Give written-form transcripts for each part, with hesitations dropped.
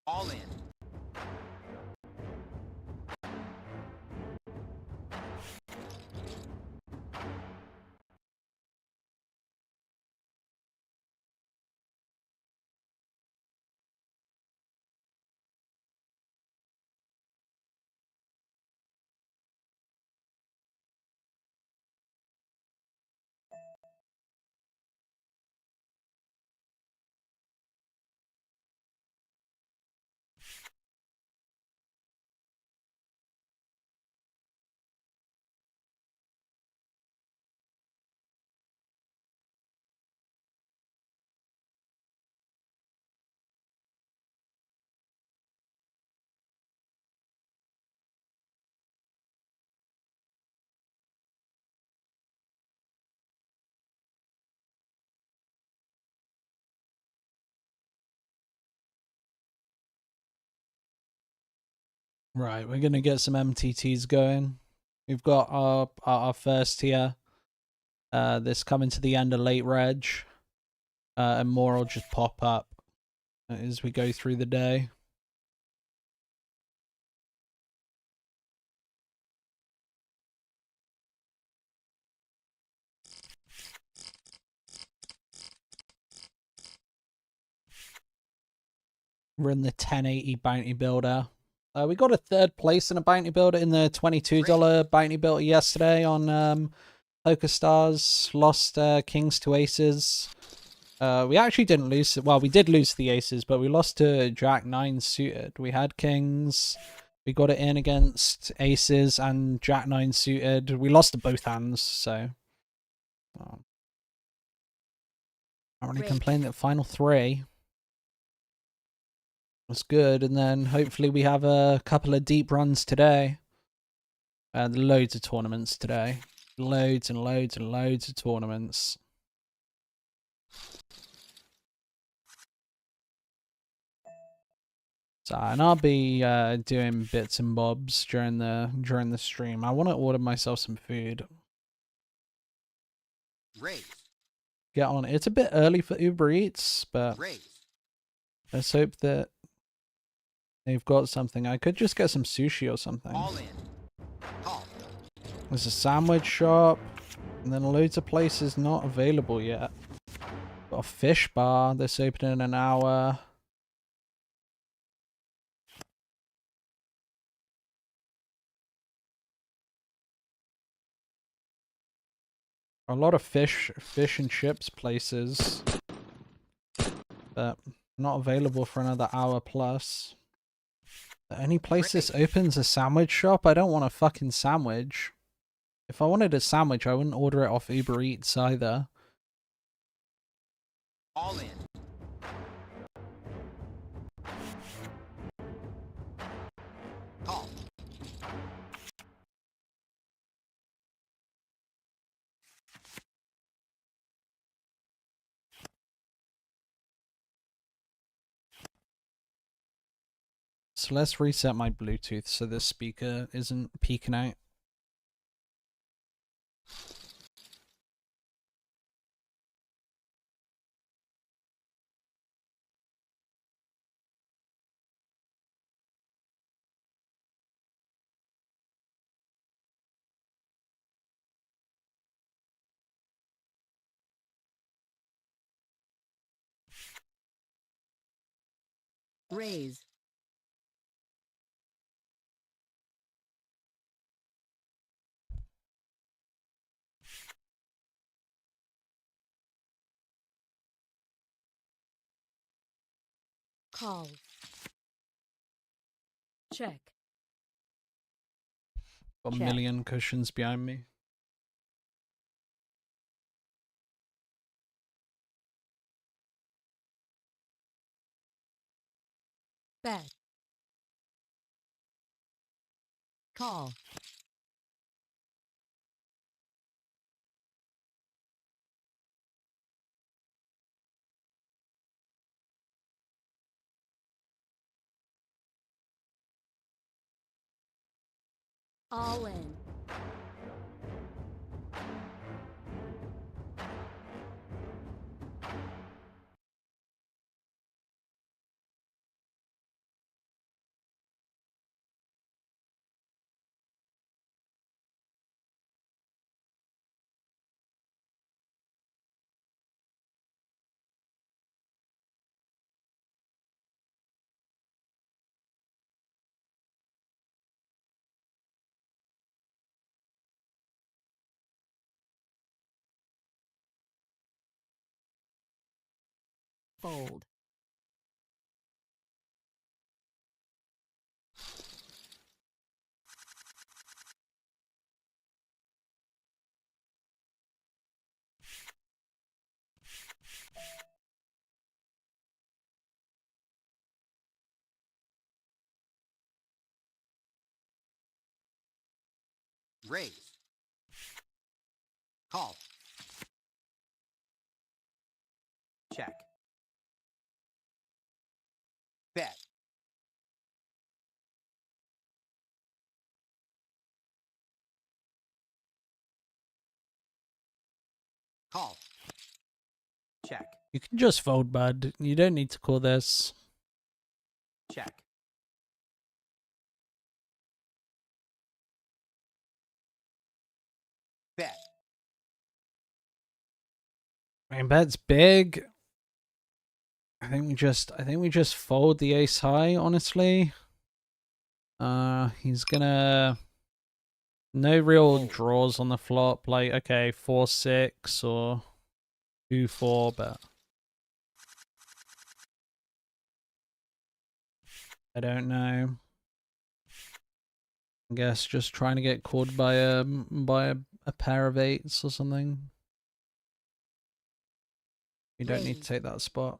All in. Right, we're gonna get some MTTs going. We've got our first here. This coming to the end of late reg. And more will just pop up as we go through the day. We're in the 1080 bounty builder. We got a third place in a bounty builder in the $22 bounty builder yesterday on PokerStars. Lost kings to aces. We actually didn't lose. Well, we did lose the aces, but we lost to Jack 9 suited. We had kings. We got it in against aces and Jack 9 suited. We lost to both hands, so I don't really complain that final three was good, and then hopefully we have a couple of deep runs today. Loads of tournaments today. Loads and loads and loads of tournaments. So, and I'll be doing bits and bobs during the stream. I want to order myself some food. Raise. Get on it. It's a bit early for Uber Eats, but Raise. let's hope that they've got something. I could just get some sushi or something. All in. Call. There's a sandwich shop, and then loads of places not available yet. Got a fish bar that's opening in an hour. A lot of fish and chips places, but not available for another hour plus. The only place this opens a sandwich shop? I don't want a fucking sandwich. If I wanted a sandwich, I wouldn't order it off Uber Eats either. All in. Call. So let's reset my Bluetooth so this speaker isn't peeking out. Raise. Call. Check. Got a million cushions behind me. Bet. Call. All in. Fold. Raise. Call. Check. Bet. Call. Check. You can just fold, bud. You don't need to call this. Check. Bet. I mean, bet's big. I think we just fold the ace high, honestly. He's gonna no real draws on the flop, like okay, 4-6 or 2-4, but I don't know. I guess just trying to get called by a pair of eights or something. You don't need to take that spot.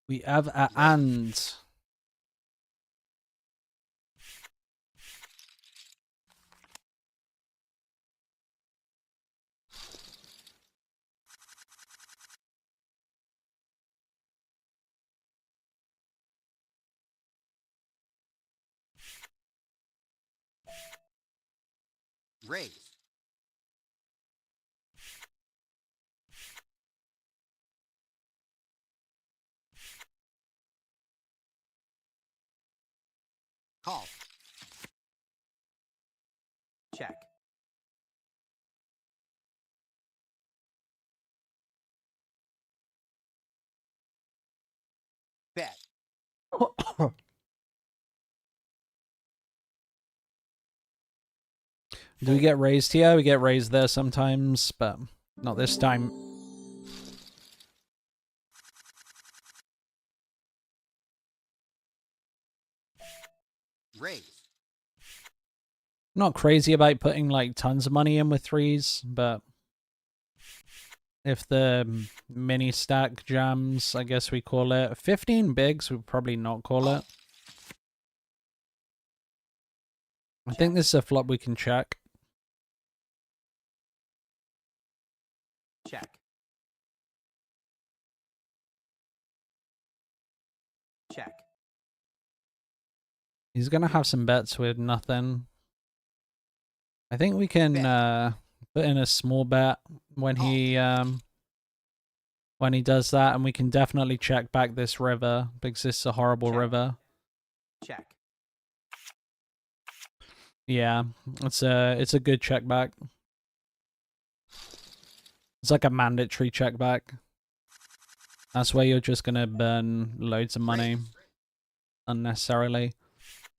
We have a and. Raise. Call. Check. Bet. Do we get raised here? We get raised there sometimes, but not this time. Raise. Not crazy about putting like tons of money in with threes, but if the mini stack jams, I guess we call it. 15 bigs, we'd probably not call it. I think this is a flop we can check. Check. Check. He's gonna have some bets with nothing. I think we can put in a small bet when he does that, and we can definitely check back this river because this is a horrible river. Check. Yeah, it's a good check back. It's like a mandatory check back. That's where you're just gonna burn loads of money unnecessarily.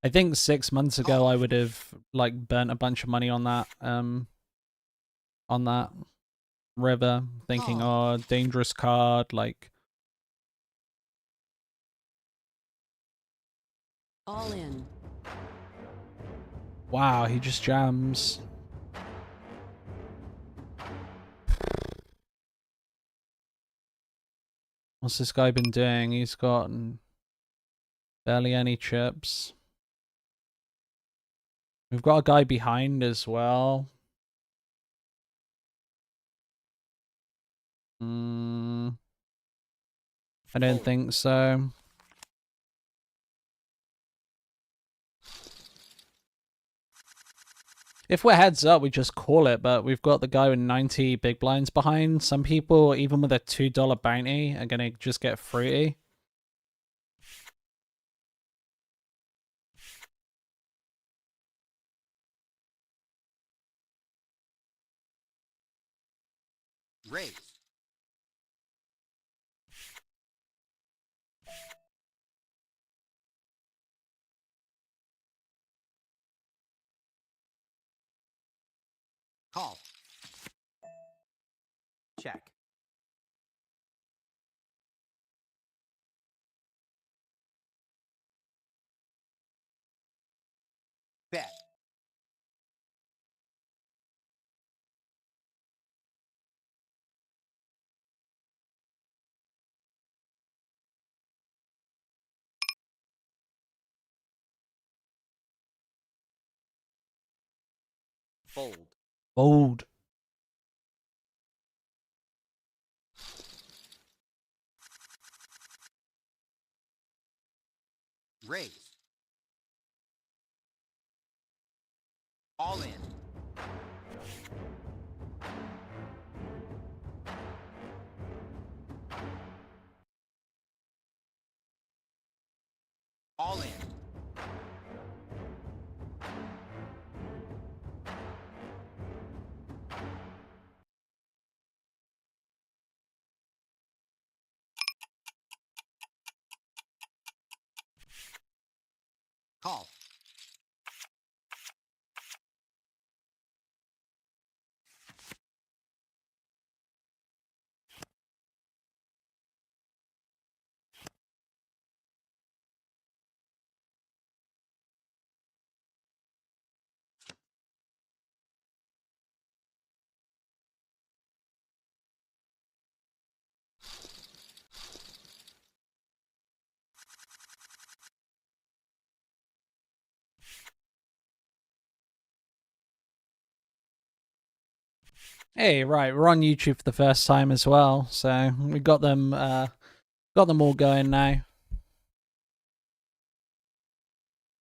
I think 6 months ago I would have like burnt a bunch of money on that river, thinking, oh, dangerous card, like All in. wow, he just jams. What's this guy been doing? He's gotten barely any chips. We've got a guy behind as well. I don't think so. If we're heads up, we just call it, but we've got the guy with 90 big blinds behind. Some people, even with a $2 bounty, are going to just get fruity. Raise. Call. Check. Bet. Fold. Fold. Raise. All in. All in. Call. Hey, right, we're on YouTube for the first time as well, so we got them all going now.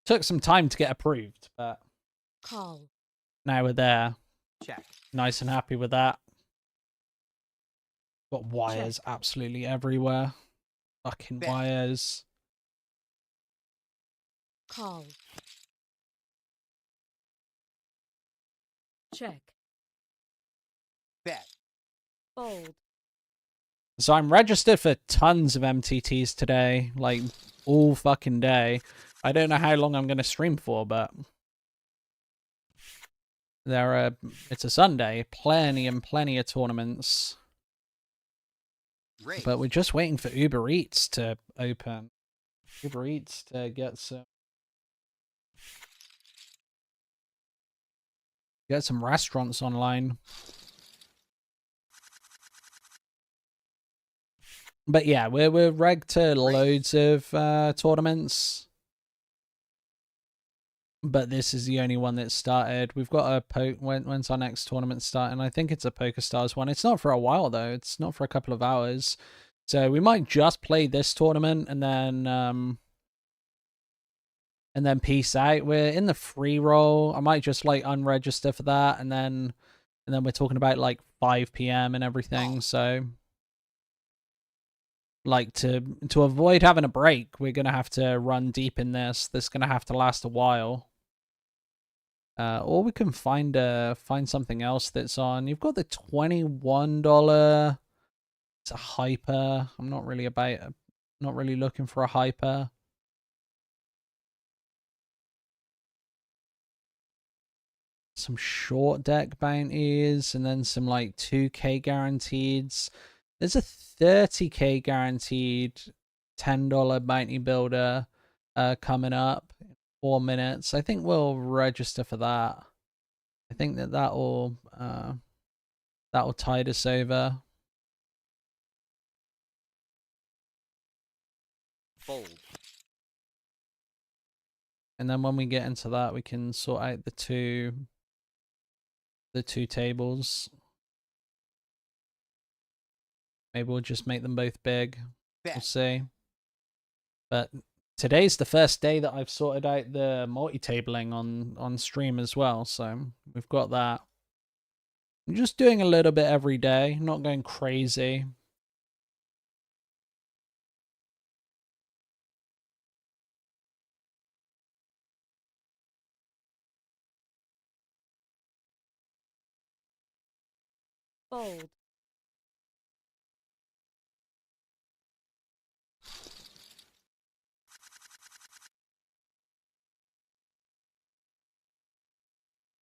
Took some time to get approved, but Call. now we're there. Check. Nice and happy with that. Got wires Check. absolutely everywhere. Fucking Bet. wires. Call. Check. Bet. Fold. So I'm registered for tons of MTTs today, like all fucking day. I don't know how long I'm going to stream for, but it's a Sunday, plenty and plenty of tournaments. Raise. But we're just waiting for Uber Eats to open. Uber Eats to get some restaurants online. But yeah, we're regged to loads of tournaments. But this is the only one that started. We've got a when's our next tournament starting? I think it's a PokerStars one. It's not for a while though. It's not for a couple of hours. So we might just play this tournament and then peace out. We're in the free roll. I might just like unregister for that and then we're talking about like 5 p.m. and everything. So like to avoid having a break, we're gonna have to run deep in this. This is gonna have to last a while. Or we can find something else that's on. You've got the $21. It's a hyper. I'm not really looking for a hyper. Some short deck bounties and then some like 2K guaranteeds. There's a 30K guaranteed $10 bounty builder coming up in 4 minutes. I think we'll register for that. I think that'll tide us over. Fold. And then when we get into that, we can sort out the two tables. Maybe we'll just make them both big. Bet. We'll see. But today's the first day that I've sorted out the multi-tabling on stream as well, so we've got that. I'm just doing a little bit every day, not going crazy. Fold.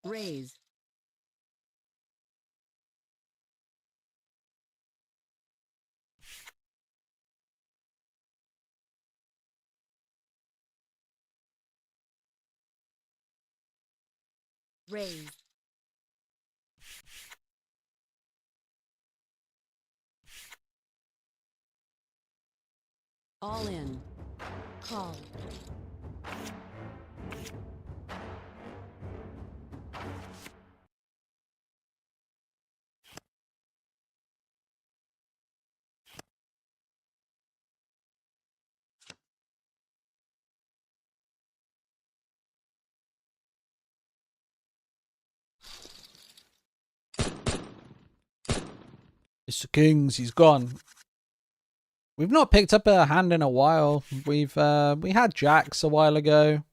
Raise. Raise. All in. Call. Mr. Kings, he's gone. We've not picked up a hand in a while. We had jacks a while ago.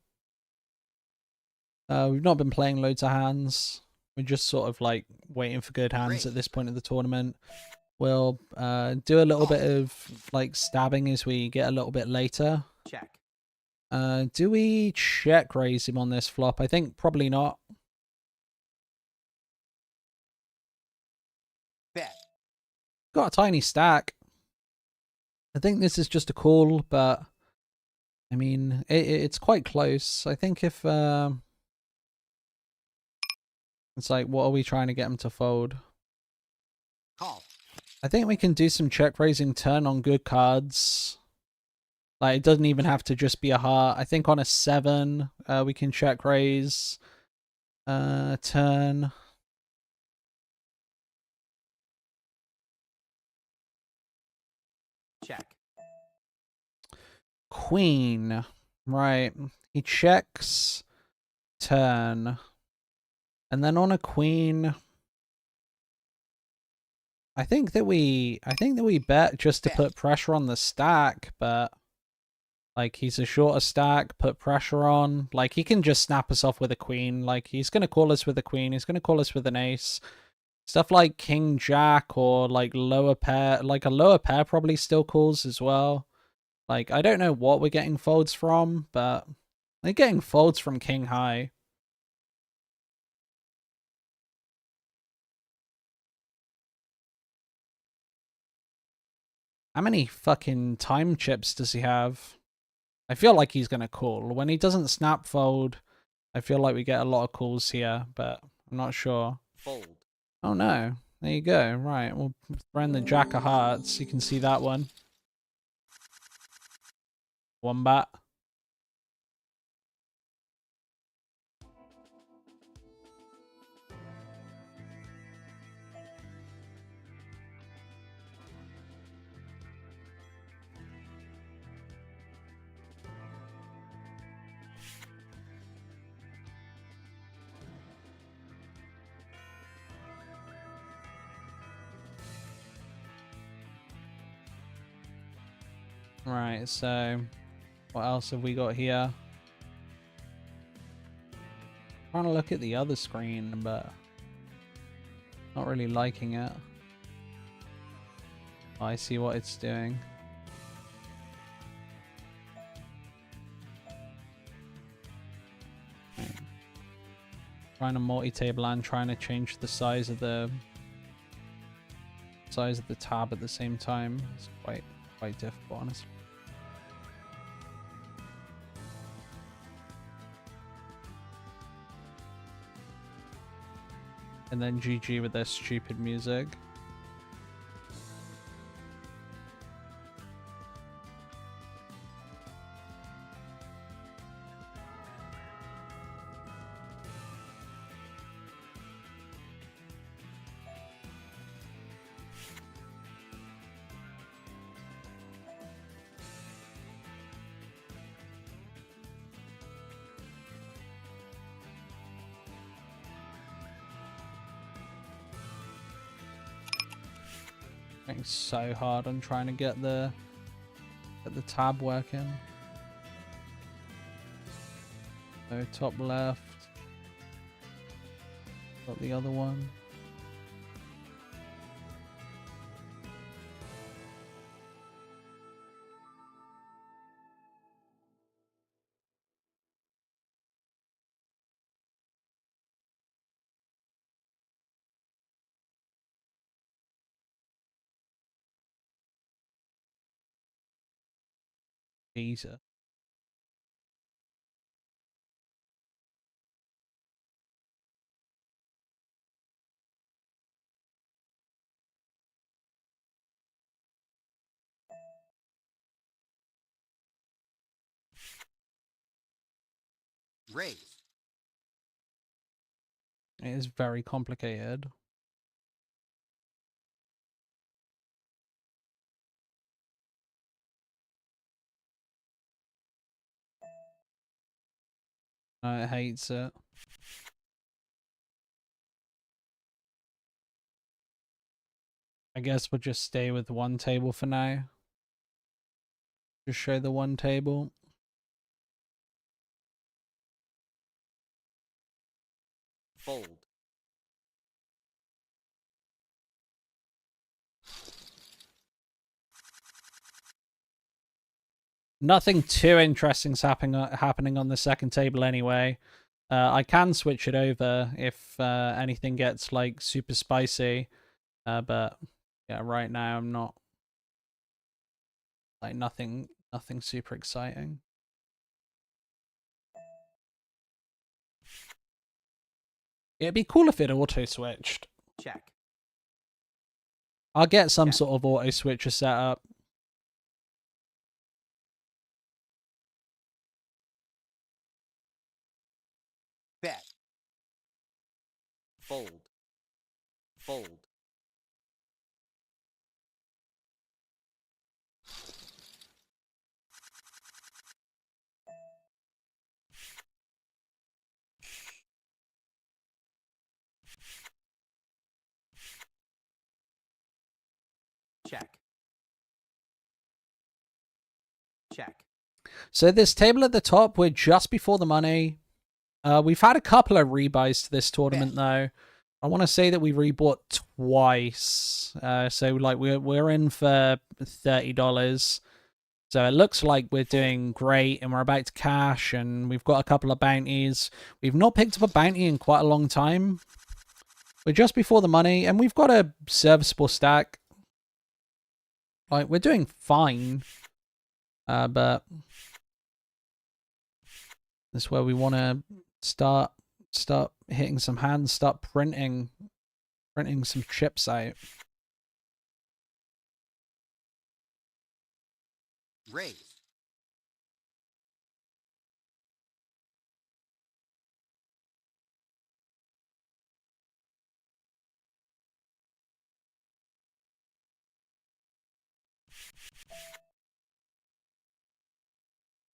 We've not been playing loads of hands. We're just sort of like waiting for good hands at this point of the tournament. We'll do a little bit of like stabbing as we get a little bit later. Check. Do we check raise him on this flop? I think probably not. Bet. Got a tiny stack. I think this is just a call, but I mean, it's quite close. I think if it's like, what are we trying to get him to fold? Call. I think we can do some check raising turn on good cards. Like, it doesn't even have to just be a heart. I think on a 7, we can check raise. Turn. Check. Queen. Right. He checks. Turn. And then on a queen, I think that we bet just to put pressure on the stack, but like he's a shorter stack, put pressure on. Like he can just snap us off with a queen. Like he's gonna call us with a queen, he's gonna call us with an ace. Stuff like king jack or like lower pair, like a lower pair probably still calls as well. Like I don't know what we're getting folds from, but they're getting folds from king high. How many fucking time chips does he have? I feel like he's going to call. When he doesn't snap fold, I feel like we get a lot of calls here, but I'm not sure. Fold. Oh no. There you go. Right, we'll throw in the jack of hearts. You can see that one. One bat. Right, so what else have we got here? Trying to look at the other screen, but not really liking it. Oh, I see what it's doing. Okay. Trying to multi-table and trying to change the size of the tab at the same time. It's quite difficult, honestly. And then GG with their stupid music. Working so hard on trying to get the tab working. So top left. Got the other one. Jesus. Raise. It is very complicated. It hates it. I guess we'll just stay with one table for now. Just show the one table. Fold. Nothing too interesting's happening on the second table anyway. I can switch it over if anything gets like super spicy. But yeah, right now I'm not like nothing super exciting. It'd be cool if it auto switched. Check. I'll get some Yeah. sort of auto switcher set up. Bet. Fold. Fold. Check. Check. So this table at the top, we're just before the money. We've had a couple of rebuys to this tournament though. I want to say that we rebought twice. So like we're in for $30. So it looks like we're doing great and we're about to cash and we've got a couple of bounties. We've not picked up a bounty in quite a long time. We're just before the money and we've got a serviceable stack. Like we're doing fine. But that's where we want to start hitting some hands, start printing some chips out. Raise.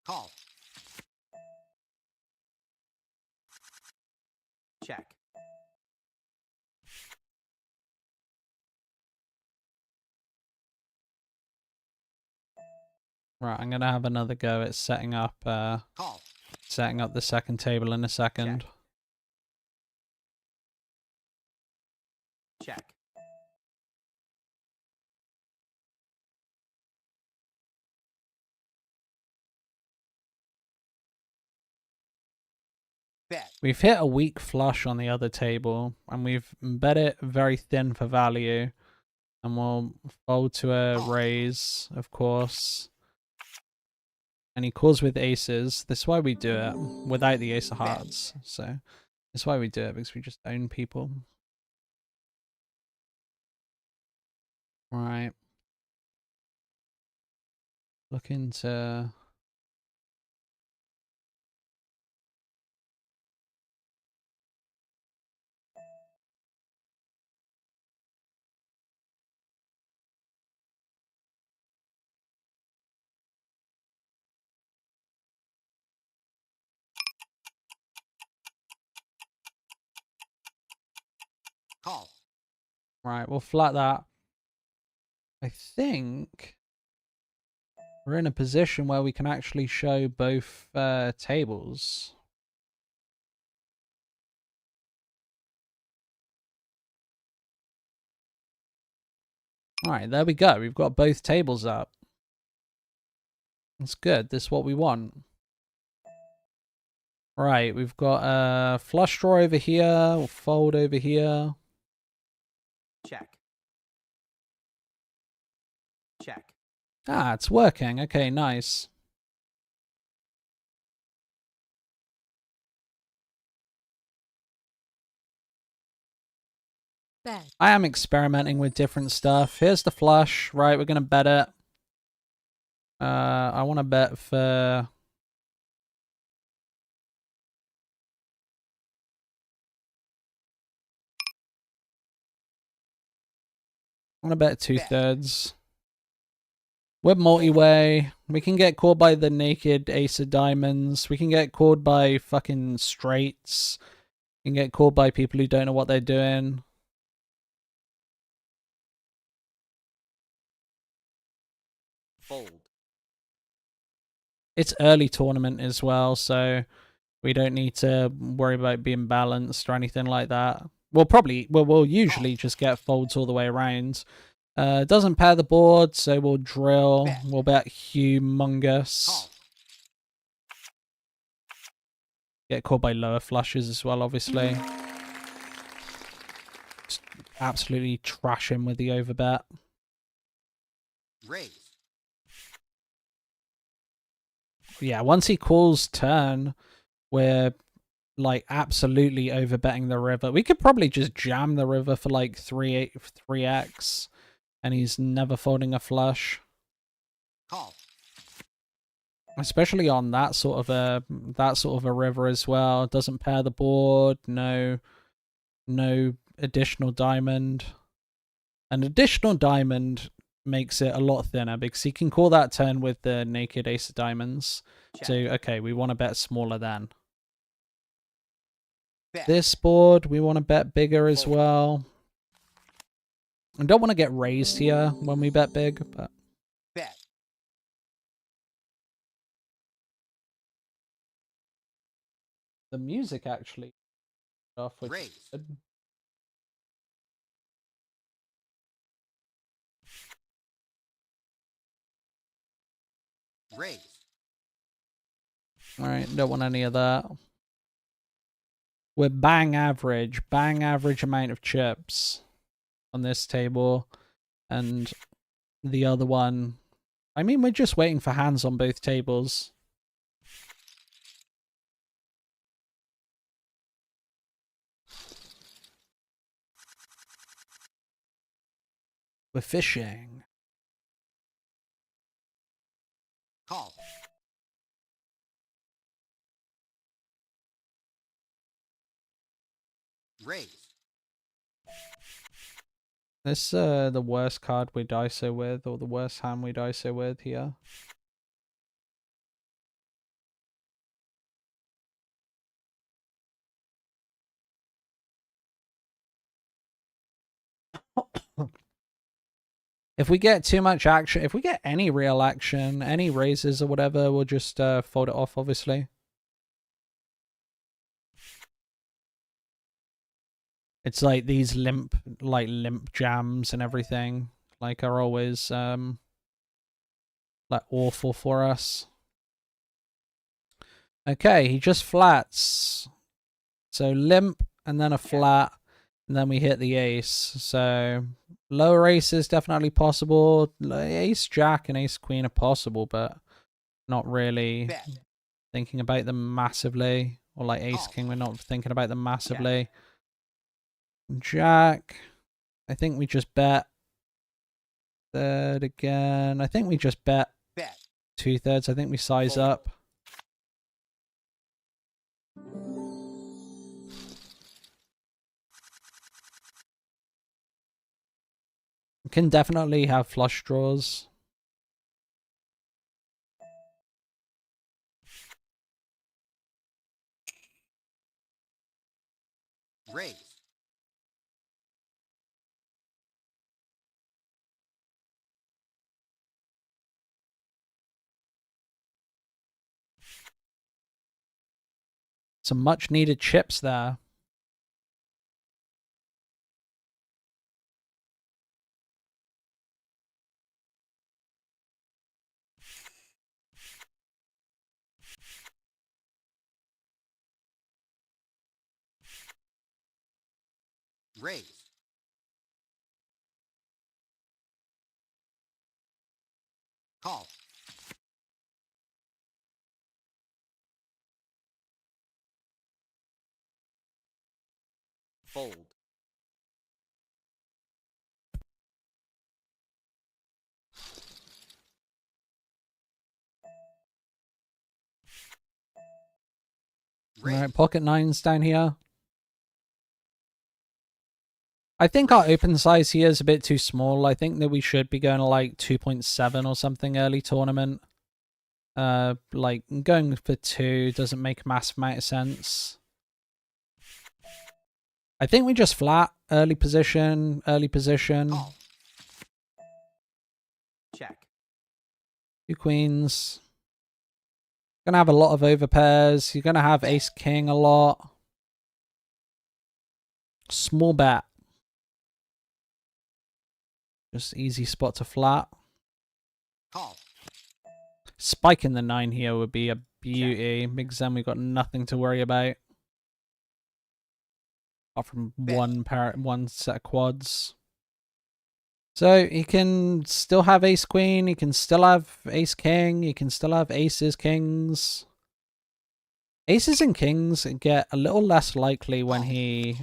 Call. Check. Right, I'm gonna have another go at setting up Call. the second table in a second. Check. Check. Bet. We've hit a weak flush on the other table, and we've bet it very thin for value. And we'll fold to a raise, of course. And he calls with aces. That's why we do it without the ace of hearts. So that's why we do it, because we just own people. Right. Looking to... Call. Right, we'll flat that. I think we're in a position where we can actually show both tables. Alright, there we go. We've got both tables up. That's good. That's what we want. Right, we've got a flush draw over here. We'll fold over here. Check. Check. Ah, it's working. Okay, nice. Bet. I am experimenting with different stuff. Here's the flush. Right, we're going to bet it. I want to bet for... I want to bet 2/3. We're multi-way. We can get called by the naked ace of diamonds. We can get called by fucking straights. We can get called by people who don't know what they're doing. Fold. It's early tournament as well, so we don't need to worry about being balanced or anything like that. We'll usually just get folds all the way around. Doesn't pair the board, so we'll drill. We'll bet humongous. Call. Get called by lower flushes as well, obviously. Just absolutely trash him with the overbet. Raise. Yeah, once he calls turn, we're like absolutely overbetting the river. We could probably just jam the river for like 3x, and he's never folding a flush. Call. Especially on that sort of a river as well. It doesn't pair the board. No additional diamond. An additional diamond makes it a lot thinner because he can call that turn with the naked ace of diamonds. Check. So okay, we want to bet smaller then. Bet. This board we want to bet bigger as Fold. well. I don't want to get raised here when we bet big, but Bet. the music actually off, which is Raise. good. Raise. Alright, don't want any of that. We're bang average amount of chips on this table. And the other one, I mean, we're just waiting for hands on both tables. We're fishing. Call. Raise. This the worst card we'd ISO with, or the worst hand we'd ISO with here. If we get too much action, if we get any real action, any raises or whatever, we'll just fold it off, obviously. It's like these limp jams and everything, like, are always like awful for us. Okay, he just flats. So limp and then a flat, and then we hit the ace. So lower ace is definitely possible. Ace jack and ace queen are possible, but not really Bet. thinking about them massively. Or like ace king, we're not thinking about them massively. Jack, I think we just bet. Third again. I think we just bet. Bet. 2/3. I think we size Fold. up. We can definitely have flush draws. Raise. Some much needed chips there. Raise. Call. Fold. raise, Alright, pocket nines down here. I think our open size here is a bit too small. I think that we should be going to like 2.7 or something early tournament. Like going for 2 doesn't make a massive amount of sense. I think we just flat early position. call, check, 2 queens. Gonna have a lot of overpairs. You're gonna have ace king a lot. Small bet. Just easy spot to flat. call, Spiking the 9 here would be a beauty, because then we've got nothing to worry about. Apart from one set of quads. So he can still have ace queen, he can still have ace king, he can still have aces, kings. Aces and kings get a little less likely when he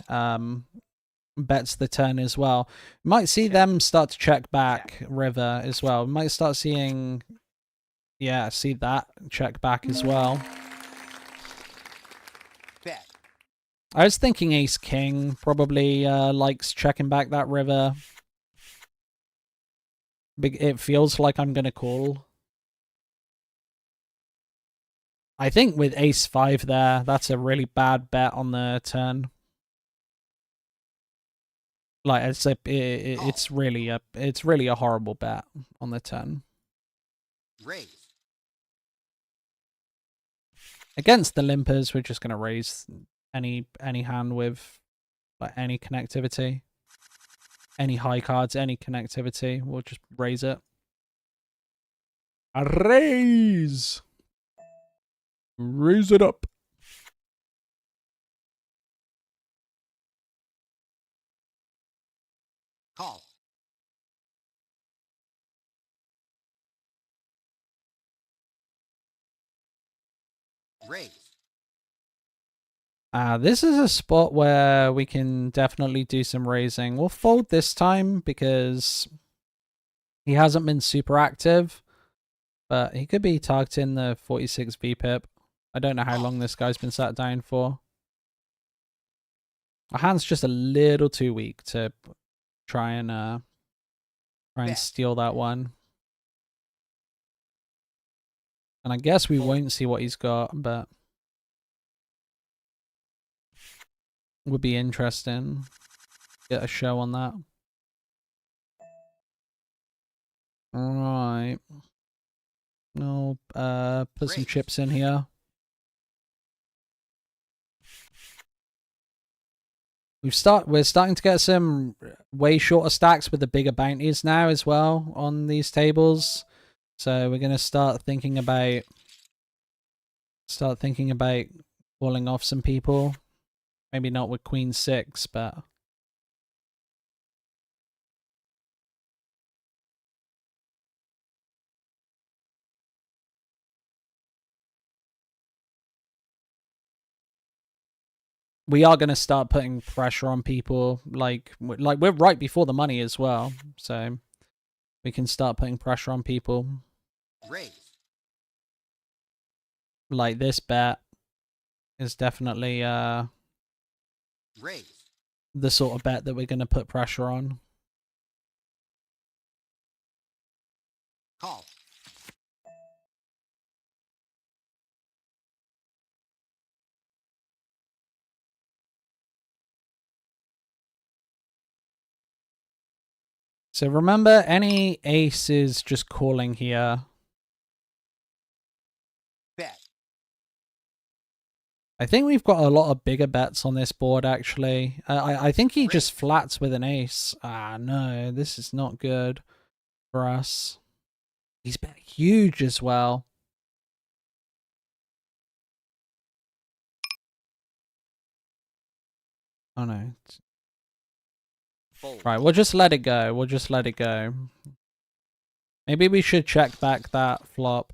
bets the turn as well. We might see them start to check back river as well. We might start seeing, yeah, see that check back as well. bet, I was thinking ace king probably likes checking back that river. It feels like I'm going to call. I think with ace 5 there, that's a really bad bet on the turn. Like it's really a horrible bet on the turn. raise, Against the limpers, we're just going to raise any hand with like any connectivity. Any high cards, any connectivity, we'll just raise it. Raise! Raise it up. call, raise, This is a spot where we can definitely do some raising. We'll fold this time because he hasn't been super active, but he could be targeting the 46 VPIP. I don't know how long this guy's been sat down for. Our hand's just a little too weak to try and steal that one. And I guess we won't see what he's got, but would be interesting. Get a show on that. Alright. No, put some chips in here. We're starting to get some way shorter stacks with the bigger bounties now as well on these tables. So we're gonna start thinking about calling off some people. Maybe not with Queen 6, but we are going to start putting pressure on people. Like we're right before the money as well, so we can start putting pressure on people. raise, Like this bet is definitely raise, the sort of bet that we're going to put pressure on. call, So remember, any ace is just calling here. bet, I think we've got a lot of bigger bets on this board, actually. I think he just flats with an ace. Ah, no, this is not good for us. He's bet huge as well. Oh, no. fold, Right, we'll just let it go. We'll just let it go. Maybe we should check back that flop.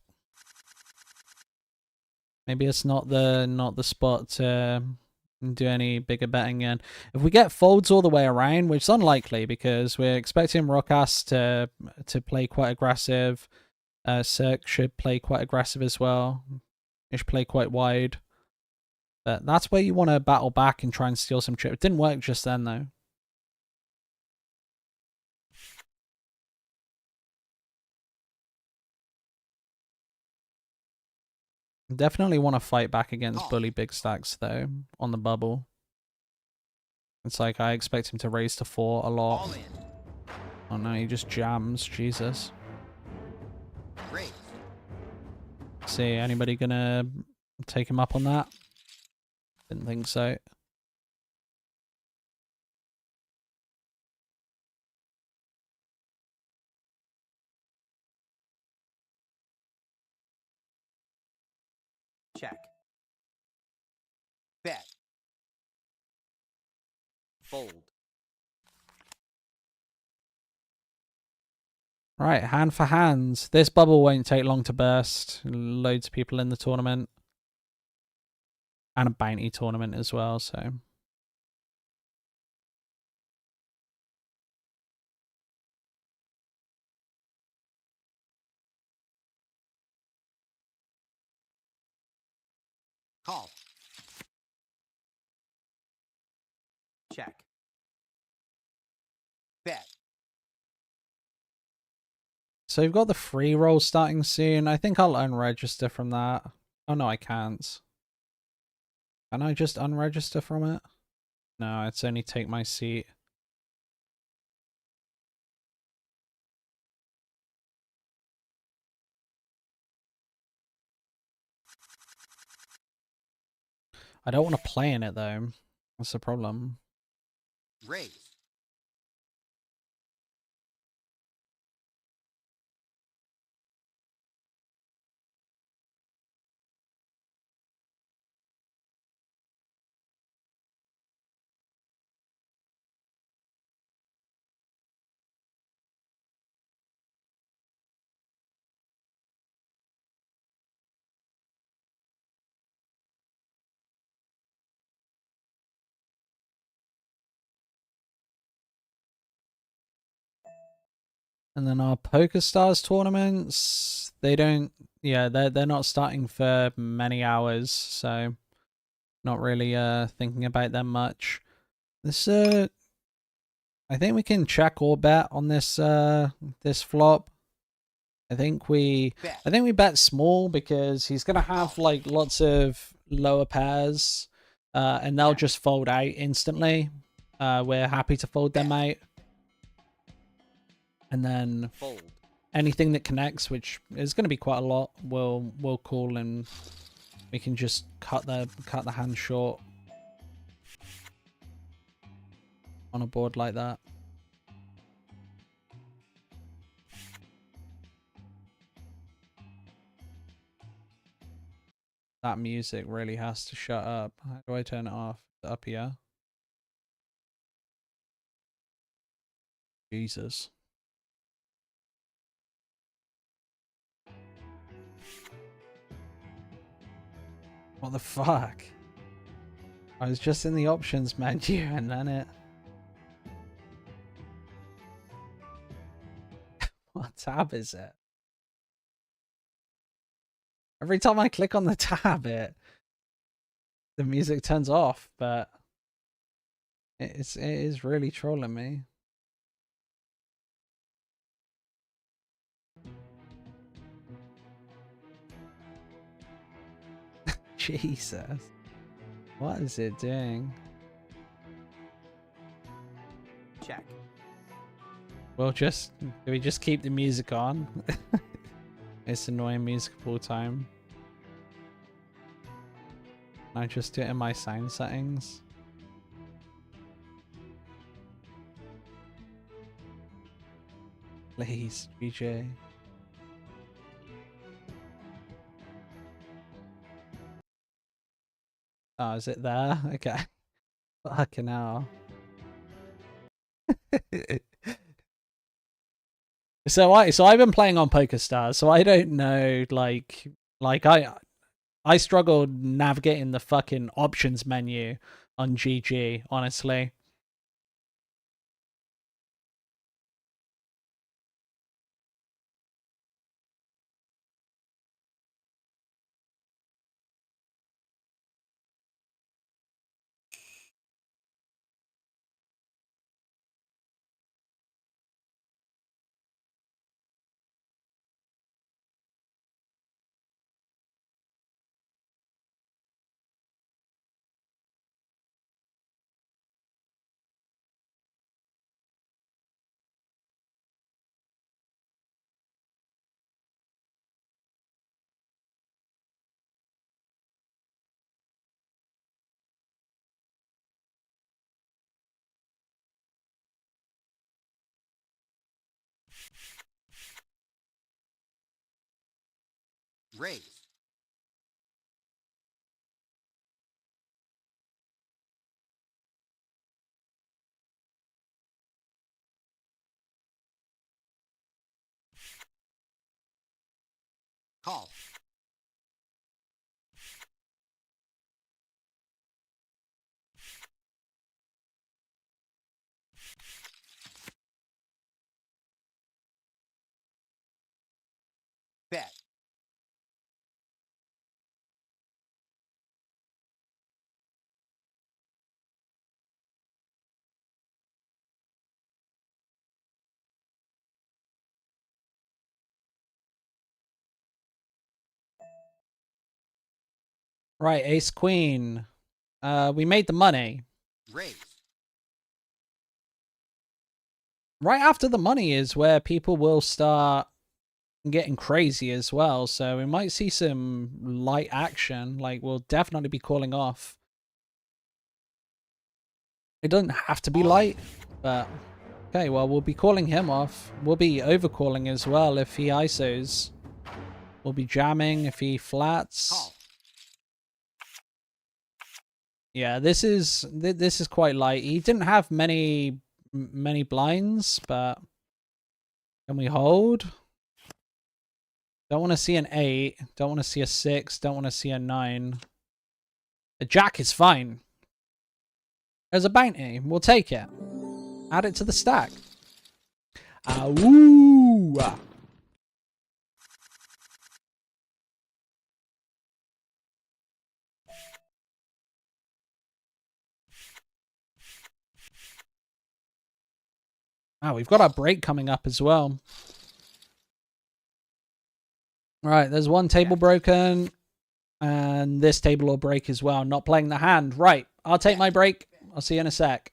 Maybe it's not the spot to do any bigger betting in. If we get folds all the way around, which is unlikely because we're expecting Rokas to play quite aggressive. Cirque should play quite aggressive as well. He should play quite wide. But that's where you want to battle back and try and steal some chip. It didn't work just then, though. Definitely want to fight back against Bully Big Stacks, though, on the bubble. It's like I expect him to raise to 4 a lot. All in. Oh no, he just jams. Jesus. Raise. See, anybody gonna take him up on that? Didn't think so. Check. Bet. Fold. Right, hand for hands. This bubble won't take long to burst. Loads of people in the tournament. And a bounty tournament as well, so... Call. Check. Bet. So you've got the free roll starting soon. I think I'll unregister from that. Oh no, I can't. Can I just unregister from it? No, it's only take my seat. I don't want to play in it though. That's the problem. Raise. And then our Poker Stars tournaments, they don't, yeah, they're not starting for many hours, so not really thinking about them much. This I think we can check or bet on this this flop. I think we bet small because he's gonna have like lots of lower pairs, and they'll just fold out instantly. We're happy to fold them out. And then Fold. anything that connects, which is going to be quite a lot, we'll call and we can just cut the hand short on a board like that. That music really has to shut up. How do I turn it off? Up here. Jesus. What the fuck? I was just in the options menu and then it... What tab is it? Every time I click on the tab, the music turns off, but it is really trolling me. Jesus. What is it doing? Check. We'll just... Do we just keep the music on? It's annoying music full time. Can I just do it in my sound settings? Please, BJ. Oh, is it there? Okay. Fucking hell. So I've been playing on PokerStars, so I don't know, like I struggled navigating the fucking options menu on GG, honestly. Raise. Call. Bet. Right, ace queen. We made the money. Raise. Right after the money is where people will start getting crazy as well. So we might see some light action. Like, we'll definitely be calling off. It doesn't have to be light, but okay, well, we'll be calling him off. We'll be overcalling as well if he ISOs. We'll be jamming if he flats. Call. Yeah, this is quite light. He didn't have many blinds, but can we hold? Don't want to see an 8. Don't want to see a 6. Don't want to see a 9. A jack is fine. There's a bounty. We'll take it. Add it to the stack. Woo! Oh, we've got our break coming up as well. Right, there's one table broken. And this table will break as well. Not playing the hand. Right, I'll take my break. I'll see you in a sec.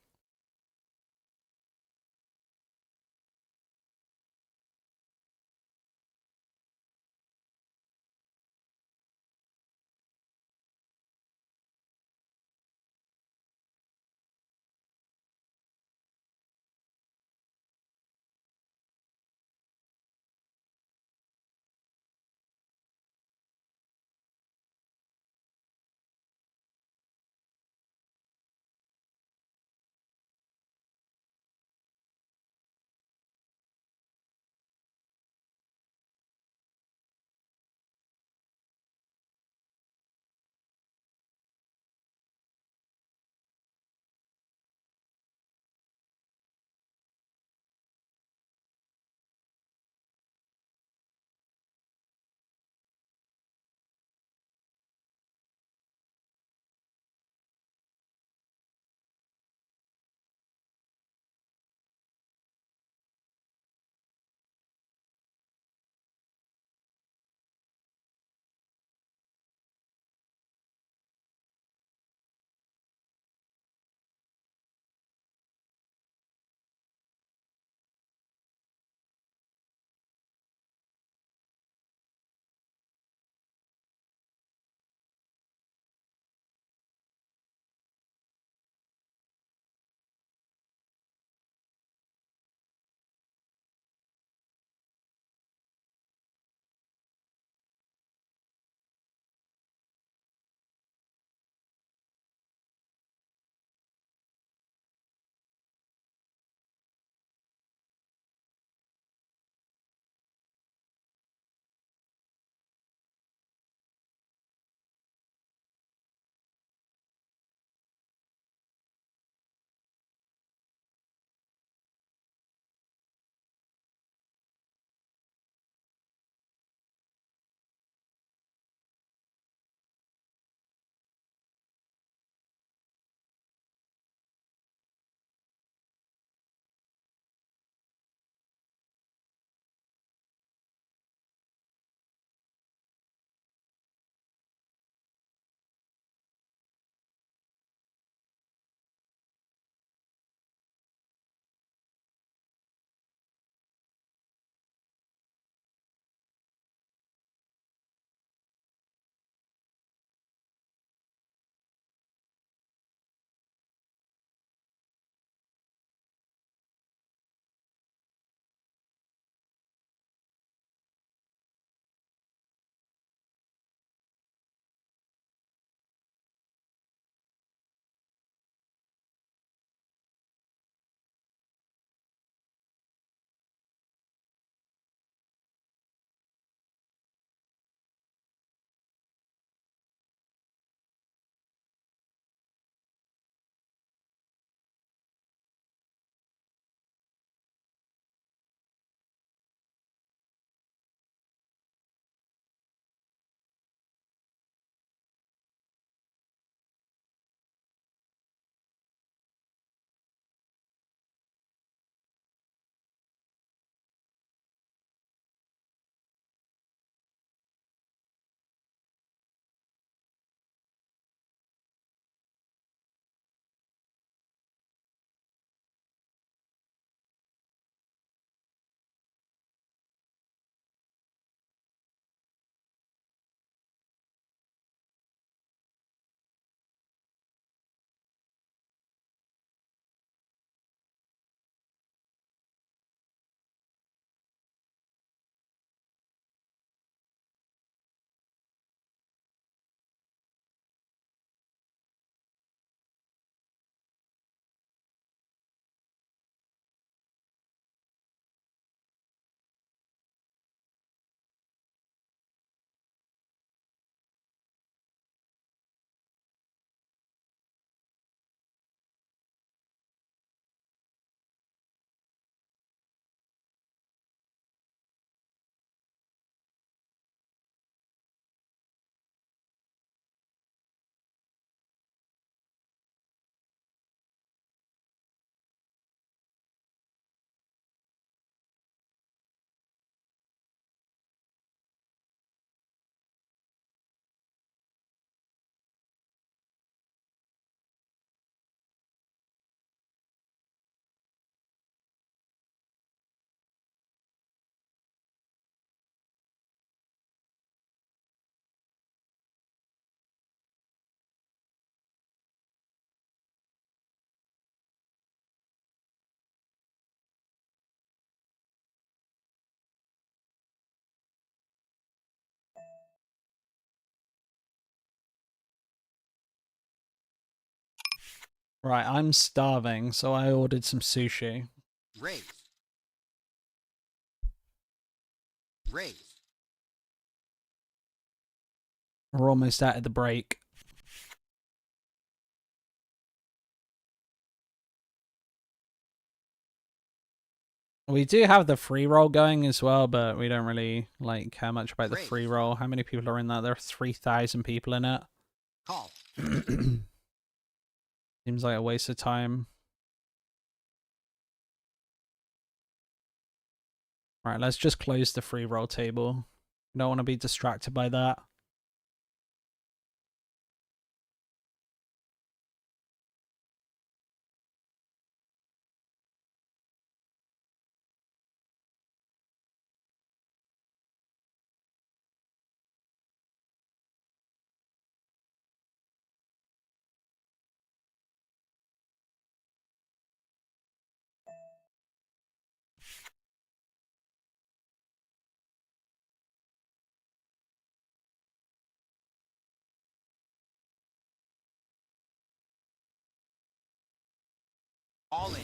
Right, I'm starving, so I ordered some sushi. Raise. Raise. We're almost out of the break. We do have the free roll going as well, but we don't really like care much about the Raise. free roll. How many people are in that? There are 3,000 people in it. Call. Seems like a waste of time. Right, let's just close the free roll table. Don't want to be distracted by that. All in.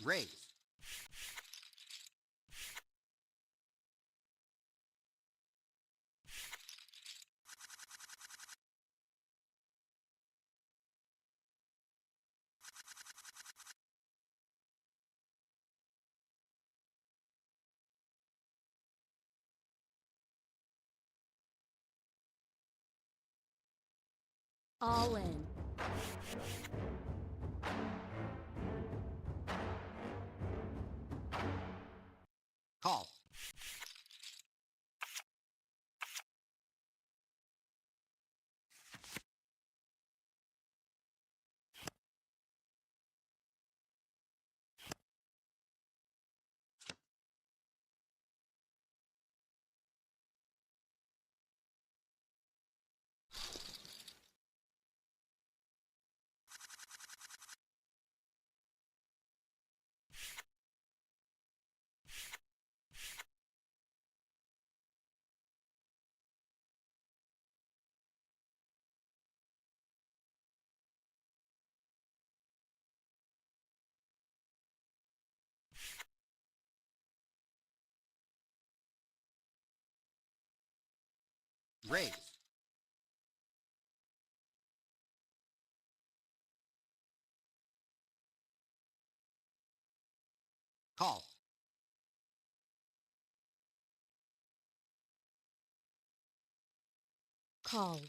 Raise. All in. Call. Raise. Call. Call.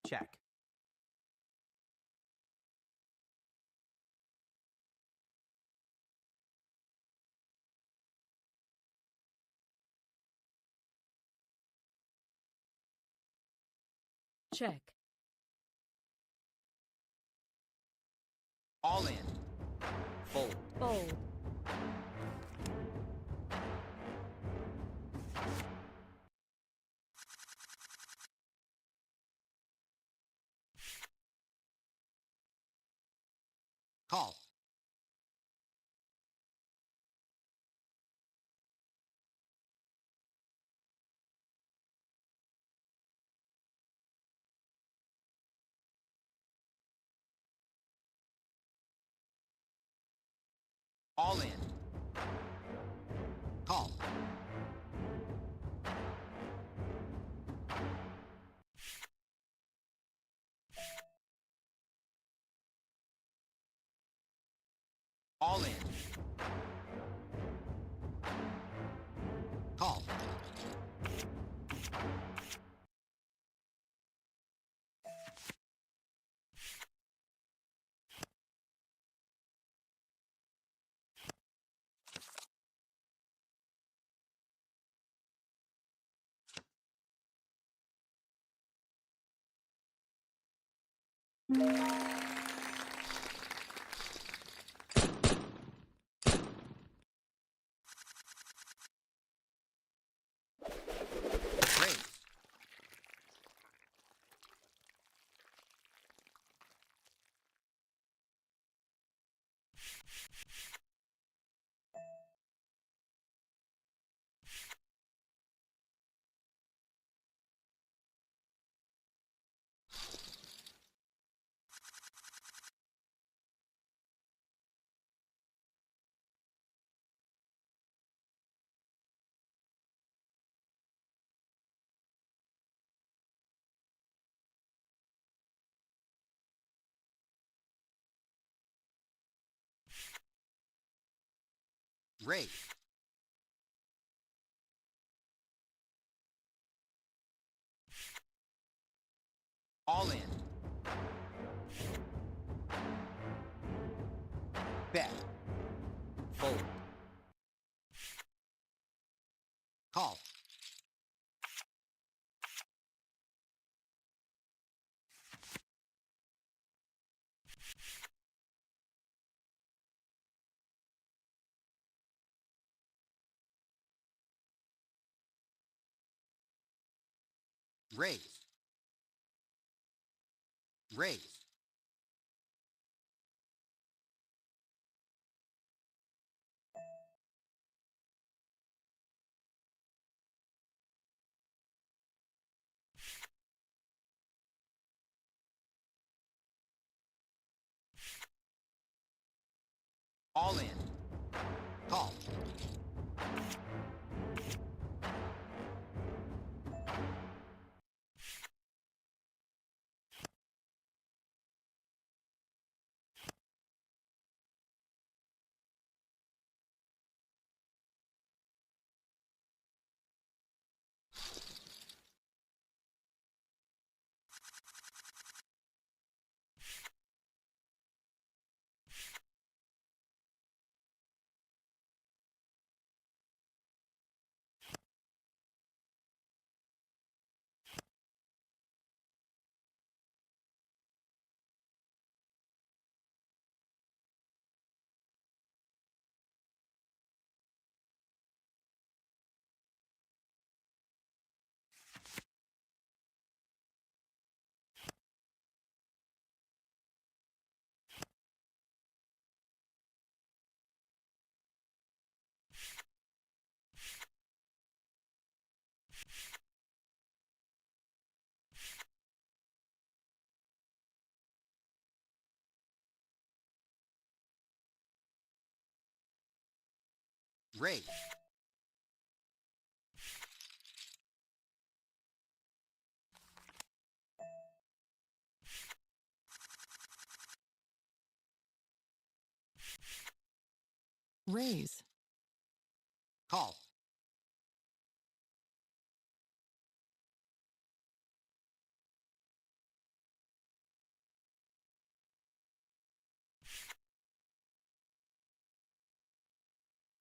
Check. Check. All in. Fold. Fold. Call. All in. Call. All in. Call. Raise. All in. Bet. Fold. Call. Raise. Raise. All in. Call. Raise. Raise. Call.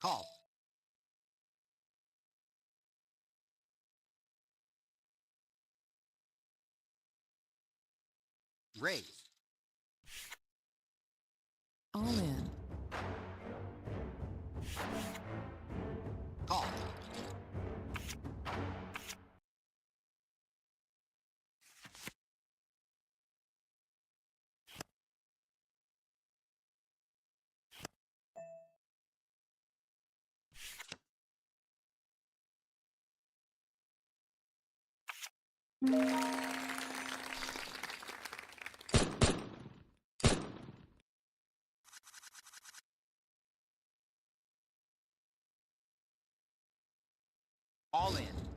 Call. Raise. All in. Call. All in.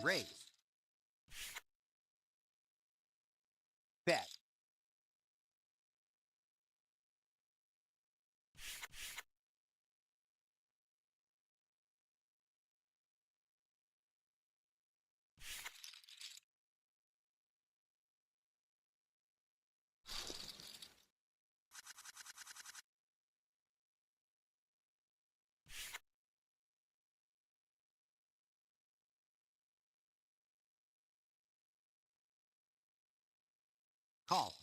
Raise. Bet. Call.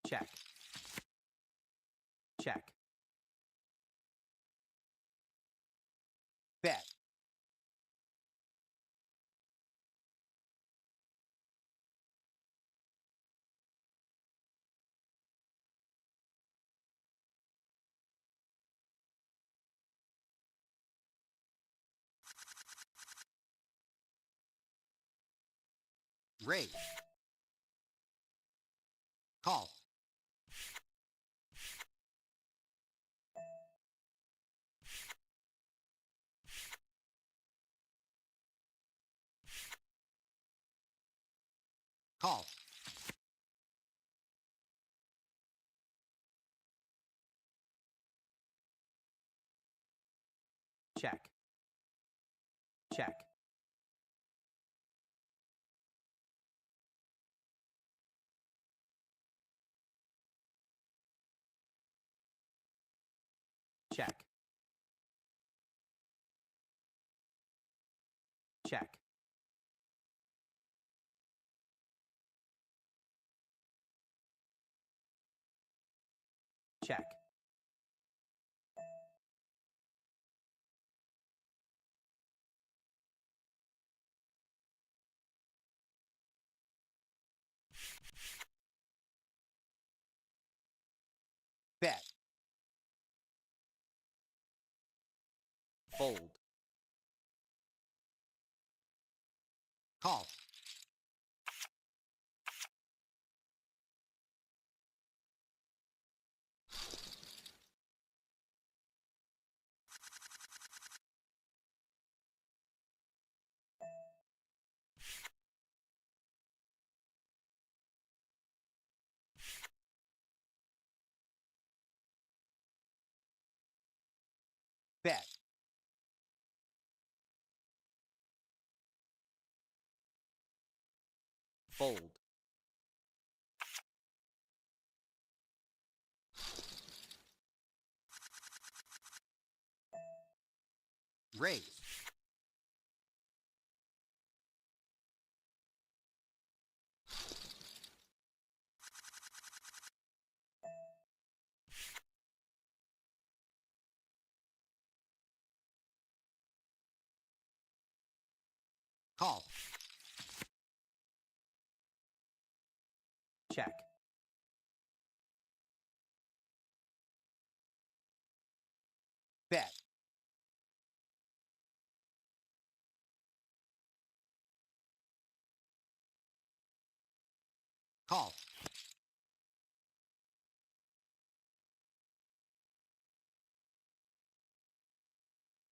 Check. Check. Bet. Raise. Call. Call. Check. Check. Check. Check. Check. Bet. Fold. Call. Bet. Fold. Raise. Call. Check. Bet. Call.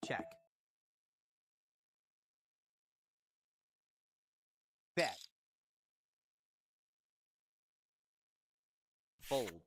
Check. Bet. Fold.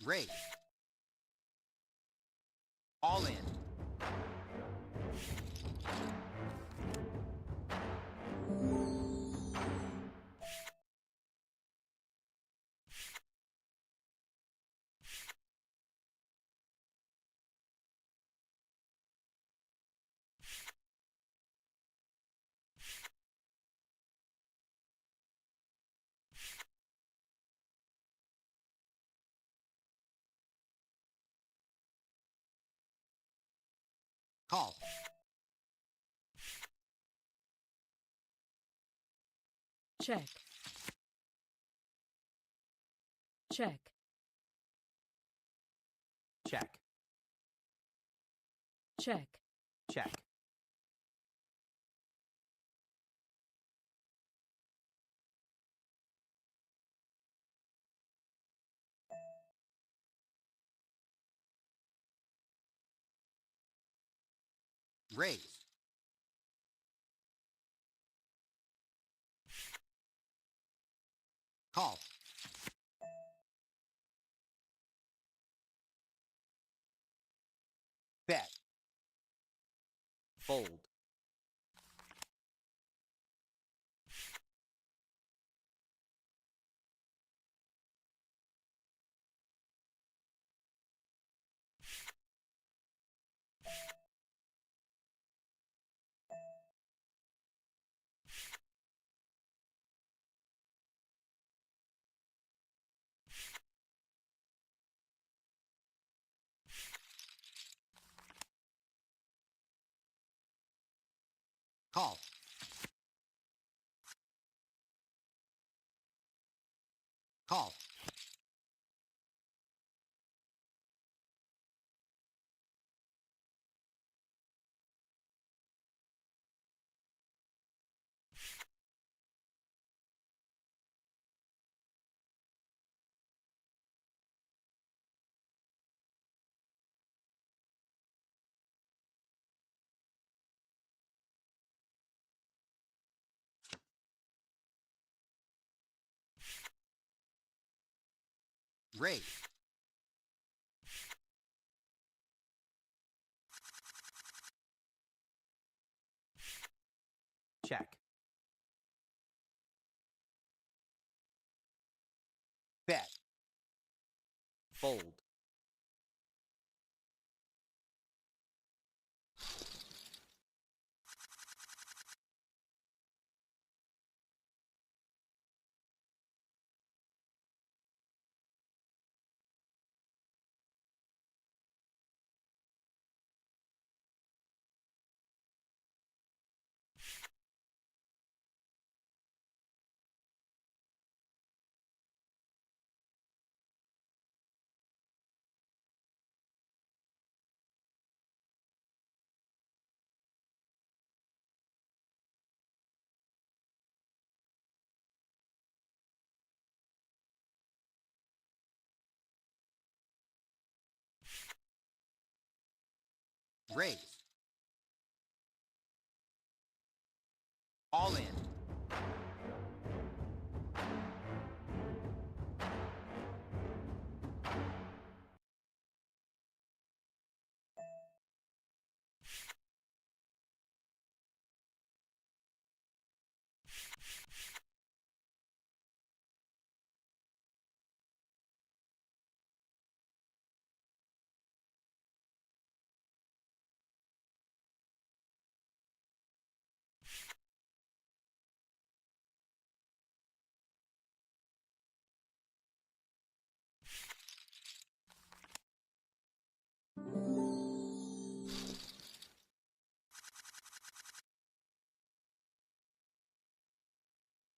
Raise. All in. Call. Check. Check. Check. Check. Check. Raise. Call. Bet. Fold. Call. Call. Raise. Check. Bet. Fold. Raise. All in.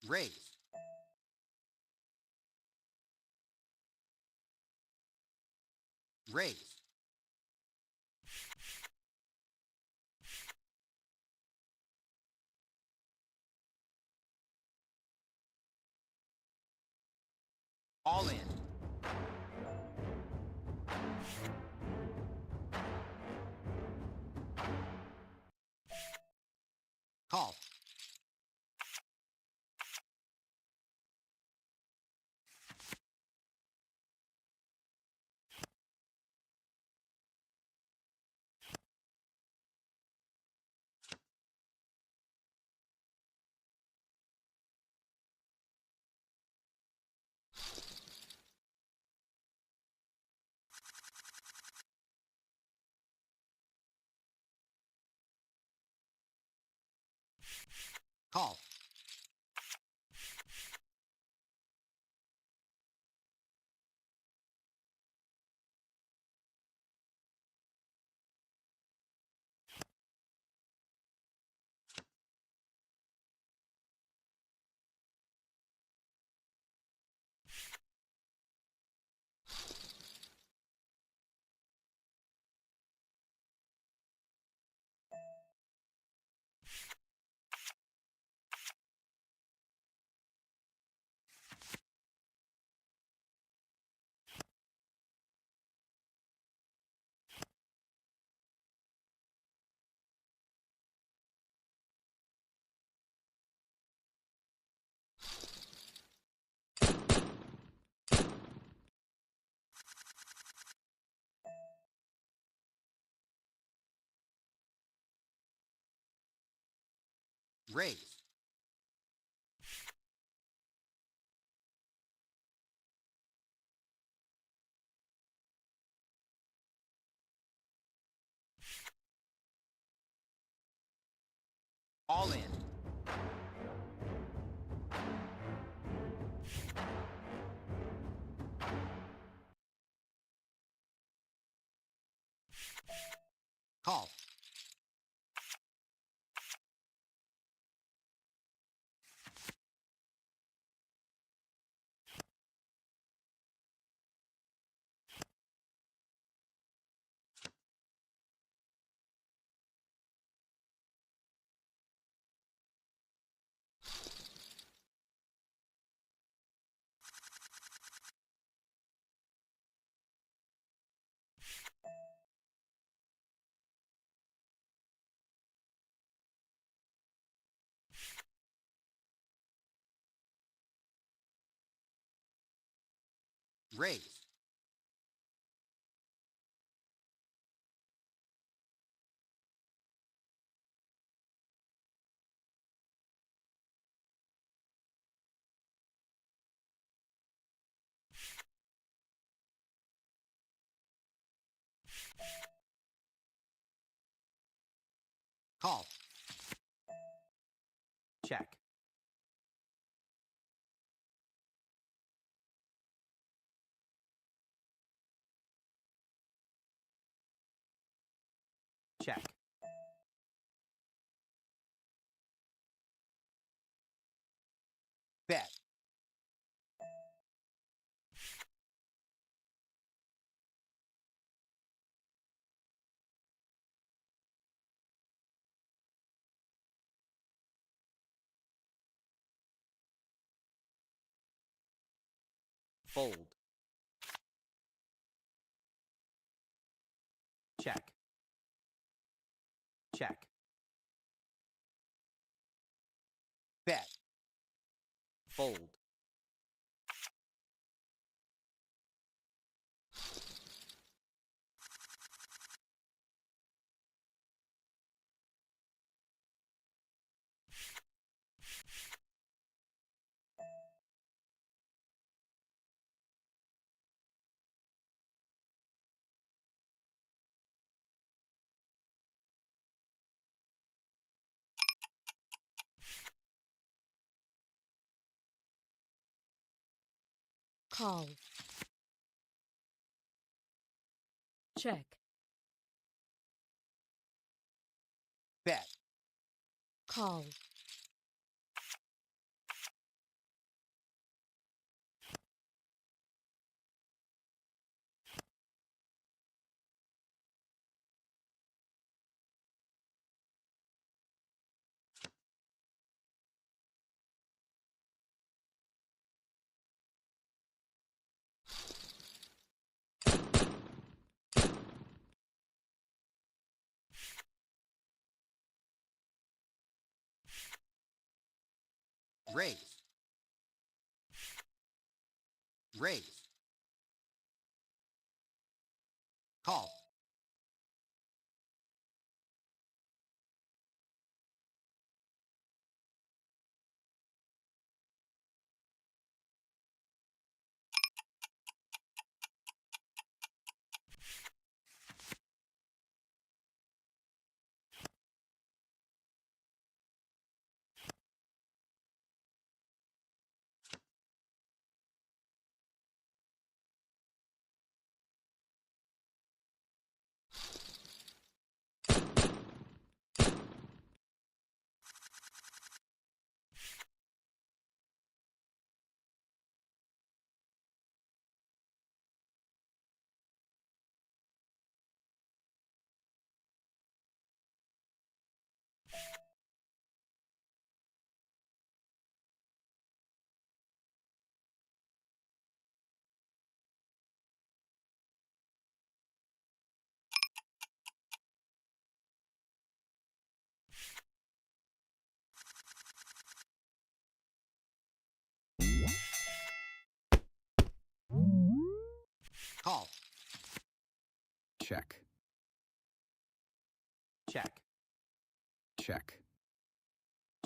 Raise. Raise. All in. Call. Call. Raise. All in. Call. Raise. Call. Check. Check. Bet. Fold. Check. Check. Bet. Fold. Call. Check. Bet. Call. Raise. Raise. Call. Call.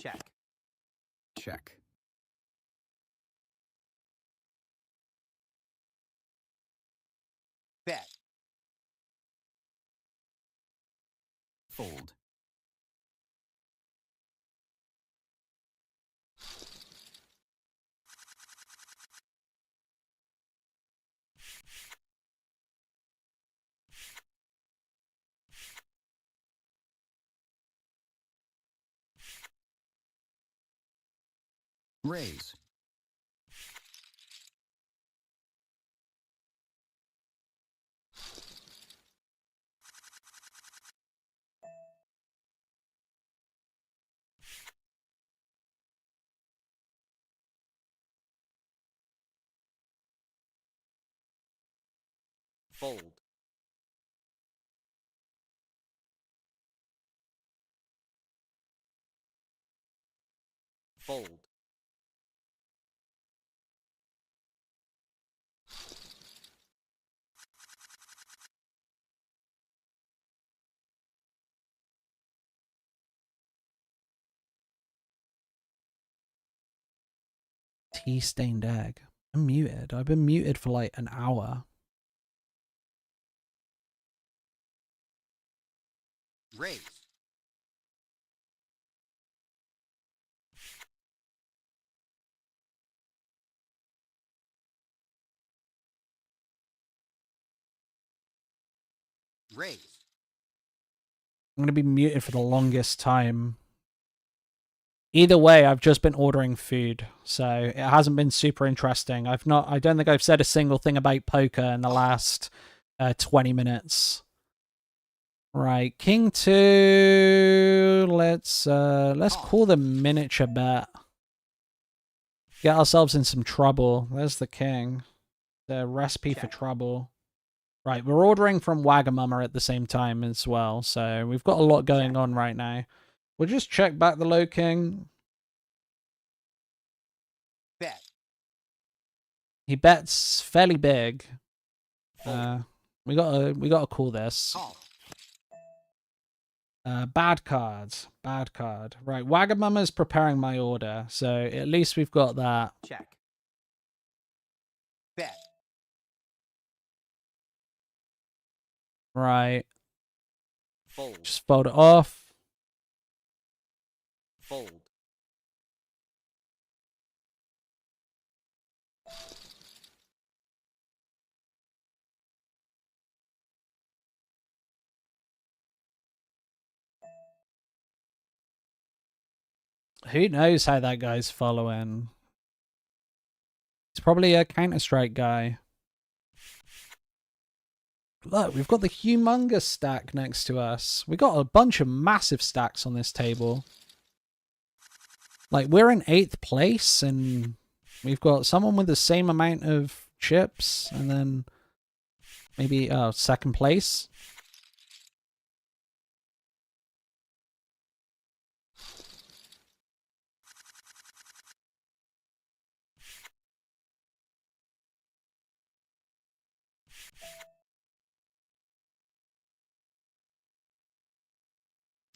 Check. Check. Bet. Fold. Raise. Fold. Fold. Tea stained egg. I'm muted. I've been muted for like an hour. Raise. Raise. I'm gonna be muted for the longest time. Either way, I've just been ordering food, so it hasn't been super interesting. I don't think I've said a single thing about poker in the last 20 minutes. Right, King 2. Let's call the miniature bet. Get ourselves in some trouble. There's the king. The recipe for trouble. Right, we're ordering from Wagamama at the same time as well, so we've got a lot going on right now. We'll just check back the low king. Bet. He bets fairly big. Fold. We gotta call this. Call. Bad card. Bad card. Right, Wagamama's preparing my order, so at least we've got that. Check. Bet. Right. Fold. Just fold it off. Fold. Who knows how that guy's following? He's probably a Counter-Strike guy. Look, we've got the humongous stack next to us. We got a bunch of massive stacks on this table. Like, we're in 8th place, and we've got someone with the same amount of chips, and then maybe 2nd place.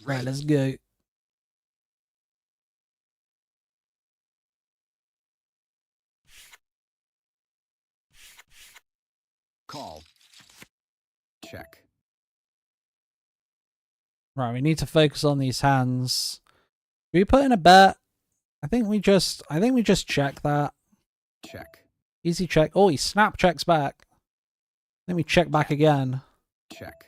Right, let's go. Call. Check. Right, we need to focus on these hands. Do we put in a bet? I think we just check that. Check. Easy check. Oh, he snap checks back. Then we check back again. Check.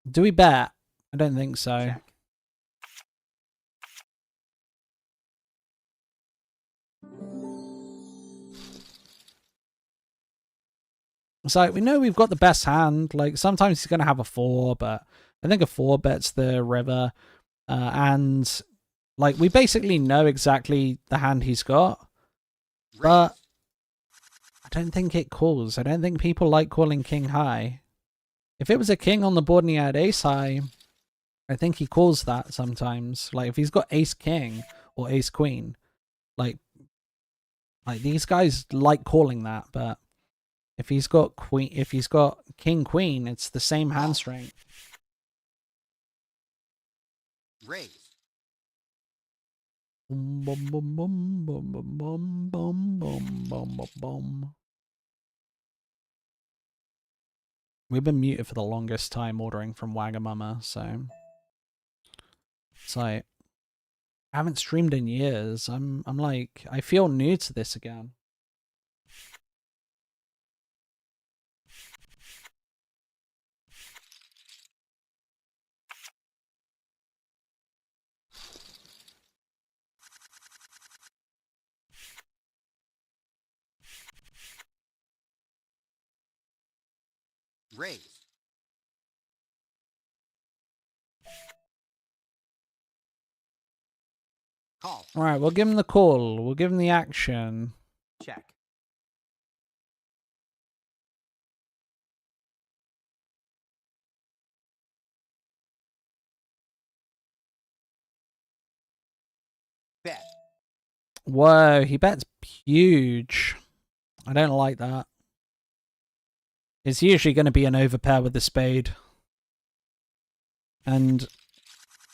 Do we bet? I don't think so. Check. It's like, we know we've got the best hand. Like, sometimes he's going to have a 4, but I think a 4 bets the river. And, like, we basically know exactly the hand he's got. But I don't think it calls. I don't think people like calling king high. If it was a king on the board and he had ace high, I think he calls that sometimes. Like, if he's got ace king or ace queen, like these guys like calling that, but if he's got king queen, it's the same hand strength. Raise. Boom, boom, boom, boom, boom, boom, boom, boom, boom, boom, boom, boom. We've been muted for the longest time ordering from Wagamama, so it's like I haven't streamed in years. I'm like I feel new to this again. Raise. Call. All right, we'll give him the call. We'll give him the action. Check. Bet. Whoa, he bets huge. I don't like that. It's usually going to be an overpair with the spade. And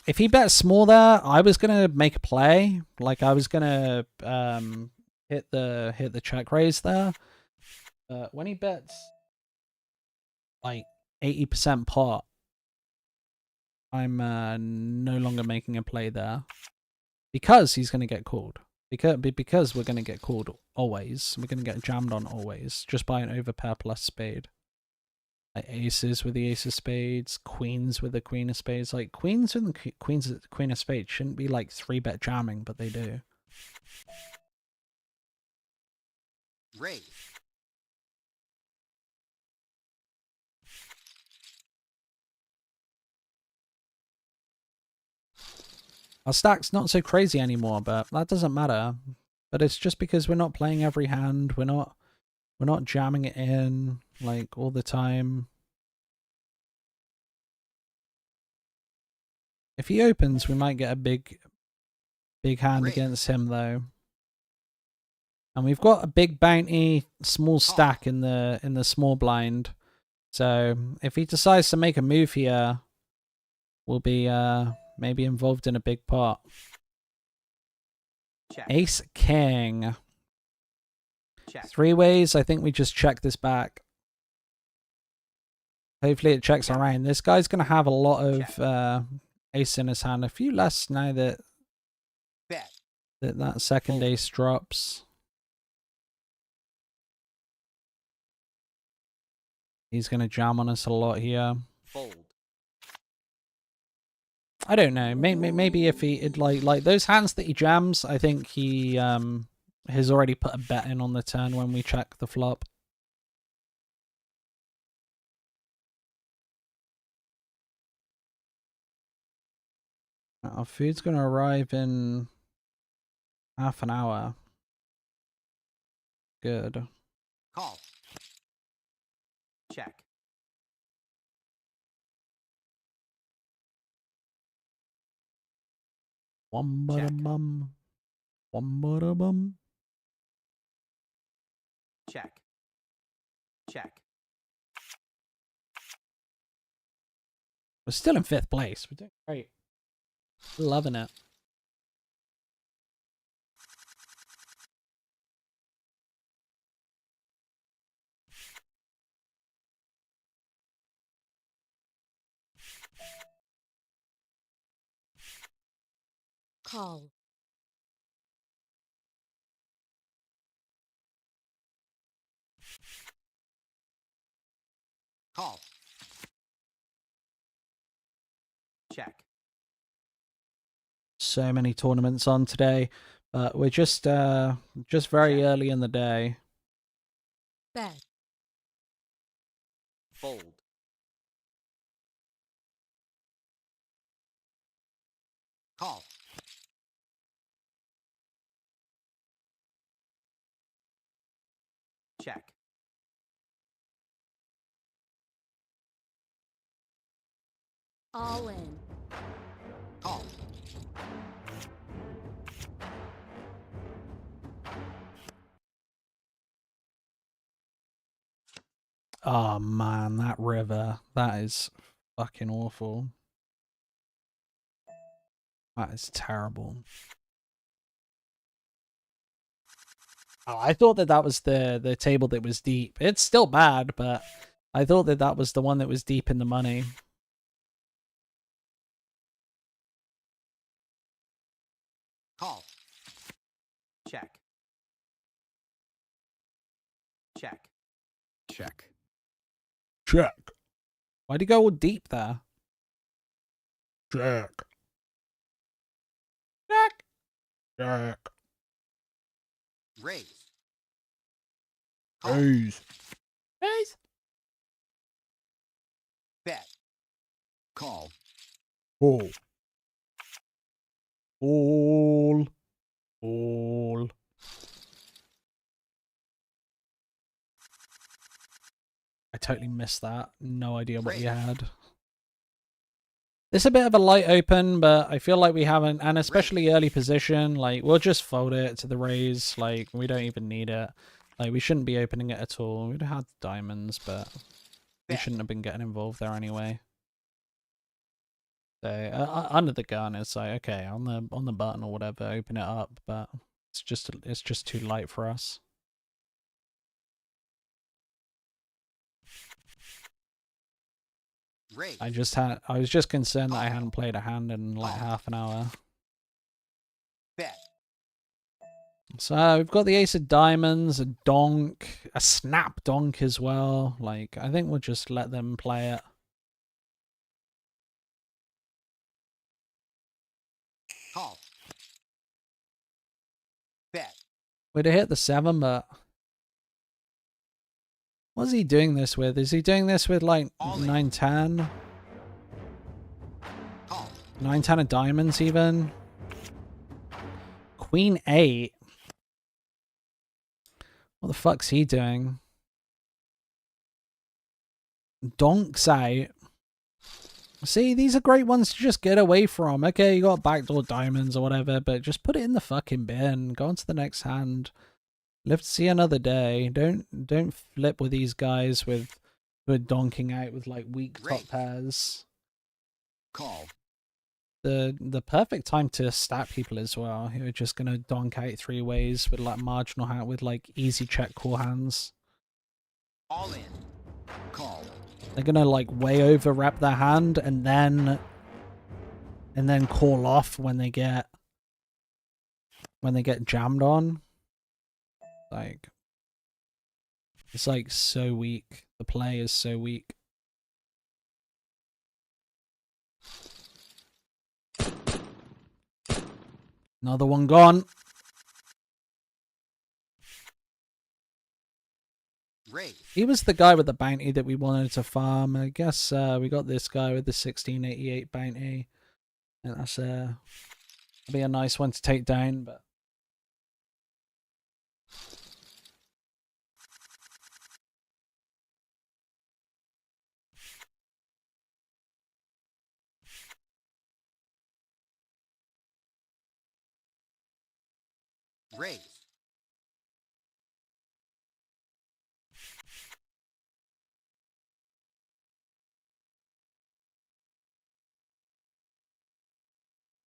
if he bets small there, I was going to make a play. Like I was going to hit the check raise there. But when he bets like 80% pot, I'm no longer making a play there. Because he's going to get called. Because we're going to get called always. We're going to get jammed on always. Just by an overpair plus spade. Like aces with the ace of spades. Queens with the queen of spades. Like queens with the queen of spades shouldn't be like 3-bet jamming, but they do. Raise. Our stack's not so crazy anymore, but that doesn't matter. But it's just because we're not playing every hand. We're not jamming it in like all the time. If he opens, we might get a big hand against him though. And we've got a big bounty, small stack in the small blind. So if he decides to make a move here, we'll be maybe involved in a big pot. Check. Ace King. Check. 3 ways. I think we just check this back. Hopefully it checks around. This guy's going to have a lot of ace in his hand. A few less now that Bet. that second ace drops. He's going to jam on us a lot here. Fold. I don't know. Maybe if he like those hands that he jams, I think he has already put a bet in on the turn when we check the flop. Our food's going to arrive in half an hour. Good. Call. Check. One bada bum. One bada bum. Check. Check. We're still in 5th place. We're doing great. Loving it. Call. Call. Check. So many tournaments on today, but we're just very early in the day. Bet. Fold. Call. Check. All in. Call. Oh man, that river. That is fucking awful. That is terrible. Oh, I thought that that was the table that was deep. It's still bad, but I thought that that was the one that was deep in the money. Call. Check. Check. Check. Check. Why'd you go all deep there? Check. Check. Check. Raise. Call. Raise. Raise. Bet. Call. All. All. All. I totally missed that. No idea what you had. It's a bit of a light open, but I feel like we haven't, and especially early position, like, we'll just fold it to the raise. Like, we don't even need it. Like, we shouldn't be opening it at all. We'd have had diamonds, but we shouldn't have been getting involved there anyway. So, under the gun, it's like, okay, on the button or whatever, open it up, but it's just too light for us. Raise. I was just concerned that I hadn't played a hand in like half an hour. Bet. So we've got the ace of diamonds, a donk, a snap donk as well. Like, I think we'll just let them play it. Call. Bet. We'd have hit the 7, but what's he doing this with? Is he doing this with like 9-10? Call. 9-10 of diamonds even? Queen 8. What the fuck's he doing? Donks out. See, these are great ones to just get away from. Okay, you got backdoor diamonds or whatever, but just put it in the fucking bin. Go on to the next hand. Live to see another day. Don't flip with these guys who are donking out with like weak top pairs. Call. The perfect time to stat people as well, who are just gonna donk out 3 ways with like marginal hand with like easy check call hands. All in. Call. They're gonna like way over rep their hand and then call off when they get jammed on. Like, it's like so weak. The play is so weak. Another one gone. Raise. He was the guy with the bounty that we wanted to farm. I guess we got this guy with the 1688 bounty. And that's that'll be a nice one to take down, but Raise.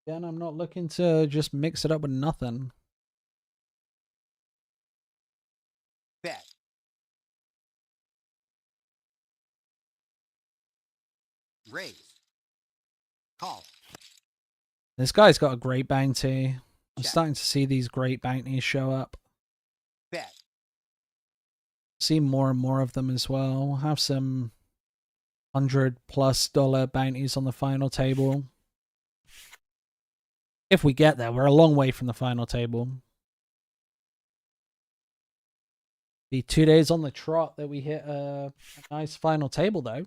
again, I'm not looking to just mix it up with nothing. Bet. Raise. Call. This guy's got a great bounty. I'm Check. starting to see these great bounties show up. Bet. See more and more of them as well. We'll have some $100+ bounties on the final table. If we get there, we're a long way from the final table. Be 2 days on the trot that we hit a nice final table, though.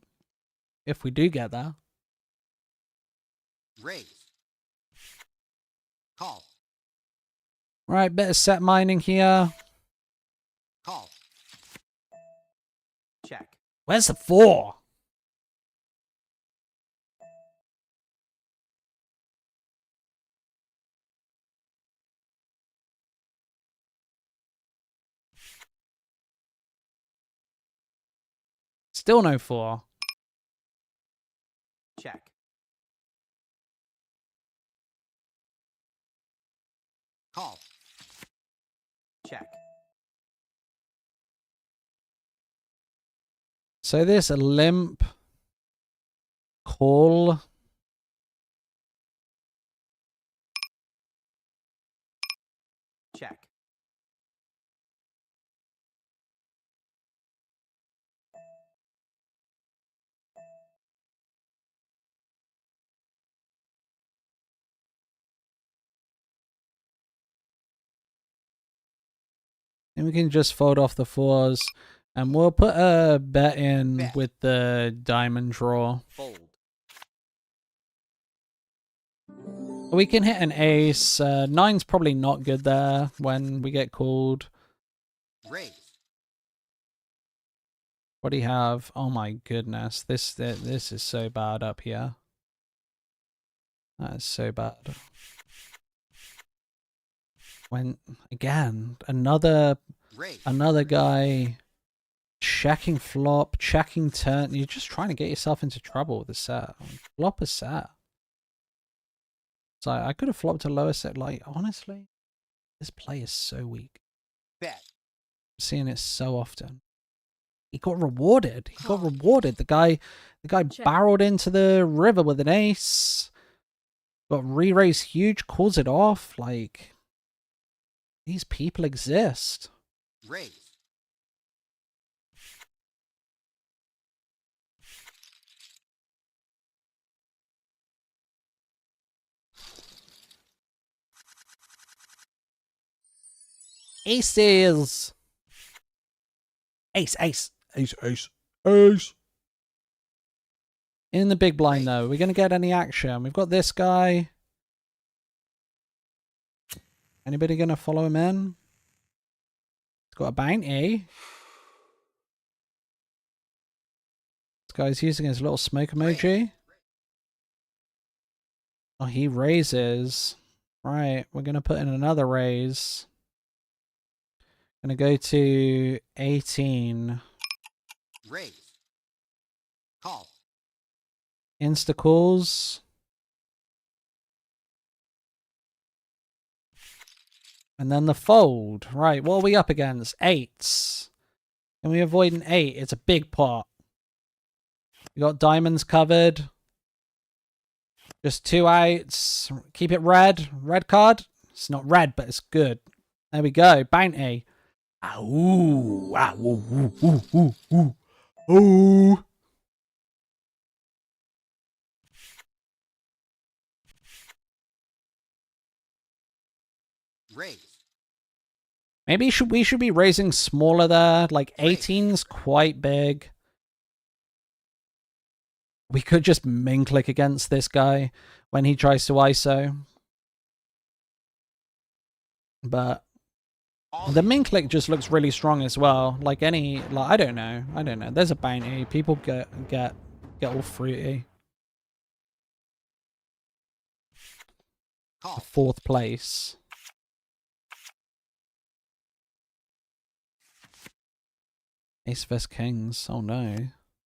If we do get there. Raise. Call. Right, bit of set mining here. Call. Check. Where's the 4? Still no 4. Check. Call. Check. So this limp call. Check. And we can just fold off the 4s. And we'll put a bet in Bet. with the diamond draw. Fold. We can hit an ace. 9's probably not good there when we get called. Raise. What do you have? Oh my goodness. This is so bad up here. That is so bad. When again, another Raise. guy checking flop, checking turn. You're just trying to get yourself into trouble with the set. Flop a set. So I could have flopped a lower set. Like, honestly, this play is so weak. Bet. I'm seeing it so often. He got rewarded. He got rewarded. The guy Check. barreled into the river with an ace. Got re-raised huge, calls it off. Like, these people exist. Raise. Aces. Ace, ace, ace, ace, ace. In the big blind, though, we're going to get any action. We've got this guy. Anybody going to follow him in? He's got a bounty. This guy's using his little smoke emoji. Oh, he raises. Right, we're going to put in another raise. Going to go to 18. Raise. Call. Insta calls. And then the fold. Right, what are we up against? 8s. Can we avoid an 8? It's a big pot. We got diamonds covered. Just 2 outs. Keep it red. Red card. It's not red, but it's good. There we go. Bounty. Ooh. Ah, ooh, ooh, ooh, ooh, ooh. Ooh. Raise. Maybe we should be raising smaller there. Like 18's quite big. We could just min click against this guy when he tries to ISO. But the min click just looks really strong as well. Like any, like I don't know. There's a bounty. People get all fruity. Call. 4th place. Ace vs Kings. Oh no.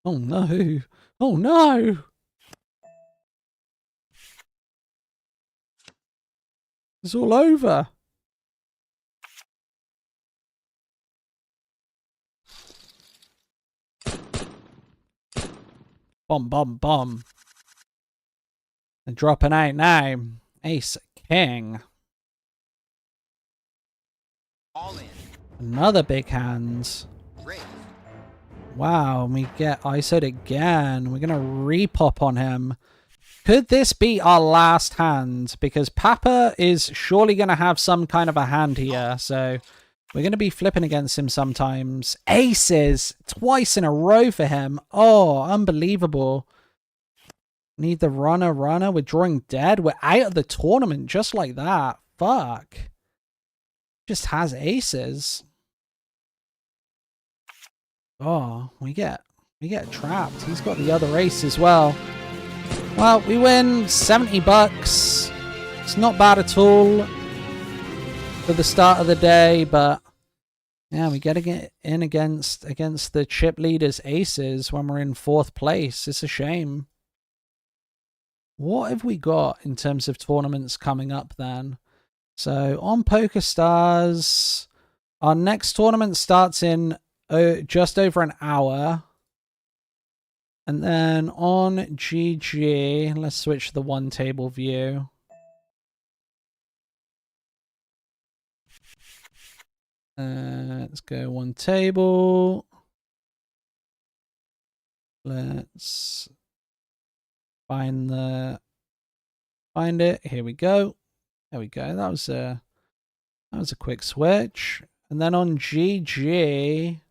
Oh no. Oh no. It's all over. Bomb, bomb, bomb. And dropping out now. Ace King. All in. Another big hand. Raise. Wow, and we get ISO'd again. We're going to repop on him. Could this be our last hand? Because Papa is surely going to have some kind of a hand here. So we're going to be flipping against him sometimes. Aces! Twice in a row for him. Oh, unbelievable. Need the runner. We're drawing dead. We're out of the tournament just like that. Fuck. Just has aces. Oh, we get trapped. He's got the other ace as well. Well, we win 70 bucks. It's not bad at all for the start of the day, but yeah, we get in against the chip leaders aces when we're in 4th place. It's a shame. What have we got in terms of tournaments coming up then? So on PokerStars, our next tournament starts in just over an hour. And then on GG, let's switch to the one table view. Let's go one table. Let's find it. Here we go. There we go. That was a quick switch. And then on GG,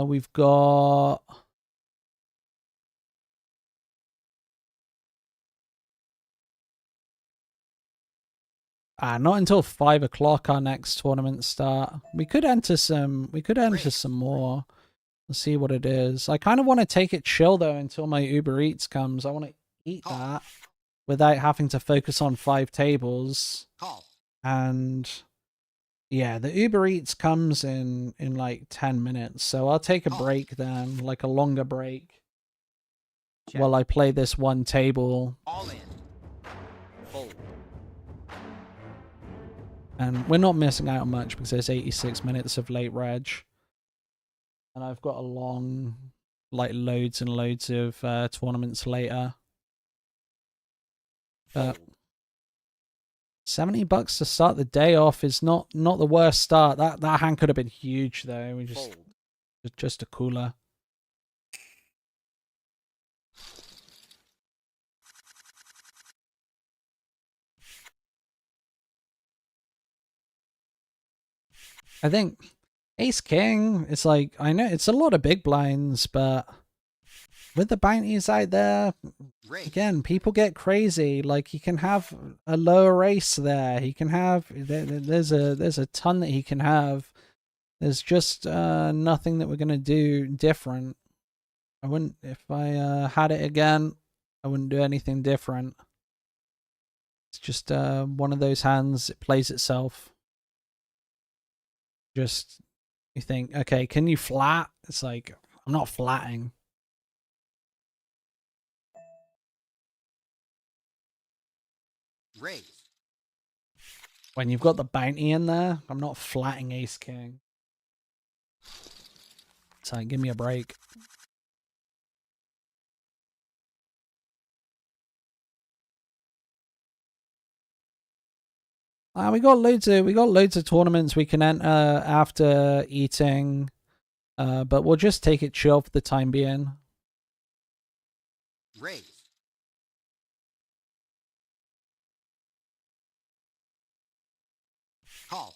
we've got not until 5 o'clock our next tournament start. We could enter some more. Let's see what it is. I kind of want to take it chill though until my Uber Eats comes. I want to eat that without having to focus on 5 tables. Call. And yeah, the Uber Eats comes in like 10 minutes. So I'll take a break then, like a longer break. Check. While I play this one table. All in. Fold. And we're not missing out on much because there's 86 minutes of late reg. And I've got a long, like loads and loads of tournaments later. But $70 to start the day off is not the worst start. That hand could have been huge though. We just a cooler. I think Ace King, it's like, I know it's a lot of big blinds, but with the bounties out there, again, people get crazy. Like, he can have a lower ace there. He can have, there's a ton that he can have. There's just nothing that we're going to do different. I wouldn't, if I had it again, I wouldn't do anything different. It's just one of those hands, it plays itself. Just, you think, okay, can you flat? It's like, I'm not flatting. Raise. When you've got the bounty in there, I'm not flatting Ace King. It's like, give me a break. We got loads of tournaments we can enter after eating, but we'll just take it chill for the time being. Raise. Call.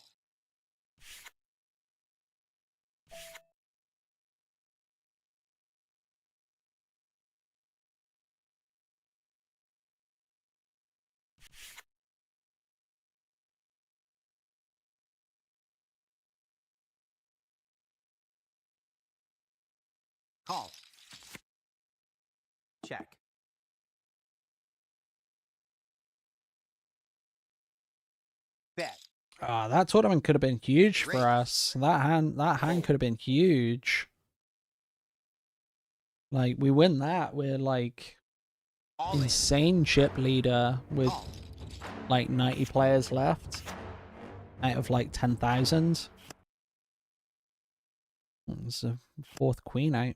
Call. Check. Bet. That tournament could have been huge for us. That hand could have been huge. Like, we win that, we're like insane chip leader with like 90 players left out of like 10,000. There's a 4th queen out.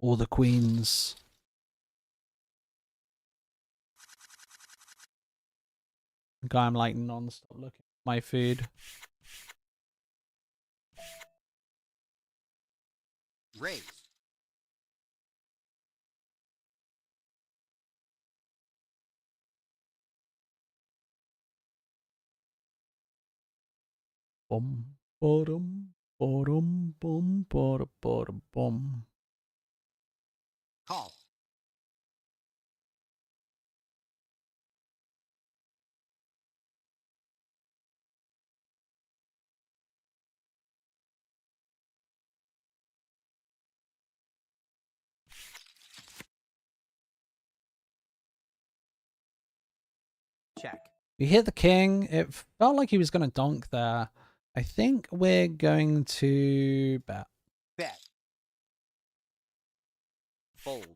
All the queens. Guy, I'm like non-stop looking at my food. Raise. Boom, bottom, bottom, boom, bottom, bottom, boom. Call. Check. We hit the king. It felt like he was going to donk there. I think we're going to bet. Bet. Fold.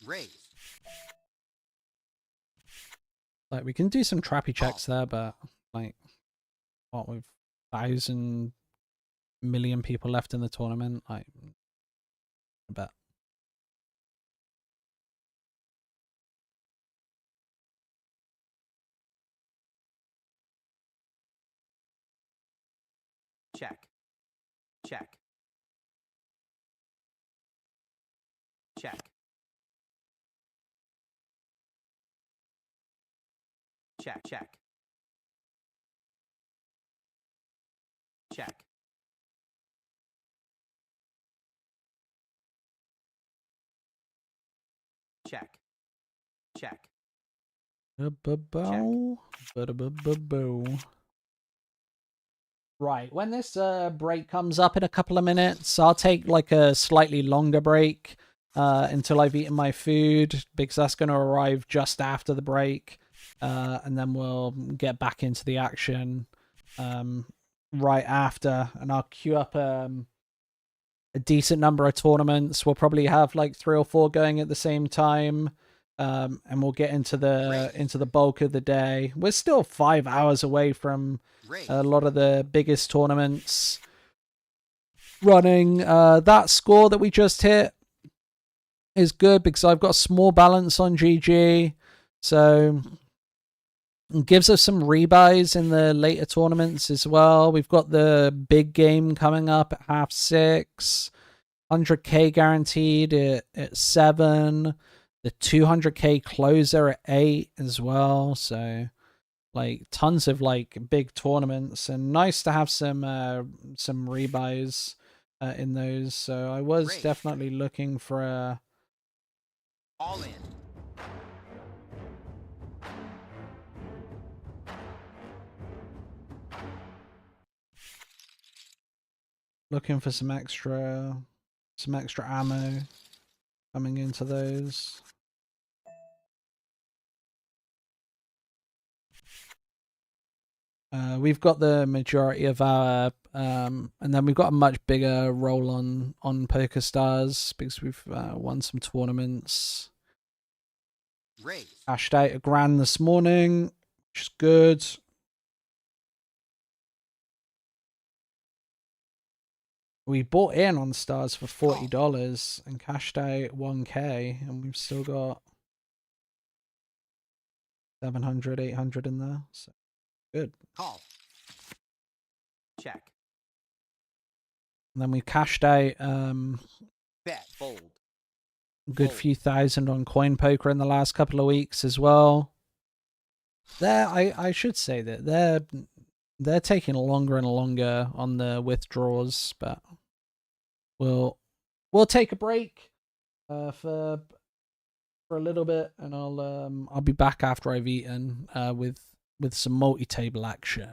Raise. Like, we can do some trappy checks there, but like, what, with 1,000,000,000 people left in the tournament, like, I bet. Check. Check. Check. Check. Check. Check. Check. Check. Ba-ba-bow. Ba-da-ba-ba-bow. Right, when this break comes up in a couple of minutes, I'll take like a slightly longer break until I've eaten my food, because that's going to arrive just after the break, and then we'll get back into the action right after, and I'll queue up a decent number of tournaments. We'll probably have like 3 or 4 going at the same time. And we'll get into the bulk of the day. We're still 5 hours away from a lot of the biggest tournaments running. That score that we just hit is good because I've got a small balance on GG, so it gives us some rebuys in the later tournaments as well. We've got the big game coming up at 6:30, 100k guaranteed at 7. The 200k closer at 8 as well. So, like, tons of like big tournaments, and nice to have some rebuys in those. So I was definitely looking for a all in. looking for some extra ammo coming into those. We've got the majority of our, and then we've got a much bigger roll on PokerStars because we've won some tournaments. Raise. Cashed out $1,000 this morning, which is good. We bought in on stars for $40 and cashed out 1k, and we've still got 700, 800 in there. So good. Call. Check. And then we cashed out Bet. Fold. a good Fold. few thousand on coin poker in the last couple of weeks as well. I should say that they're taking longer and longer on the withdrawals, but we'll take a break for a little bit, and I'll be back after I've eaten with some multi-table action.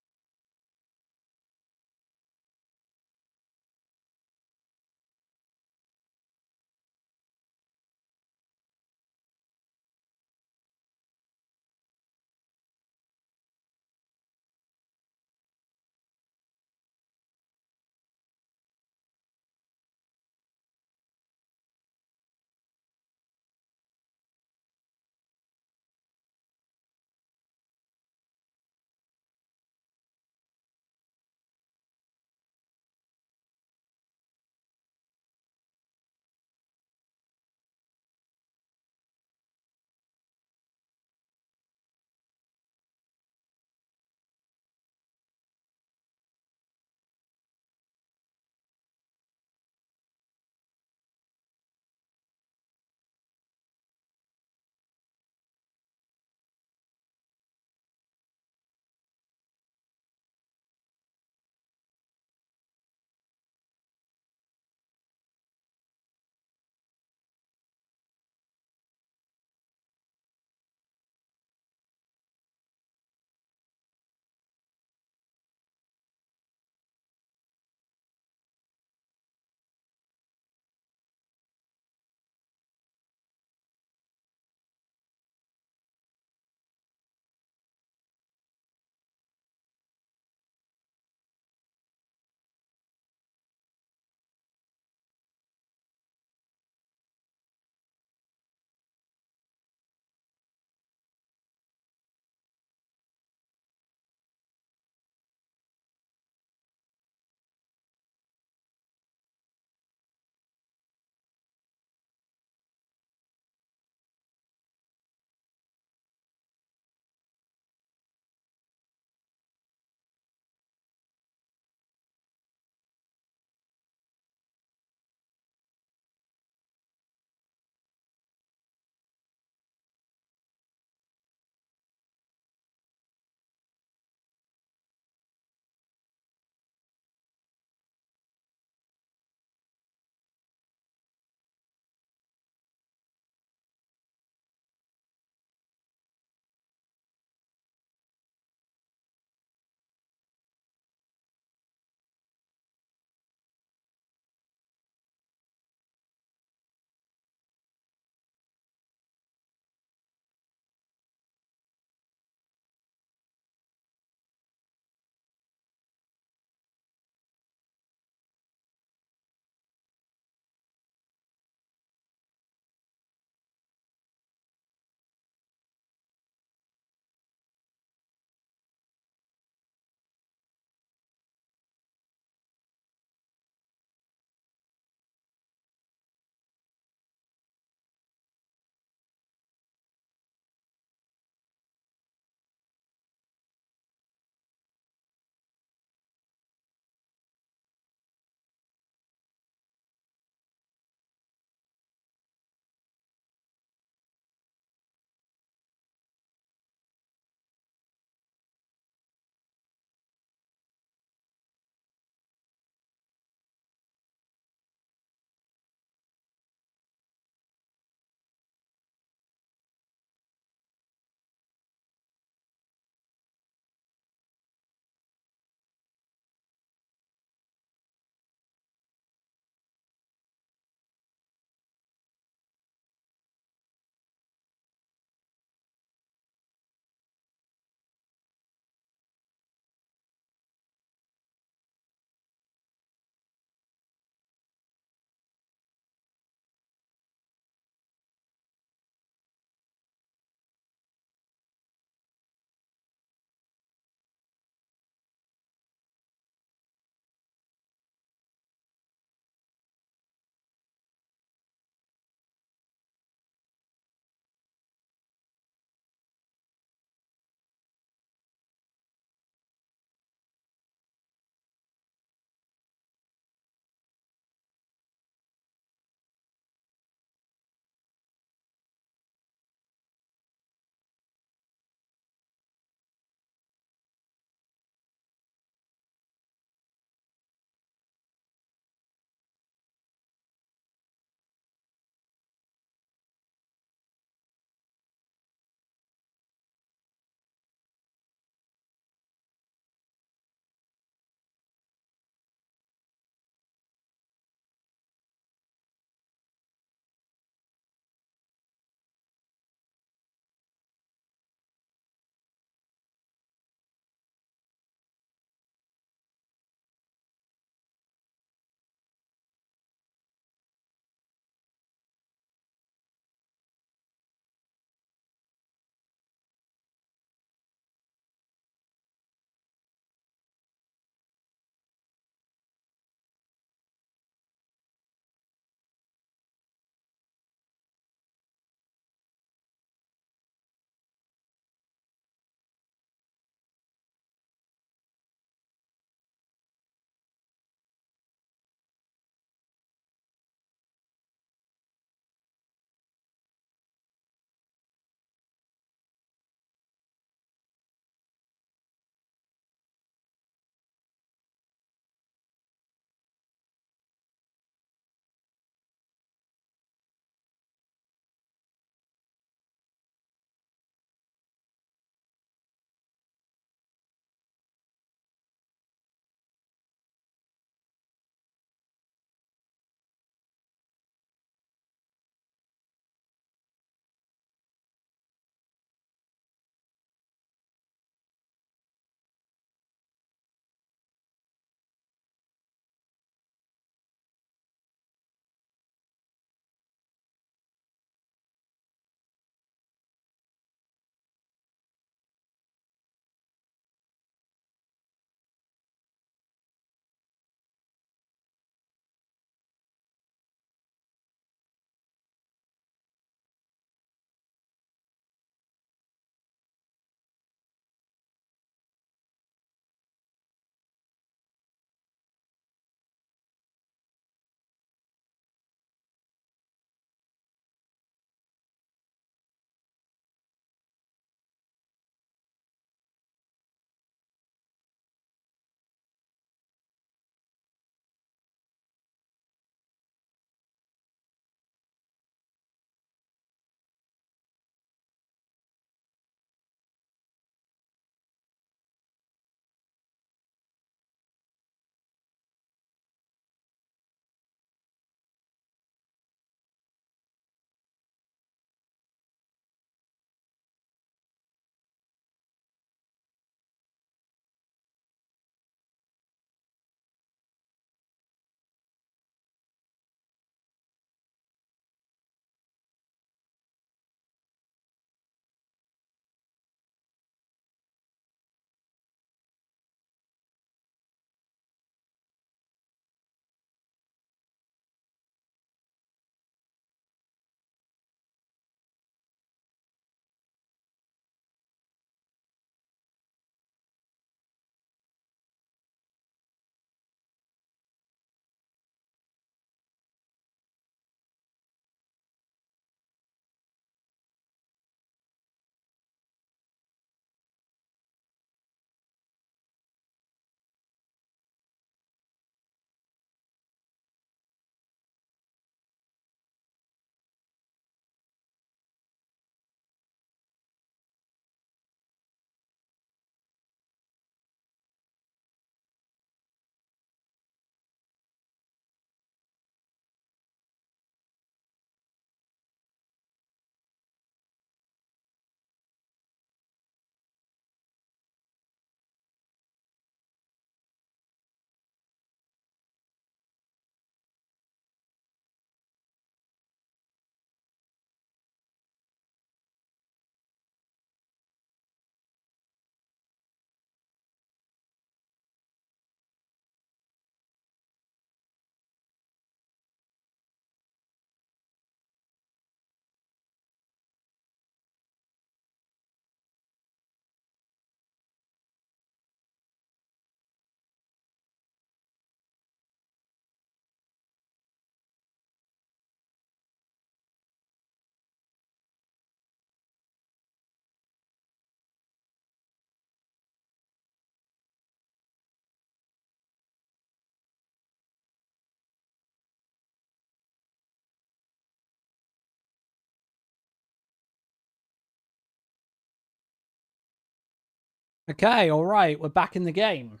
Okay, all right, we're back in the game.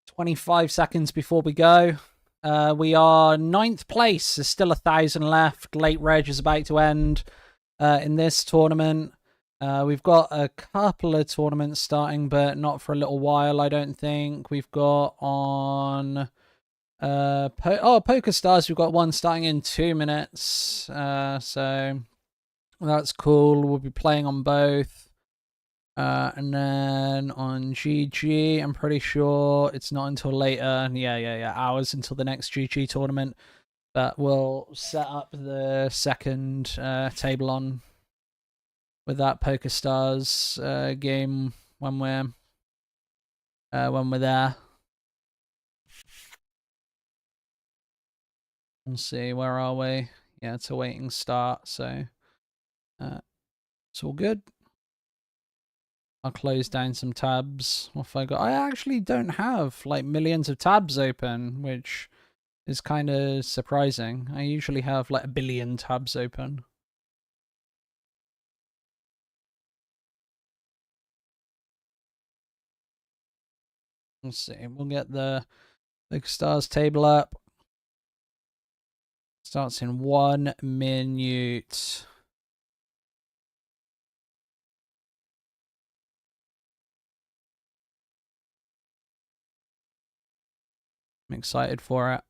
25 seconds before we go. We are 9th place. There's still 1,000 left. Late reg is about to end in this tournament. We've got a couple of tournaments starting, but not for a little while, I don't think. We've got on... Poker Stars, we've got one starting in 2 minutes. So that's cool. We'll be playing on both. And then on GG, I'm pretty sure it's not until later. Yeah. Hours until the next GG tournament. But we'll set up the second table on with that Poker Stars game when we're there. We'll see, where are we? Yeah, it's a waiting start, so it's all good. I'll close down some tabs. What have I got? I actually don't have like millions of tabs open, which is kind of surprising. I usually have like 1 billion tabs open. Let's see. We'll get the Big Stars table up. Starts in 1 minute. I'm excited for it.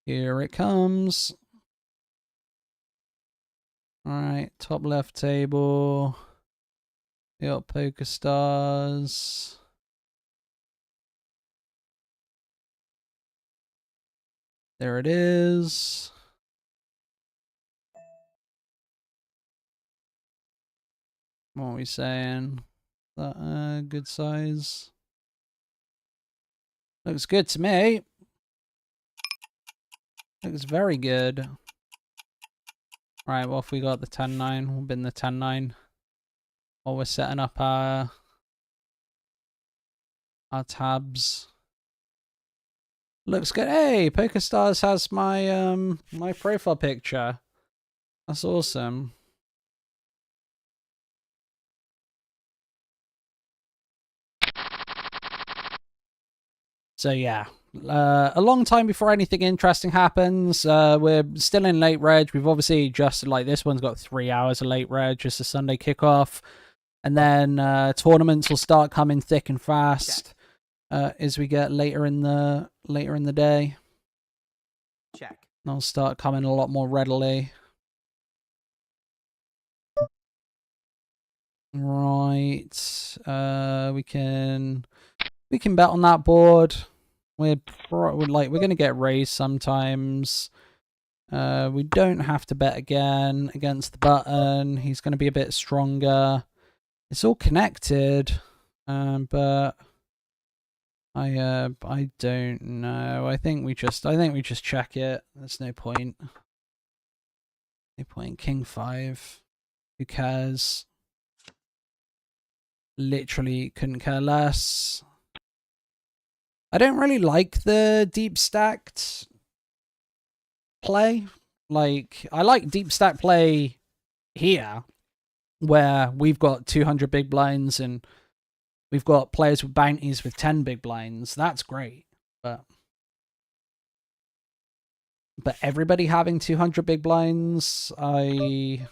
Here it comes. Alright, top left table. We got Poker Stars. There it is. What are we saying? That good size. Looks good to me. Looks very good. Right, well, if we got the 10-9, we'll bin the 10-9 while we're setting up our tabs. Looks good. Hey, Poker Stars has my my profile picture. That's awesome. So yeah, a long time before anything interesting happens. We're still in late reg. We've obviously just, like, this one's got 3 hours of late reg, just a Sunday kickoff. And then tournaments will start coming thick and fast as we get later in the day. Check. They'll start coming a lot more readily. Right. We can bet on that board. We're gonna get raised sometimes. We don't have to bet again against the button. He's gonna be a bit stronger. It's all connected, but I don't know. I think we just check it. There's no point. No point. King 5. Who cares? Literally couldn't care less. I don't really like the deep stacked play. Like, I like deep stack play here, where we've got 200 big blinds and we've got players with bounties with 10 big blinds. That's great. But everybody having 200 big blinds, I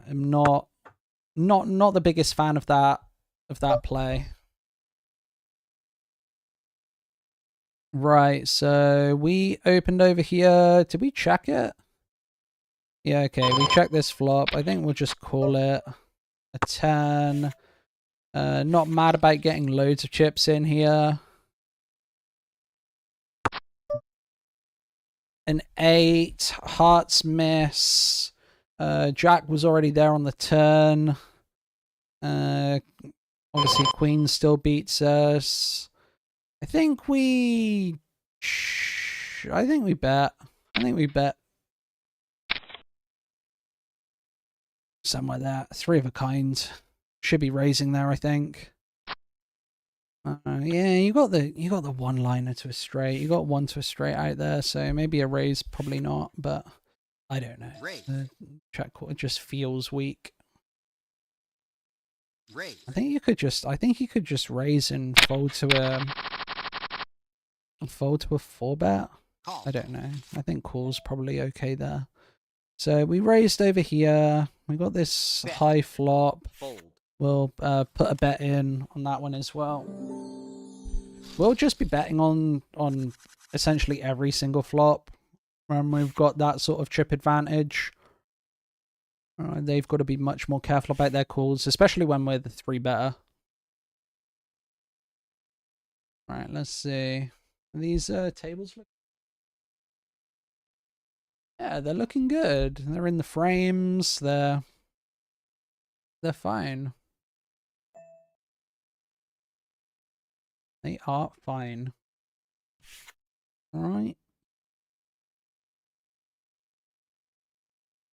am not the biggest fan of that play. Right, so we opened over here. Did we check it? Yeah, okay, we checked this flop. I think we'll just call it a 10. Not mad about getting loads of chips in here. An 8. Hearts miss. Jack was already there on the turn. Obviously, Queen still beats us. I think we bet. I think we bet somewhere there. 3 of a kind. Should be raising there, I think. Yeah, you got the one liner to a straight. You got one to a straight out there, so maybe a raise, probably not, but I don't know. Raise. The check quarter just feels weak. Raise. I think you could just raise and fold to a 4-bet. Call. I don't know. I think call's probably okay there. So we raised over here. We got this Bet. high flop. Fold. We'll put a bet in on that one as well. We'll just be betting on essentially every single flop. We've got that sort of chip advantage. They've got to be much more careful about their calls, especially when we're the 3-better. Right, let's see. Are these tables look? Yeah, they're looking good. They're in the frames. They're fine. They are fine. All right.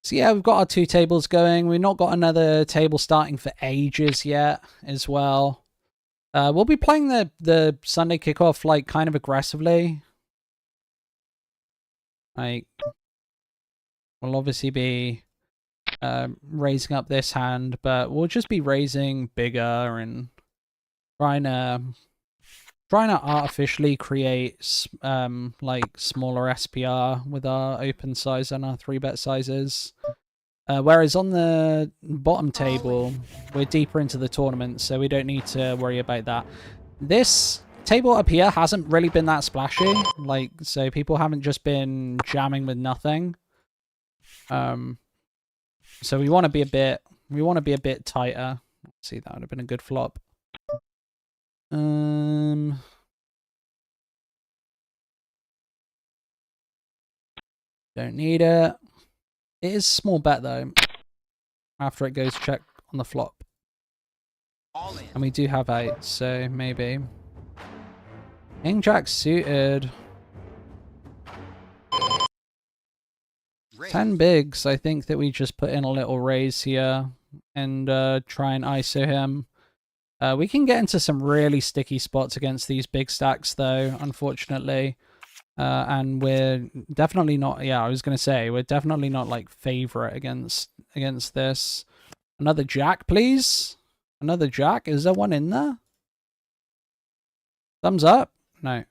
So yeah, we've got our 2 tables going. We've not got another table starting for ages yet as well. We'll be playing the Sunday kickoff like kind of aggressively. Like, we'll obviously be raising up this hand, but we'll just be raising bigger and trying to artificially create like smaller SPR with our open size and our 3-bet sizes. Whereas on the bottom table, we're deeper into the tournament, so we don't need to worry about that. This table up here hasn't really been that splashy, like, so people haven't just been jamming with nothing. So we want to be a bit tighter. Let's see, that would have been a good flop. Don't need it. It is small bet though. After it goes check on the flop. All in. And we do have 8, so maybe. King Jack suited. Raise. 10 bigs. I think that we just put in a little raise here and try and ISO him. We can get into some really sticky spots against these big stacks though, unfortunately. And we're definitely not, yeah, I was going to say, we're definitely not like favorite against this. Another jack, please. Another jack. Is there one in there? Thumbs up? No.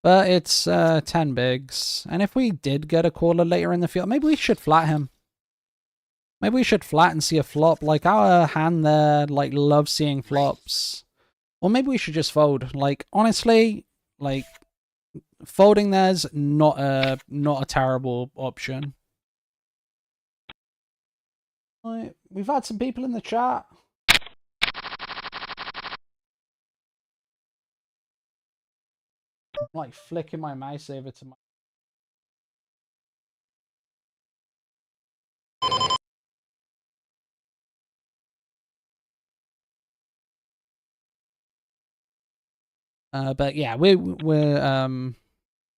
But it's 10 bigs. And if we did get a caller later in the field, maybe we should flat him. Maybe we should flat and see a flop. Like, our hand there, like, loves seeing flops. Or maybe we should just fold. Like, honestly, like, folding there's not a terrible option. Right, we've had some people in the chat. I'm like flicking my mouse over to my. But yeah, we're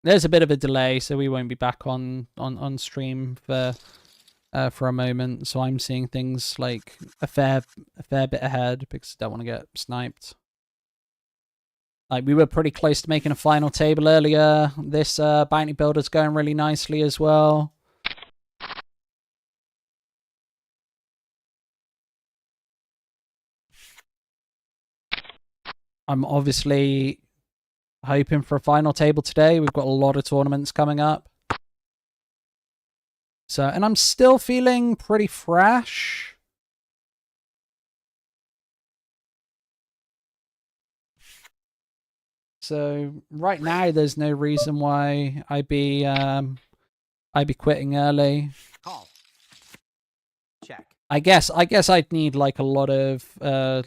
there's a bit of a delay, so we won't be back on stream for a moment. So I'm seeing things like a fair bit ahead because I don't want to get sniped. Like, we were pretty close to making a final table earlier. This bounty builder's going really nicely as well. I'm obviously hoping for a final table today. We've got a lot of tournaments coming up. So, and I'm still feeling pretty fresh. So right now, there's no reason why I'd be quitting early. Call. Check. I guess I'd need like a lot of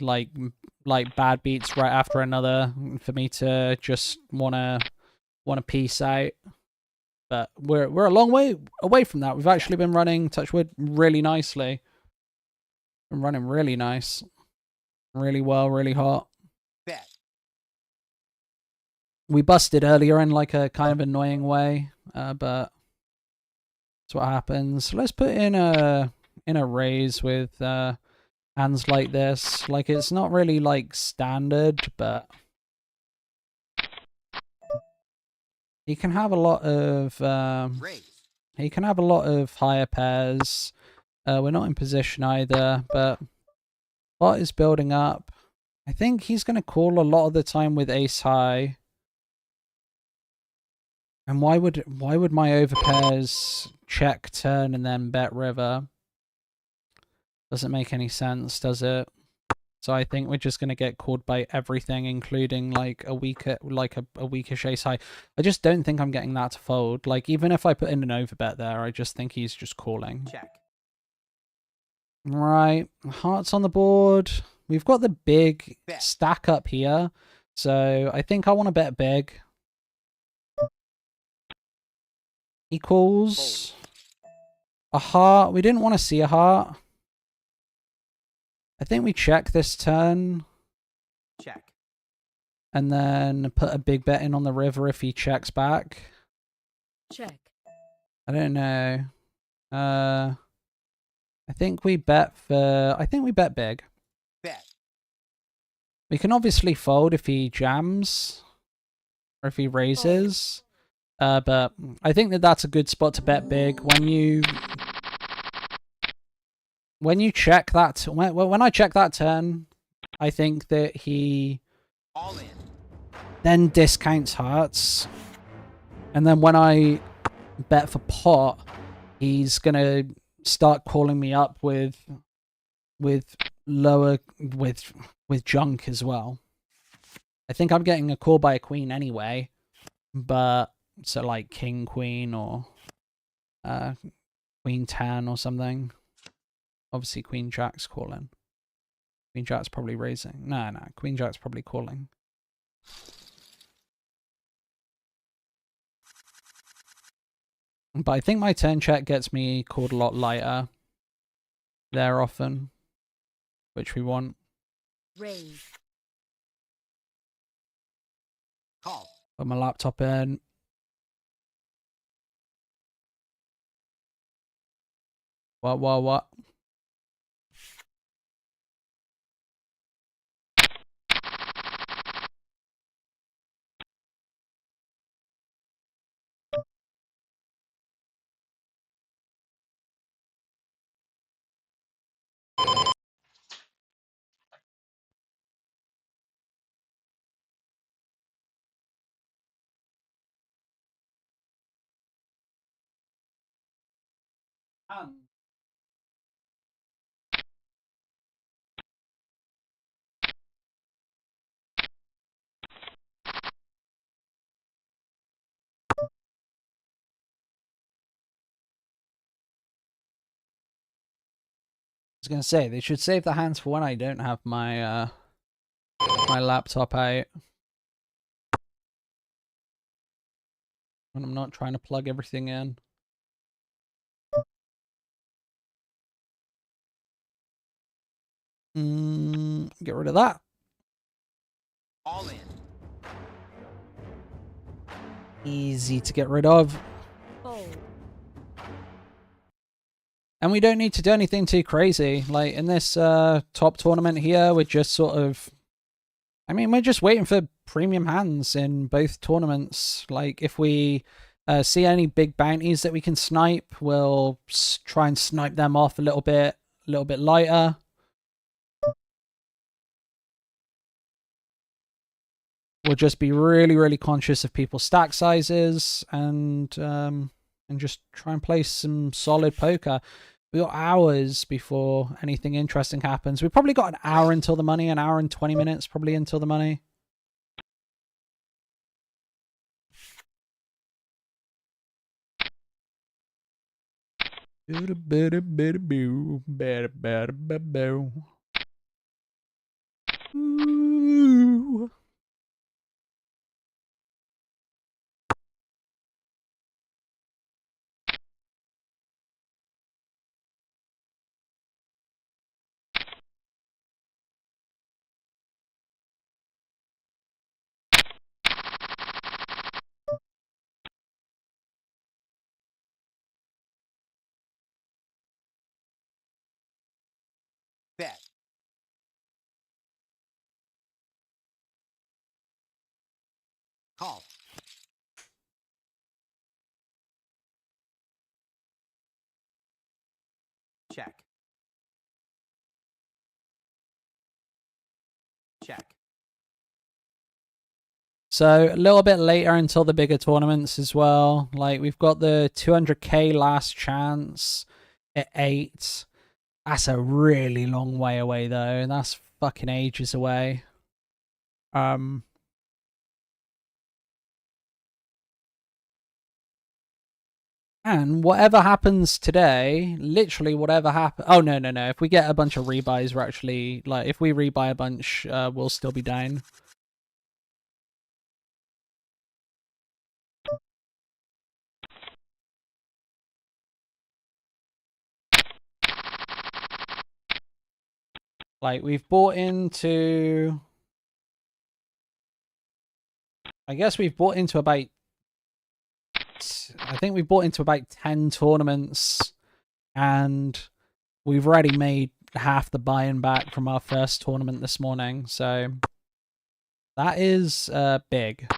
like bad beats right after another for me to just wanna peace out. But we're a long way away from that. We've actually been running, touch wood, really nicely. Been running really nice, really well, really hot. Bet. We busted earlier in like a kind of annoying way, but that's what happens. Let's put in a raise with hands like this. Like, it's not really like standard, but he can have a lot of Raise. he can have a lot of higher pairs. We're not in position either, but bot is building up. I think he's going to call a lot of the time with ace high. And why would my overpairs check turn and then bet river? Doesn't make any sense, does it? So I think we're just going to get called by everything, including like a weaker, like a weakish ace high. I just don't think I'm getting that to fold. Like, even if I put in an overbet there, I just think he's just calling. Check. Right, hearts on the board. We've got the big Bet. stack up here, so I think I want to bet big. He calls a heart. We didn't want to see a heart. I think we check this turn. Check. And then put a big bet in on the river if he checks back. Check. I don't know. I think we bet big. Bet. We can obviously fold if he jams or if he raises. But I think that that's a good spot to bet big when you check that. When I check that turn, I think that he All in. then discounts hearts, and then when I bet for pot, he's gonna start calling me up with lower with junk as well. I think I'm getting a call by a queen anyway, but so like king queen or queen 10 or something. Obviously queen jack's calling. Queen jack's probably raising. No, queen jack's probably calling. But I think my turn check gets me called a lot lighter there often, which we want. Raise. Call. Put my laptop in. What? I was gonna say they should save the hands for when I don't have my my laptop out. When I'm not trying to plug everything in. Get rid of that. All in. Easy to get rid of. Fold. And we don't need to do anything too crazy. Like in this top tournament here, we're just sort of... I mean, we're just waiting for premium hands in both tournaments. Like if we see any big bounties that we can snipe, we'll try and snipe them off a little bit lighter. We'll just be really, really conscious of people's stack sizes and just try and play some solid poker. We got hours before anything interesting happens. We've probably got an hour until the money, an hour and 20 minutes probably until the money. Ooh. Bet. Call. Check. Check. So a little bit later until the bigger tournaments as well. Like we've got the 200k last chance at 8. That's a really long way away though. That's fucking ages away. And whatever happens today, literally whatever happens. Oh no. If we get a bunch of rebuys, we're actually like if we rebuy a bunch, we'll still be down. Like we've bought into, I guess we've bought into about, I think we've bought into about 10 tournaments, and we've already made half the buy-in back from our first tournament this morning. So that is big.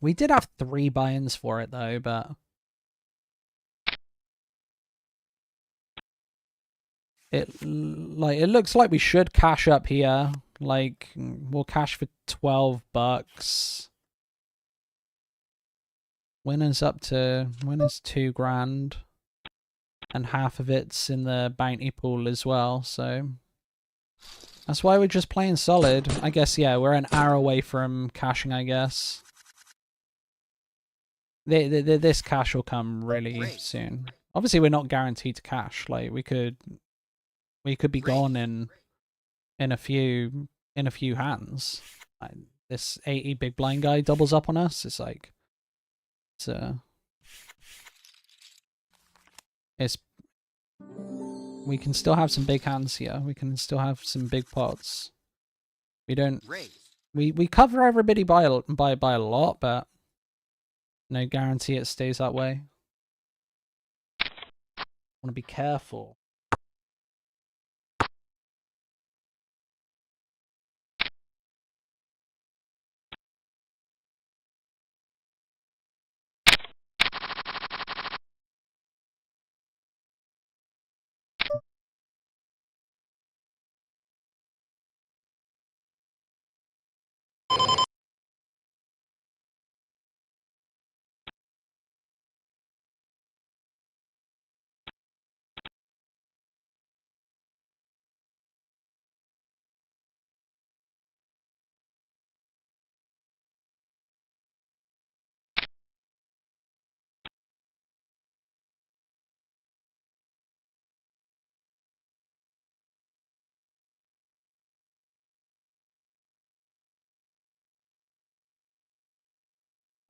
We did have 3 buy-ins for it though, but it looks like we should cash up here. Like we'll cash for $12. Winners $2 grand, and half of it's in the bounty pool as well. So that's why we're just playing solid. I guess yeah, we're an hour away from cashing. I guess this cash will come really soon. Obviously, we're not guaranteed to cash. Like we could be gone in a few hands. Like, this 80 big blind guy doubles up on us. It's like we can still have some big hands here. We can still have some big pots. We don't. We cover everybody by a lot, but no guarantee it stays that way. Want to be careful.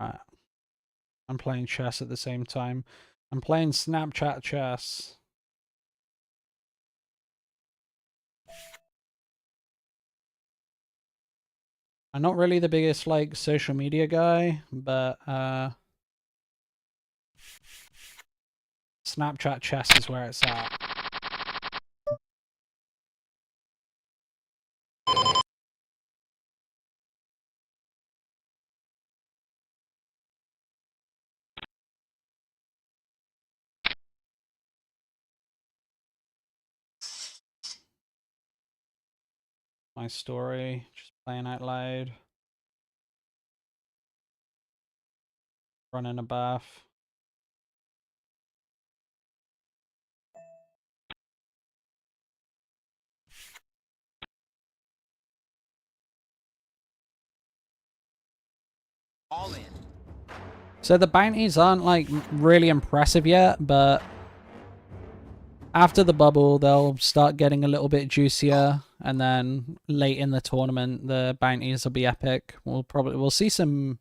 Right. I'm playing chess at the same time. I'm playing Snapchat chess. I'm not really the biggest like social media guy, but Snapchat chess is where it's at. My story, just playing out loud. Running a bath. All in. So the bounties aren't like really impressive yet, but after the bubble they'll start getting a little bit juicier, and then late in the tournament the bounties will be epic. We'll see some,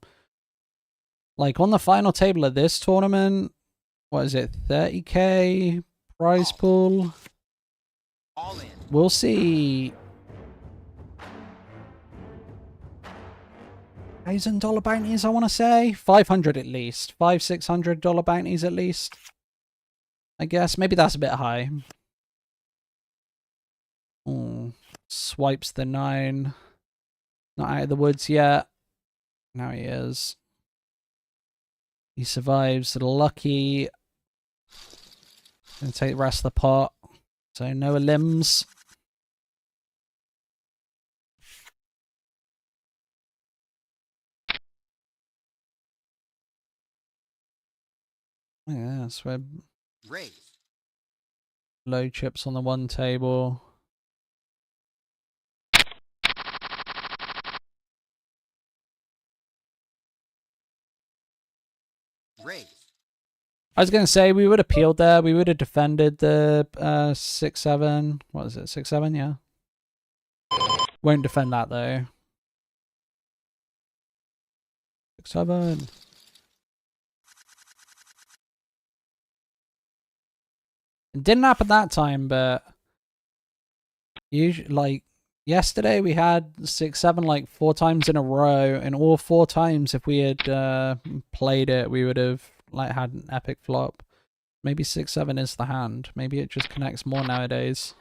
like on the final table of this tournament, what is it, 30k prize pool? All in. We'll see $1,000 bounties, I want to say. 500 at least. $500-600 bounties at least. I guess. Maybe that's a bit high. Ooh. Swipes the 9. Not out of the woods yet. Now he is. He survives. Lucky. Gonna take the rest of the pot. So no limbs. Yeah, so we're Raise. low chips on the one table. Raise. I was gonna say we would have peeled there. We would have defended the 6-7. What is it? 6-7. Yeah. Won't defend that though. 6-7. It didn't happen that time, but usually, like yesterday, we had 6-7 like 4 times in a row, and all 4 times, if we had played it, we would have like had an epic flop. Maybe 6-7 is the hand. Maybe it just connects more nowadays.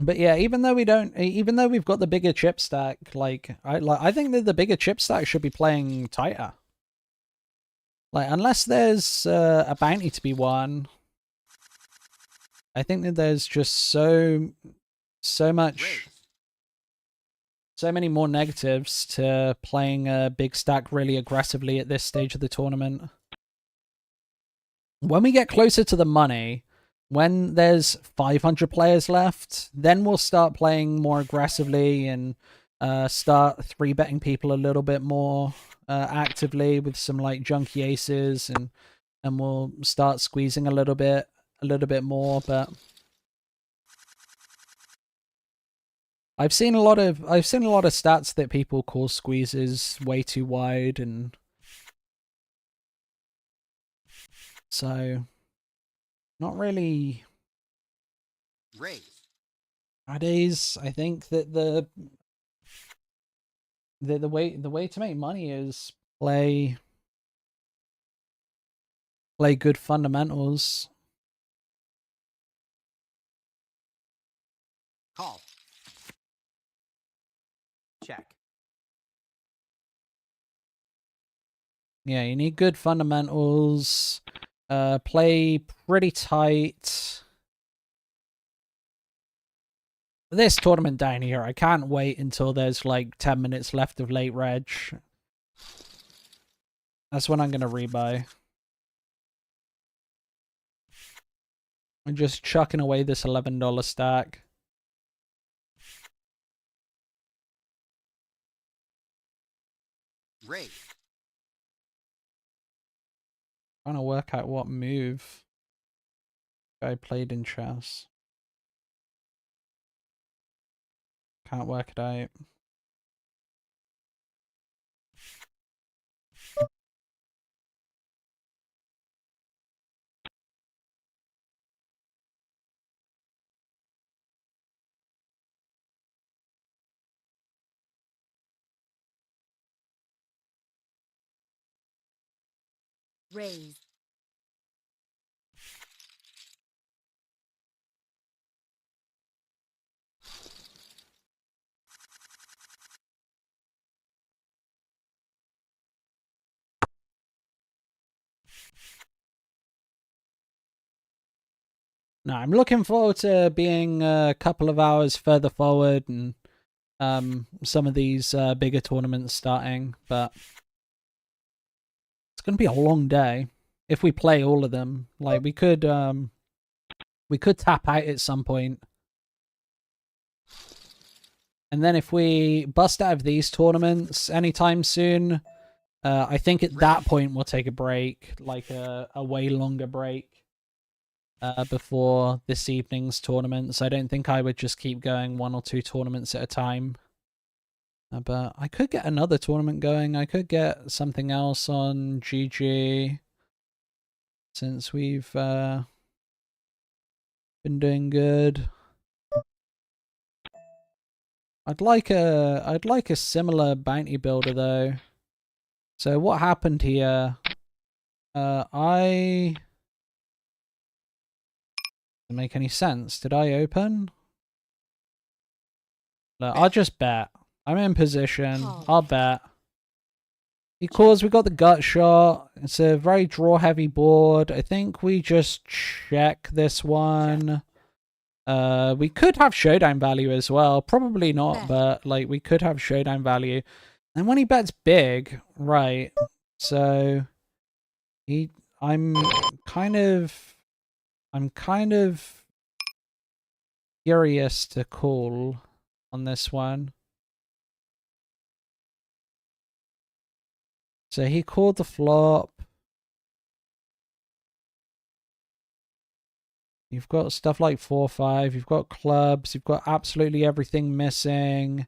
But yeah, even though we've got the bigger chip stack, I think that the bigger chip stack should be playing tighter. Like, unless there's a bounty to be won, I think that there's just so many more negatives to playing a big stack really aggressively at this stage of the tournament. When we get closer to the money, when there's 500 players left, then we'll start playing more aggressively and start 3-betting people a little bit more actively with some like junky aces, and we'll start squeezing a little bit more. But I've seen a lot of stats that people call squeezes way too wide, and so not really. Raise. Nowadays, I think that the way to make money is play good fundamentals. Call. Check. Yeah, you need good fundamentals. Play pretty tight. This tournament down here, I can't wait until there's like 10 minutes left of late reg. That's when I'm gonna rebuy. I'm just chucking away this $11 stack. Raise. Trying to work out what move I played in chess. Can't work it out. Raise. No, I'm looking forward to being a couple of hours further forward and some of these bigger tournaments starting, but it's going to be a long day if we play all of them. Like, we could tap out at some point. And then if we bust out of these tournaments anytime soon, I think at that point we'll take a break, like a way longer break. Before this evening's tournaments. I don't think I would just keep going 1 or 2 tournaments at a time. But I could get another tournament going. I could get something else on GG. since we've been doing good. I'd like a similar bounty builder though. So what happened here? I doesn't make any sense. Did I open? Look, I'll just bet. I'm in position. I'll bet. Because we got the gut shot. It's a very draw heavy board. I think we just check this one. We could have showdown value as well. Probably not, but like we could have showdown value. And when he bets big, right? So I'm kind of curious to call on this one. So he called the flop. You've got stuff like 4-5. You've got clubs. You've got absolutely everything missing.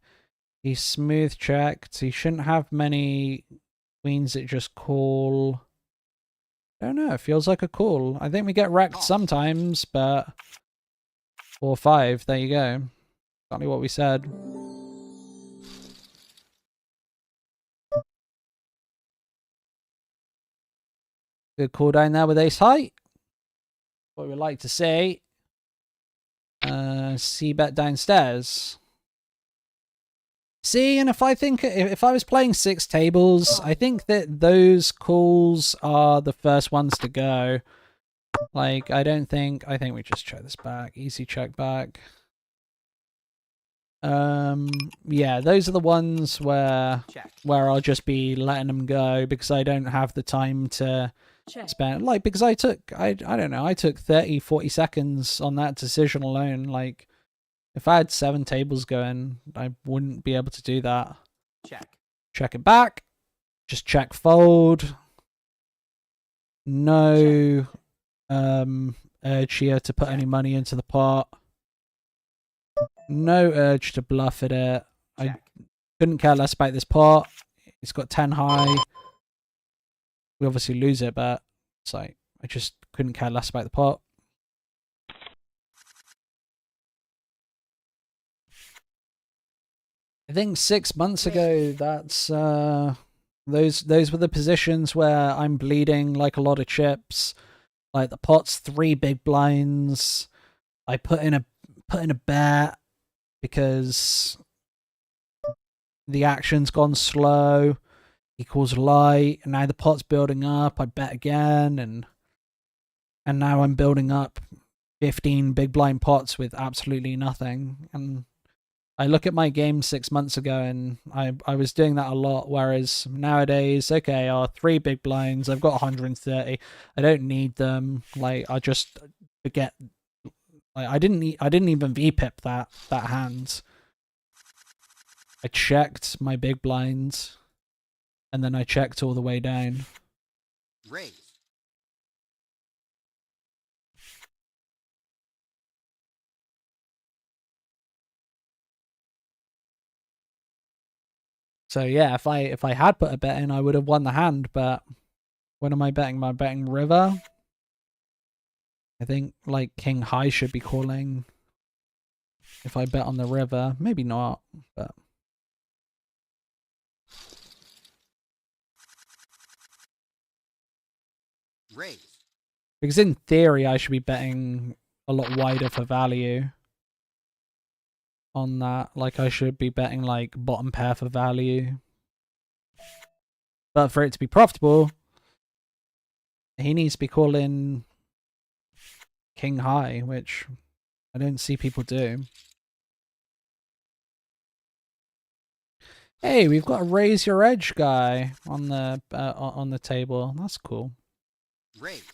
He's smooth checked. He shouldn't have many queens that just call. I don't know. It feels like a call. I think we get wrecked sometimes, but 4-5. There you go. Exactly what we said. Good call down there with ace high. What we like to see. C-bet downstairs. See, and if I was playing 6 tables, I think that those calls are the first ones to go. Like, I think we just check this back. Easy check back. Yeah, those are the ones where I'll just be letting them go because I don't have the time to spend, like, because I don't know, I took 30-40 seconds on that decision alone. Like, if I had 7 tables going, I wouldn't be able to do that. Check it back. Just check fold. No urge here to put any money into the pot. No urge to bluff at it. I couldn't care less about this pot. It's got 10 high. We obviously lose it, but it's like I just couldn't care less about the pot. I think 6 months ago, that's those were the positions where I'm bleeding like a lot of chips. Like the pot's 3 big blinds. I put in a bet because the action's gone slow. Equals light, and now the pot's building up. I bet again, and now I'm building up 15 big blind pots with absolutely nothing. And I look at my game 6 months ago, and I was doing that a lot. Whereas nowadays, okay, 3 big blinds. I've got 130. I don't need them. Like, I just forget. Like, I didn't even VPip that hand. I checked my big blinds, and then I checked all the way down. Raise. So yeah, if I had put a bet in, I would have won the hand. But when am I betting? Am I betting river? I think like king high should be calling. If I bet on the river, maybe not, but. Raise. Because in theory, I should be betting a lot wider for value on that. Like, I should be betting, like, bottom pair for value. But for it to be profitable, he needs to be calling king high, which I don't see people do. Hey, we've got a raise your edge guy on the table. That's cool. Raise.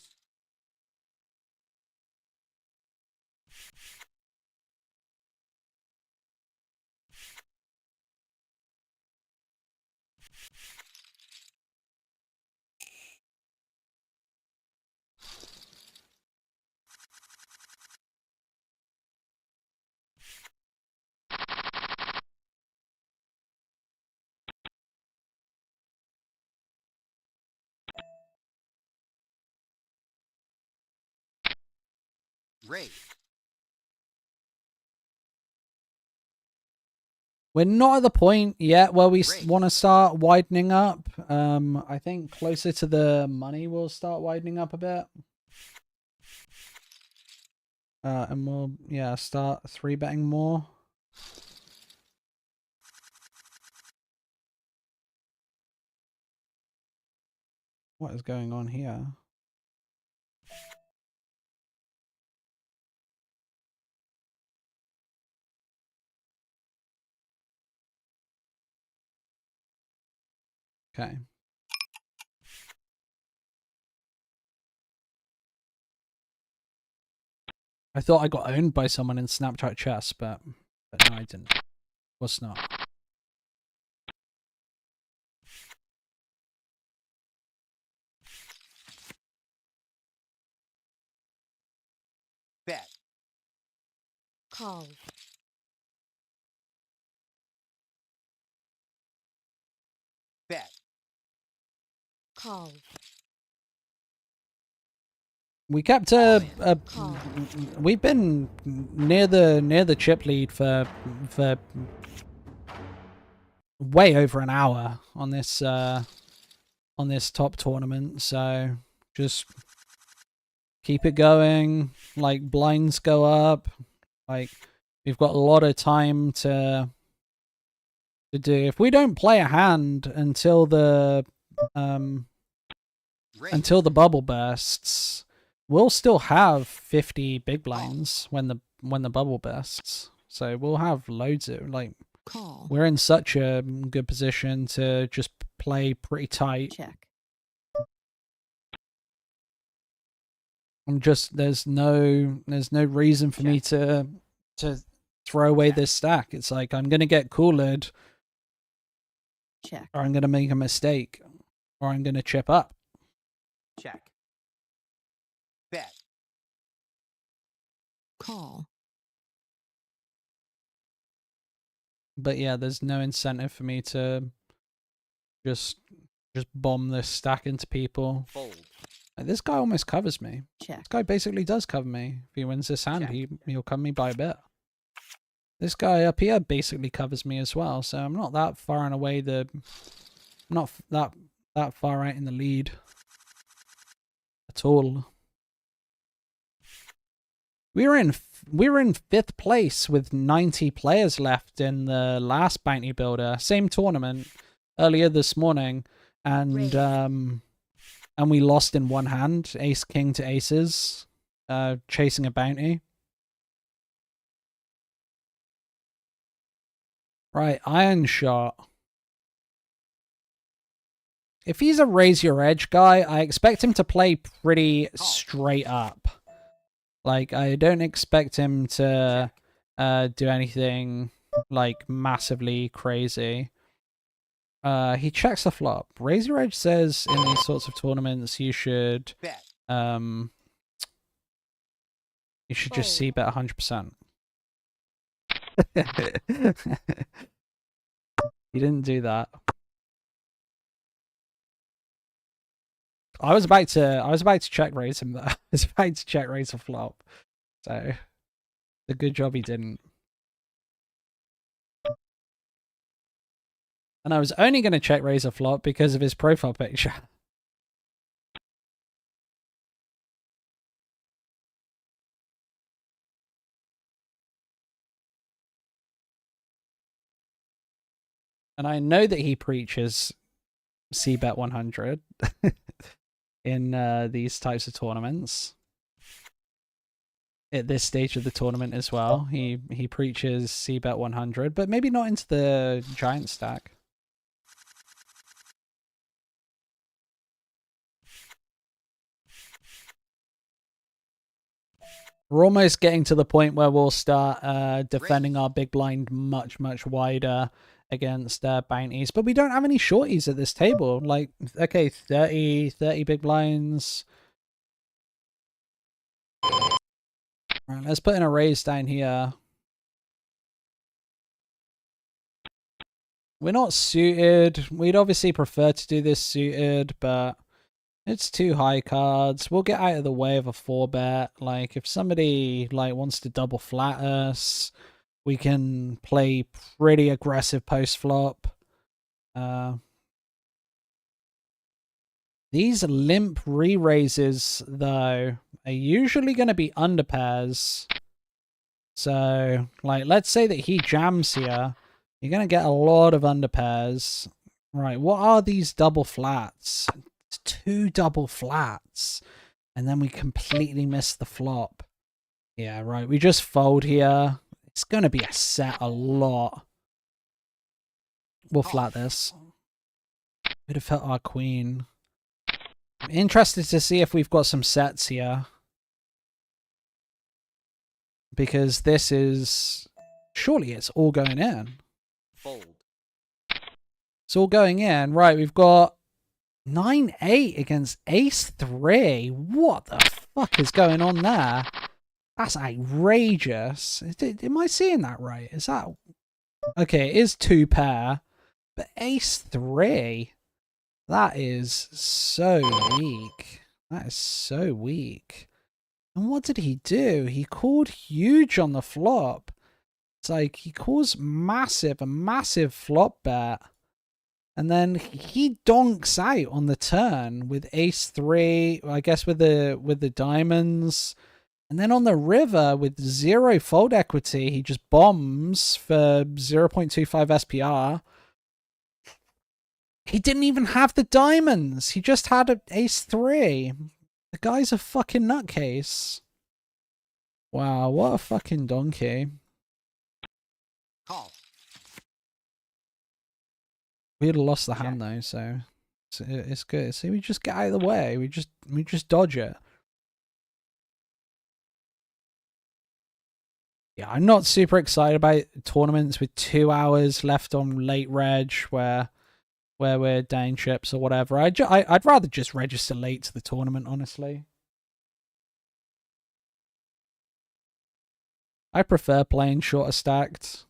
Raise. We're not at the point yet where we Raise. want to start widening up. I think closer to the money we'll start widening up a bit. And we'll, yeah, start 3-betting more. What is going on here? Okay. I thought I got owned by someone in Snapchat chess, but no, I didn't. Was not. Bet. Call. Bet. Call. We kept Call. we've been near the chip lead for way over an hour on this top tournament, so just keep it going. Like, blinds go up. Like, we've got a lot of time to do. If we don't play a hand until the Raise. bubble bursts, we'll still have 50 big blinds when the bubble bursts. So we'll have loads of, like, Call. we're in such a good position to just play pretty tight. Check. I'm just, there's no reason for me to throw away this stack. It's like, I'm gonna get cooled, Check. or I'm gonna make a mistake, or I'm gonna chip up. Check. Bet. Call. But yeah, there's no incentive for me to just bomb this stack into people. Fold. Like, this guy almost covers me. Check. This guy basically does cover me. If he wins this hand, Check. he'll cover me by a bit. This guy up here basically covers me as well, so I'm not that far and away not that far out in the lead at all. We were in 5th place with 90 players left in the last bounty builder, same tournament earlier this morning, and we lost in one hand, ace king to aces, chasing a bounty. Right, iron shot. If he's a raise your edge guy, I expect him to play pretty straight up. Like, I don't expect him to do anything, like, massively crazy. He checks the flop. Raise your edge says in these sorts of tournaments you should Bet. just c-bet 100%. He didn't do that. I was about to check raise him though. I was about to check raise a flop. So the good job he didn't. And I was only going to check raise a flop because of his profile picture. And I know that he preaches c-bet 100 in these types of tournaments. At this stage of the tournament as well, he preaches c-bet 100, but maybe not into the giant stack. We're almost getting to the point where we'll start defending our big blind much wider against bounties, but we don't have any shorties at this table. Like, okay, 30 big blinds. Right, let's put in a raise down here. We're not suited. We'd obviously prefer to do this suited, but It's 2 high cards. We'll get out of the way of a 4-bet. Like, if somebody like wants to double flat us, we can play pretty aggressive post flop. These limp re-raises, though, are usually going to be under pairs. So, like, let's say that he jams here. You're going to get a lot of under pairs. Right, what are these double flats? It's 2 double flats. And then we completely miss the flop. Yeah, right, we just fold here. It's going to be a set a lot. We'll flat this. We'd have hit our queen. I'm interested to see if we've got some sets here. Because this is... Surely it's all going in. Fold. It's all going in. Right, we've got 9-8 against ace-3. What the fuck is going on there? That's outrageous. Am I seeing that right? Is that... Okay, it is 2 pair. But ace-3... That is so weak. That is so weak. And what did he do? He called huge on the flop. It's like he calls a massive flop bet. And then he donks out on the turn with ace-3, I guess with the diamonds. And then on the river with 0 fold equity, he just bombs for 0.25 SPR. He didn't even have the diamonds. He just had an ace-3. The guy's a fucking nutcase. Wow, what a fucking donkey. Call. We'd have lost the hand though, so it's good. See, we just get out of the way. We just dodge it. Yeah, I'm not super excited about tournaments with 2 hours left on late reg where we're down chips or whatever. I'd rather just register late to the tournament, honestly. I prefer playing shorter stacked.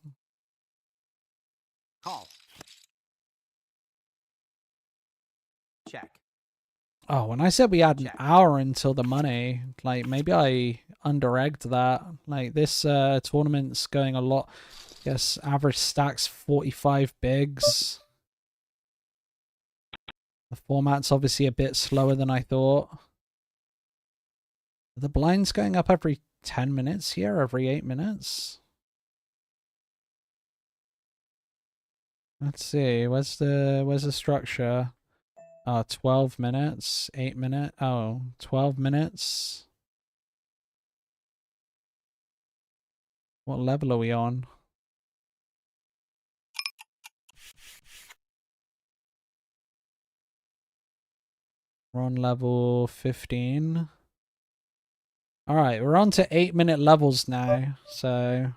Call. Check. Oh, when I said we had an hour until the money, like maybe I under-egged that. Like this tournament's going a lot. I guess average stacks 45 bigs. The format's obviously a bit slower than I thought. Are the blinds going up every 10 minutes here, every 8 minutes? Let's see, where's the structure? 12 minutes, 8 minutes, 12 minutes. What level are we on? We're on level 15. Alright, we're on to 8-minute levels now, so...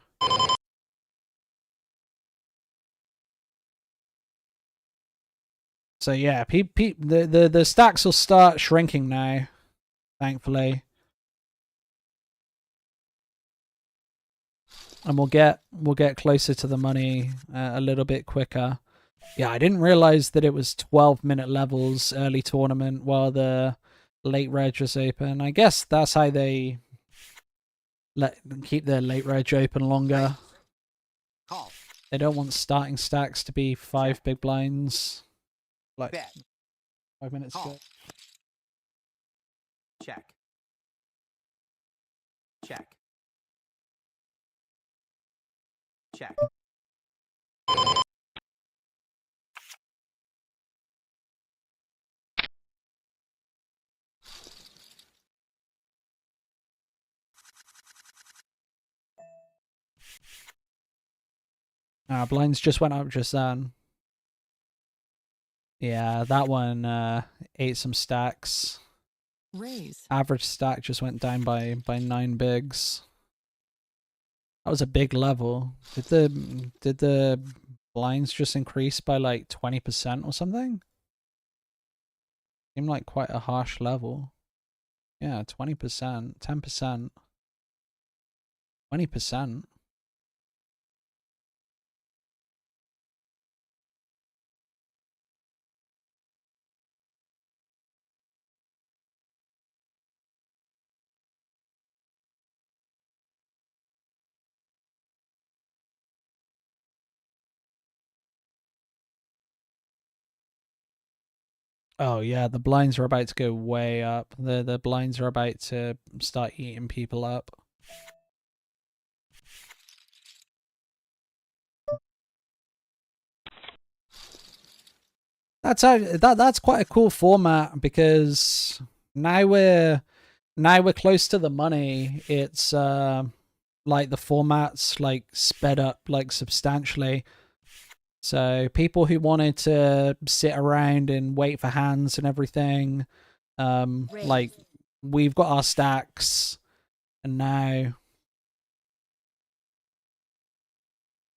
So yeah, the stacks will start shrinking now, thankfully. And we'll get closer to the money a little bit quicker. Yeah, I didn't realize that it was 12-minute levels early tournament while the late reg was open. I guess that's how they keep their late reg open longer. Call. They don't want starting stacks to be 5 big blinds. Like Bet. 5 minutes ago. Check. Check. Check. Blinds just went up just then. Yeah, that one ate some stacks. Raise. Average stack just went down by 9 bigs. That was a big level. Did the blinds just increase by like 20% or something? Seemed like quite a harsh level. Yeah, 20%, 10%, 20%. Oh yeah, the blinds are about to go way up. The blinds are about to start eating people up. That's quite a cool format because now we're close to the money. It's like the format's like sped up like substantially. So people who wanted to sit around and wait for hands and everything, like we've got our stacks, and now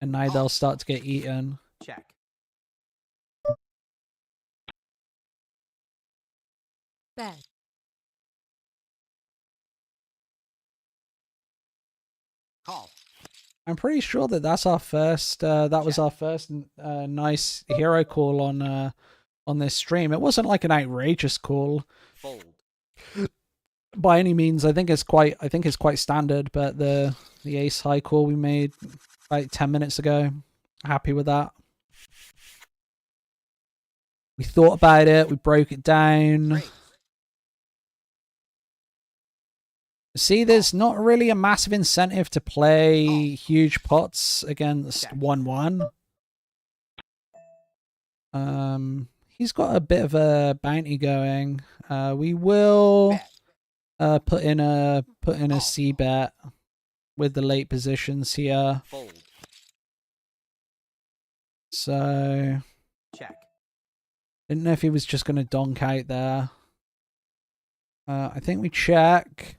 they'll start to get eaten. Check. Bet. Call. I'm pretty sure that that's our first. That was our first nice hero call on this stream. It wasn't like an outrageous call Fold. by any means. I think it's quite standard. But the ace high call we made like 10 minutes ago, happy with that. We thought about it. We broke it down. Raise. See, there's not really a massive incentive to play huge pots against Check. 1-1. He's got a bit of a bounty going. We will Bet. put in a C bet with the late positions here. Fold. So Check. didn't know if he was just going to donk out there. I think we check.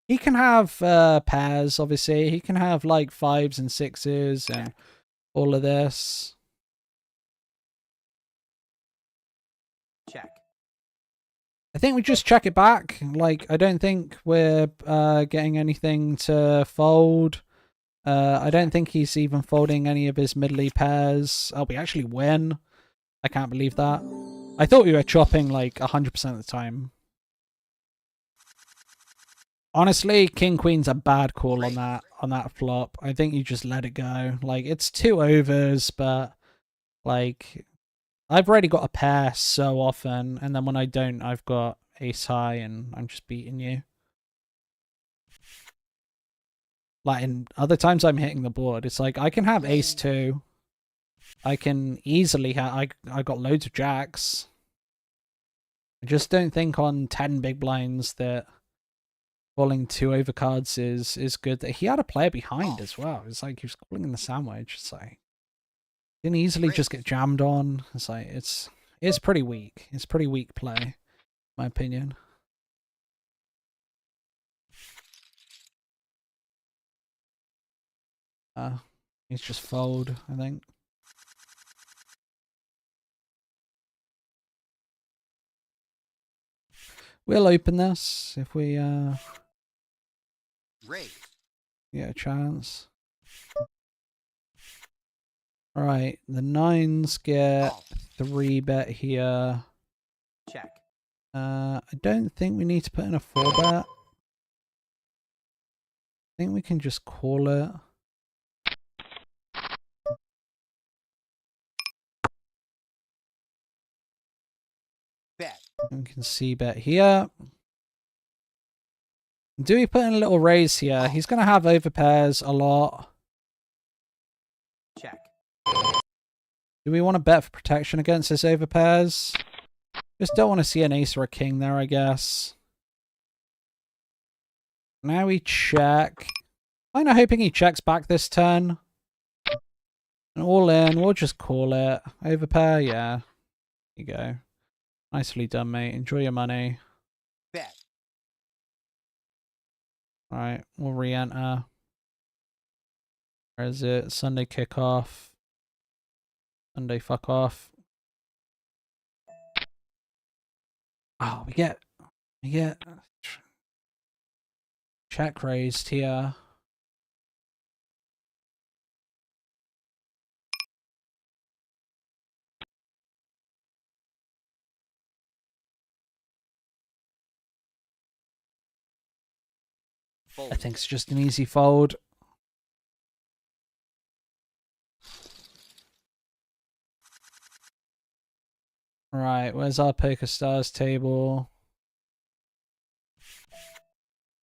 He can have pairs, obviously. He can have like 5s and 6s and all of this. Check. I think we just check it back. Like, I don't think we're getting anything to fold. I don't think he's even folding any of his middly pairs. Oh, we actually win. I can't believe that. I thought we were chopping like 100% of the time. Honestly, King Queen's a bad call on that flop. I think you just let it go. Like, it's 2 overs, but like I've already got a pair so often, and then when I don't, I've got ace high and I'm just beating you. Like, in other times I'm hitting the board, it's like I can have ace 2. I can easily have I got loads of jacks. I just don't think on 10 big blinds that calling 2 overcards is good. That he had a player behind as well. It's like he was calling in the sandwich. It's like didn't easily just get jammed on. It's like it's pretty weak. It's pretty weak play, in my opinion. He's just fold, I think. We'll open this if we Raise. get a chance. Alright, the 9s get Call. 3 bet here. Check. I don't think we need to put in a 4 bet. I think we can just call it. Bet. We can see bet here. Do we put in a little raise here? He's going to have overpairs a lot. Check. Do we want to bet for protection against his overpairs? Just don't want to see an ace or a king there, I guess. Now we check. Kind of hoping he checks back this turn. And all in, we'll just call it. Overpair, yeah. There you go. Nicely done, mate. Enjoy your money. Bet. Alright, we'll re-enter. Where is it? Sunday kickoff. Sunday fuck off. Oh, we get check raised here. Fold. I think it's just an easy fold. Right, where's our Poker Stars table?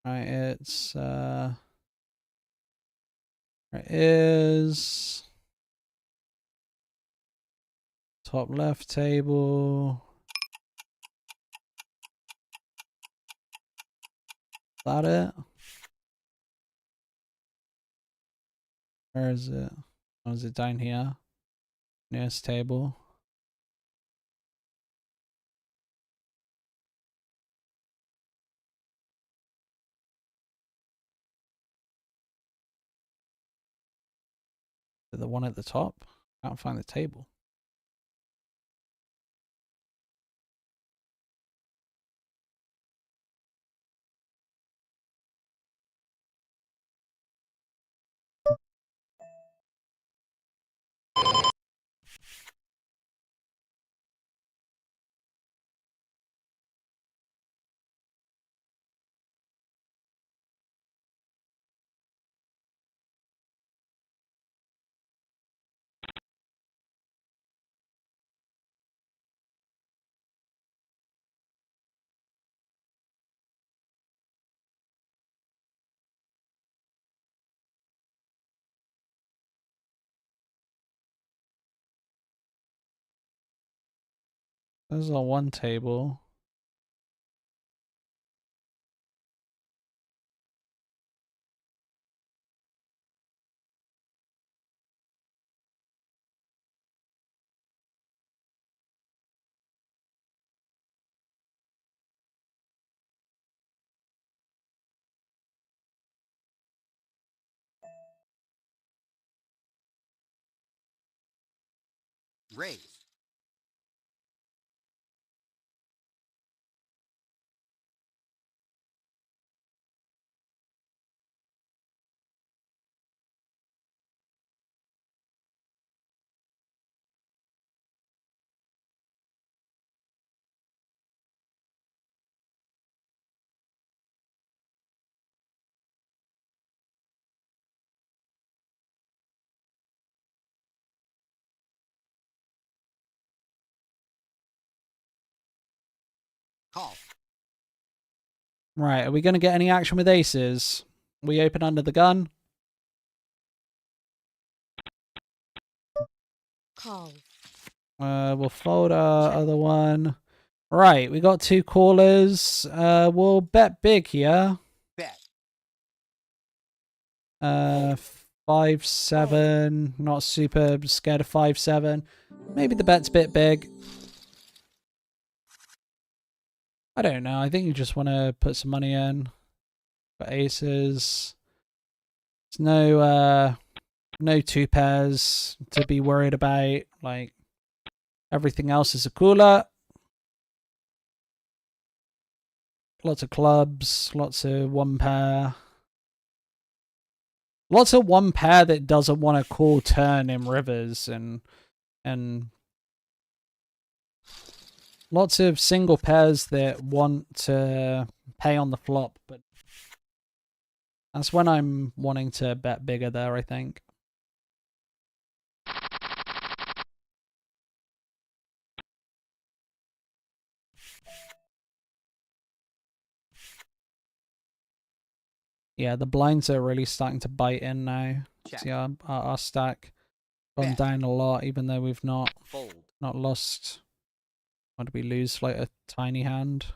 Right, it's right, it is top left table. Is that it? Where is it? Oh, is it down here? Nearest table. The one at the top? Can't find the table. There's our one table. Raise. Call. Right, are we going to get any action with aces? We open under the gun. Call. We'll fold our other one. Right, we got two callers. We'll bet big here. Bet. 5-7. Not super scared of 5-7. Maybe the bet's a bit big. I don't know. I think you just want to put some money in for aces. There's no two pairs to be worried about. Like, everything else is a cooler. Lots of clubs, lots of one pair. Lots of one pair that doesn't want to call turn in rivers, and lots of single pairs that want to pay on the flop, but that's when I'm wanting to bet bigger there, I think. Yeah, the blinds are really starting to bite in now. Check. See our stack gone Bet. down a lot, even though we've not Fold. lost. What did we lose? Like a tiny hand.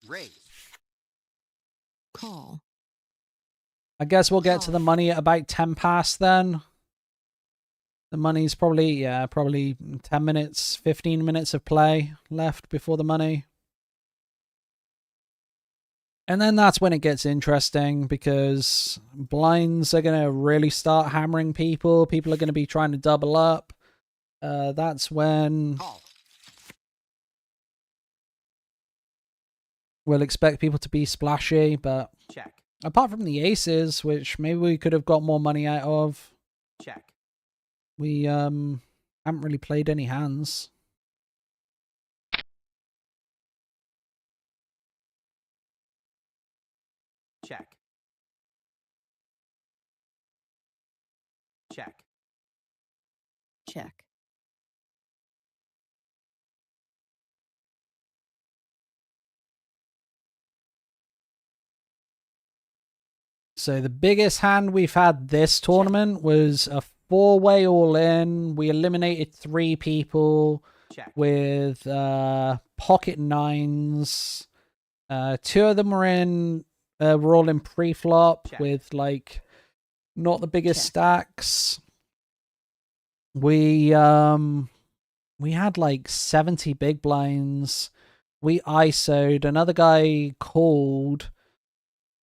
Raise. Call. I guess we'll get to the money at about 10 past then. The money's probably 10 minutes, 15 minutes of play left before the money. And then that's when it gets interesting, because blinds are going to really start hammering people. People are going to be trying to double up. That's when Call. we'll expect people to be splashy, but Check. Apart from the aces, which maybe we could have got more money out of. Check. We haven't really played any hands. Check. Check. Check. So the biggest hand we've had this tournament was a 4-way all-in. We eliminated 3 people Check. with pocket 9s. 2 of them were all in pre-flop Check. with like not the biggest Check. stacks. We had like 70 big blinds. We ISO'd. Another guy called.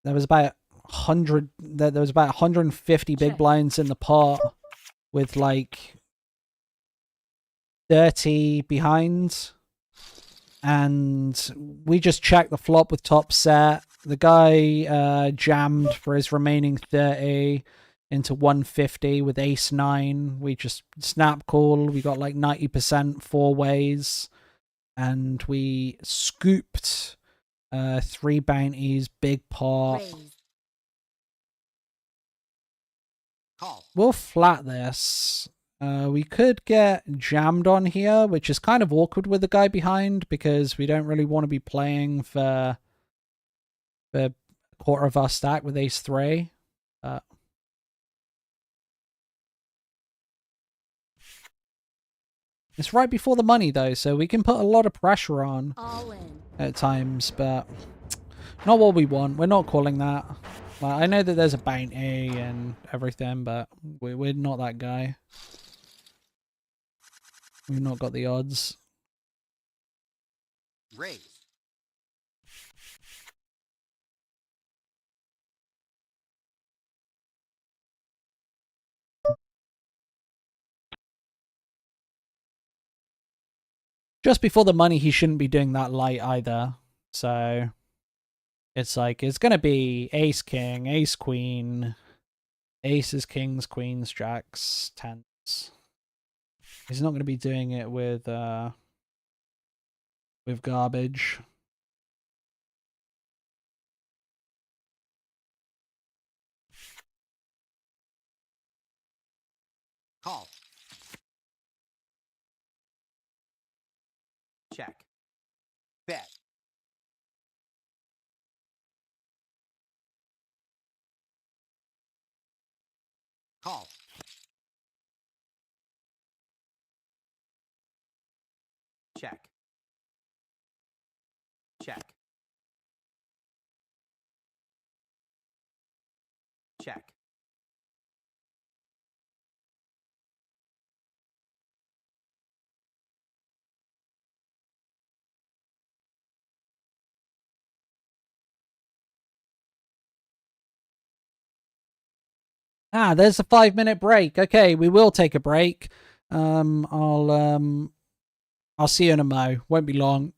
There was about 150 big Check. blinds in the pot with like 30 behind, and we just checked the flop with top set. The guy jammed for his remaining 30 into 150 with ace 9. We just snap call. We got like 90% 4 ways, and we scooped 3 bounties, big pot. Raise. Call. We'll flat this. We could get jammed on here, which is kind of awkward with the guy behind because we don't really want to be playing for a quarter of our stack with ace 3. It's right before the money though, so we can put a lot of pressure on All in. at times, but not what we want. We're not calling that. Like, I know that there's a bounty and everything, but we're not that guy. We've not got the odds. Raise. Just before the money, he shouldn't be doing that light either. So it's like, it's going to be ace, king, ace, queen, aces, kings, queens, jacks, tens. He's not going to be doing it with garbage. Call. Check. Bet. Call. Check. Check. Check. Ah, there's a 5-minute break. Okay, we will take a break. I'll see you in a mo. Won't be long.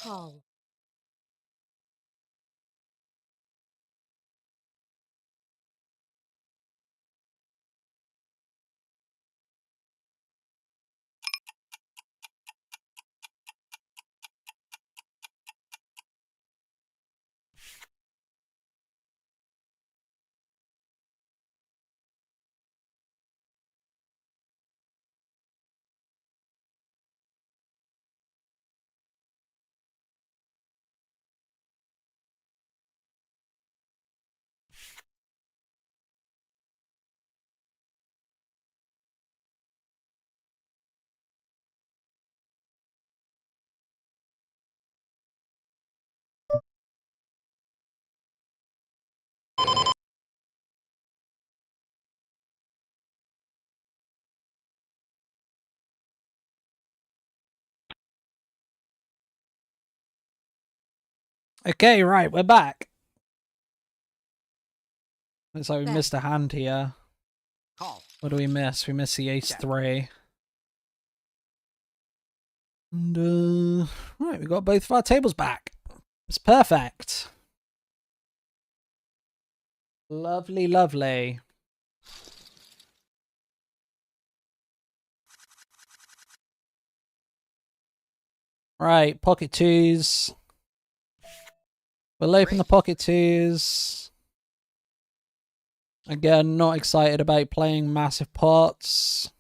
Call. Okay, right, we're back. Looks like we Bet. missed a hand here. Call. What do we miss? We miss the ace Check. 3. And, right, we got both of our tables back. It's perfect. Lovely, lovely. Right, pocket twos. We'll open the pocket twos. Again, not excited about playing massive pots.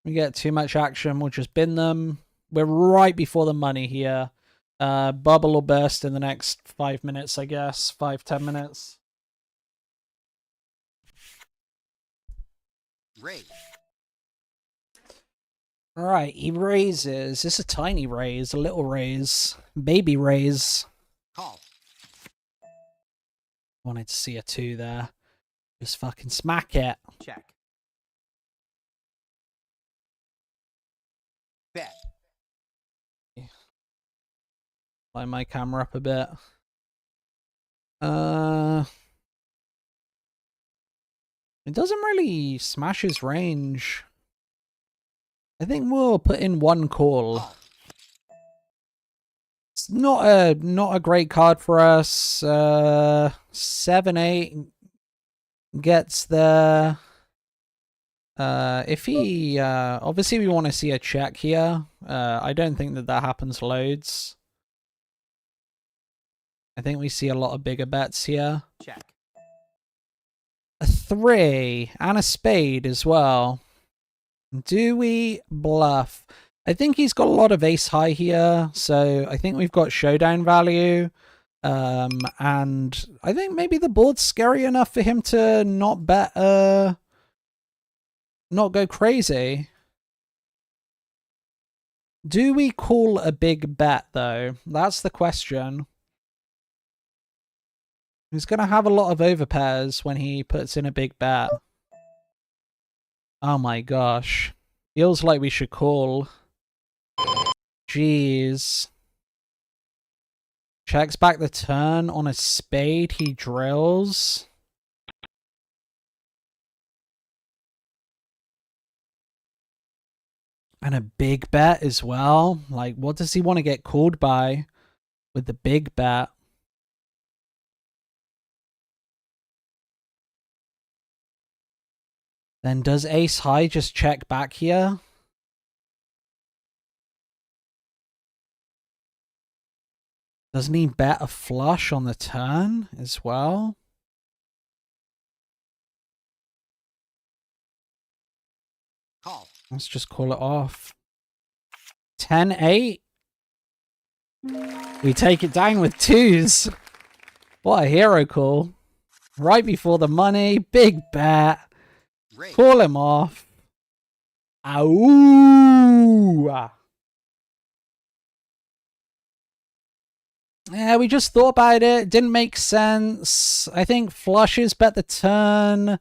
We get too much action, we'll just bin them. We're right before the money here. Bubble will burst in the next 5 minutes, I guess. 5-10 minutes. Raise. Right, he raises. It's a tiny raise, a little raise. Baby raise. Call. Wanted to see a 2 there. Just fucking smack it. Check. Bet. Line my camera up a bit. It doesn't really smash his range. I think we'll put in 1 call. Call. It's not a great card for us. 7-8 gets there. If he obviously we want to see a check here. I don't think that happens loads. I think we see a lot of bigger bets here. Check. A 3 and a spade as well. Do we bluff? I think he's got a lot of ace high here, so I think we've got showdown value. And I think maybe the board's scary enough for him to not bet, not go crazy. Do we call a big bet, though? That's the question. He's going to have a lot of overpairs when he puts in a big bet. Oh my gosh. Feels like we should call. Jeez. Checks back the turn on a spade. He drills. And a big bet as well. Like, what does he want to get called by with the big bet? Then does ace high just check back here? Doesn't he bet a flush on the turn as well? Call. Let's just call it off. 10-8. We take it down with 2s. What a hero call. Right before the money. Big bet. Raise. Call him off. Ow! Yeah, we just thought about it. Didn't make sense. I think flushes bet the turn.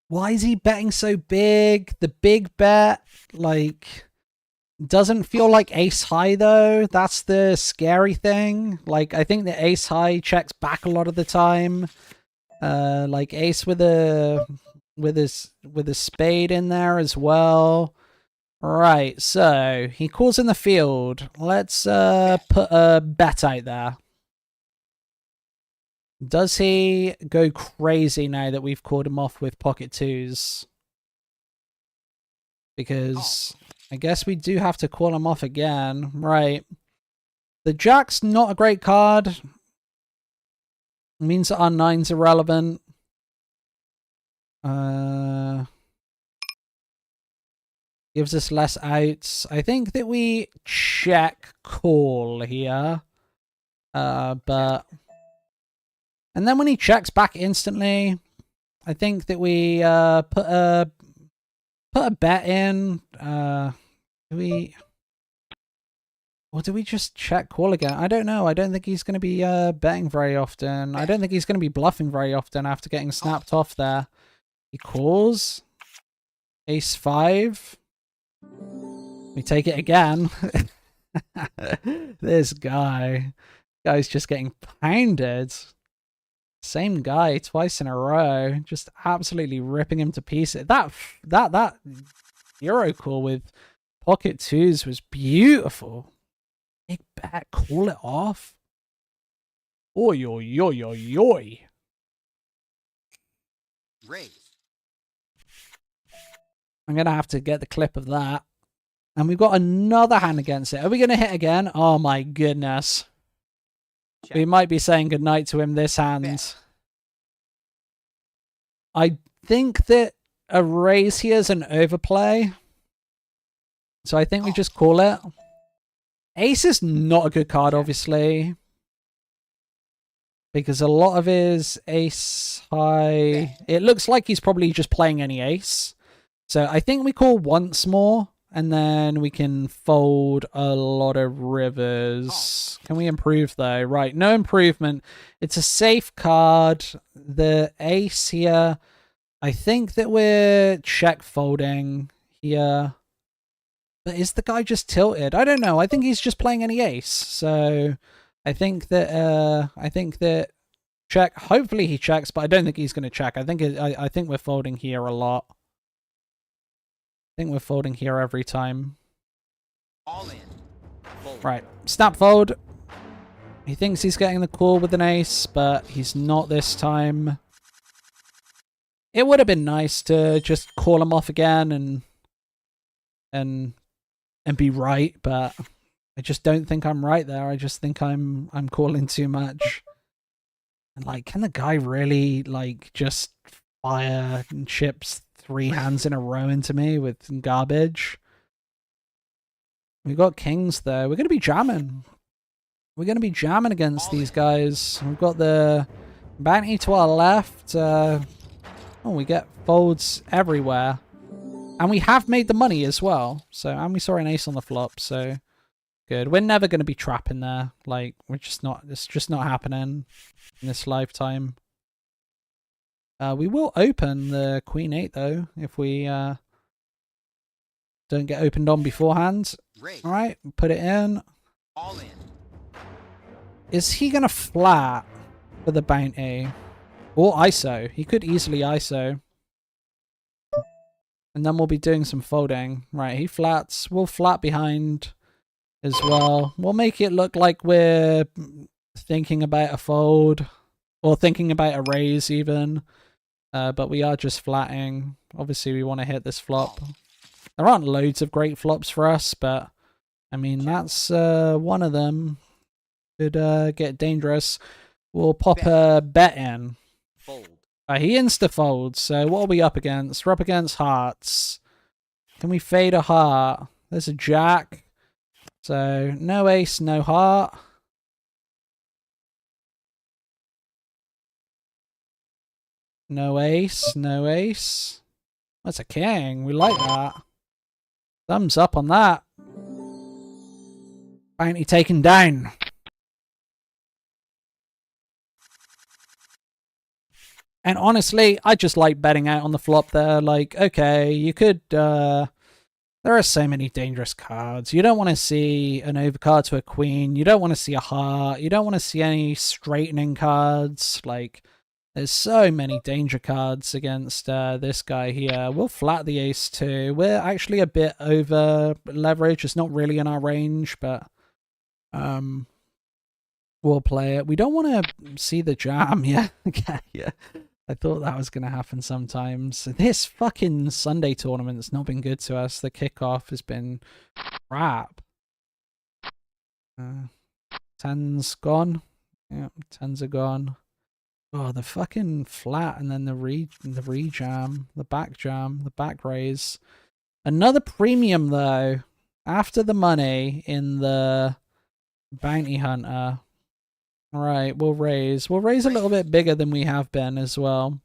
Why is he betting so big? The big bet, like, doesn't feel like ace high though. That's the scary thing. Like, I think the ace high checks back a lot of the time. Like ace with a spade in there as well. Right, so he calls in the field. Let's put a bet out there. Does he go crazy now that we've called him off with pocket twos? Because I guess we do have to call him off again. Right. The jack's not a great card. It means that our nine's irrelevant. Gives us less outs. I think that we check call here. But... And then when he checks back instantly, I think that we put a bet in. Do we... Or do we just check call again? I don't know. I don't think he's going to be betting very often. I don't think he's going to be bluffing very often after getting snapped off there. He calls. Ace 5. We take it again. This guy's just getting pounded. Same guy twice in a row, just absolutely ripping him to pieces. That Euro call with pocket twos was beautiful. Big bet, call it off. Oi, oi, oi, oi, oi. Raise. I'm going to have to get the clip of that. And we've got another hand against it. Are we going to hit again? Oh my goodness. Check. We might be saying goodnight to him this hand. Bet. I think that a raise here is an overplay. So I think we just call it. Ace is not a good card, obviously. Because a lot of his ace high... It looks like he's probably just playing any ace. So I think we call once more. And then we can fold a lot of rivers. Can we improve though? Right, no improvement. It's a safe card. The ace here. I think that we're check folding here. But is the guy just tilted? I don't know. I think he's just playing any ace. So I think that check. Hopefully he checks, but I don't think he's going to check. I think we're folding here a lot. I think we're folding here every time. All in. Fold. Right, snap fold. He thinks he's getting the call with an ace, but he's not this time. It would have been nice to just call him off again and be right, but I just don't think I'm right there. I just think I'm calling too much. And like, can the guy really like just fire and chips 3 hands in a row into me with garbage? We got kings though. We're gonna be jamming. We're gonna be jamming against these guys. We've got the bounty to our left. Oh, we get folds everywhere. And we have made the money as well. So, and we saw an ace on the flop, so good. We're never gonna be trapping there. Like, it's just not happening in this lifetime. We will open the Queen 8 though, if we don't get opened on beforehand. Raise. Alright, put it in. All in. Is he gonna flat for the bounty? Or ISO? He could easily ISO. And then we'll be doing some folding. Right, he flats. We'll flat behind as well. We'll make it look like we're thinking about a fold. Or thinking about a raise even. But we are just flatting. Obviously, we want to hit this flop. There aren't loads of great flops for us, but I mean, that's one of them. Could get dangerous. We'll pop a bet in. Fold. He insta-folds, so what are we up against? We're up against hearts. Can we fade a heart? There's a jack. So, no ace, no heart. No ace, no ace. That's a king. We like that. Thumbs up on that. Bounty taken down. And honestly, I just like betting out on the flop there. Like, okay, you could... there are so many dangerous cards. You don't want to see an overcard to a queen. You don't want to see a heart. You don't want to see any straightening cards. Like, There's so many danger cards against this guy here. We'll flat the ace too. We're actually a bit over leverage. It's not really in our range, but we'll play it. We don't want to see the jam. Yeah, okay, yeah. I thought that was going to happen sometimes. This fucking Sunday tournament's not been good to us. The kickoff has been crap. 10's gone. Yeah, 10's are gone. Oh, the fucking flat and then the re-jam, the back jam, the back raise. Another premium, though, after the money in the bounty hunter. All right, we'll raise. We'll raise a little bit bigger than we have been as well.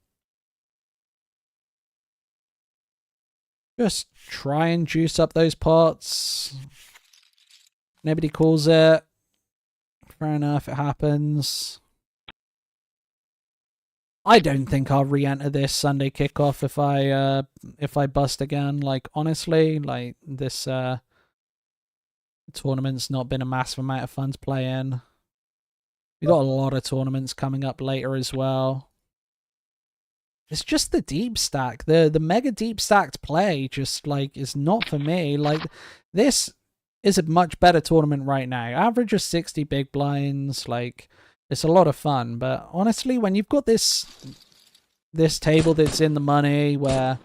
Just try and juice up those pots. Nobody calls it. Fair enough, it happens. I don't think I'll re-enter this Sunday kickoff if I bust again. Like, honestly, like this tournament's not been a massive amount of fun to play in. We got a lot of tournaments coming up later as well. It's just the deep stack. The mega deep stacked play just like is not for me. Like, this is a much better tournament right now. Average of 60 big blinds, like it's a lot of fun, but honestly, when you've got this table that's in the money where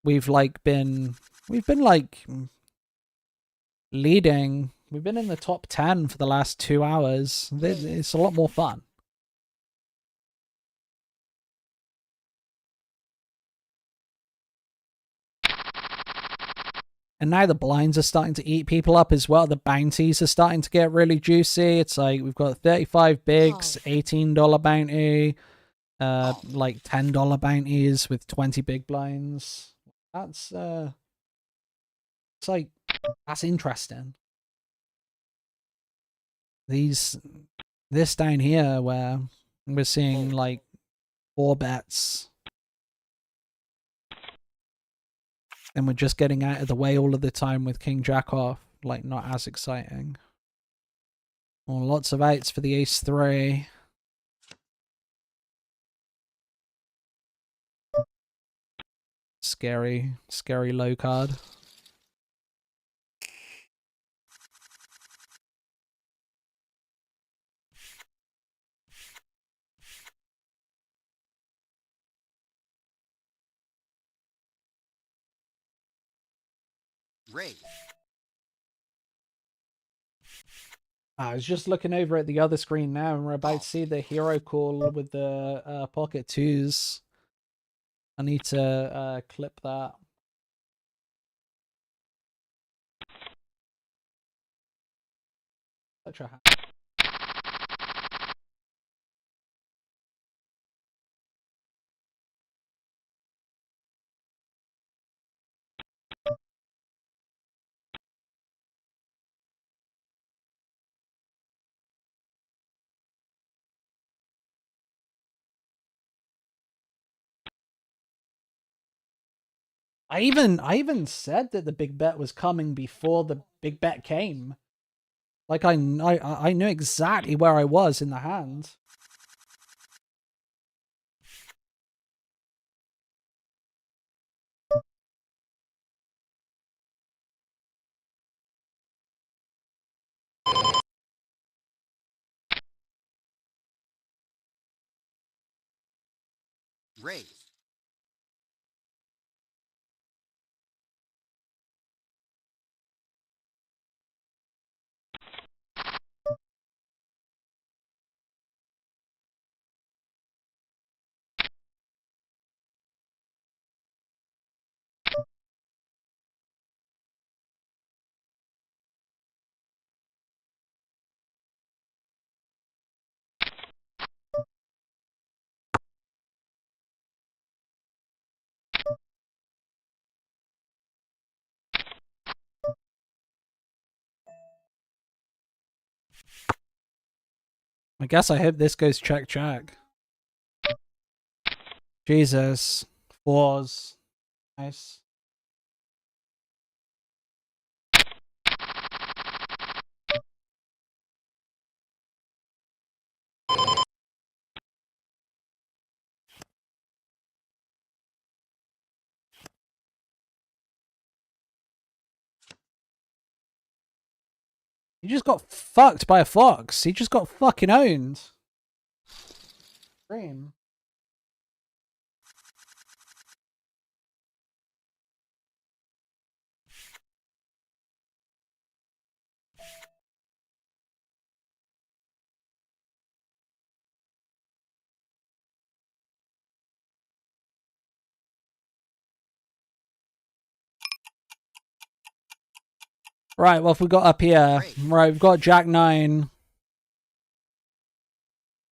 we've been like leading, we've been in the top 10 for the last 2 hours. It's a lot more fun. And now the blinds are starting to eat people up as well. The bounties are starting to get really juicy. It's like we've got 35 bigs, $18 bounty, like $10 bounties with 20 big blinds. That's it's like, that's interesting. This down here where we're seeing like 4 bets. And we're just getting out of the way all of the time with King Jack off. Like, not as exciting. Well, lots of outs for the ace 3. Scary low card. Raise. I was just looking over at the other screen now, and we're about to see the hero call with the pocket 2s. I need to clip that. Such a I even said that the big bet was coming before the big bet came. Like, I knew exactly where I was in the hand. Raise. I guess I hope this goes check. Jesus. 4s. Nice. He just got fucked by a fox. He just got fucking owned. Dream. Right, what have we got up here? Great. Right, we've got Jack 9.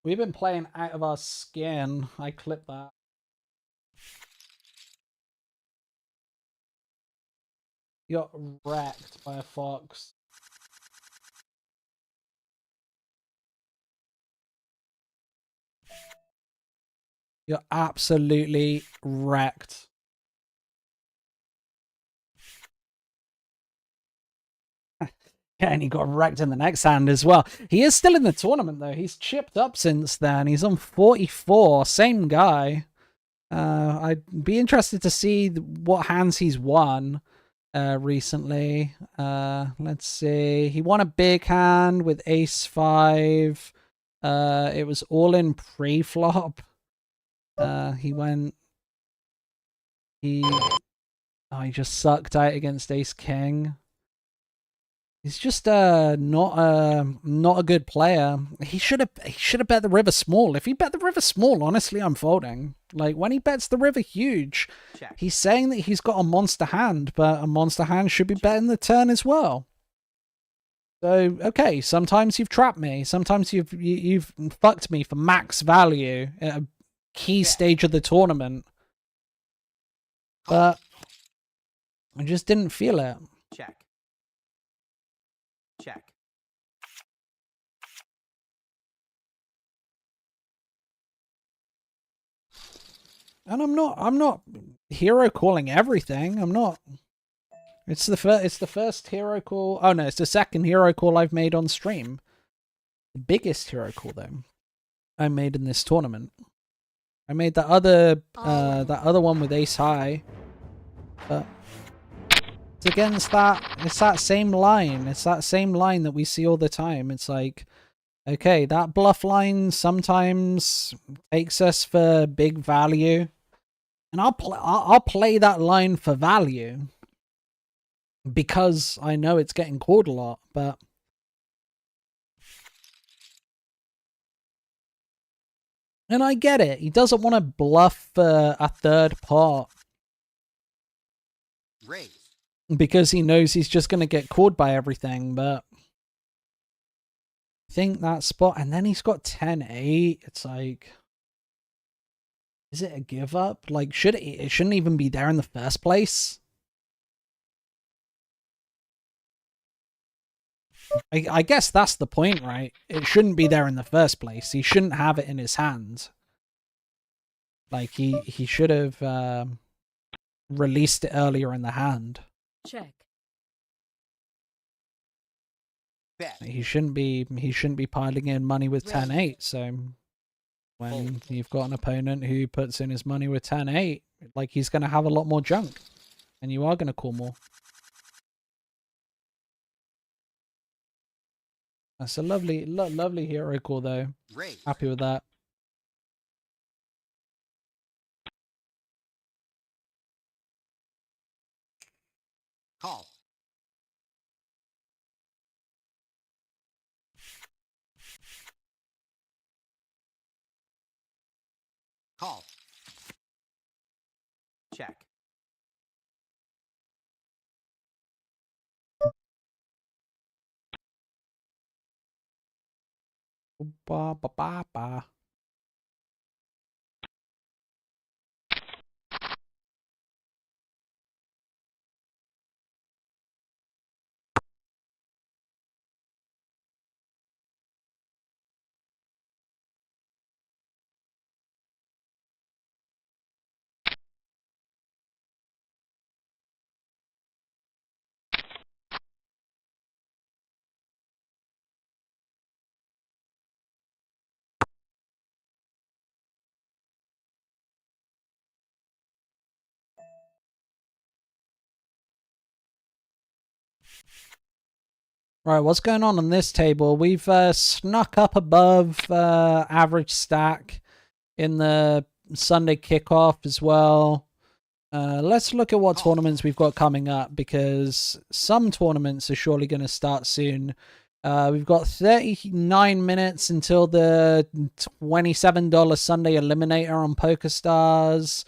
We've been playing out of our skin. I clipped that. You got wrecked by a fox. You're absolutely wrecked. Yeah, and he got wrecked in the next hand as well. He is still in the tournament, though. He's chipped up since then. He's on 44. Same guy. I'd be interested to see what hands he's won recently. Let's see. He won a big hand with ace 5. It was all in pre-flop. He went... He just sucked out against ace king. He's just not a good player. He should have bet the river small. If he bet the river small, honestly, I'm folding. Like when he bets the river huge, Check. he's saying that he's got a monster hand, but a monster hand should be betting the turn as well. So okay, sometimes you've trapped me. Sometimes you've fucked me for max value at a key stage of the tournament, but I just didn't feel it. Check. Check. And I'm not hero calling everything. I'm not. It's the first hero call. Oh no, it's the second hero call I've made on stream. The biggest hero call though I made in this tournament. I made that other one with ace high, but it's against that. It's that same line. It's that same line that we see all the time. It's like, okay, that bluff line sometimes takes us for big value. And I'll play that line for value because I know it's getting called a lot, but and I get it. He doesn't want to bluff a third pot Raise. because he knows he's just going to get called by everything, but I think that spot, and then he's got 10-8. It's like, is it a give up? Like, it shouldn't even be there in the first place? I guess that's the point, right? It shouldn't be there in the first place. He shouldn't have it in his hand. Like, he should have released it earlier in the hand. Check. Bet. He shouldn't be piling in money with 10-8. So when you've got an opponent who puts in his money with 10-8, like he's going to have a lot more junk, and you are going to call more. That's a lovely hero call though. Raise. Happy with that. Call. Call. Check. Ba ba ba ba. Right, what's going on this table? We've snuck up above average stack in the Sunday kickoff as well. Let's look at what tournaments we've got coming up, because some tournaments are surely going to start soon. We've got 39 minutes until the $27 Sunday Eliminator on PokerStars.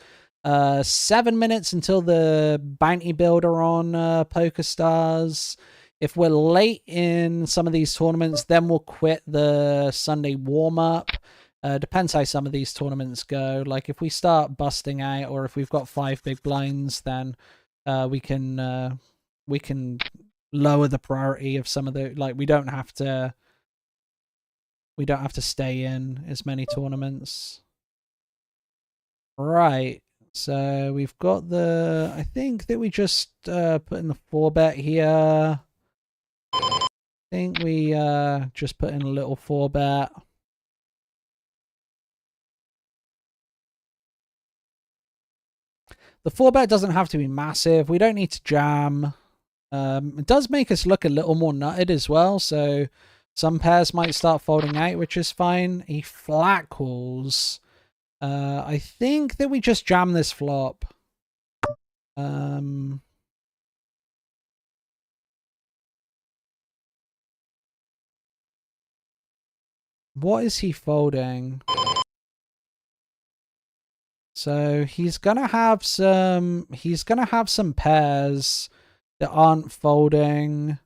7 minutes until the Bounty Builder on PokerStars. If we're late in some of these tournaments, then we'll quit the Sunday warm-up. Depends how some of these tournaments go. Like, if we start busting out, or if we've got 5 big blinds, then we can lower the priority of some of the, like, we don't have to stay in as many tournaments. Right. So we've got the, I think that we just put in the 4-bet here. I think we just put in a little 4-bet. The 4-bet doesn't have to be massive. We don't need to jam. It does make us look a little more nutted as well, so some pairs might start folding out, which is fine. He flat calls. I think that we just jam this flop. What is he folding? So he's gonna have some pairs that aren't folding.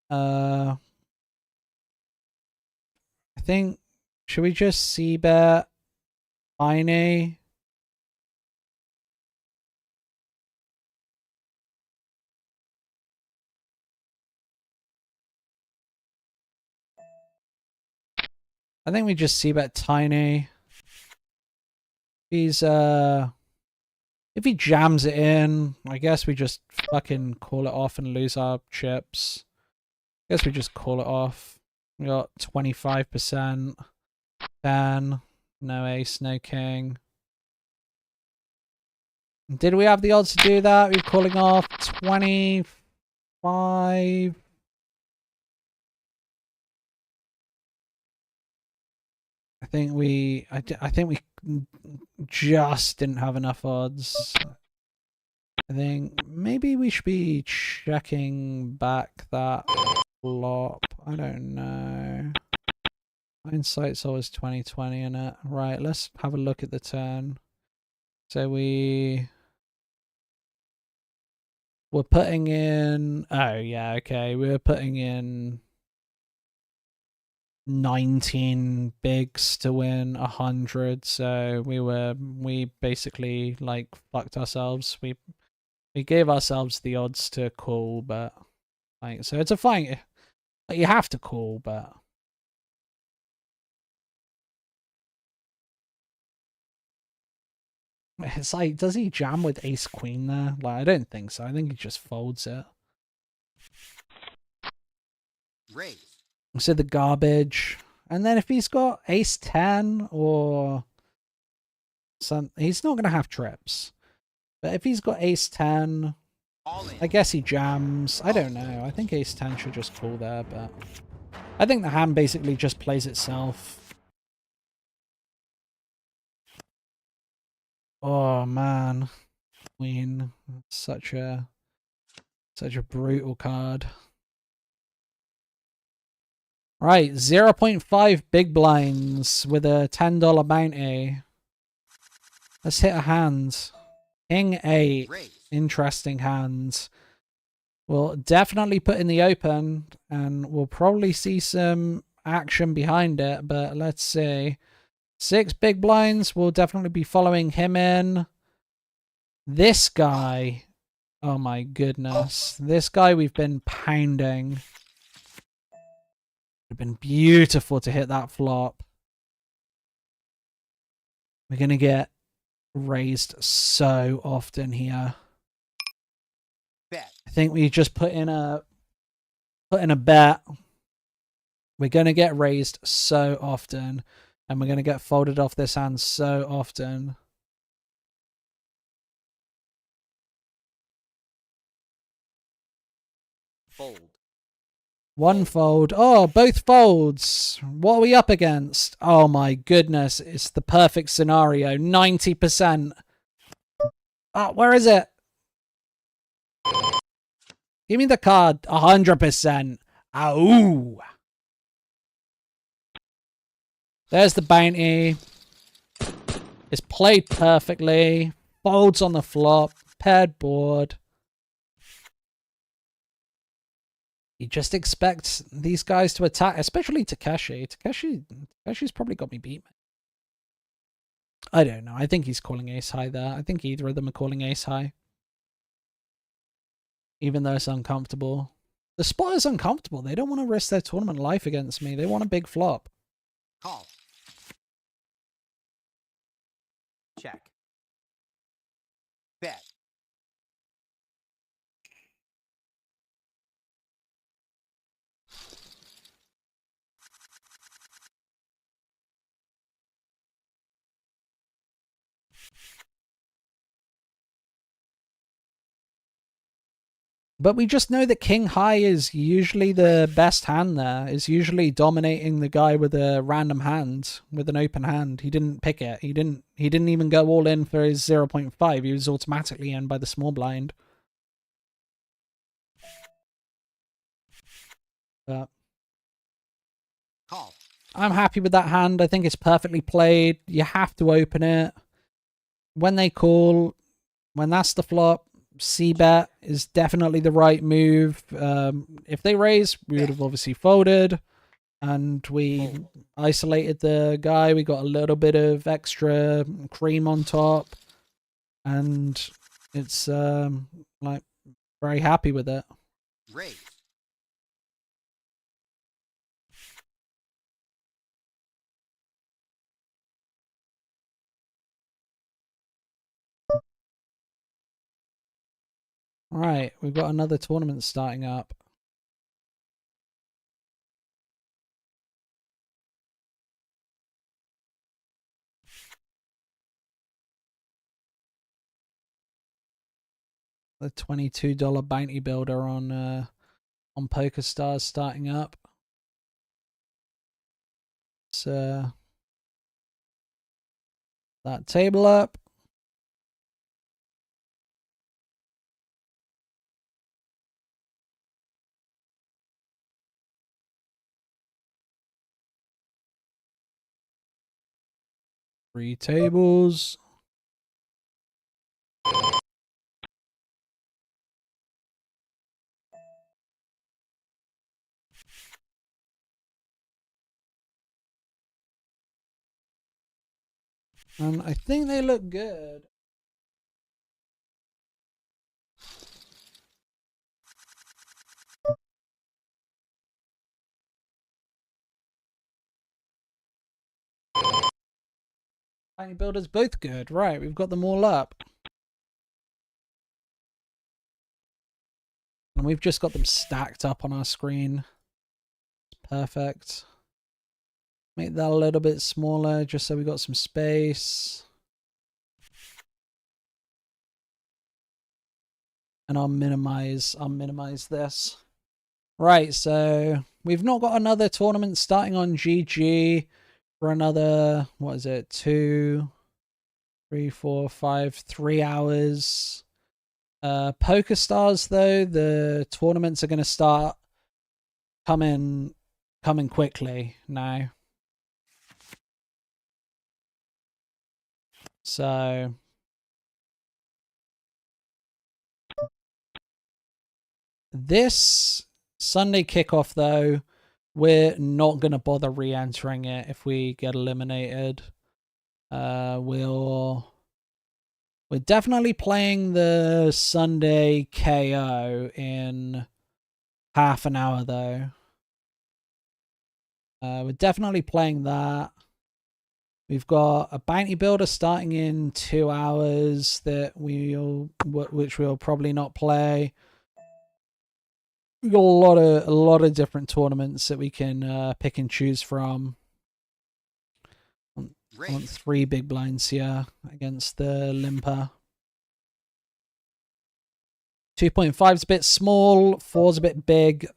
I think, should we just c-bet tiny? I think we just c-bet tiny. He's if he jams it in, I guess we just fucking call it off and lose our chips. I guess we just call it off. We got 25%. 10. No ace, no king. Did we have the odds to do that? We're calling off 25. I think we just didn't have enough odds. I think maybe we should be checking back that flop. I don't know. Hindsight's always 20/20 in it. Right, let's have a look at the turn. So we're putting in, oh yeah, okay, we're putting in 19 bigs to win 100, so we basically like fucked ourselves. We gave ourselves the odds to call, but like, so it's a fine, you have to call, but it's like, does he jam with ace queen there? Like, I don't think so. I think he just folds it. Raise. So the garbage. And then if he's got ace 10 or some, he's not going to have trips. But if he's got ace 10, I guess he jams. I don't know. I think ace 10 should just call there, but I think the hand basically just plays itself. Oh man. Queen. Such a brutal card. Right, 0.5 big blinds with a $10 bounty. Let's hit a hand. King 8. Interesting hand. We'll definitely put in the open, and we'll probably see some action behind it, but let's see. 6 big blinds. We'll definitely be following him in. This guy. Oh my goodness. This guy we've been pounding. Would have been beautiful to hit that flop. We're going to get raised so often here. Bet. I think we just put in a bet. We're going to get raised so often, and we're going to get folded off this hand so often. Fold. One fold. Oh, both folds. What are we up against? Oh my goodness. It's the perfect scenario. 90%. Oh, where is it? Give me the card. 100%. Ow. There's the bounty. It's played perfectly. Folds on the flop. Paired board. You just expect these guys to attack, especially Takeshi. Takeshi's probably got me beat. I don't know. I think he's calling ace high there. I think either of them are calling ace high. Even though it's uncomfortable. The spot is uncomfortable. They don't want to risk their tournament life against me. They want a big flop. Call. Check. Bet. But we just know that King High is usually the best hand there. Is usually dominating the guy with a random hand, with an open hand. He didn't pick it. He didn't even go all in for his 0.5. He was automatically in by the small blind. But Call. I'm happy with that hand. I think it's perfectly played. You have to open it. When they call, when that's the flop, C-bet is definitely the right move. If they raise, we would have obviously folded. And we isolated the guy. We got a little bit of extra cream on top. And it's like very happy with it. Raise. Alright, we've got another tournament starting up. The $22 bounty builder on PokerStars starting up. So that table up. Three tables. And I think they look good. Bounty builders both good. Right, we've got them all up. And we've just got them stacked up on our screen. Perfect. Make that a little bit smaller just so we got some space. And I'll minimize this. Right, so we've not got another tournament starting on GG for another, what is it, 2, 3, 4, 5, 3 hours. PokerStars though, the tournaments are going to start coming quickly now. So this Sunday kickoff though, we're not going to bother re-entering it if we get eliminated. We're definitely playing the Sunday KO in half an hour though. We're definitely playing that. We've got a bounty builder starting in 2 hours which we'll probably not play. We've got a lot of different tournaments that we can pick and choose from. I want 3 big blinds here against the limper. 2.5 is a bit small, 4's a bit big.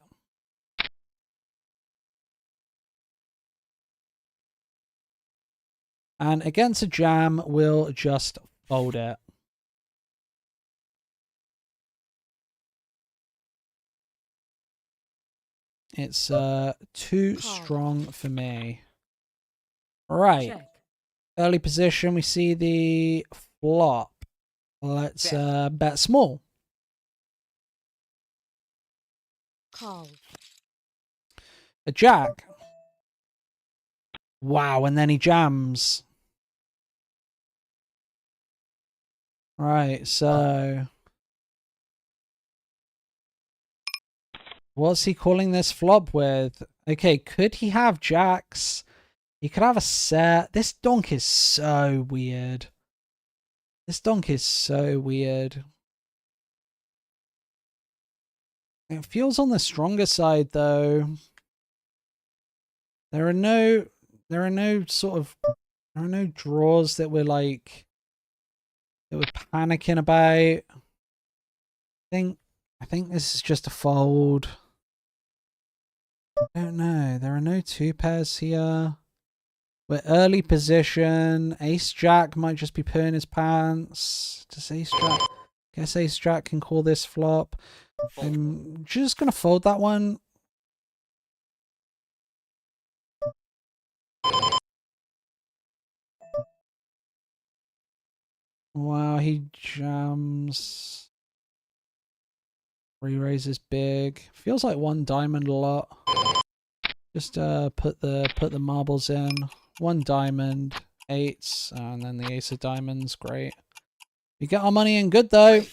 And against a jam, we'll just fold it. It's too Call. strong for me. Right. Check. Early position, we see the flop. Let's bet small. Call. A jack. Wow, and then he jams. Right, so what's he calling this flop with? Okay, could he have jacks? He could have a set. This donk is so weird. This donk is so weird. It feels on the stronger side though. There are no draws that we're like that we're panicking about. I think this is just a fold. I don't know. There are no two pairs here. We're early position. Ace Jack might just be pooing his pants. Does Ace Jack? Guess Ace Jack can call this flop. I'm just gonna fold that one. Wow, he jams. Re-raises big. Feels like one diamond a lot. Just put the marbles in. One diamond, eights, and then the ace of diamonds. Great. We get our money in good though.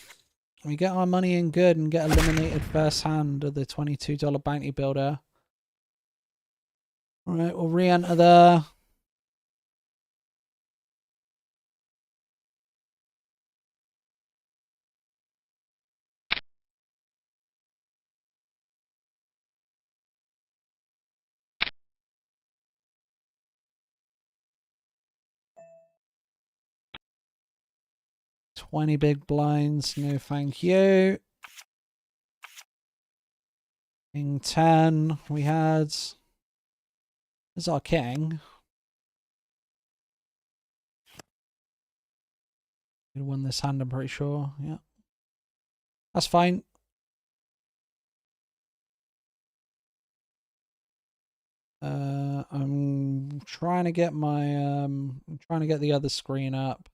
We get our money in good and get eliminated first hand of the $22 bounty builder. Alright, we'll re-enter there. $20 big blinds, no thank you. King 10, we had. This is our king. Gonna win this hand, I'm pretty sure. Yeah. That's fine. I'm trying to get my I'm trying to get the other screen up.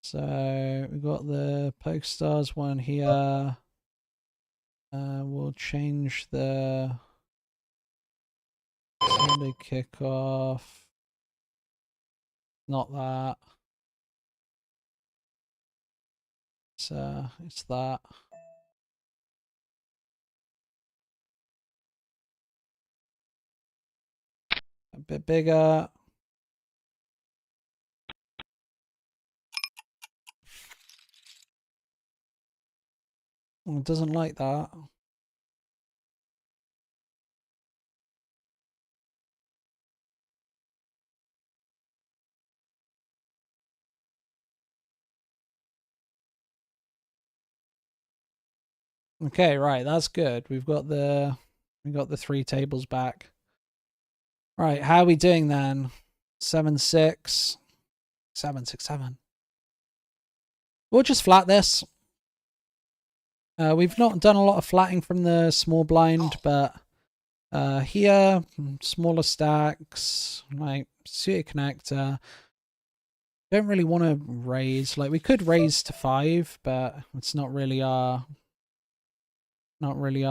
So we've got the PokerStars one here. We'll change the Sunday kickoff. Not that. It's that. A bit bigger. Oh, it doesn't like that. Okay, right, that's good. We got the 3 tables back. Right, how are we doing then? 7-6. 7-6-7. We'll just flat this. We've not done a lot of flatting from the small blind, but here, smaller stacks, like suited connector. Don't really want to raise. Like we could raise to 5, but it's not really our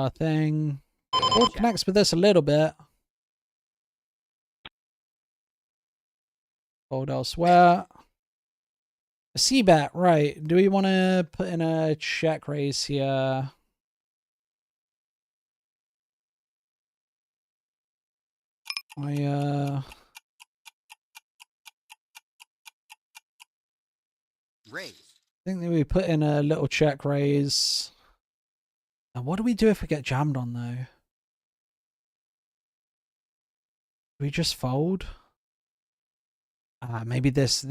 thing. Board connects with this a little bit. Fold elsewhere. A C-bet, right. Do we want to put in a check raise here? Raise. I think that we put in a little check raise. Now, what do we do if we get jammed on, though? Do we just fold? Maybe this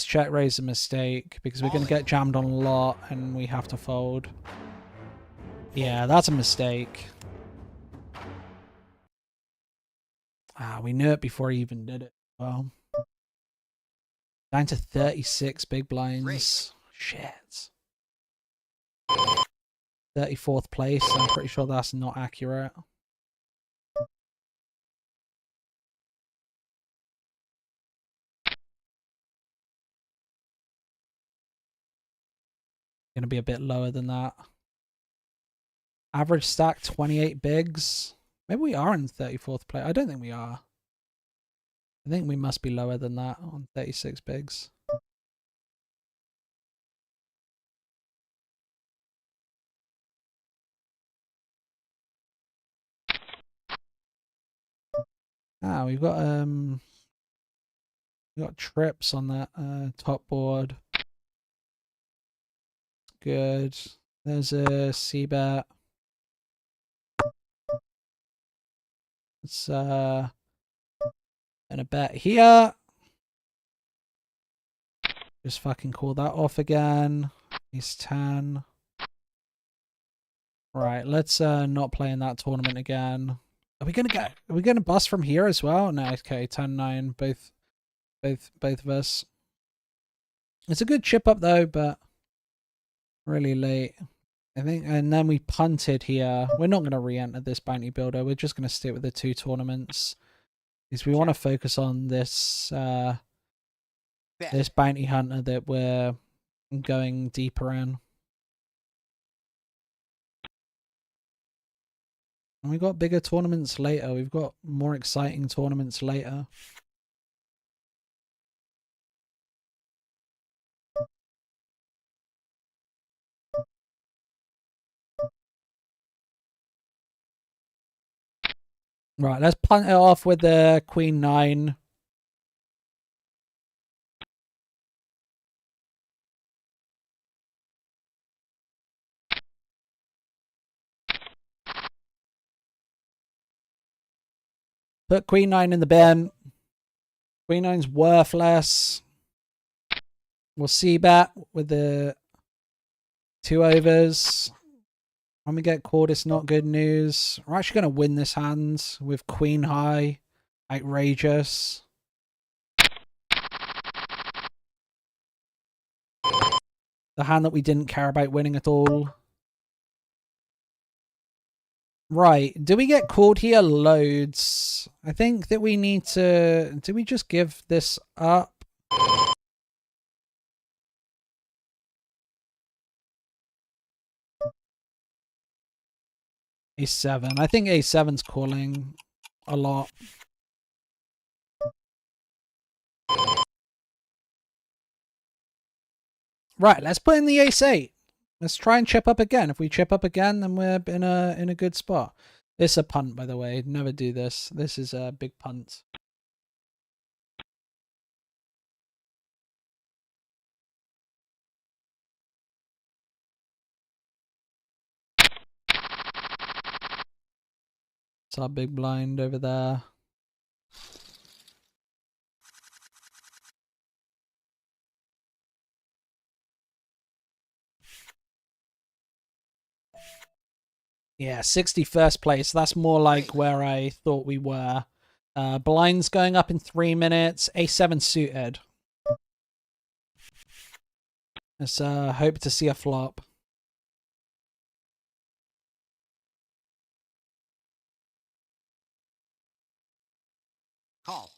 check raise is a mistake because we're going to get jammed on a lot and we have to fold. Yeah, that's a mistake. We knew it before he even did it. Well, Down to 36 big blinds. Shit. 34th place. I'm pretty sure that's not accurate. Gonna be a bit lower than that. Average stack 28 bigs. Maybe we are in 34th place. I don't think we are. I think we must be lower than that on 36 bigs. Ah, we've got trips on that top board. Good. There's a C-bet. It's and a bet here. Just fucking call that off again. Ace 10. Right, let's not play in that tournament again. Are we gonna bust from here as well? No, okay, 10-9, both of us. It's a good chip up though, but really late. I think, and then we punted here. We're not gonna re-enter this bounty builder. We're just gonna stick with the 2 tournaments. Because we want to focus on this this bounty hunter that we're going deeper in. And we've got bigger tournaments later. We've got more exciting tournaments later. Right, let's punt it off with the Queen 9. Put Queen 9 in the bin. Queen 9's worthless. We'll see bet with the 2 overs. When we get called, it's not good news. We're actually going to win this hand with Queen High. Outrageous. The hand that we didn't care about winning at all. Right, do we get called here? Loads. I think that we need to... Do we just give this up? A7. I think A7's calling a lot. Right, let's put in the ace-8. Let's try and chip up again. If we chip up again, then we're in a good spot. It's a punt, by the way. Never do this. This is a big punt. It's our big blind over there. Yeah, 61st place. That's more like where I thought we were. Blinds going up in 3 minutes. A7 suited. Let's hope to see a flop. Call.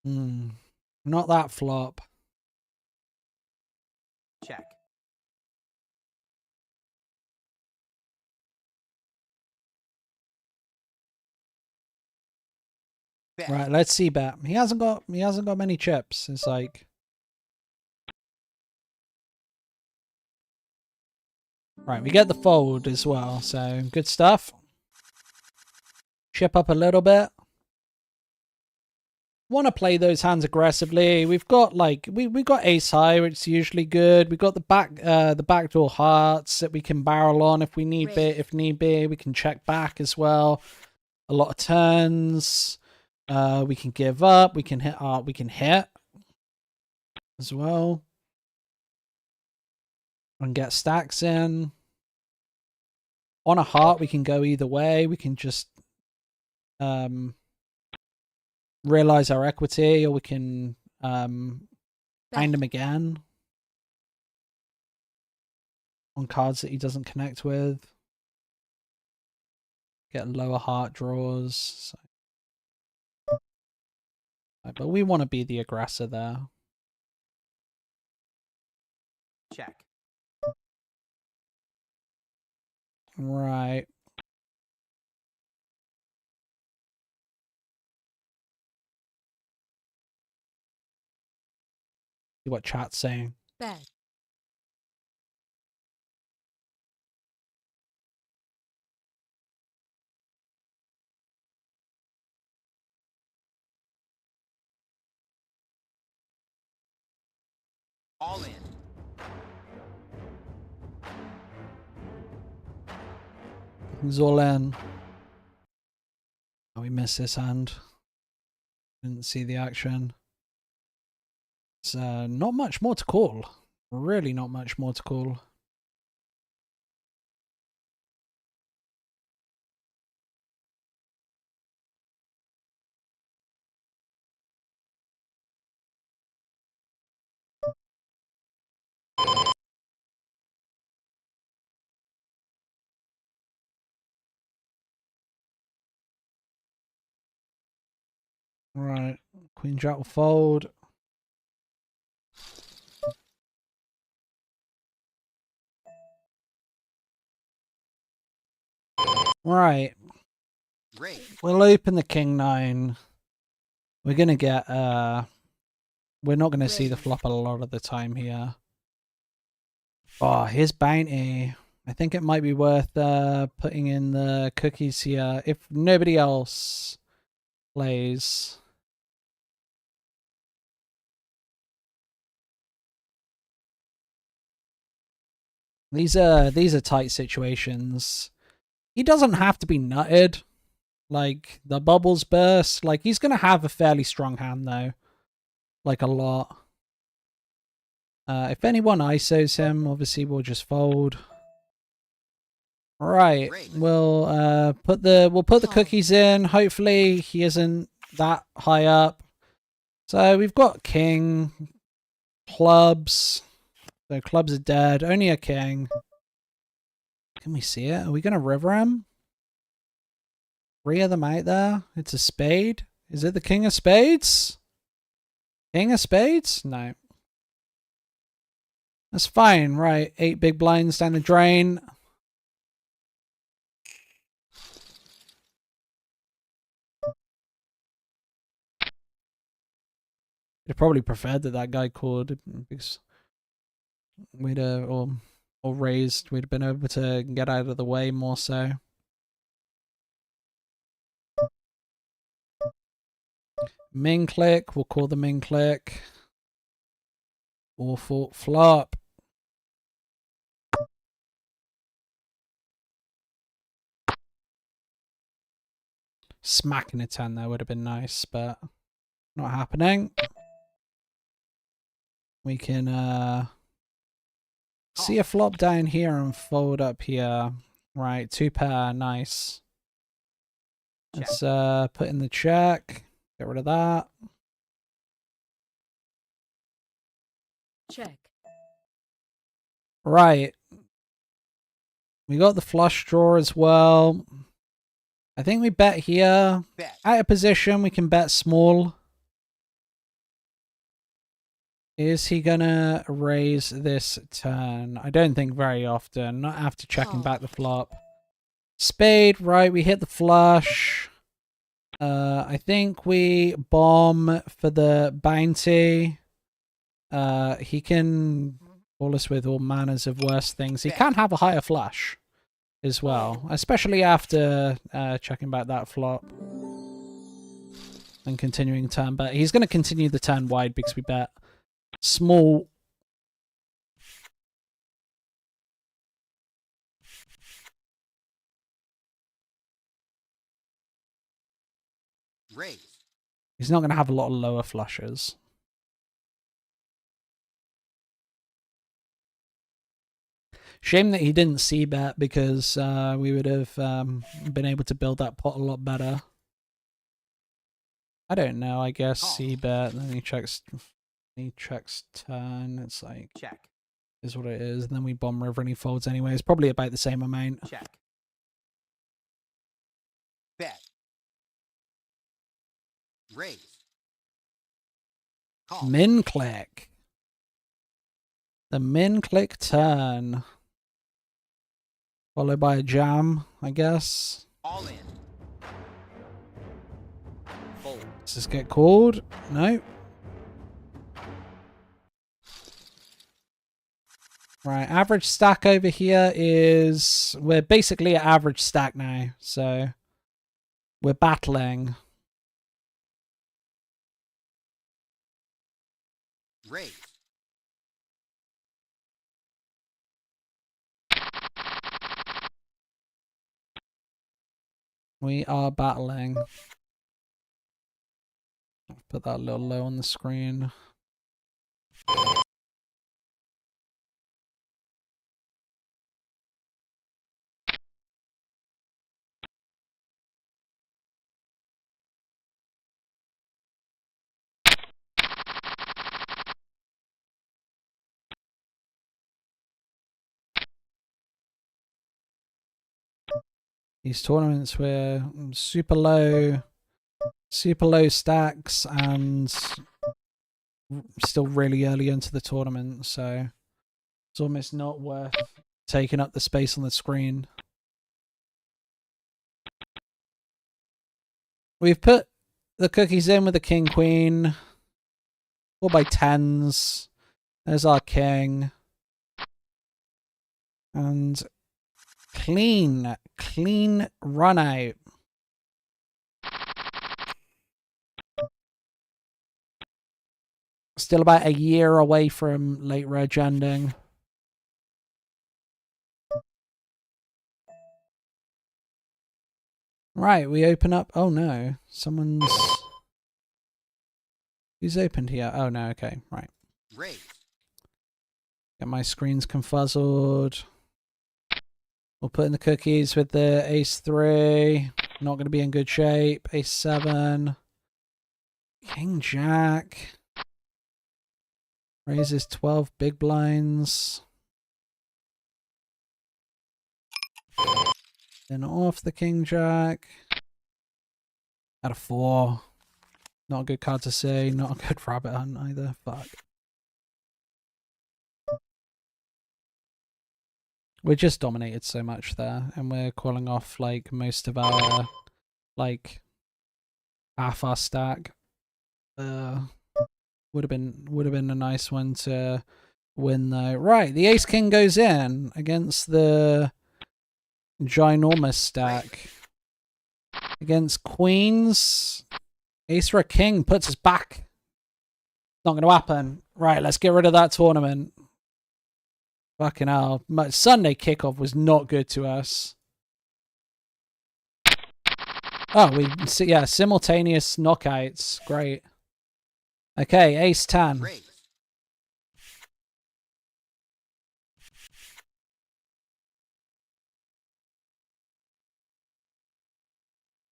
Not that flop. Check. Bet. Right, let's see bet. He hasn't got many chips. It's like, right, we get the fold as well, so good stuff. Chip up a little bit. Want to play those hands aggressively. We've got like we got ace high, which is usually good. We got the backdoor hearts that we can barrel on if we need be. If need be, we can check back as well. A lot of turns. We can give up. We can hit art. We can hit as well, and get stacks in. On a heart, we can go either way. We can just realize our equity, or we can bind Bet. him again on cards that he doesn't connect with. Get lower heart draws. So. But we want to be the aggressor there. Check. Right. See what chat's saying. Bet. All in. He's all in. Oh, we missed this hand. Didn't see the action. It's not much more to call. Really not much more to call. Right. Queen Jack will fold. Right. Raid. We'll open the King 9. We're gonna get we're not gonna see the flop a lot of the time here. Oh, his bounty. I think it might be worth putting in the cookies here if nobody else plays. These are tight situations. He doesn't have to be nutted. Like the bubbles burst. Like he's gonna have a fairly strong hand though. Like a lot. If anyone ISOs him, obviously we'll just fold. Right. We'll put the cookies in. Hopefully he isn't that high up. So we've got king, clubs. So clubs are dead. Only a king. Can we see it? Are we gonna river him? 3 of them out there. It's a spade. Is it the king of spades? King of spades? No. That's fine. Right. 8 big blinds down the drain. I'd probably preferred that guy called because we'd or raised, we'd have been able to get out of the way more so. Min click, we'll call the min click. Awful flop. Smacking a 10 there would have been nice, but not happening. We can see a flop down here and fold up here. Right, 2 pair, nice. Let's put in the check. Get rid of that. Check. Right. We got the flush draw as well. I think we bet here. Bet. Out of position, we can bet small. Is he gonna raise this turn? I don't think very often. Not after checking back the flop. Spade, right, we hit the flush. I think we bomb for the bounty. He can call us with all manners of worse things. He can have a higher flush as well, especially after checking back that flop and continuing turn bet. He's going to continue the turn wide because we bet small. Raise. He's not going to have a lot of lower flushes. Shame that he didn't see bet because we would have been able to build that pot a lot better. I don't know. I guess C bet. Then he checks He checks turn. It's like, Check. is what it is. And then we bomb river and he folds anyway. It's probably about the same amount. Check. Bet. Raise. Call. Min click. The min click turn. Followed by a jam, I guess. All in. Fold. Does this get called? No. Right, average stack over here is... We're basically at average stack now, so... We're battling. Raise. We are battling. Put that a little low on the screen. These tournaments were super low stacks and still really early into the tournament, so it's almost not worth taking up the space on the screen. We've put the cookies in with the king queen. 4x10s. There's our king. And clean run out. Still about a year away from late reg ending. Right, we open up. Oh no, someone's. Who's opened here? Oh no, okay, right. Raise. Get my screens confuzzled. We'll put in the cookies with the ace 3. Not going to be in good shape. Ace 7. King jack. Raises 12 big blinds. Then off the king jack. At a 4. Not a good card to see. Not a good rabbit hunt either. Fuck. We're just dominated so much there, and we're calling off like most of our like half our stack. Would have been a nice one to win though. Right, the ace king goes in against the ginormous stack. Against queens, ace for a king puts us back. Not going to happen. Right, let's get rid of that tournament. Fucking hell. Sunday kickoff was not good to us. Oh, yeah, simultaneous knockouts. Great. Okay, ace 10. Raise.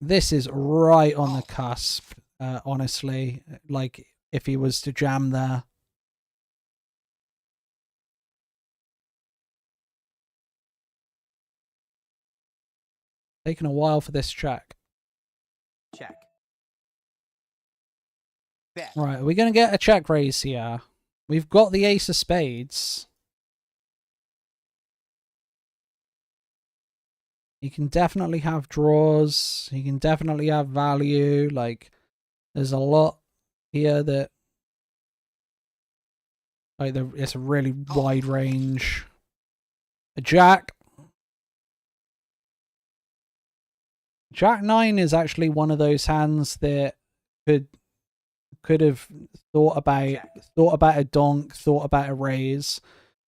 This is right on the cusp, honestly. Like, if he was to jam there. Taking a while for this check. Check. Bet. Right, are we going to get a check raise here? We've got the ace of spades. He can definitely have draws. He can definitely have value. Like, there's a lot here that... Like, it's a really wide range. A jack. Jack 9 is actually one of those hands that could have thought about a donk, thought about a raise.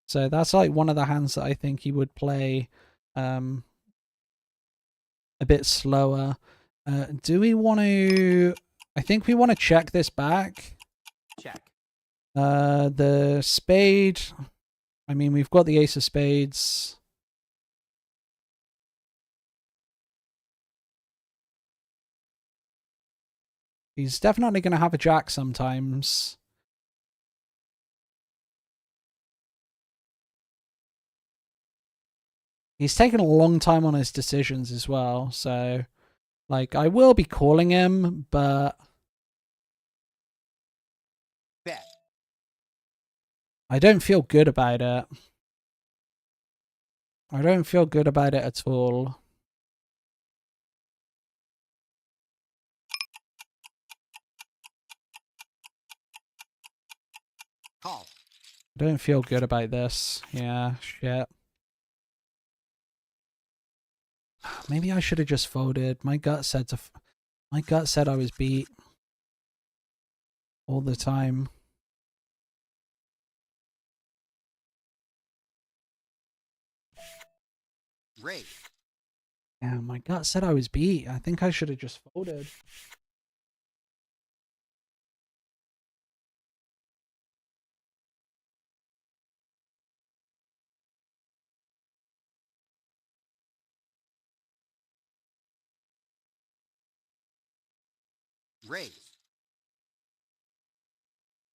So that's like one of the hands that I think he would play a bit slower. Do we want to... I think we want to check this back. Check. The spade... I mean, we've got the ace of spades. He's definitely going to have a jack sometimes. He's taken a long time on his decisions as well, so like I will be calling him, but Bet. I don't feel good about it. I don't feel good about it at all. Call. I don't feel good about this. Yeah, shit. Maybe I should have just folded. My gut said I was beat all the time. Raise. Yeah, my gut said I was beat. I think I should have just folded. Raise.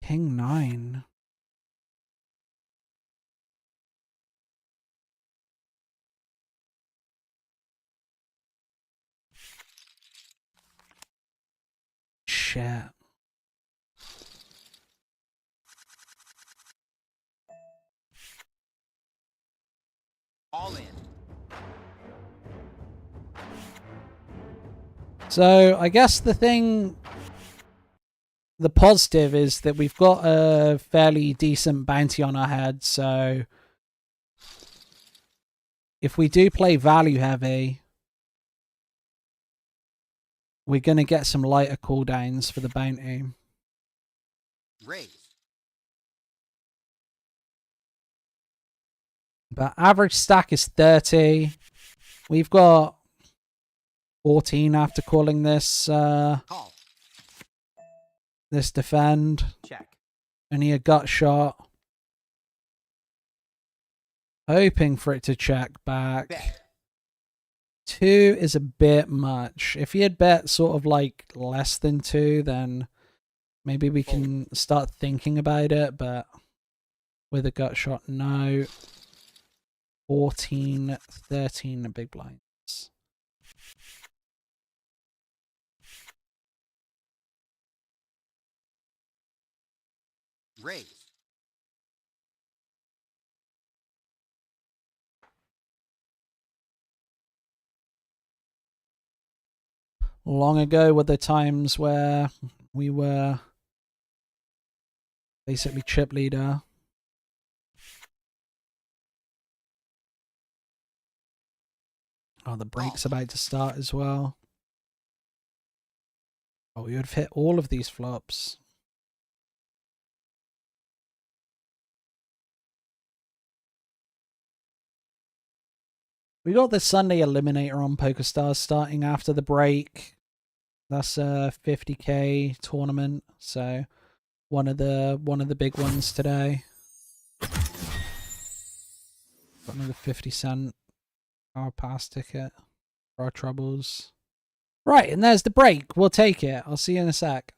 King 9. Shit. All in. So I guess the positive is that we've got a fairly decent bounty on our head. So if we do play value heavy, we're going to get some lighter cooldowns for the bounty. Raise. But average stack is 30. We've got 14 after calling this Call. this defend. Check. Only a gut shot. Hoping for it to check back. Bet. 2 is a bit much. If he had bet sort of like less than 2, then maybe we can start thinking about it, but with a gut shot, no. 14, 13 big blinds. Raise. Long ago were the times where we were basically chip leader. Oh, the break's about to start as well. Oh, we would have hit all of these flops. We got the Sunday Eliminator on PokerStars starting after the break. That's a 50k tournament, so one of the big ones today. Got another 50-cent our pass ticket for our troubles. Right, and there's the break. We'll take it. I'll see you in a sec.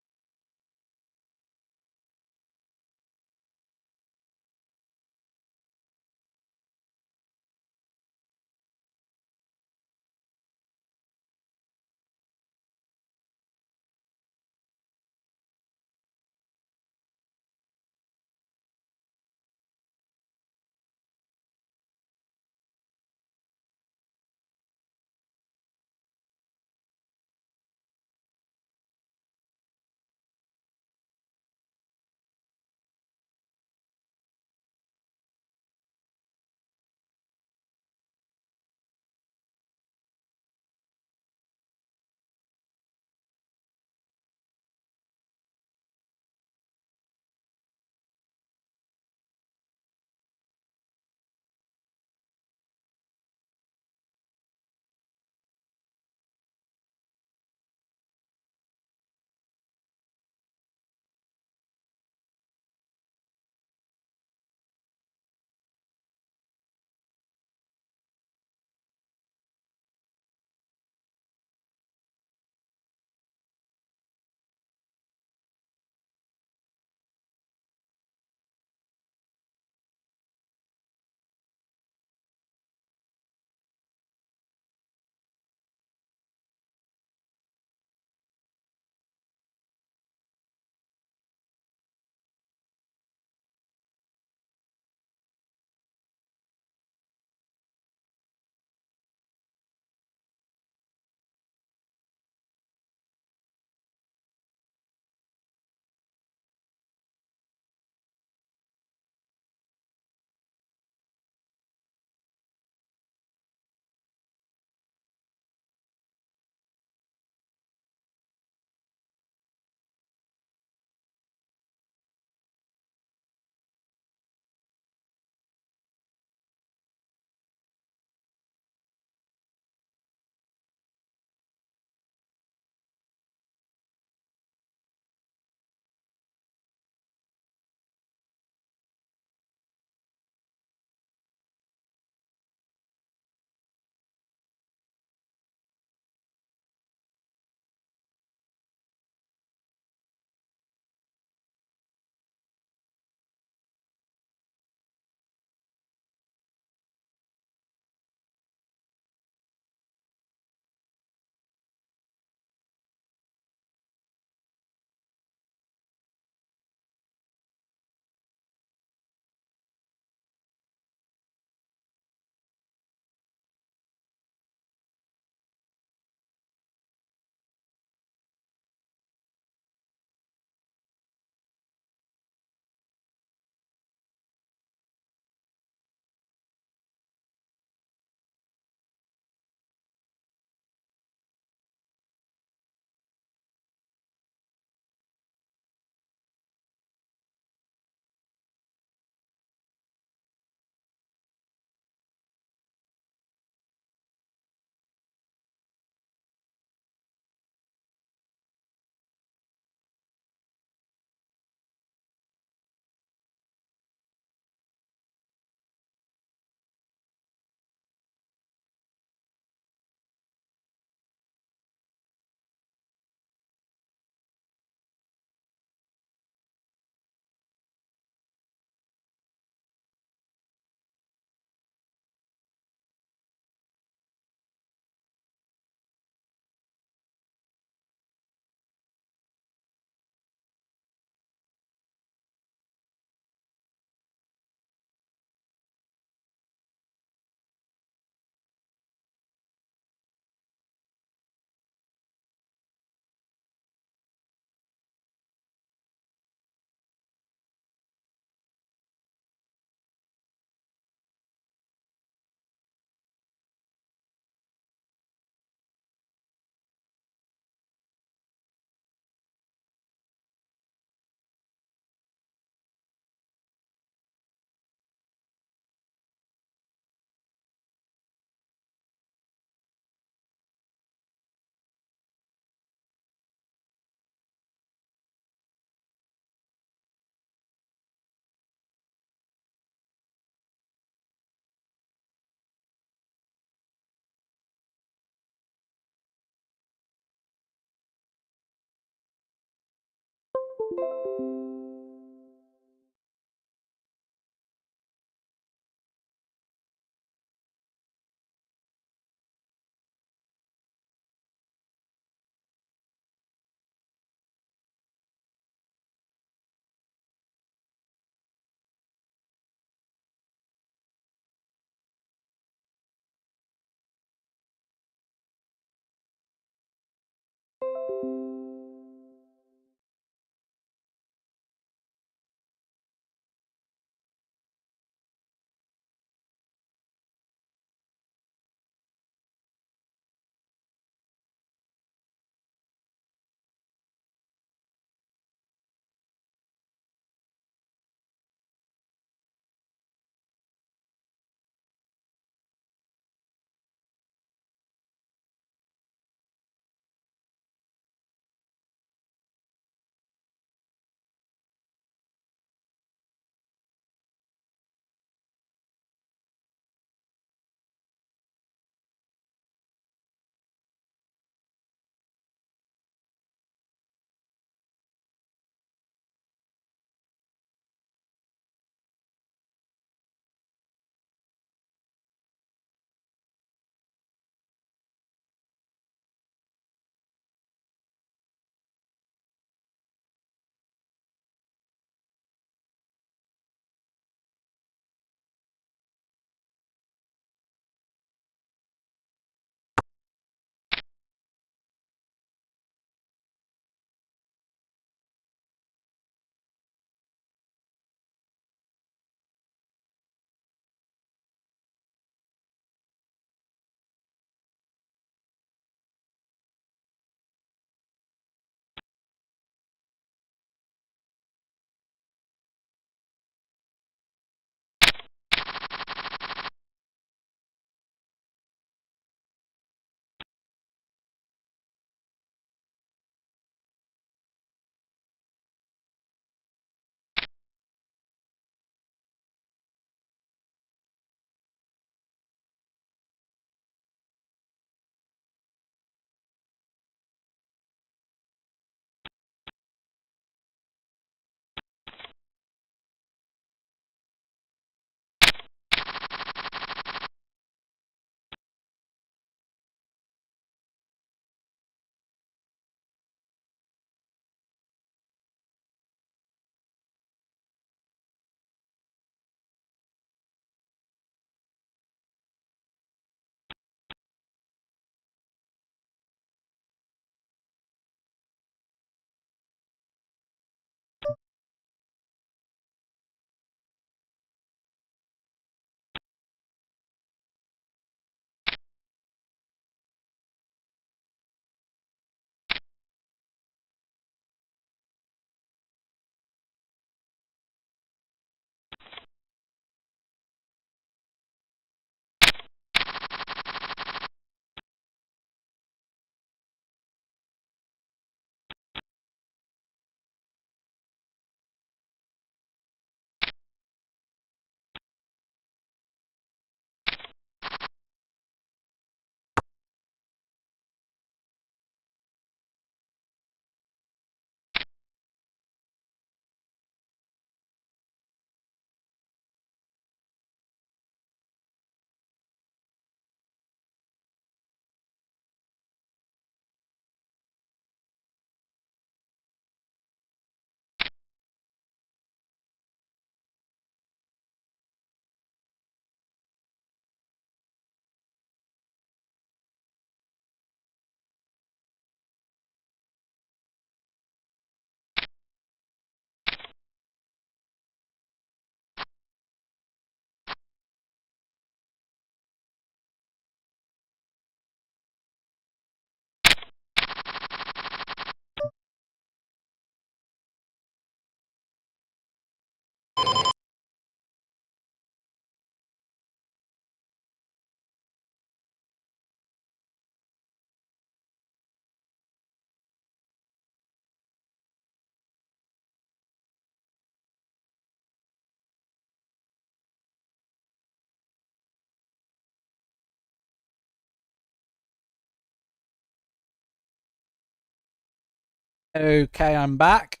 Okay, I'm back.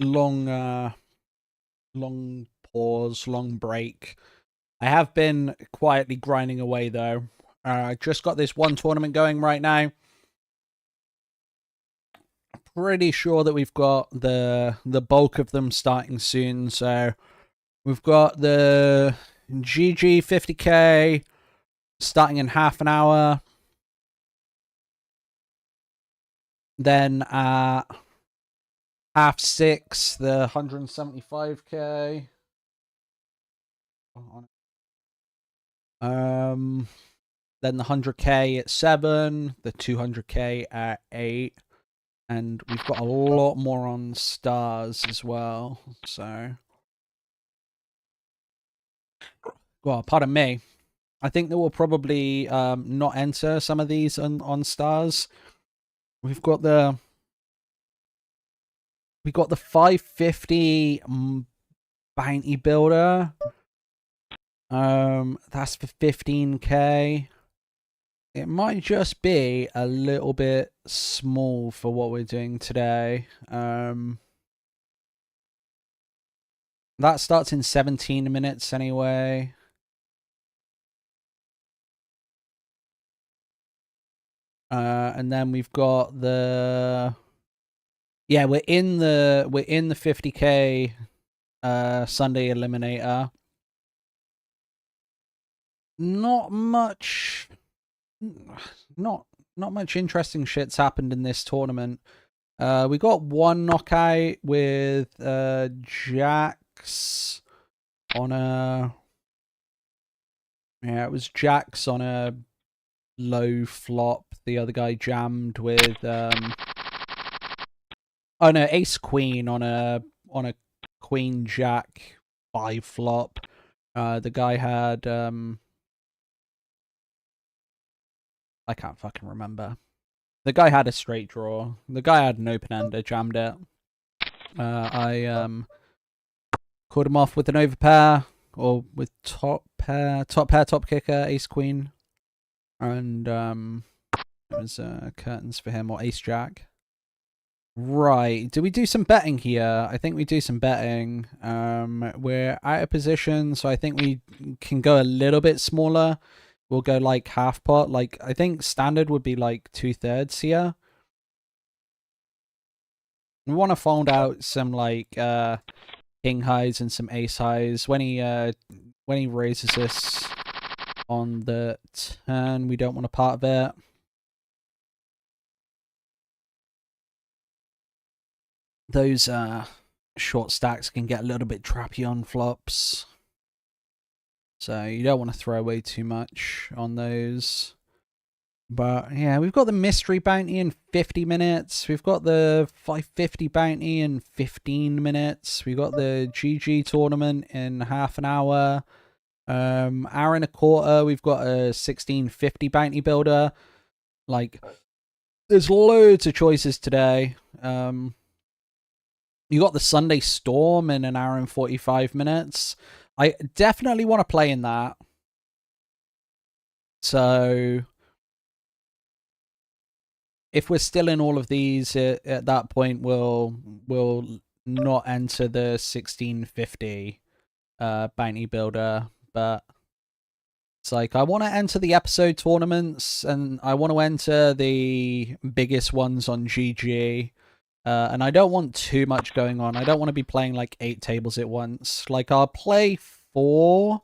long pause, long break. I have been quietly grinding away though. Just got this one tournament going right now. Pretty sure that we've got the bulk of them starting soon. So we've got the GG 50k starting in half an hour. Then at 6:30, the 175k. Then the 100k at 7, the 200k at 8, and we've got a lot more on stars as well. So, well, pardon me. I think that we'll probably not enter some of these on stars. We've got the 550 bounty builder. That's for 15k. It might just be a little bit small for what we're doing today. That starts in 17 minutes anyway. And then we've got the we're in the 50k Sunday eliminator. Not much interesting shit's happened in this tournament. We got one knockout with Jax on a it was Jax on a low flop. The other guy jammed with ace queen on a queen jack 5 flop. The guy had I can't fucking remember. The guy had a straight draw. The guy had an open ender, jammed it. I caught him off with an overpair, or with top pair, top kicker, ace queen, and it was curtains for him, or ace jack. Right, do we do some betting here? I think we do some betting. We're out of position, so I think we can go a little bit smaller. We'll go like half pot. Like, I think standard would be like 2/3 here. We want to fold out some like king highs and some ace highs. When he raises this on the turn, we don't want to part of it. Those short stacks can get a little bit trappy on flops. So you don't want to throw away too much on those. But yeah, we've got the mystery bounty in 50 minutes. We've got the 550 bounty in 15 minutes. We've got the GG tournament in half an hour. Hour and a quarter, we've got a 1650 bounty builder. Like, there's loads of choices today. You got the Sunday Storm in an hour and 45 minutes. I definitely want to play in that. So if we're still in all of these at that point, we'll not enter the 1650 bounty builder. But it's like, I want to enter the episode tournaments, and I want to enter the biggest ones on GG. And I don't want too much going on. I don't want to be playing like 8 tables at once. Like, I'll play 4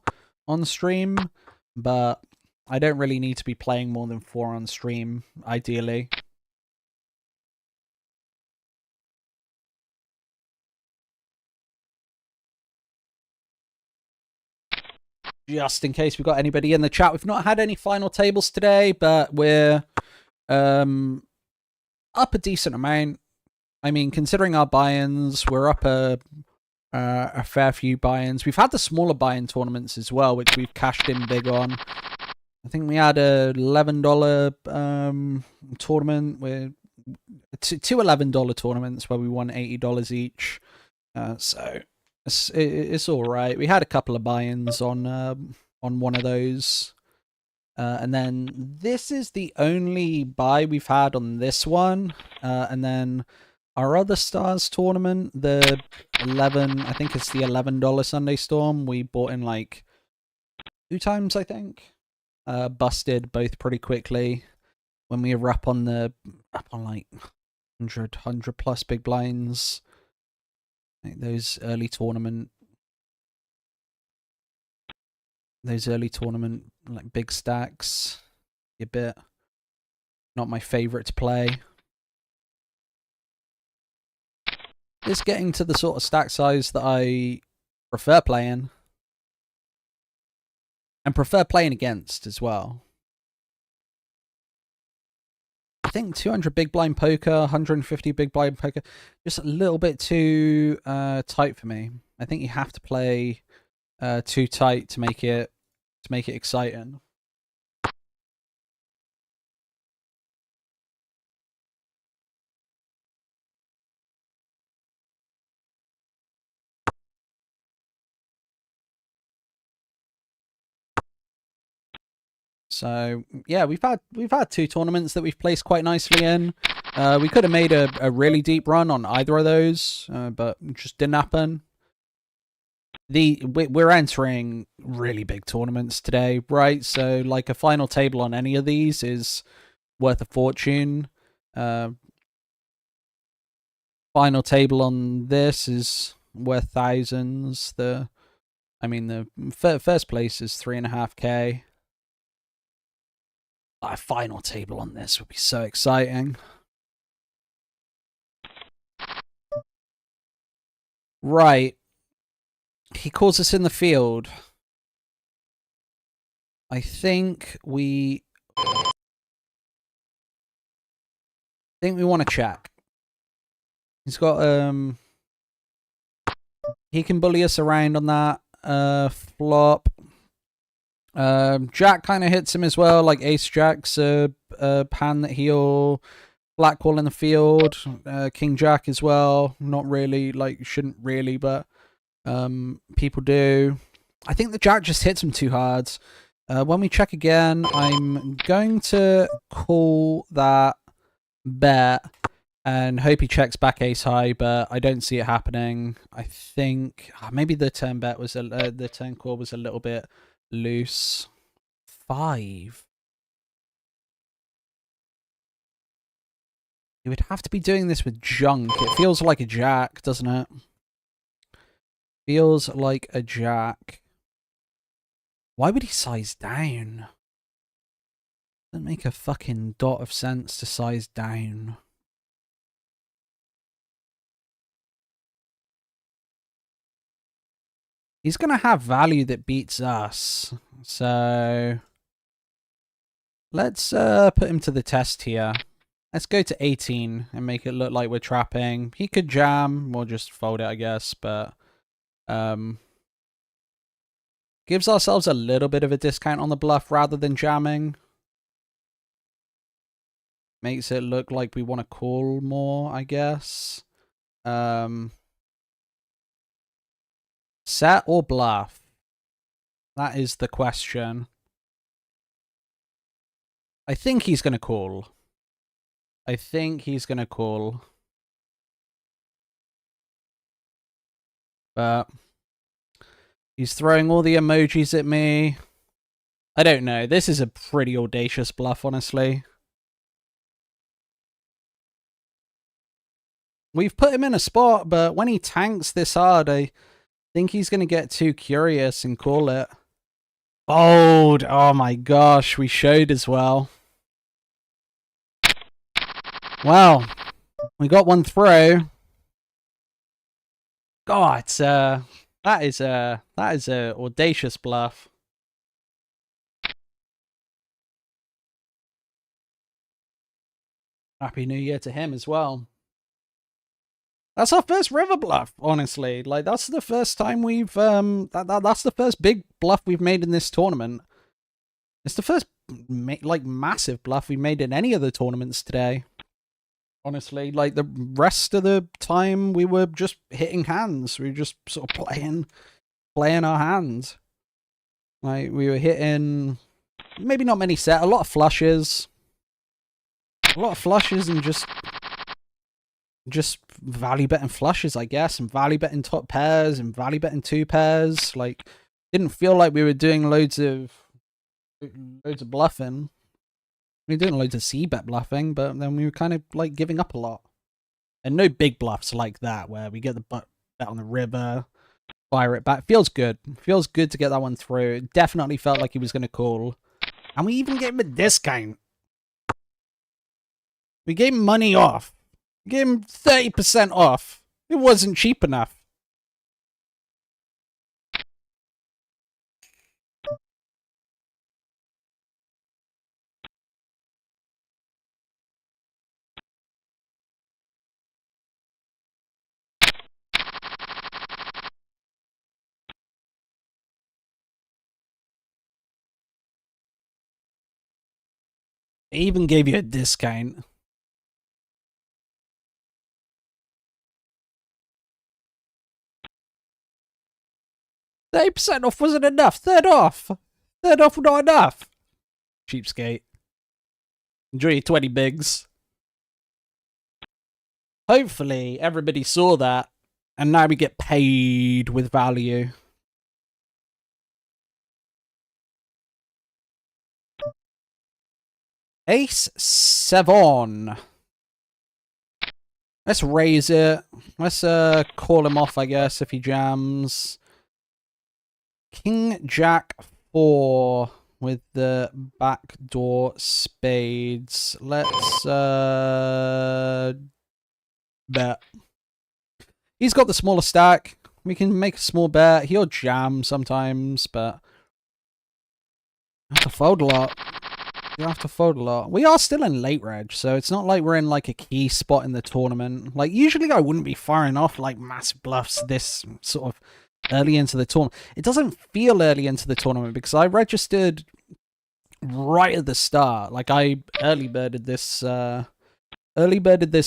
on stream, but I don't really need to be playing more than 4 on stream, ideally. Just in case we've got anybody in the chat, we've not had any final tables today, but we're up a decent amount. I mean, considering our buy-ins, we're up a fair few buy-ins. We've had the smaller buy-in tournaments as well, which we've cashed in big on. I think we had a $11 tournament with two $11 tournaments where we won $80 each. So it's all right. We had a couple of buy-ins on one of those. And then this is the only buy we've had on this one. And then our other Stars tournament, the 11, I think it's the $11 Sunday Storm, we bought in like 2 times, I think. Busted both pretty quickly when we were up on like 100 plus big blinds. Like those early tournament like big stacks, a bit not my favorite to play. It's getting to the sort of stack size that I prefer playing. And prefer playing against as well. I think 200 big blind poker, 150 big blind poker, just a little bit too tight for me. I think you have to play too tight to make it exciting. So yeah, we've had 2 tournaments that we've placed quite nicely in. We could have made a really deep run on either of those, but it just didn't happen. We're entering really big tournaments today, right? So like a final table on any of these is worth a fortune. Final table on this is worth thousands. The first place is 3.5K. A final table on this would be so exciting. Right. He calls us in the field. I think we want to check. He's got he can bully us around on that flop. Jack kind of hits him as well, like Ace Jack's a hand that he'll blackball in the field. King Jack as well, not really, like shouldn't really, but people do. I think the Jack just hits him too hard. When we check again, I'm going to call that bet and hope he checks back ace high, but I don't see it happening. I think maybe the turn bet was the turn call was a little bit loose. 5. You would have to be doing this with junk. It feels like a jack, doesn't it? Feels like a jack. Why would he size down? Doesn't make a fucking dot of sense to size down. He's going to have value that beats us. So let's put him to the test here. Let's go to 18 and make it look like we're trapping. He could jam. We'll just fold it, I guess. But gives ourselves a little bit of a discount on the bluff rather than jamming. Makes it look like we want to call more, I guess. Set or bluff? That is the question. I think he's going to call. But he's throwing all the emojis at me. I don't know. This is a pretty audacious bluff, honestly. We've put him in a spot, but when he tanks this hard, I think he's going to get too curious and call it. Fold! Oh my gosh, we showed as well. Well, we got one through. God, that is a audacious bluff. Happy New Year to him as well. That's our first river bluff, honestly. Like, that's the first time we've that's the first big bluff we've made in this tournament. It's the first like massive bluff we made in any of the tournaments today. Honestly, like the rest of the time we were just hitting hands. We were just sort of playing our hands. Like we were hitting maybe not many set, a lot of flushes. And just just value betting flushes, I guess, and value betting top pairs and value betting 2 pairs. Like, didn't feel like we were doing loads of bluffing. We were doing loads of c-bet bluffing, but then we were kind of like giving up a lot. And no big bluffs like that where we get the bet on the river, fire it back. Feels good. Feels good to get that one through. It definitely felt like he was going to call. And we even gave him a discount. We gave him money off. We gave him 30% off. It wasn't cheap enough. They even gave you a discount. %30 off wasn't enough. Third off. Third off not enough. Cheapskate. Enjoy your 20 bigs. Hopefully, everybody saw that, and now we get paid with value. Ace 7. Let's raise it. Let's call him off, I guess, if he jams. King Jack 4 with the backdoor spades. Let's bet. He's got the smaller stack. We can make a small bet. He'll jam sometimes, but I have to fold a lot. You have to fold a lot. We are still in late reg, so it's not like we're in like a key spot in the tournament. Like, usually I wouldn't be firing off like massive bluffs this sort of early into the tournament. It doesn't feel early into the tournament because I registered right at the start. Like, I early birded this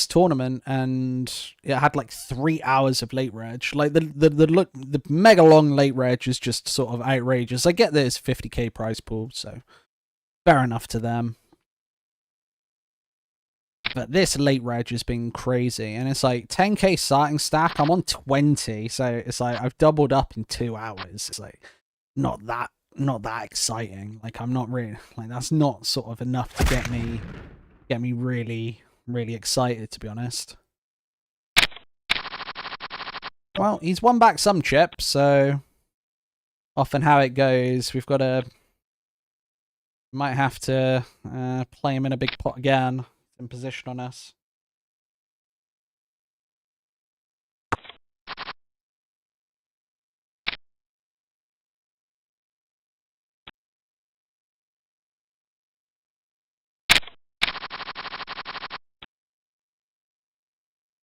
tournament, and it had like 3 hours of late reg. Like, the mega long late reg is just sort of outrageous. I get that it's 50k prize pool, so fair enough to them. But this late reg has been crazy, and it's like 10k starting stack. I'm on 20, so it's like I've doubled up in 2 hours. It's like not that exciting. Like, I'm not really like, that's not sort of enough to get me really excited, to be honest. Well, he's won back some chips, so often how it goes, we've got to might have to play him in a big pot again in position on us.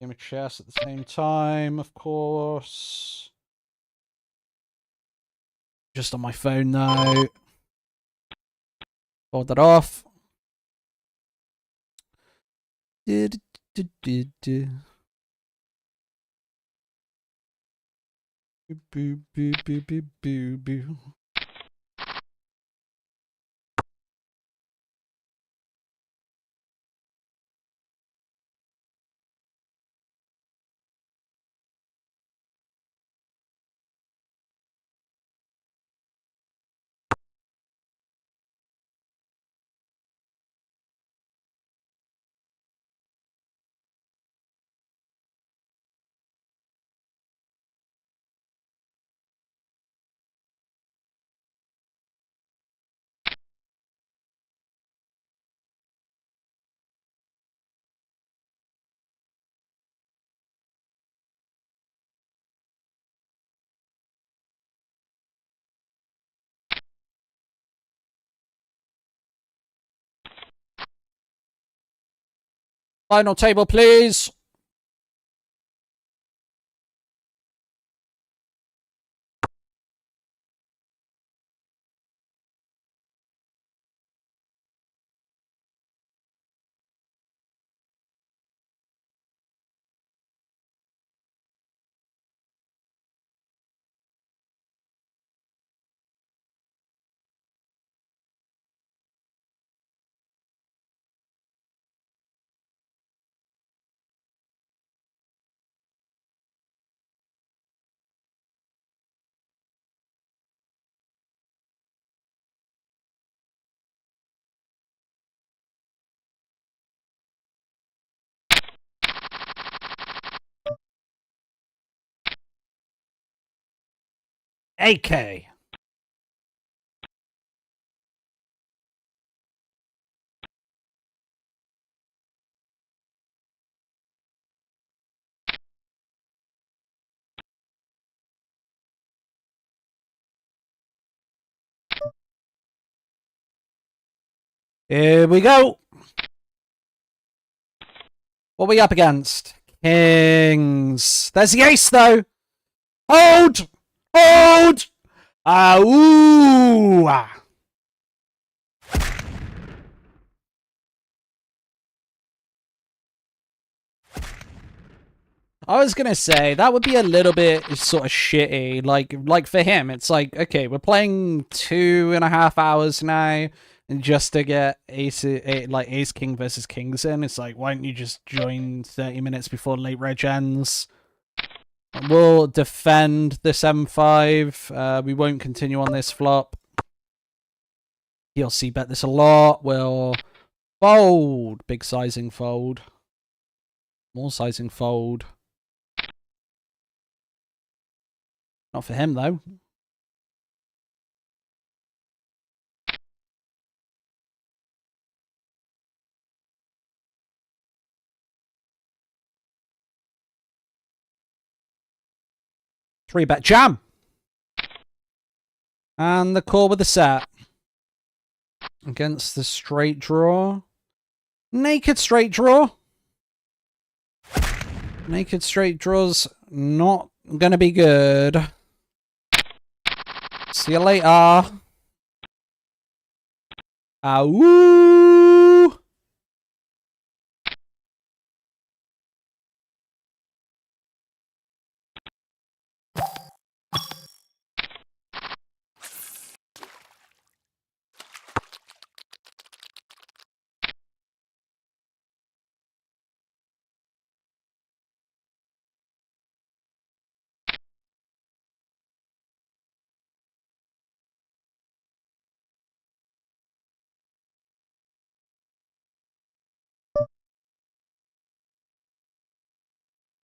Game of chess at the same time, of course. Just on my phone though. Hold that off. Boo, boo, boo, boo, boo, boo. Final table, please. AK. Here we go. What are we up against? Kings. There's the ace, though. Hold! Hold! Ooh! I was gonna say that would be a little bit sort of shitty. Like for him, it's like, okay, we're playing 2.5 hours now, and just to get ace king versus kings in, it's like, why don't you just join 30 minutes before late reg ends? We'll defend this m5. We won't continue on this flop. He'll see bet this a lot. We'll fold. Big sizing fold. More sizing fold. Not for him, though. Three bet jam. And the call with the set. Against the straight draw. Naked straight draw. Naked straight draw's not gonna be good. See you later. Woo!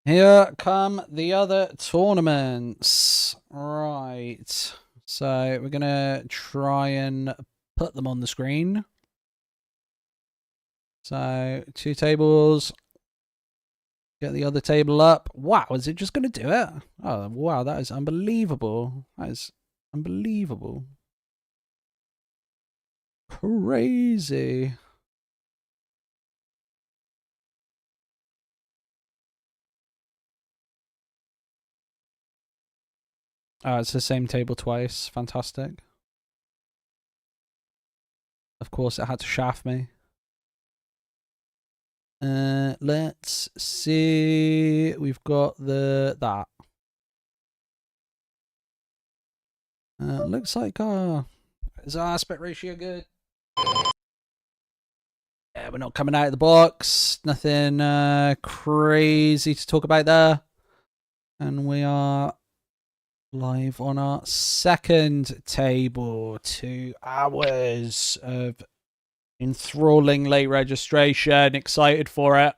Here come the other tournaments. Right. So we're going to try and put them on the screen. So 2 tables. Get the other table up. Wow, is it just going to do it? Oh, wow, that is unbelievable. That is unbelievable. Crazy. Oh, it's the same table twice. Fantastic. Of course, it had to shaft me. Let's see. We've got that. Looks like is our aspect ratio good? Yeah, we're not coming out of the box. Nothing crazy to talk about there. And we are live on our second table. 2 hours of enthralling late registration. Excited for it.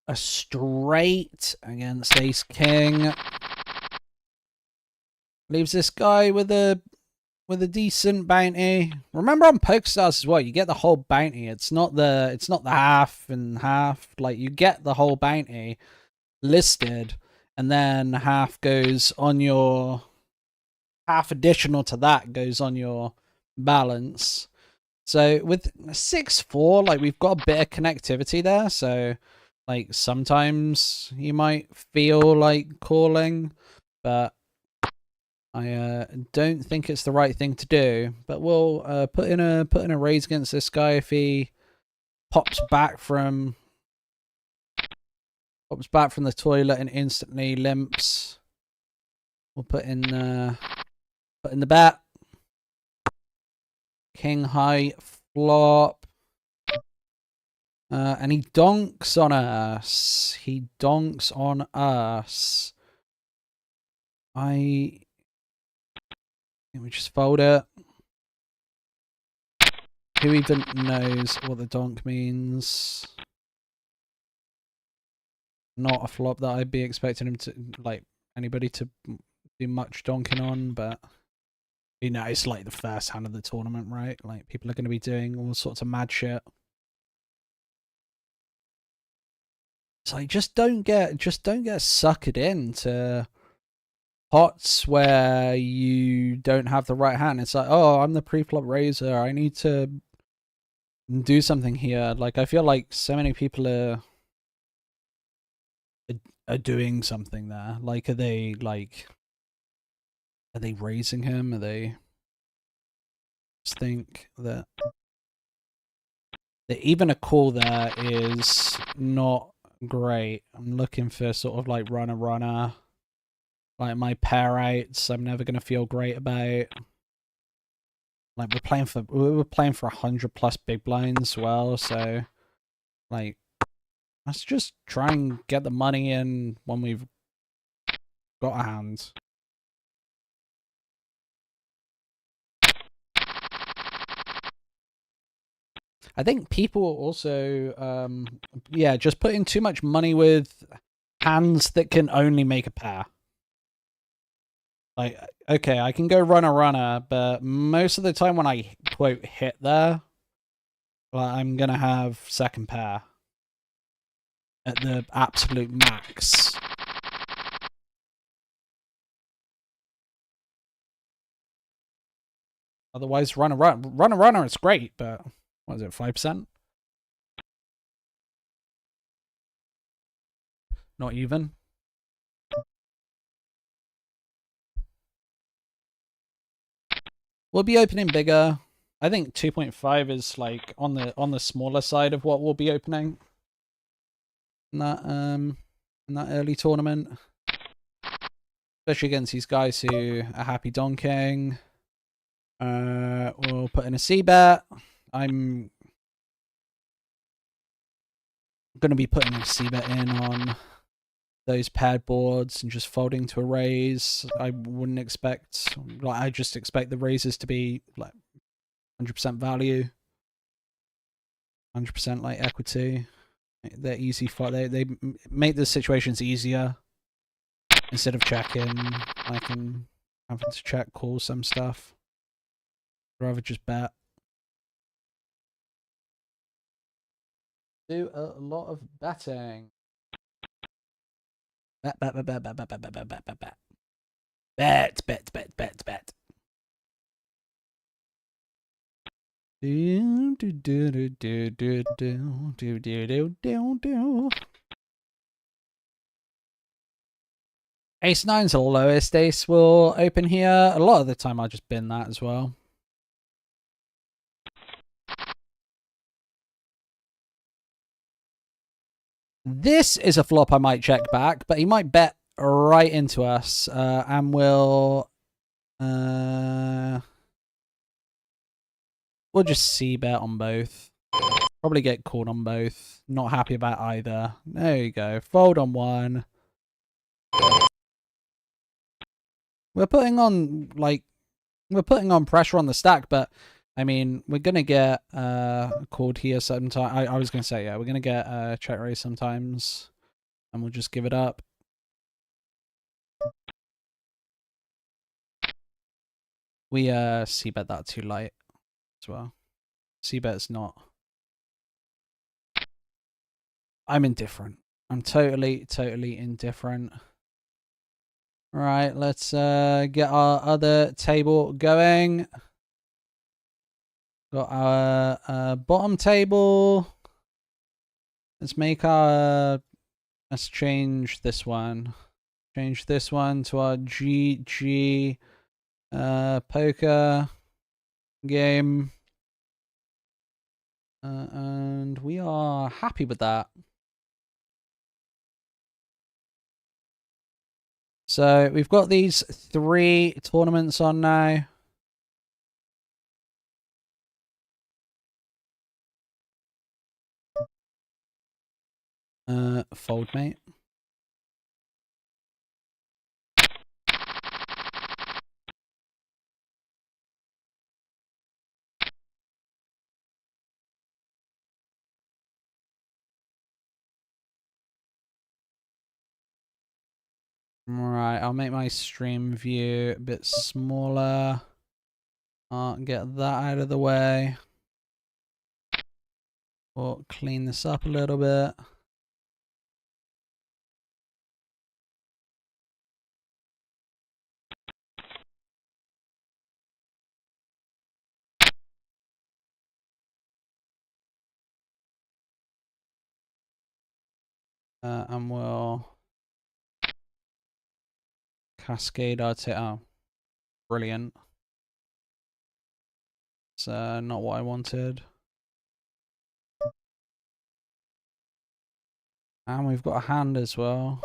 A straight against ace king. Leaves this guy with a decent bounty. Remember on PokerStars as well, you get the whole bounty. It's not the half and half. Like, you get the whole bounty listed, and then half goes on your additional to that goes on your balance. So with 6-4, like, we've got a bit of connectivity there. So like, sometimes you might feel like calling, but I don't think it's the right thing to do. But we'll put in a raise against this guy if he pops back from the toilet and instantly limps. We'll put in the bet. King high flop. And he donks on us. we just fold it. Who even knows what the donk means? Not a flop that I'd be expecting him to, like, anybody to do much donking on, but you know, it's like the first hand of the tournament, right? Like, people are going to be doing all sorts of mad shit. So I just don't get suckered into pots where you don't have the right hand. It's like, oh, I'm the pre-flop raiser. I need to do something here. Like, I feel like so many people are doing something there. Like, are they raising him? Are they just think that even a call there is not great. I'm looking for sort of like runner. Like, my pair outs, I'm never gonna feel great about. Like, we're playing for 100+ big blinds as well, so like, let's just try and get the money in when we've got a hand. I think people also, yeah, just put in too much money with hands that can only make a pair. Like, okay, I can go runner, but most of the time when I, quote, hit there, well, I'm gonna have second pair at the absolute max. Otherwise, runner, it's great, but what is it, 5%? Not even. We'll be opening bigger. I think 2.5 is like on the smaller side of what we'll be opening in that early tournament, especially against these guys who are happy donking. We'll put in a C bet. I'm gonna be putting a C bet in on those paired boards and just folding to a raise. I wouldn't expect, like, I just expect the raises to be like 100% value, 100% like equity. They're easy for they make the situations easier instead of checking, like, and having to check call some stuff. I'd rather just bet. Do a lot of betting. Bet. Ace 9's the lowest ace will open here. A lot of the time I'll just bin that as well. This is a flop I might check back, but he might bet right into us, and we'll just C bet on both. Probably get called on both. Not happy about either. There you go. Fold on one. We're putting on pressure on the stack, but I mean, we're gonna get called here sometime. I was gonna say, yeah, we're gonna get check raise sometimes, and we'll just give it up. We C bet that too light as well. C bet's not. I'm indifferent. I'm totally indifferent. Right, let's get our other table going. Got our bottom table. Let's make our. Let's change this one. Change this one to our GG poker game. And we are happy with that. So we've got these 3 tournaments on now. Fold, mate. Right, I'll make my stream view a bit smaller. Get that out of the way. We'll clean this up a little bit. And we'll cascade our oh, brilliant. It's not what I wanted. And we've got a hand as well.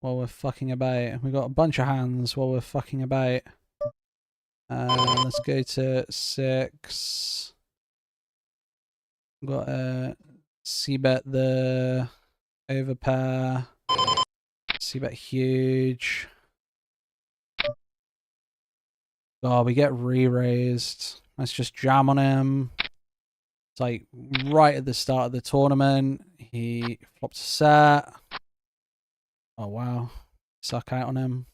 While we're fucking about. We've got a bunch of hands while we're fucking about. Let's go to 6. We've got a C-bet the overpair. C-bet huge. Oh, we get re-raised. Let's just jam on him. It's like right at the start of the tournament. He flops a set. Oh, wow. Suck out on him.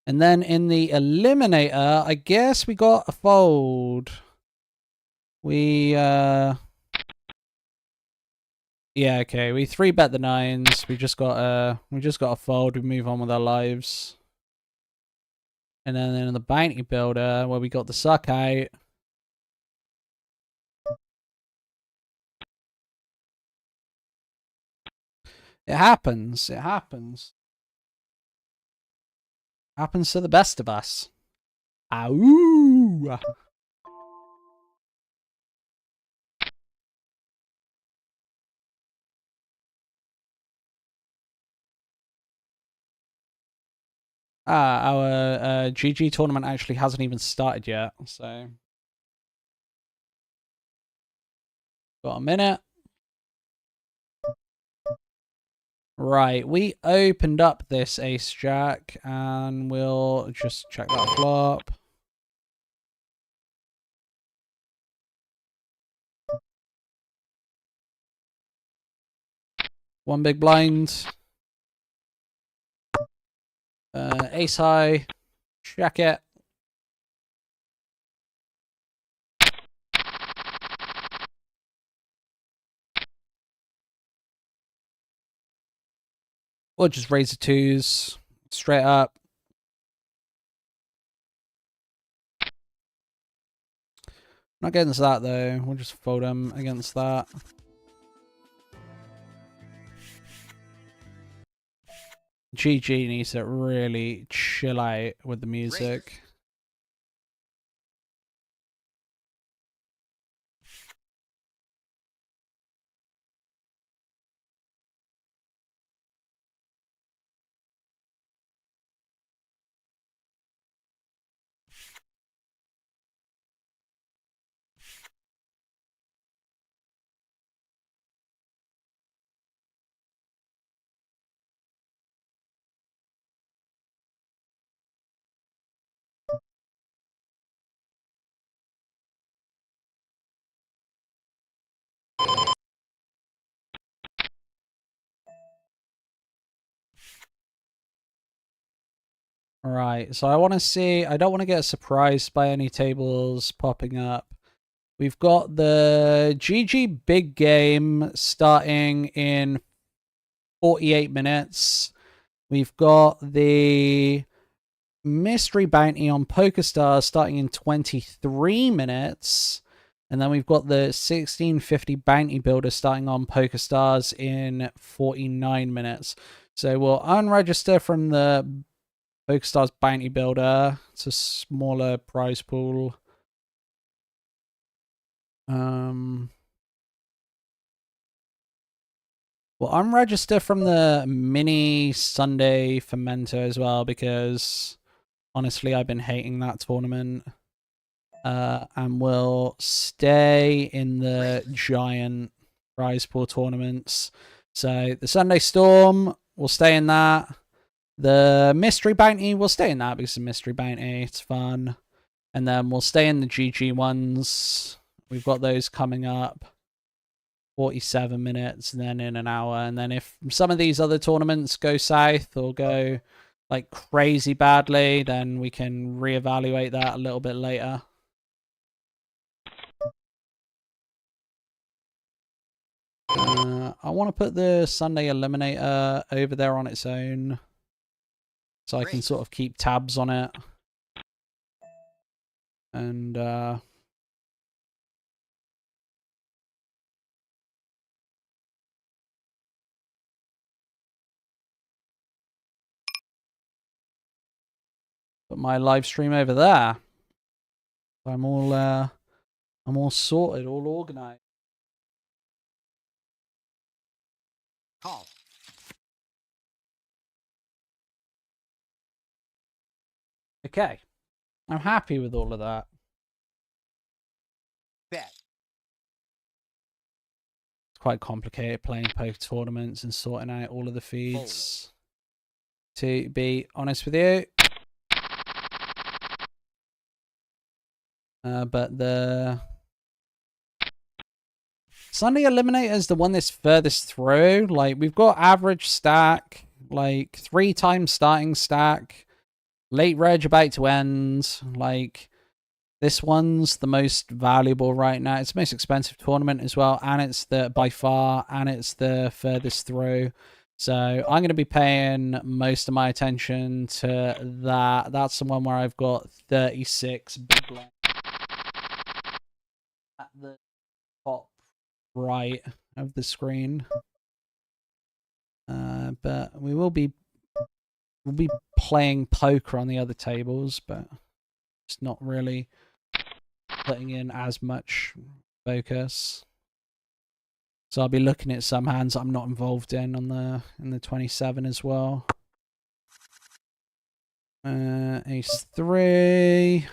And then in the eliminator, I guess we got a fold. We, yeah, okay. We 3-bet the 9s. We just got a fold. We move on with our lives. And then in the bounty builder, where we got the suck out. It happens. It happens. Happens to the best of us. Ow! Our GG tournament actually hasn't even started yet, so got a minute. Right, we opened up this ace jack, and we'll just check that flop. One big blind. Ace high. Check it. We'll just raise the 2s. Straight up. Not against that, though. We'll just fold them against that. GG needs to really chill out with the music. Right, so I want to see, I don't want to get surprised by any tables popping up. We've got the GG big game starting in 48 minutes. We've got the mystery bounty on PokerStars starting in 23 minutes. And then we've got the 1650 bounty builder starting on PokerStars in 49 minutes. So we'll unregister from the PokerStars bounty builder. It's a smaller prize pool. Well, unregister from the mini Sunday fermenter as well, because honestly, I've been hating that tournament. And we'll stay in the giant prize pool tournaments. So the Sunday Storm, we'll stay in that. The mystery bounty, we'll stay in that because it's a mystery bounty. It's fun. And then we'll stay in the GG ones We've got those coming up. 47 minutes, and then in an hour. And then if some of these other tournaments go south or go like crazy badly, then we can reevaluate that a little bit later. I want to put the Sunday Eliminator over there on its own, so I can sort of keep tabs on it. And put my live stream over there. I'm all sorted, all organized. Call. Okay. I'm happy with all of that. Bet. It's quite complicated playing poker tournaments and sorting out all of the feeds. To be honest with you. But the Sunday Eliminator is the one that's furthest through. Like, we've got average stack, like 3 times starting stack, late reg about to end. Like, this one's the most valuable right now. It's the most expensive tournament as well, and it's the by far, and it's the furthest through. So I'm going to be paying most of my attention to that. That's the one where I've got 36 big blinds at the top right of the screen. But we'll be playing poker on the other tables, but it's not really putting in as much focus. So I'll be looking at some hands I'm not involved in on the 27 as well. Ace 3.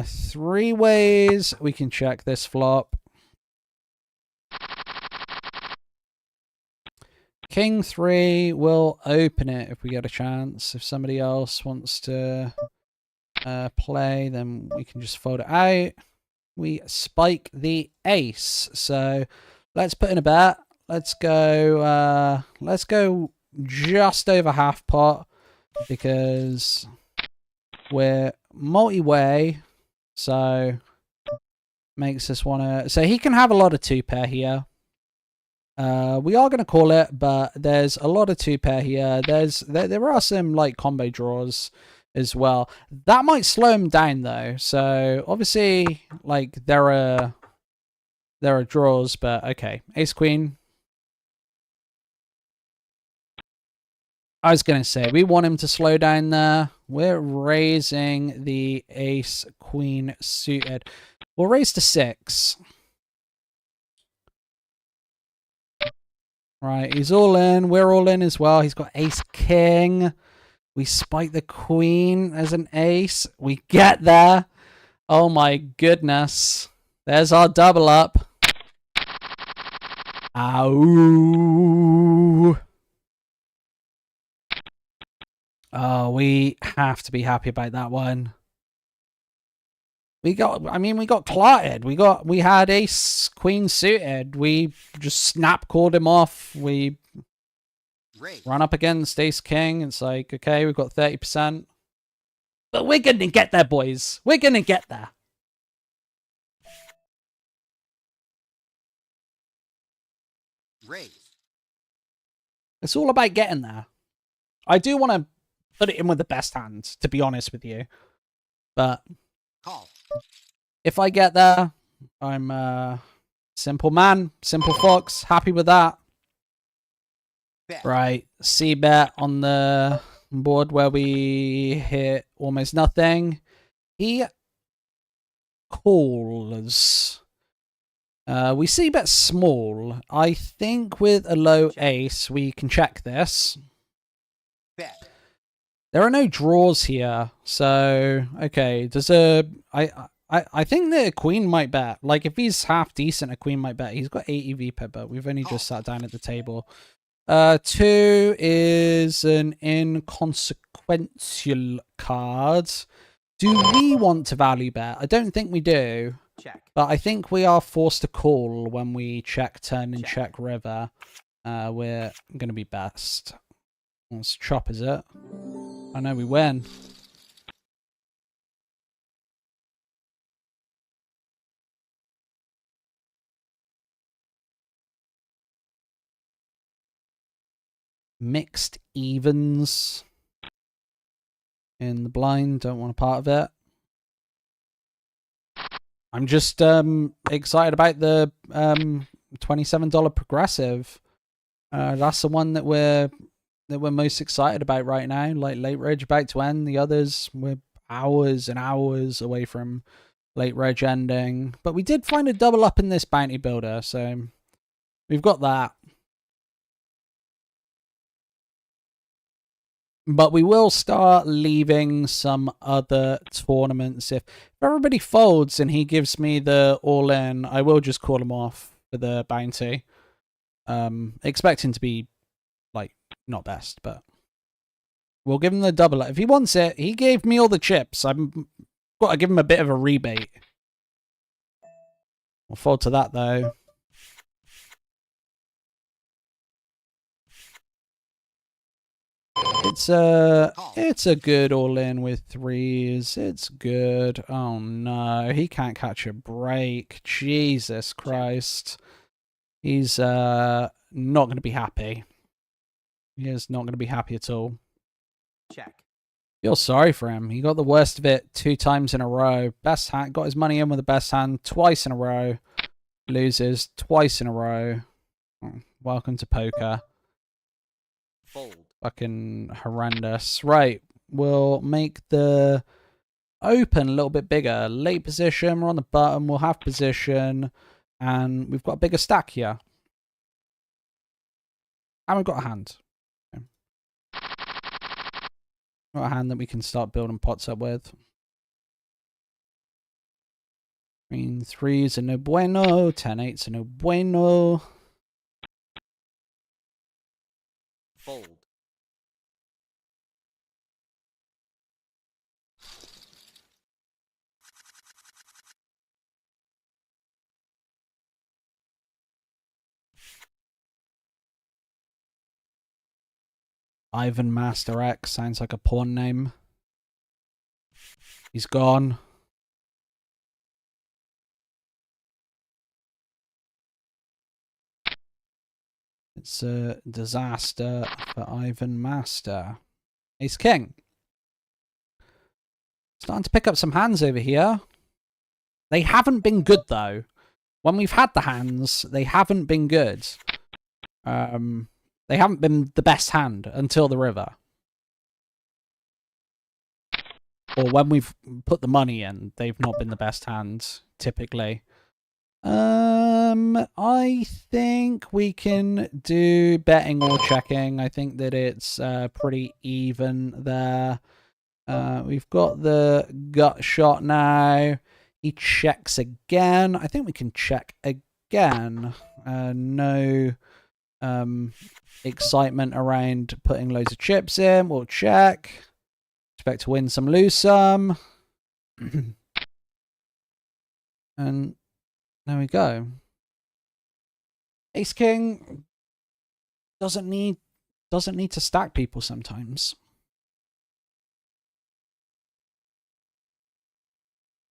Three ways we can check this flop. King 3 will open it if we get a chance. If somebody else wants to play, then we can just fold it out. We spike the ace. So let's put in a bet. Let's go just over half pot, because we're multi-way, so makes us want to... So he can have a lot of 2-pair here. We are going to call it, but there's a lot of 2-pair here. There are some like combo draws as well. That might slow him down though. So obviously, like there are draws, but okay. Ace Queen. I was going to say, we want him to slow down there. We're raising the Ace Queen suited. We'll raise to 6. Right, he's all in. We're all in as well. He's got Ace King. We spike the Queen as an ace. We get there. Oh my goodness. There's our double up. Ow. Oh, we have to be happy about that one. We got clotted. We had Ace Queen suited. We just snap called him off. We run up against Ace King. It's like, okay, we've got 30%. But we're gonna get there, boys. We're gonna get there. Raise. It's all about getting there. I do want to put it in with the best hand, to be honest with you. But Call. If I get there, I'm simple man, simple fox, happy with that. Bet. Right, C-bet on the board where we hit almost nothing. He calls. We C-bet small. I think with a low ace, we can check this. Bet. There are no draws here, so okay. I think that a queen might bet. Like if he's half decent, a queen might bet. He's got 80 VP, but we've only just sat down at the table. 2 is an inconsequential card. Do we want to value bet? I don't think we do. Check. But I think we are forced to call when we check turn and Check. check river. We're going to be best. Let's chop, is it? I know we win. Mixed evens in the blind. Don't want a part of it. I'm just excited about the $27 progressive. That's the one that we're most excited about right now. Like late reg about to end. The others we're hours and hours away from late reg ending. But we did find a double up in this bounty builder, so we've got that. But we will start leaving some other tournaments. If everybody folds and he gives me the all-in, I will just call him off for the bounty. Expecting to be, like, not best, but we'll give him the double. If he wants it, he gave me all the chips. I've got to give him a bit of a rebate. We'll fold to that, though. It's a good all-in with threes. It's good. Oh no, he can't catch a break. Jesus Christ. He's not going to be happy. He is not going to be happy at all. Check. Feel sorry for him. He got the worst of it 2 times in a row. Best hand, got his money in with the best hand twice in a row. Loses twice in a row. Welcome to poker. Fold. Fucking horrendous. Right, we'll make the open a little bit bigger. Late position, we're on the button, we'll have position, and we've got a bigger stack here. And we've got a hand. Okay. Got a hand that we can start building pots up with. Green 3s are no bueno, 10-8s are no bueno. Fold. Ivan Master X sounds like a porn name. He's gone. It's a disaster for Ivan Master. Ace King. Starting to pick up some hands over here. They haven't been good, though. When we've had the hands, they haven't been good. They haven't been the best hand until the river. Or when we've put the money in, they've not been the best hand, typically. I think we can do betting or checking. I think that it's pretty even there. We've got the gut shot now. He checks again. I think we can check again. No excitement around putting loads of chips in. We'll check. Expect to win some, lose some. And there we go. Ace King doesn't need to stack people sometimes.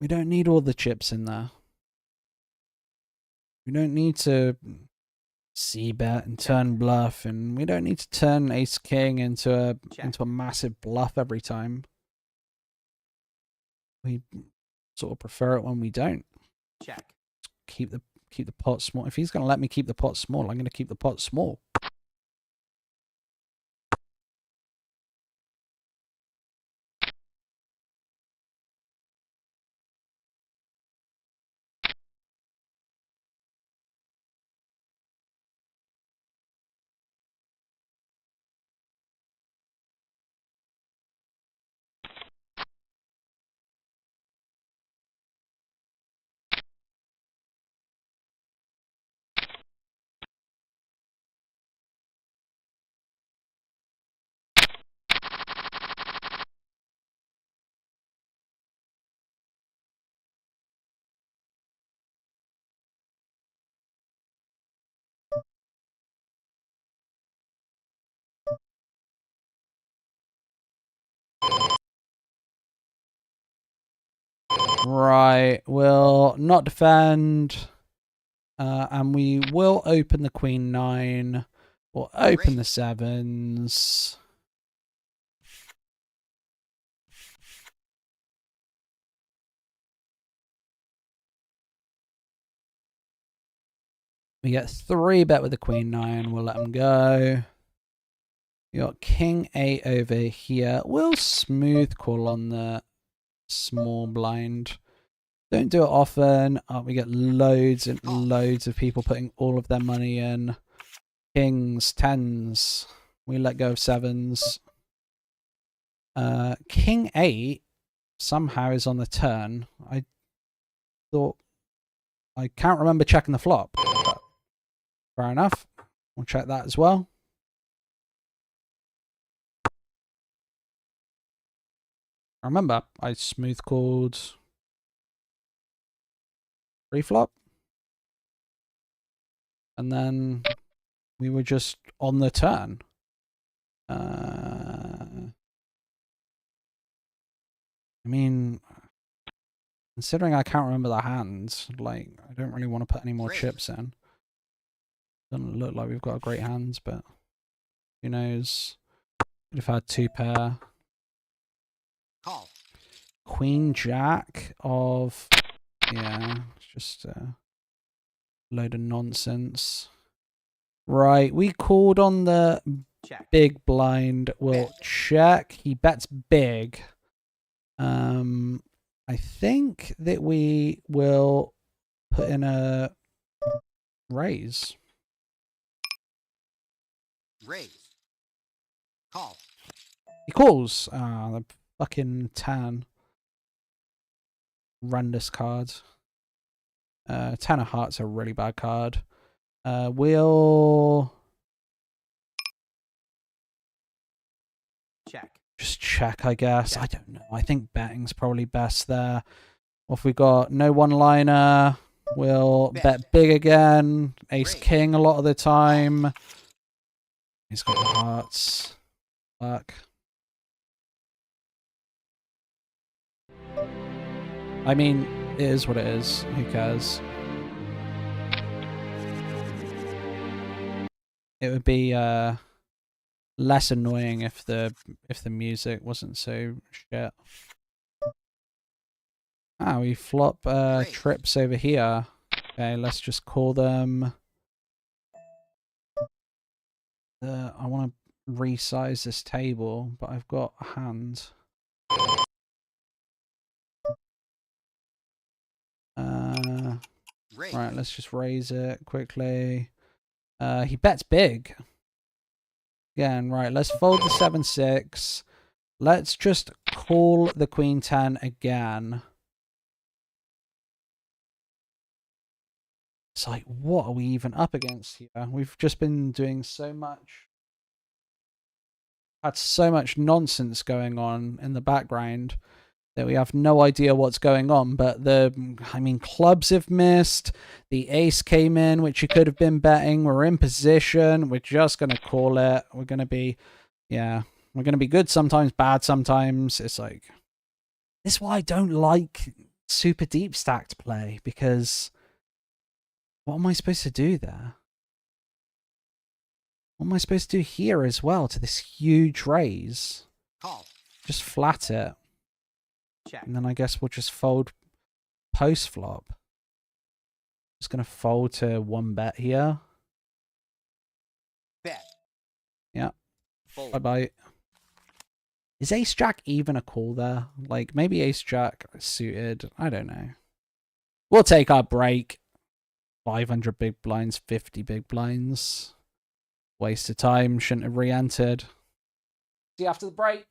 We don't need all the chips in there. We don't need to c-bet and turn bluff, and we don't need to turn Ace King into a massive bluff every time. We sort of prefer it when we don't. Check. Keep the pot small. If he's going to let me keep the pot small, I'm going to keep the pot small. Right, we'll not defend. And we will open the queen 9. We'll open the 7s. We get 3 bet with the queen 9. We'll let them go. We got king 8 over here. We'll smooth call on the small blind. Don't do it often. We get loads and loads of people putting all of their money in. Kings, 10s. We let go of 7s. King 8 somehow is on the turn. I can't remember checking the flop. But fair enough. We'll check that as well. Remember, I smooth called pre-flop. And then we were just on the turn. I mean, considering I can't remember the hands, like, I don't really want to put any more chips in. Doesn't look like we've got great hands, but who knows? Could have had 2 pair. Call. Queen Jack of, yeah, it's just a load of nonsense. Right, we called on the Check. big blind. We'll check. He bets big. I think that we will put in a raise. Raise. Call. He calls. Ah, the fucking 10. Horrendous card. 10 of hearts a really bad card. We'll Check. just check, I guess. I don't know. I think betting's probably best there. What if we got no one-liner? We'll bet big again. Ace king a lot of the time. He's got the hearts. Fuck. I mean, it is what it is. Who cares? It would be less annoying if the music wasn't so shit. Ah, we flop trips over here. Okay, let's just call them. I want to resize this table, but I've got a hand. Right, let's just raise it quickly. He bets big. Again, right, let's fold the 7-6. Let's just call the queen 10 again. It's like, what are we even up against here? We've just been doing so much. Had so much nonsense going on in the background that we have no idea what's going on. But clubs have missed. The ace came in, which you could have been betting. We're in position. We're just going to call it. We're going to be, yeah, we're going to be good sometimes, bad sometimes. It's like, this is why I don't like super deep stacked play, because what am I supposed to do there? What am I supposed to do here as well to this huge raise? Call. Just flat it. Check. And then I guess we'll just fold post flop. Just going to fold to 1 bet here. Bet. Yeah. Fold. Bye-bye. Is ace jack even a call there? Like, maybe ace jack suited. I don't know. We'll take our break. 500 big blinds, 50 big blinds. Waste of time. Shouldn't have re-entered. See you after the break.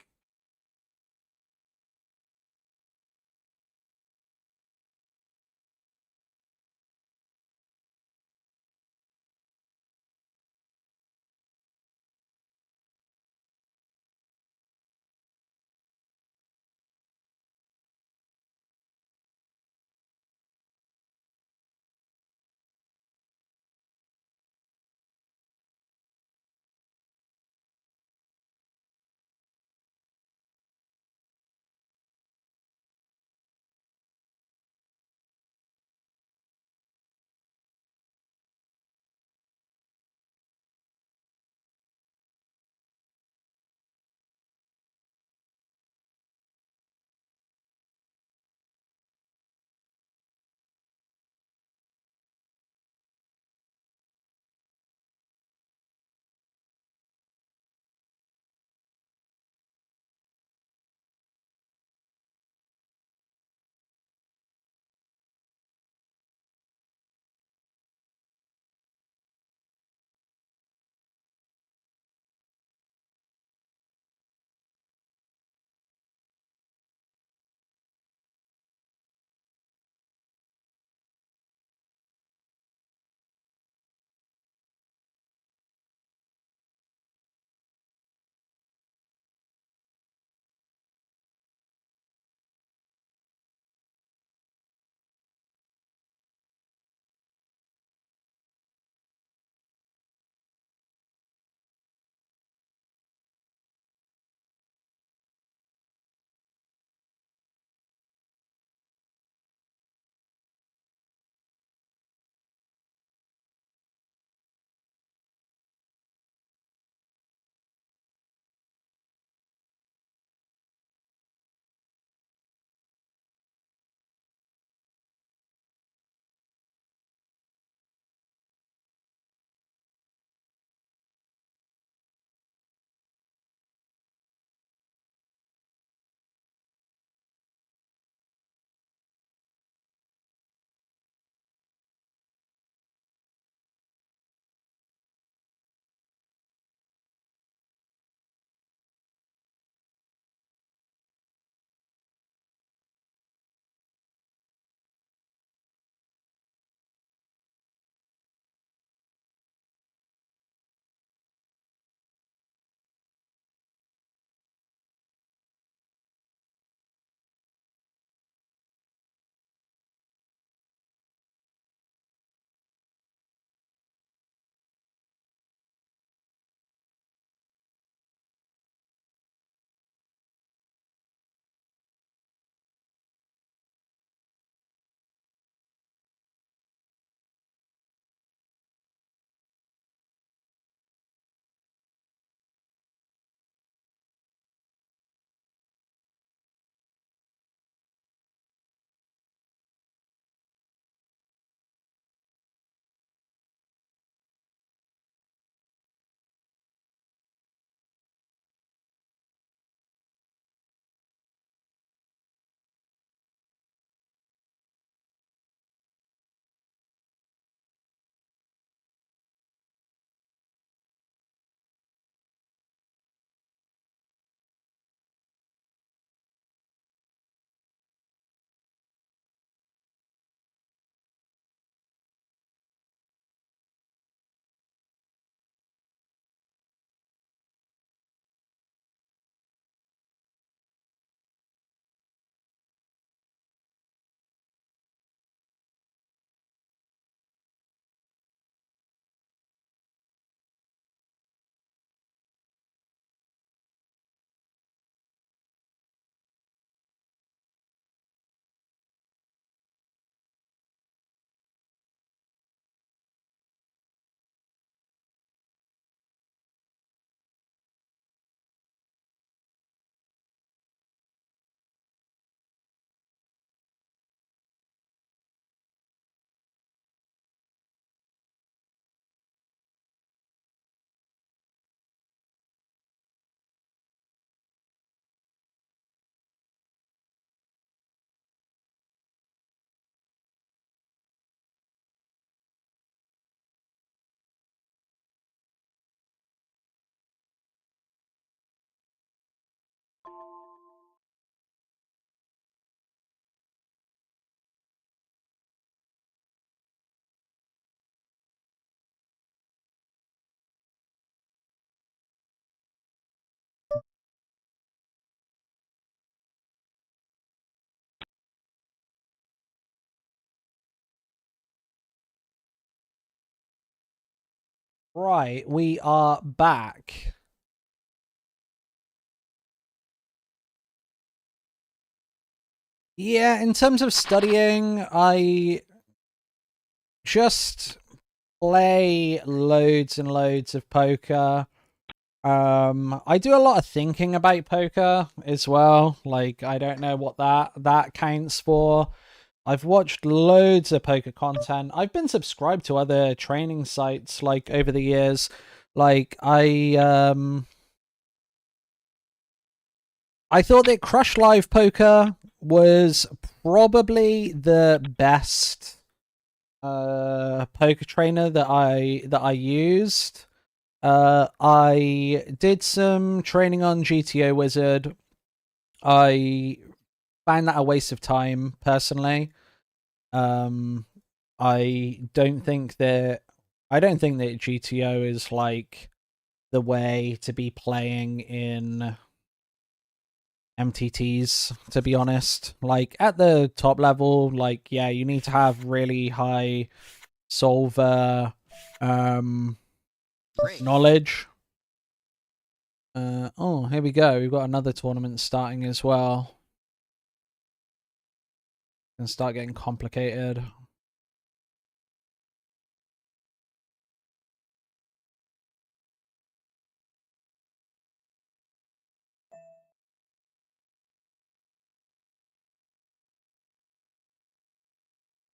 Right, we are back. Yeah, in terms of studying, I just play loads and loads of poker. I do a lot of thinking about poker as well. Like, I don't know what that counts for. I've watched loads of poker content. I've been subscribed to other training sites like over the years. Like I thought that Crush Live Poker was probably the best poker trainer that I used. I did some training on GTO Wizard. I found that a waste of time personally. I don't think that GTO is like the way to be playing in MTTs, to be honest. Like at the top level, like yeah, you need to have really high solver knowledge. Oh, here we go. We've got another tournament starting as well. Can start getting complicated.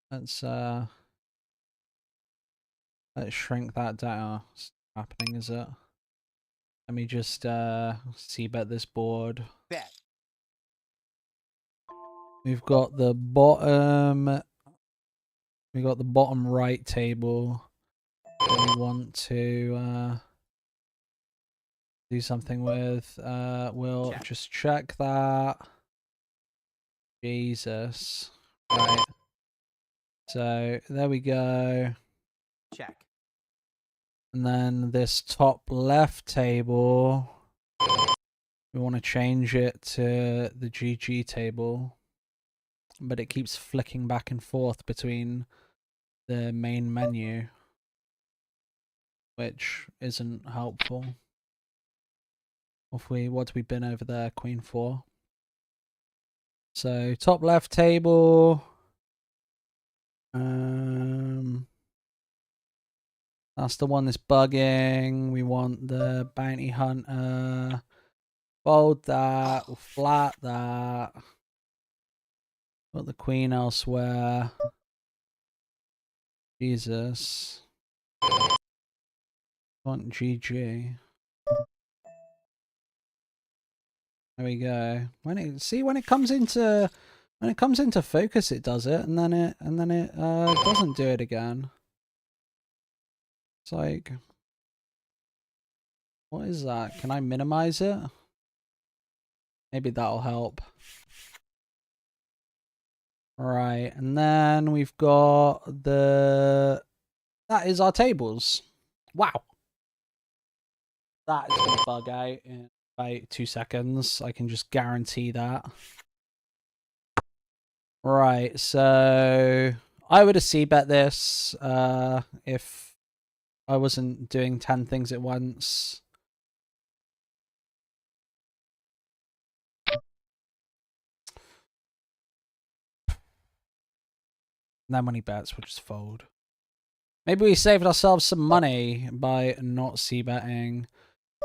Let's shrink that down. What's happening, is it? Let me just see bet this board. Bet. We've got the bottom right table that we want to do something with. We'll Check. just check that. Jesus. Right. So there we go. Check. And then this top left table, we want to change it to the GG table, but it keeps flicking back and forth between the main menu, which isn't helpful. What have we been over there? Queen 4. So top left table. That's the one that's bugging. We want the bounty hunter. Fold that. We'll flat that. Got the queen elsewhere. Jesus. Want GG. There we go. When it comes into focus, it does it, and then it doesn't do it again. It's like, what is that? Can I minimize it? Maybe that'll help. Right, and then we've got that is our tables. Wow. That is going to bug out in about 2 seconds. I can just guarantee that. Right, so I would have c-bet this if I wasn't doing 10 things at once. And then when he bets, we'll just fold. Maybe we saved ourselves some money by not c-betting.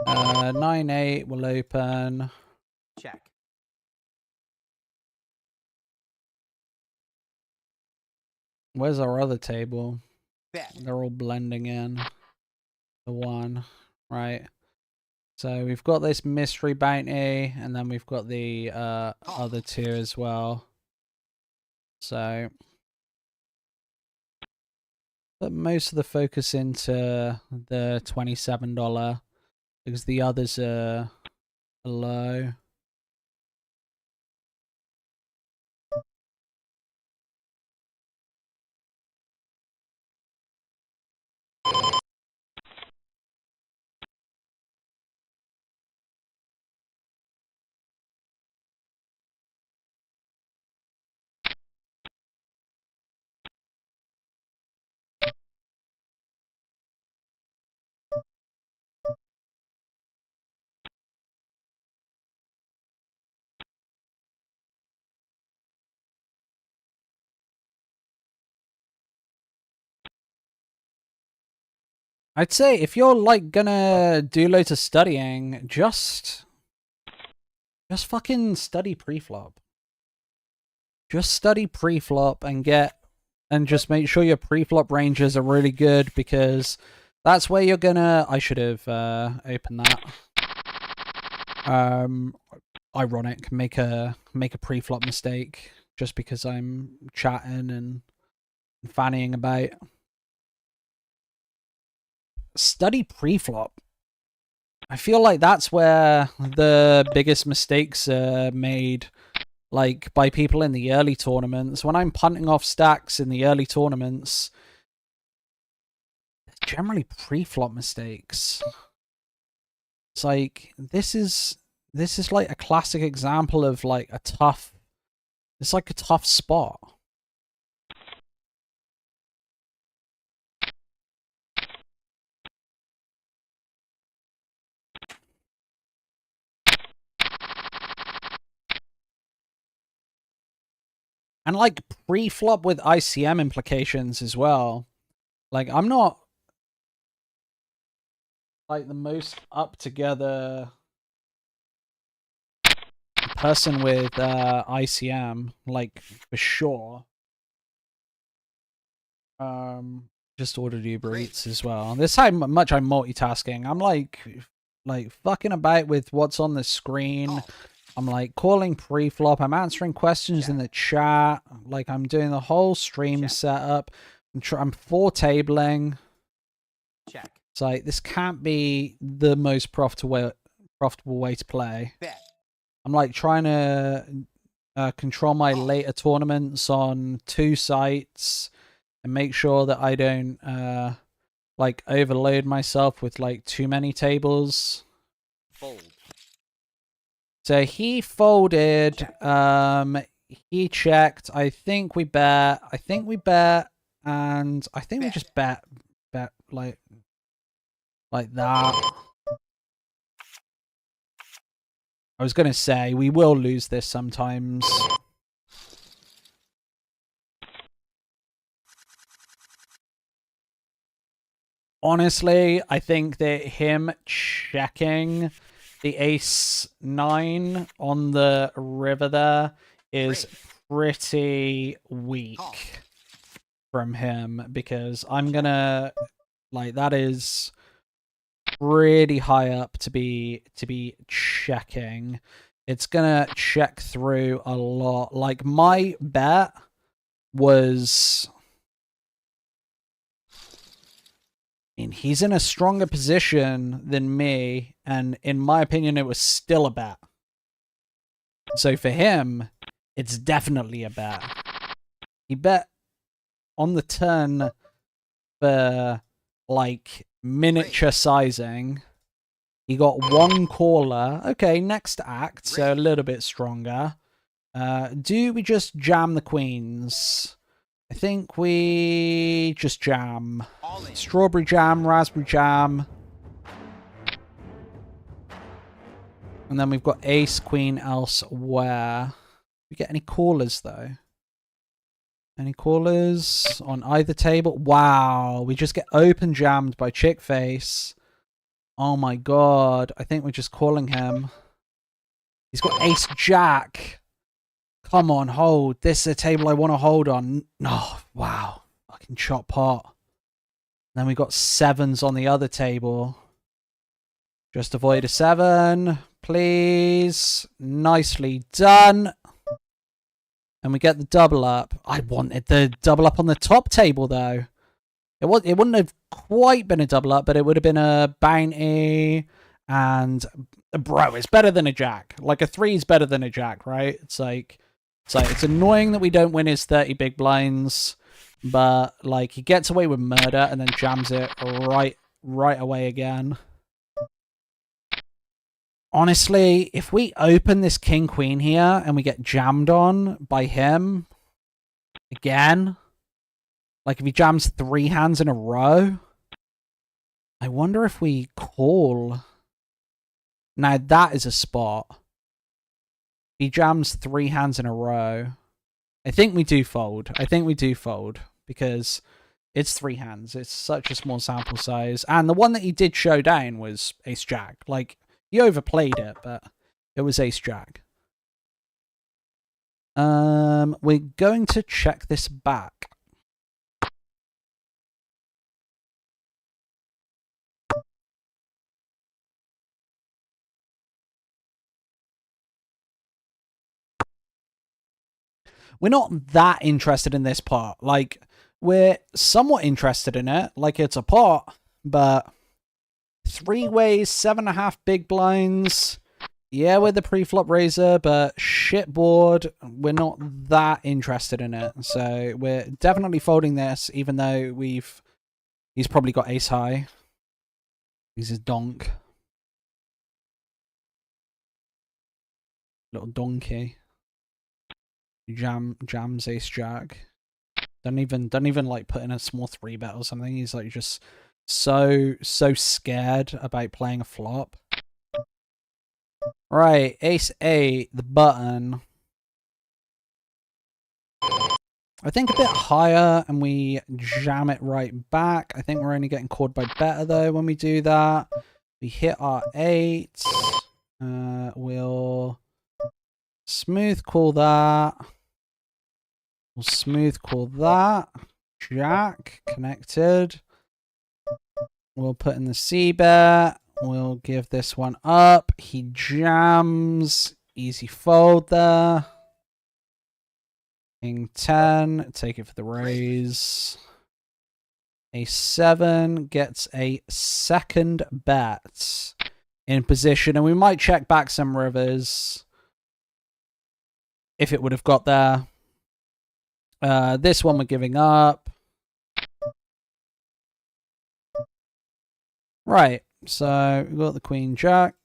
9-8 will open. Check. Where's our other table? Bet. They're all blending in. The one. Right. So we've got this mystery bounty, and then we've got the other two as well. So put most of the focus into the $27 because the others are low. I'd say if you're like gonna do loads of studying, just fucking study pre-flop. Just study pre-flop and just make sure your pre-flop ranges are really good, because that's where you're gonna. I should have opened that. Ironic. Make a pre-flop mistake just because I'm chatting and fannying about. Study pre-flop. I feel like that's where the biggest mistakes are made, like by people in the early tournaments. When I'm punting off stacks in the early tournaments, generally pre-flop mistakes. It's like this is like a classic example of like a tough. It's like a tough spot. And like pre-flop with ICM implications as well. Like I'm not like the most up together person with ICM, like for sure. Just ordered Uber Eats as well. This how much I'm multitasking. I'm like fucking about with what's on the screen. I'm like calling pre-flop. I'm answering questions in the chat. Like I'm doing the whole stream setup. I'm four tabling. Check. It's like this can't be the most profitable way to play. Bet. I'm like trying to control my later tournaments on 2 sites and make sure that I don't like overload myself with like too many tables. Fold. So he folded. He checked. I think we bet. And I think we just bet like that. I was gonna say we will lose this sometimes. Honestly, I think that him checking the ace-9 on the river there is pretty weak from him, because I'm gonna like that is pretty high up to be checking. It's gonna check through a lot. Like my bet was, I mean, he's in a stronger position than me, and in my opinion, it was still a bet. So for him, it's definitely a bet. He bet on the turn for like miniature sizing. He got 1 caller. Okay, next act, so a little bit stronger. Do we just jam the queens? I think we just jam. Strawberry jam, raspberry jam. And then we've got ace, queen elsewhere. We get any callers, though? Any callers on either table? Wow, we just get open jammed by chick face. Oh my god, I think we're just calling him. He's got ace jack. Come on, hold. This is a table I want to hold on. Oh, wow. Fucking chop pot. Then we got 7s on the other table. Just avoid a 7, please. Nicely done. And we get the double up. I wanted the double up on the top table, though. It wouldn't have quite been a double up, but it would have been a bounty. And, bro, it's better than a jack. Like, a 3 is better than a jack, right? It's annoying that we don't win his 30 big blinds. But, like, he gets away with murder and then jams it right away again. Honestly, if we open this king-queen here and we get jammed on by him again, like if he jams 3 hands in a row, I wonder if we call. Now that is a spot. If he jams 3 hands in a row, I think we do fold. Because It's 3 hands. It's such a small sample size. And the one that he did show down was Ace Jack. Like, he overplayed it, but it was Ace Jack. We're going to check this back. We're not that interested in this pot. Like, we're somewhat interested in it. Like, it's a pot, but 3 ways, 7.5 big blinds. Yeah, we're the pre-flop raiser, but shit board, we're not that interested in it. So we're definitely folding this, even though he's probably got ace high. He's a donk. Little donkey. Jams ace jack. Don't even like put in a small 3-bet or something. He's like just so scared about playing a flop. Right, ace 8, the button. I think a bit higher, and we jam it right back. I think we're only getting called by better though when we do that. We hit our 8. We'll smooth call that. We'll smooth call that. Jack connected. We'll put in the C bet. We'll give this one up. He jams. Easy fold there. King 10. Take it for the raise. Ace 7 gets a second bet in position. And we might check back some rivers if it would have got there. This one we're giving up. Right. So we've got the Queen Jack.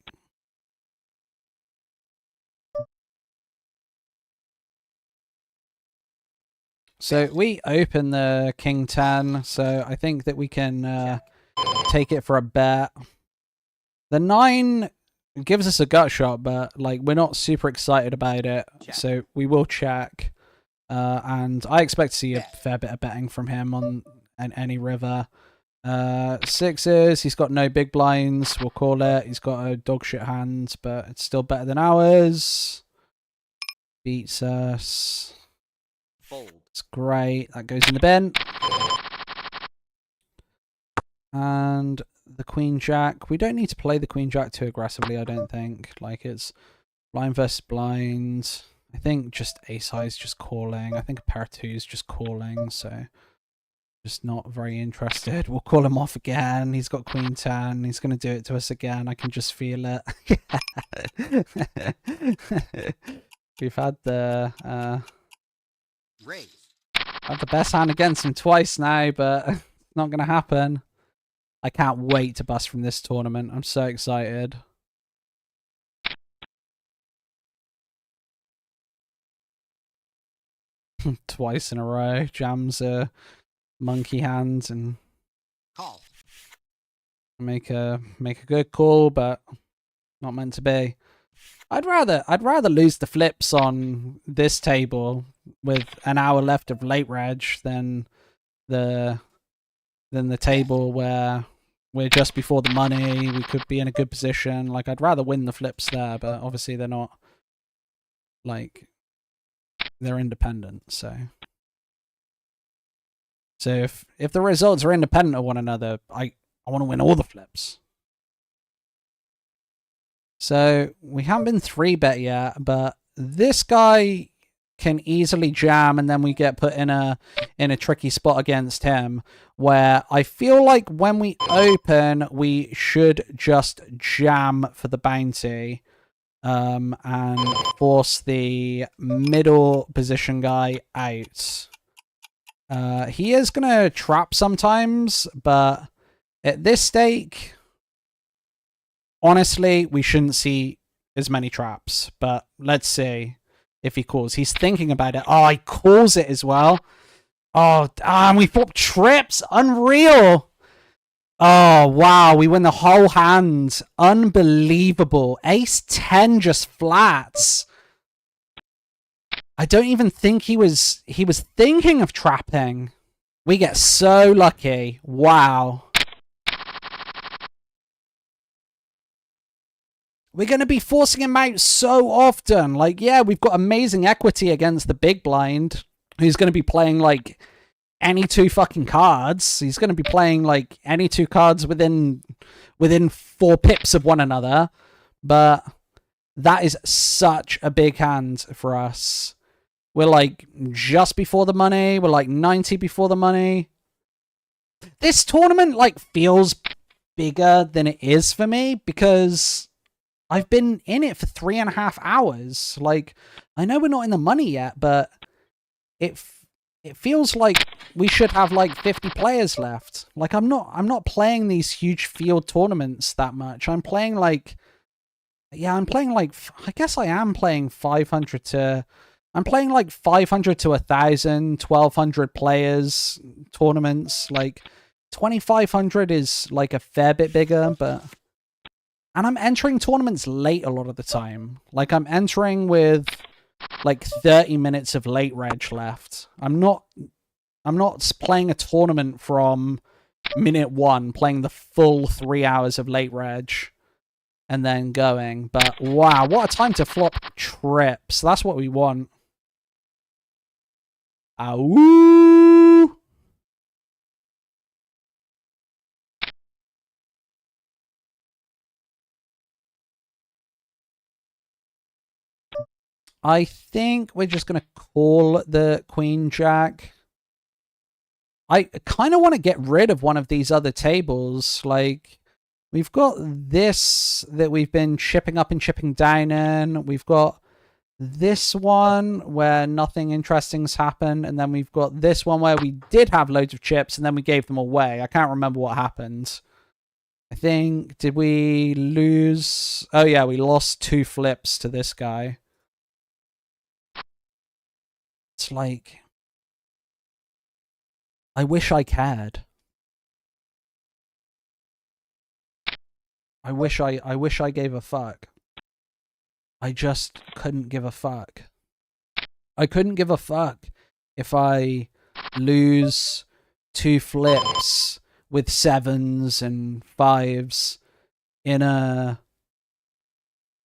So we open the King 10. So I think that we can take it for a bet. The 9 gives us a gut shot, but like we're not super excited about it. Check. So we will check. And I expect to see a fair bit of betting from him on any river. 6s, he's got no big blinds, we'll call it. He's got a dog shit hand, but it's still better than ours. Beats us. Fold. It's great. That goes in the bin. And the Queen Jack. We don't need to play the Queen Jack too aggressively, I don't think. Like, it's blind versus blind. I think just ace high is just calling. I think a pair of 2s just calling, so just not very interested. We'll call him off again. He's got Queen 10. He's going to do it to us again. I can just feel it. We've had the Raise. had the best hand against him twice now, but it's not going to happen. I can't wait to bust from this tournament. I'm so excited. Twice in a row. Jams a monkey hand and Call. make a good call, but not meant to be. I'd rather lose the flips on this table with an hour left of late reg than the table where we're just before the money. We could be in a good position. Like, I'd rather win the flips there, but obviously they're not, like, they're independent. So if the results are independent of one another, I want to win all the flips. So we haven't been 3-bet yet, but this guy can easily jam, and then we get put in a tricky spot against him, where I feel like when we open, we should just jam for the bounty, and force the middle position guy out. He is gonna trap sometimes, but at this stake, honestly, we shouldn't see as many traps, but let's see if he calls. He's thinking about it. Oh, he calls it as well. Oh, and we flop trips. Unreal. Oh, wow. We win the whole hand. Unbelievable. Ace 10 just flats. I don't even think he was thinking of trapping. We get so lucky. Wow. We're going to be forcing him out so often. Like, yeah, we've got amazing equity against the big blind, who's going to be playing, like, any two fucking cards. He's going to be playing, like, any two cards within 4 pips of one another. But that is such a big hand for us. We're, like, just before the money. We're, like, 90 before the money. This tournament, like, feels bigger than it is for me because I've been in it for 3.5 hours. Like, I know we're not in the money yet, but it feels like we should have like 50 players left. Like, I'm not playing these huge field tournaments that much. I'm playing like, yeah, I'm playing like, I guess I am playing 500 to, I'm playing like 500 to 1,000, 1,200 players tournaments. Like 2,500 is like a fair bit bigger, but, and I'm entering tournaments late a lot of the time. Like, I'm entering with like 30 minutes of late reg left. I'm not playing a tournament from minute 1, playing the full 3 hours of late reg and then going. But wow, what a time to flop trips. That's what we want. Ow! I think we're just going to call the Queen Jack. I kind of want to get rid of one of these other tables. Like, we've got this that we've been chipping up and chipping down in. We've got this one where nothing interesting's happened. And then we've got this one where we did have loads of chips and then we gave them away. I can't remember what happened. I think, did we lose? Oh, yeah, we lost 2 flips to this guy. It's like, I wish I cared. I wish I gave a fuck. I just couldn't give a fuck. I couldn't give a fuck if I lose 2 flips with 7s and 5s in an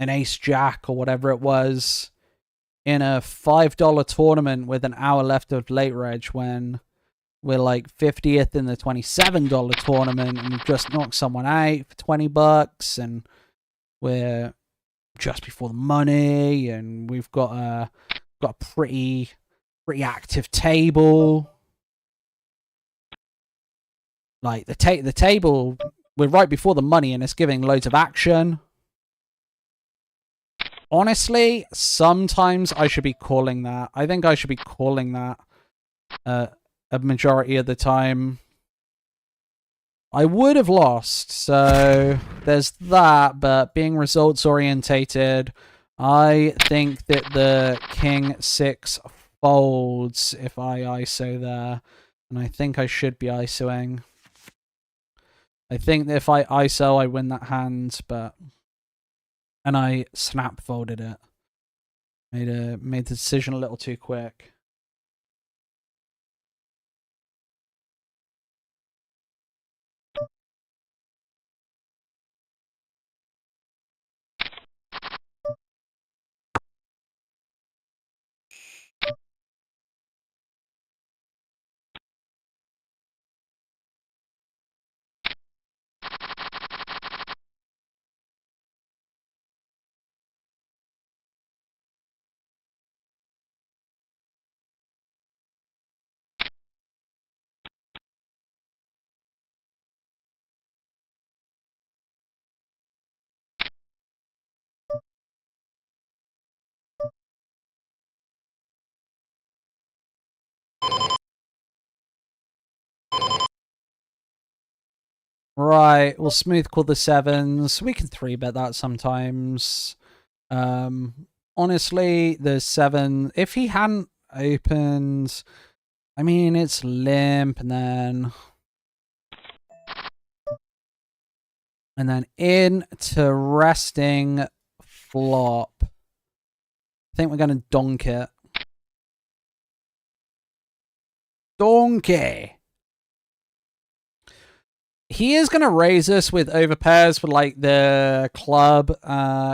ace jack or whatever it was in a $5 tournament with an hour left of late reg when we're like 50th in the $27 tournament and we've just knocked someone out for $20 and we're just before the money and we've got a pretty active table. Like the table, we're right before the money and it's giving loads of action. Honestly, sometimes I should be calling that. I think I should be calling that a majority of the time. I would have lost, so there's that, but being results orientated, I think that the King 6 folds if I ISO there, and I think I should be ISOing. I think that if I ISO, I win that hand, but... And I snap folded it. Made the decision a little too quick. Right, we'll smooth call the 7s. We can 3-bet that sometimes. Honestly, the 7... If he hadn't opened... I mean, it's limp, and then... And then into resting flop. I think we're going to donk it. Donkey! He is gonna raise us with overpairs with like the club.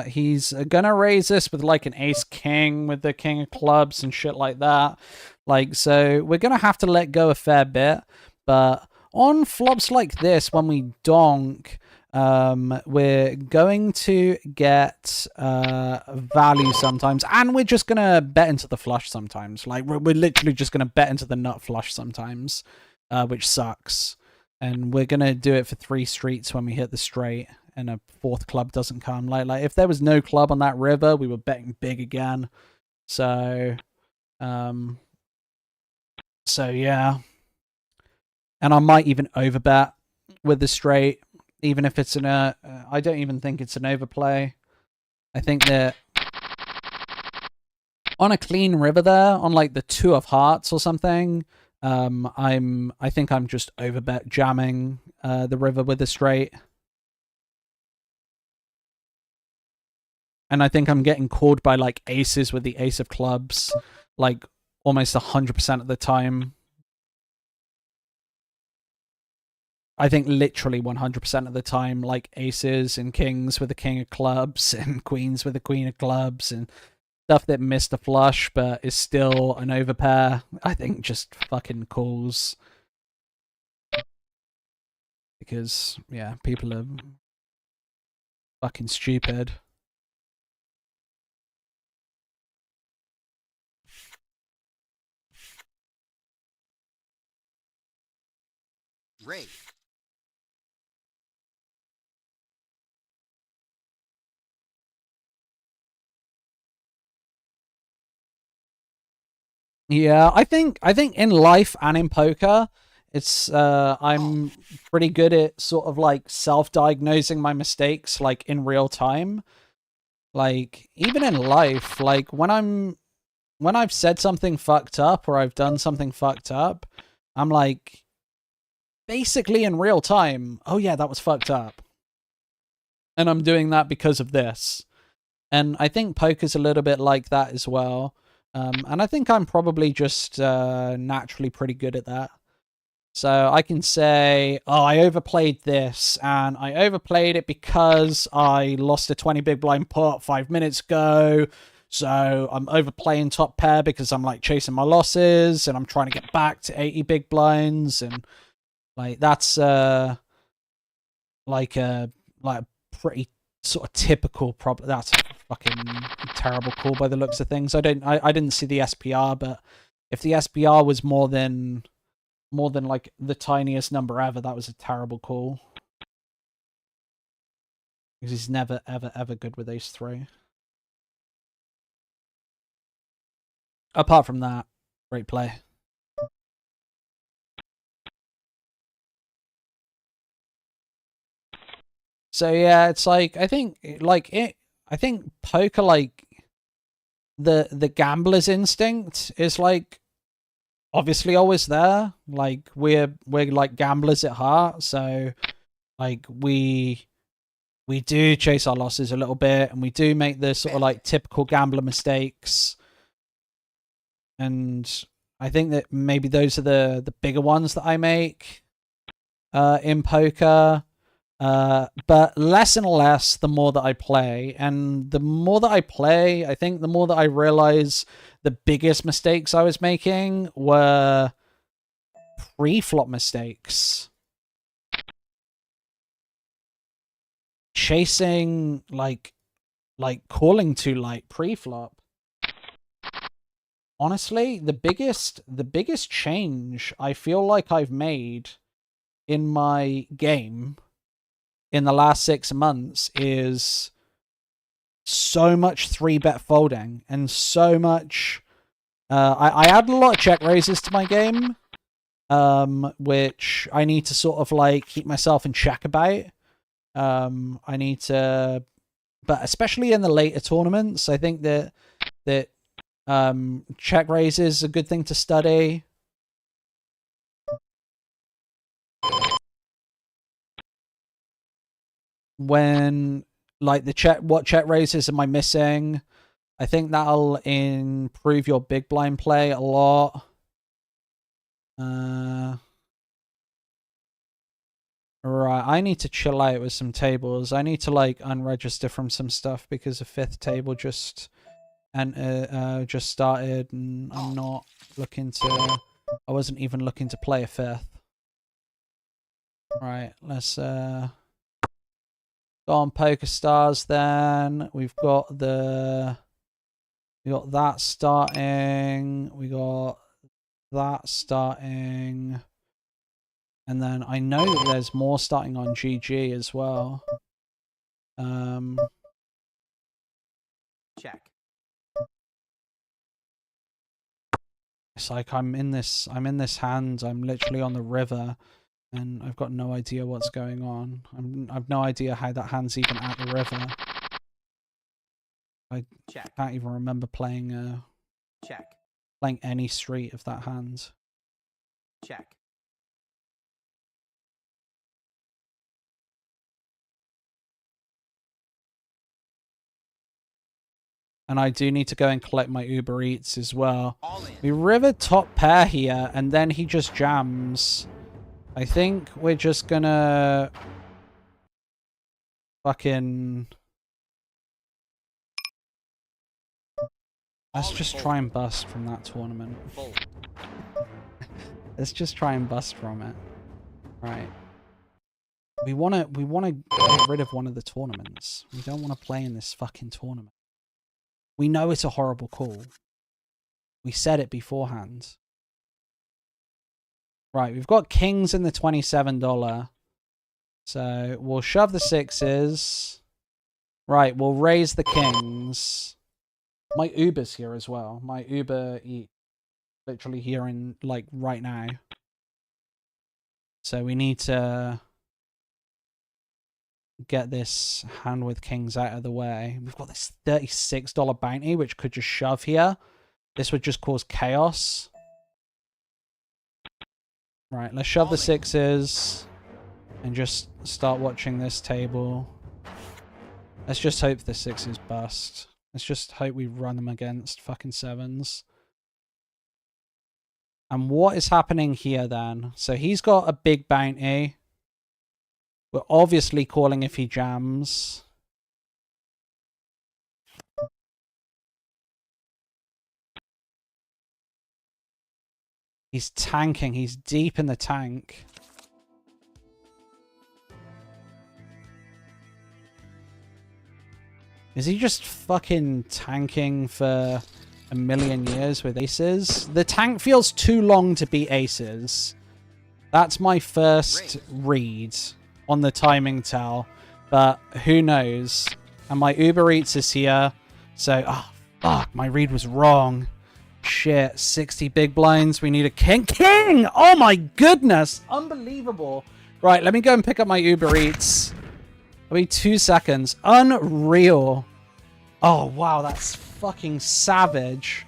He's gonna raise us with like an ace king with the king of clubs and shit like that. Like, so we're gonna have to let go a fair bit. But on flops like this, when we donk, we're going to get value sometimes, and we're just gonna bet into the flush sometimes. Like, we're literally just gonna bet into the nut flush sometimes, which sucks. And we're gonna do it for 3 streets when we hit the straight, and a 4th club doesn't come. Like if there was no club on that river, we were betting big again. So, yeah. And I might even overbet with the straight, even if it's I don't even think it's an overplay. I think that on a clean river there, on like the 2 of hearts or something, I think I'm just overbet jamming the river with a straight. And I think I'm getting called by like aces with the ace of clubs, like almost 100% of the time. I think literally 100% of the time, like aces and kings with the king of clubs and queens with the queen of clubs and stuff that missed a flush but is still an overpair, I think just fucking calls. Because, yeah, people are fucking stupid. Raise. Yeah, I think in life and in poker, it's I'm pretty good at sort of like self-diagnosing my mistakes like in real time. Like even in life, like when I've said something fucked up or I've done something fucked up, I'm like basically in real time, oh yeah, that was fucked up. And I'm doing that because of this. And I think poker's a little bit like that as well. And I think I'm probably just naturally pretty good at that. So I can say, oh, I overplayed this, and I overplayed it because I lost a 20 big blind pot 5 minutes ago. So I'm overplaying top pair because I'm like chasing my losses, and I'm trying to get back to 80 big blinds, and like that's like a pretty sort of typical problem. That's a fucking terrible call by the looks of things. I didn't see the SPR, but if the SPR was more than like the tiniest number ever, that was a terrible call. Because he's never ever good with ace 3. Apart from that, great play. So yeah, it's like I think poker, like the gambler's instinct is like obviously always there. Like we're like gamblers at heart, so like we do chase our losses a little bit, and we do make the sort of like typical gambler mistakes. And I think that maybe those are the bigger ones that I make in poker. But less and less the more that I play. And the more that I play, I think the more that I realize the biggest mistakes I was making were pre-flop mistakes. Chasing, like calling too light pre-flop. Honestly, the biggest change I feel like I've made in my game in the last 6 months is so much 3-bet folding and so much. I added a lot of check raises to my game, which I need to sort of like keep myself in check about. I need to, but especially in the later tournaments, I think that check raises is a good thing to study. When like what check raises am I missing? I think that'll improve your big blind play a lot. Right, I need to chill out with some tables. I need to like unregister from some stuff because the 5th table just just started, and I'm not looking to. I wasn't even looking to play a 5th. Right, let's go on Poker Stars then. We got that starting. We got that starting. And then I know that there's more starting on GG as well. Check. It's like I'm in this hand. I'm literally on the river, and I've got no idea what's going on. I've no idea how that hand's even at the river. I Check. can't even remember playing Check. playing any street of that hand. Check. And I do need to go and collect my Uber Eats as well. All in. We river top pair here, and then he just jams. I think we're just gonna fucking... Let's just try and bust from that tournament. Let's just try and bust from it. Right. We wanna get rid of one of the tournaments. We don't want to play in this fucking tournament. We know it's a horrible call. We said it beforehand. Right, we've got kings in the $27. So we'll shove the 6s. Right, we'll raise the kings. My Uber's here as well. My Uber Eats literally here in like right now. So we need to get this hand with kings out of the way. We've got this $36 bounty, which could just shove here. This would just cause chaos. Right, let's shove the 6s and just start watching this table. Let's just hope the 6s bust. Let's just hope we run them against fucking 7s. And what is happening here then? So he's got a big bounty. We're obviously calling if he jams. He's tanking. He's deep in the tank. Is he just fucking tanking for a million years with aces? The tank feels too long to be aces. That's my first read on the timing tell. But who knows? And my Uber Eats is here. So, oh, fuck. My read was wrong. Shit. 60 big blinds. We need a king. King! Oh my goodness. Unbelievable. Right, let me go and pick up my Uber Eats. It'll be 2 seconds. Unreal. Oh, wow. That's fucking savage.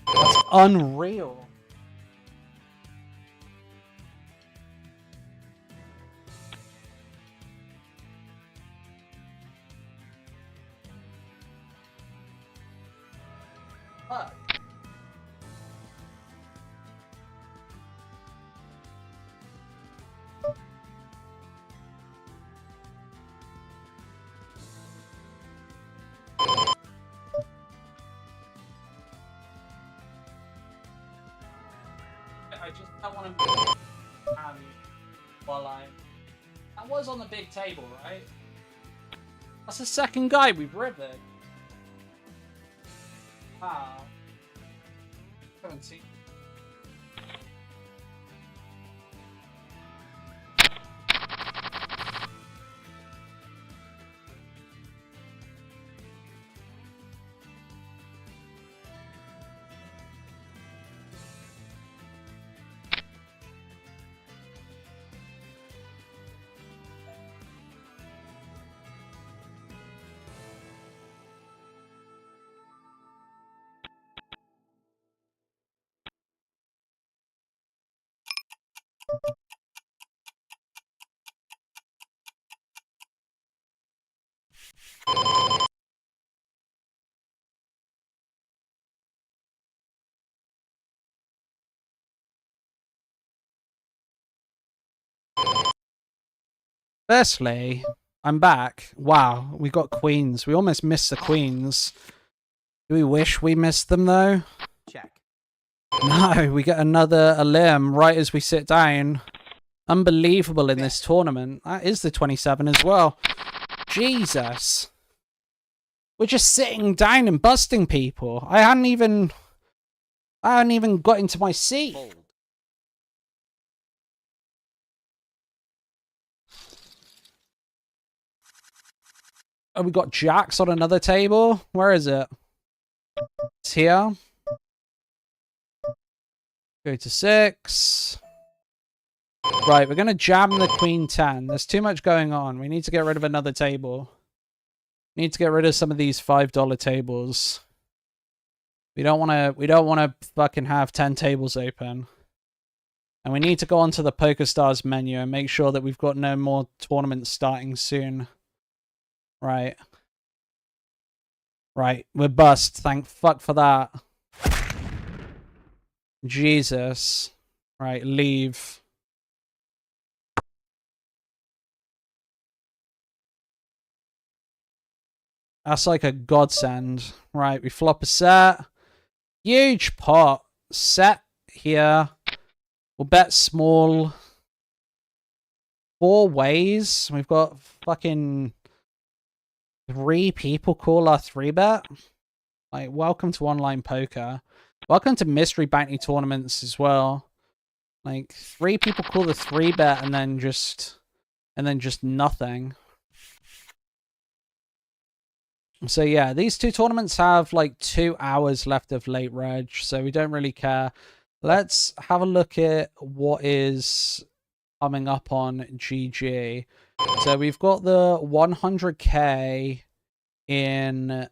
That's unreal. Fuck. I just don't want to while that was on the big table, right? That's the second guy we've rivered. Wow. Haven't seen. Firstly, I'm back. Wow, we got queens. We almost missed the queens. Do we wish we missed them, though? Check. No, we get a limb right as we sit down. Unbelievable in this tournament. That is the 27 as well. Jesus. We're just sitting down and busting people. I hadn't even got into my seat. Fold. Oh, we got jacks on another table. Where is it? It's here. Go to 6. Right, we're going to jam the queen 10. There's too much going on. We need to get rid of another table. We need to get rid of some of these $5 tables. We don't want to fucking have 10 tables open. And we need to go onto the PokerStars menu and make sure that we've got no more tournaments starting soon. Right. Right, we're bust. Thank fuck for that. Jesus. Right, leave. That's like a godsend. Right, we flop a set. Huge pot. Set here. We'll bet small. 4 ways. We've got fucking 3 people call our 3-bet. Like, welcome to online poker. Welcome to mystery bounty tournaments as well. Like, 3 people call the 3-bet and then just nothing. So yeah, these 2 tournaments have like 2 hours left of late reg, so we don't really care. Let's have a look at what is coming up on GG. So we've got the 100k in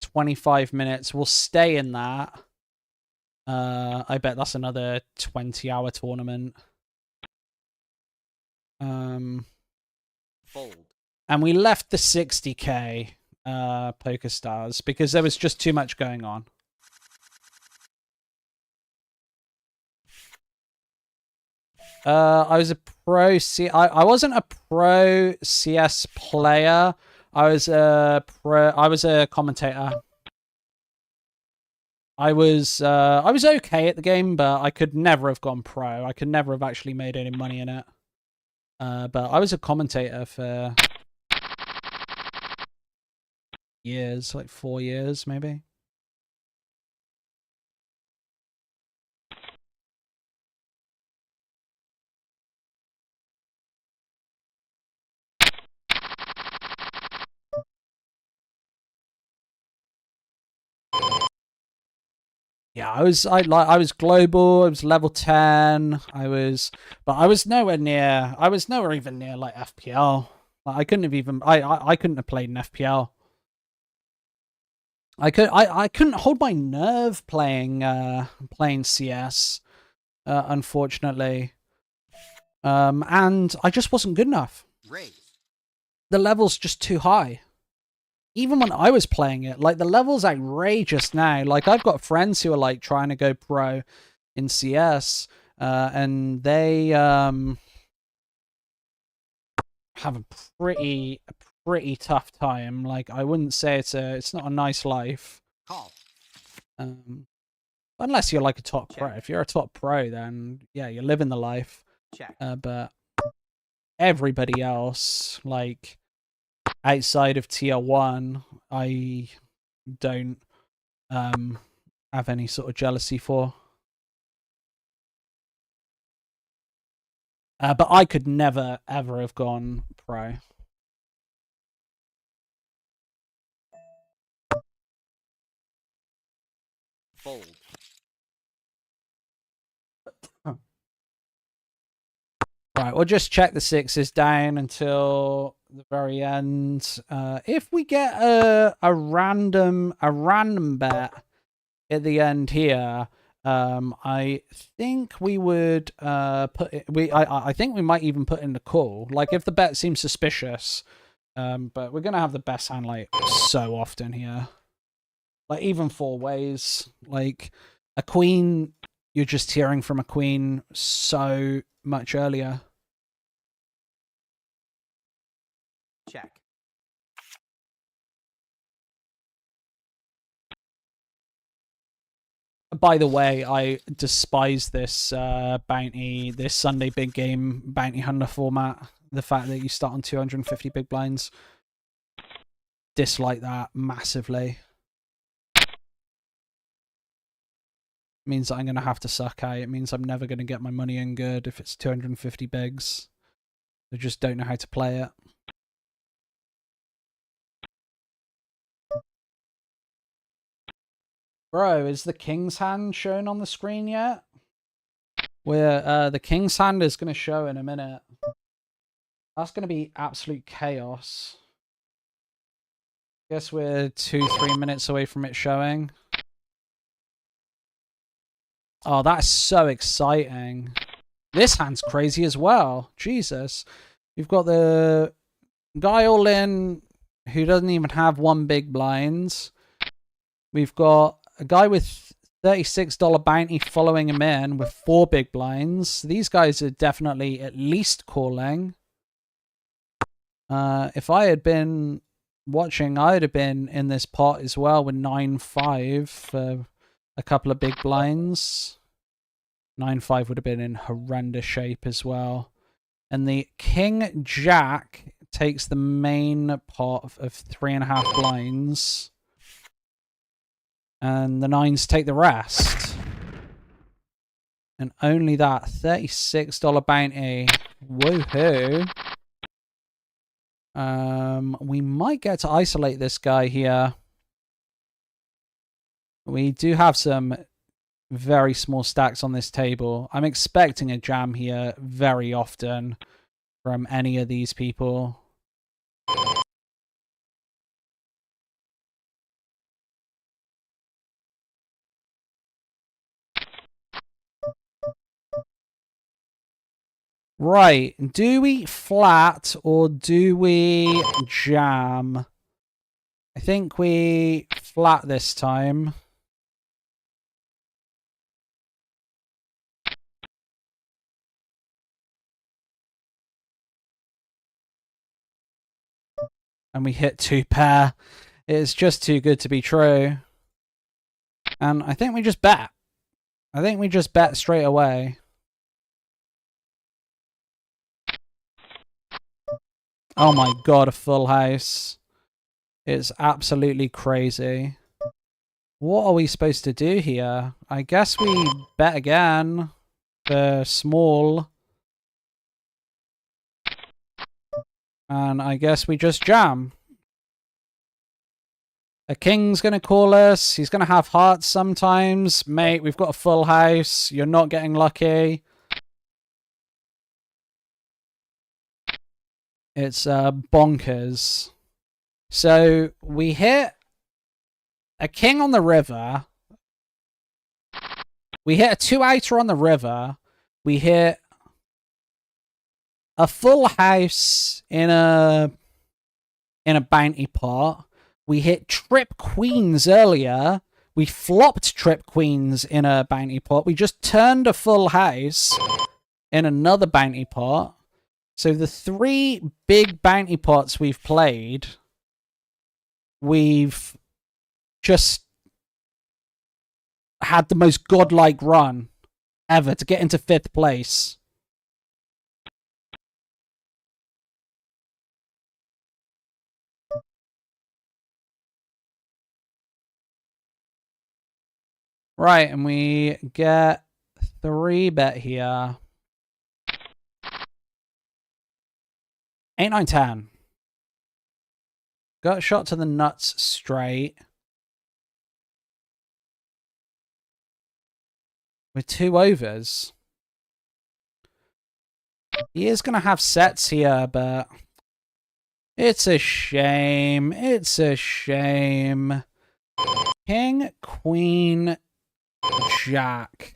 25 minutes. We'll stay in that. I bet that's another 20-hour tournament. Fold. And we left the 60k PokerStars because there was just too much going on. I was a pro I wasn't a pro CS player. I was a commentator. I was okay at the game, but I could never have gone pro. I could never have actually made any money in it. But I was a commentator for years, like 4 years maybe. Yeah, I was global. I was level 10. But I was nowhere even near like FPL. Like, I couldn't have played an FPL. I couldn't hold my nerve playing CS, unfortunately. And I just wasn't good enough. Raise. The level's just too high. Even when I was playing it, like, the level's outrageous now. Like, I've got friends who are like trying to go pro in CS, and they have a pretty tough time. Like, I wouldn't say it's not a nice life. Call. Unless you're like a top pro. Check. If you're a top pro, then yeah, you're living the life. Check. But everybody else, like, outside of tier 1, I don't have any sort of jealousy for. But I could never ever have gone pro. Fold. Right, we'll just check the 6s down until the very end. If we get a random bet at the end here, I think we would I think we might even put in the call. Like, if the bet seems suspicious. But we're gonna have the best hand like so often here. Like, even 4 ways. Like, a queen, you're just hearing from a queen so much earlier. check. By the way, I despise this bounty, this Sunday big game bounty hunter format. The fact that you start on 250 big blinds. Dislike that massively. Means that I'm going to have to suck out. It means I'm never going to get my money in good if it's 250 bigs. I just don't know how to play it. Bro, is the King's Hand shown on the screen yet? Where the King's Hand is going to show in a minute. That's going to be absolute chaos. Guess we're 2-3 minutes away from it showing. Oh, that's so exciting. This hand's crazy as well. Jesus. We've got the guy all in who doesn't even have one big blind. We've got a guy with $36 bounty following him in with 4 big blinds. These guys are definitely at least calling. If I had been watching, I'd have been in this pot as well with 9-5 for a couple of big blinds. 9-5 would have been in horrendous shape as well. And the King Jack takes the main pot of 3.5 blinds. And the 9s take the rest. And only that $36 bounty. Woohoo. We might get to isolate this guy here. We do have some very small stacks on this table. I'm expecting a jam here very often from any of these people. Right, do we flat or do we jam? I think we flat this time. And we hit 2 pair. It's just too good to be true. And I think we just bet. I think we just bet straight away. Oh my god, a full house. It's absolutely crazy. What are we supposed to do here? I guess we bet again. For small. And I guess we just jam. A king's going to call us. He's going to have hearts sometimes. Mate, we've got a full house. You're not getting lucky. It's bonkers. So we hit a king on the river. We hit a 2-outer on the river. We hit a full house in a bounty pot. We hit trip queens earlier. We flopped trip queens in a bounty pot. We just turned a full house in another bounty pot. So the 3 big bounty pots we've played, we've just had the most godlike run ever to get into 5th place. Right, and we get 3 bet here. 8, 9, 10. Got shot to the nuts straight. With 2 overs. He is going to have sets here, but it's a shame. It's a shame. King, Queen, Jack.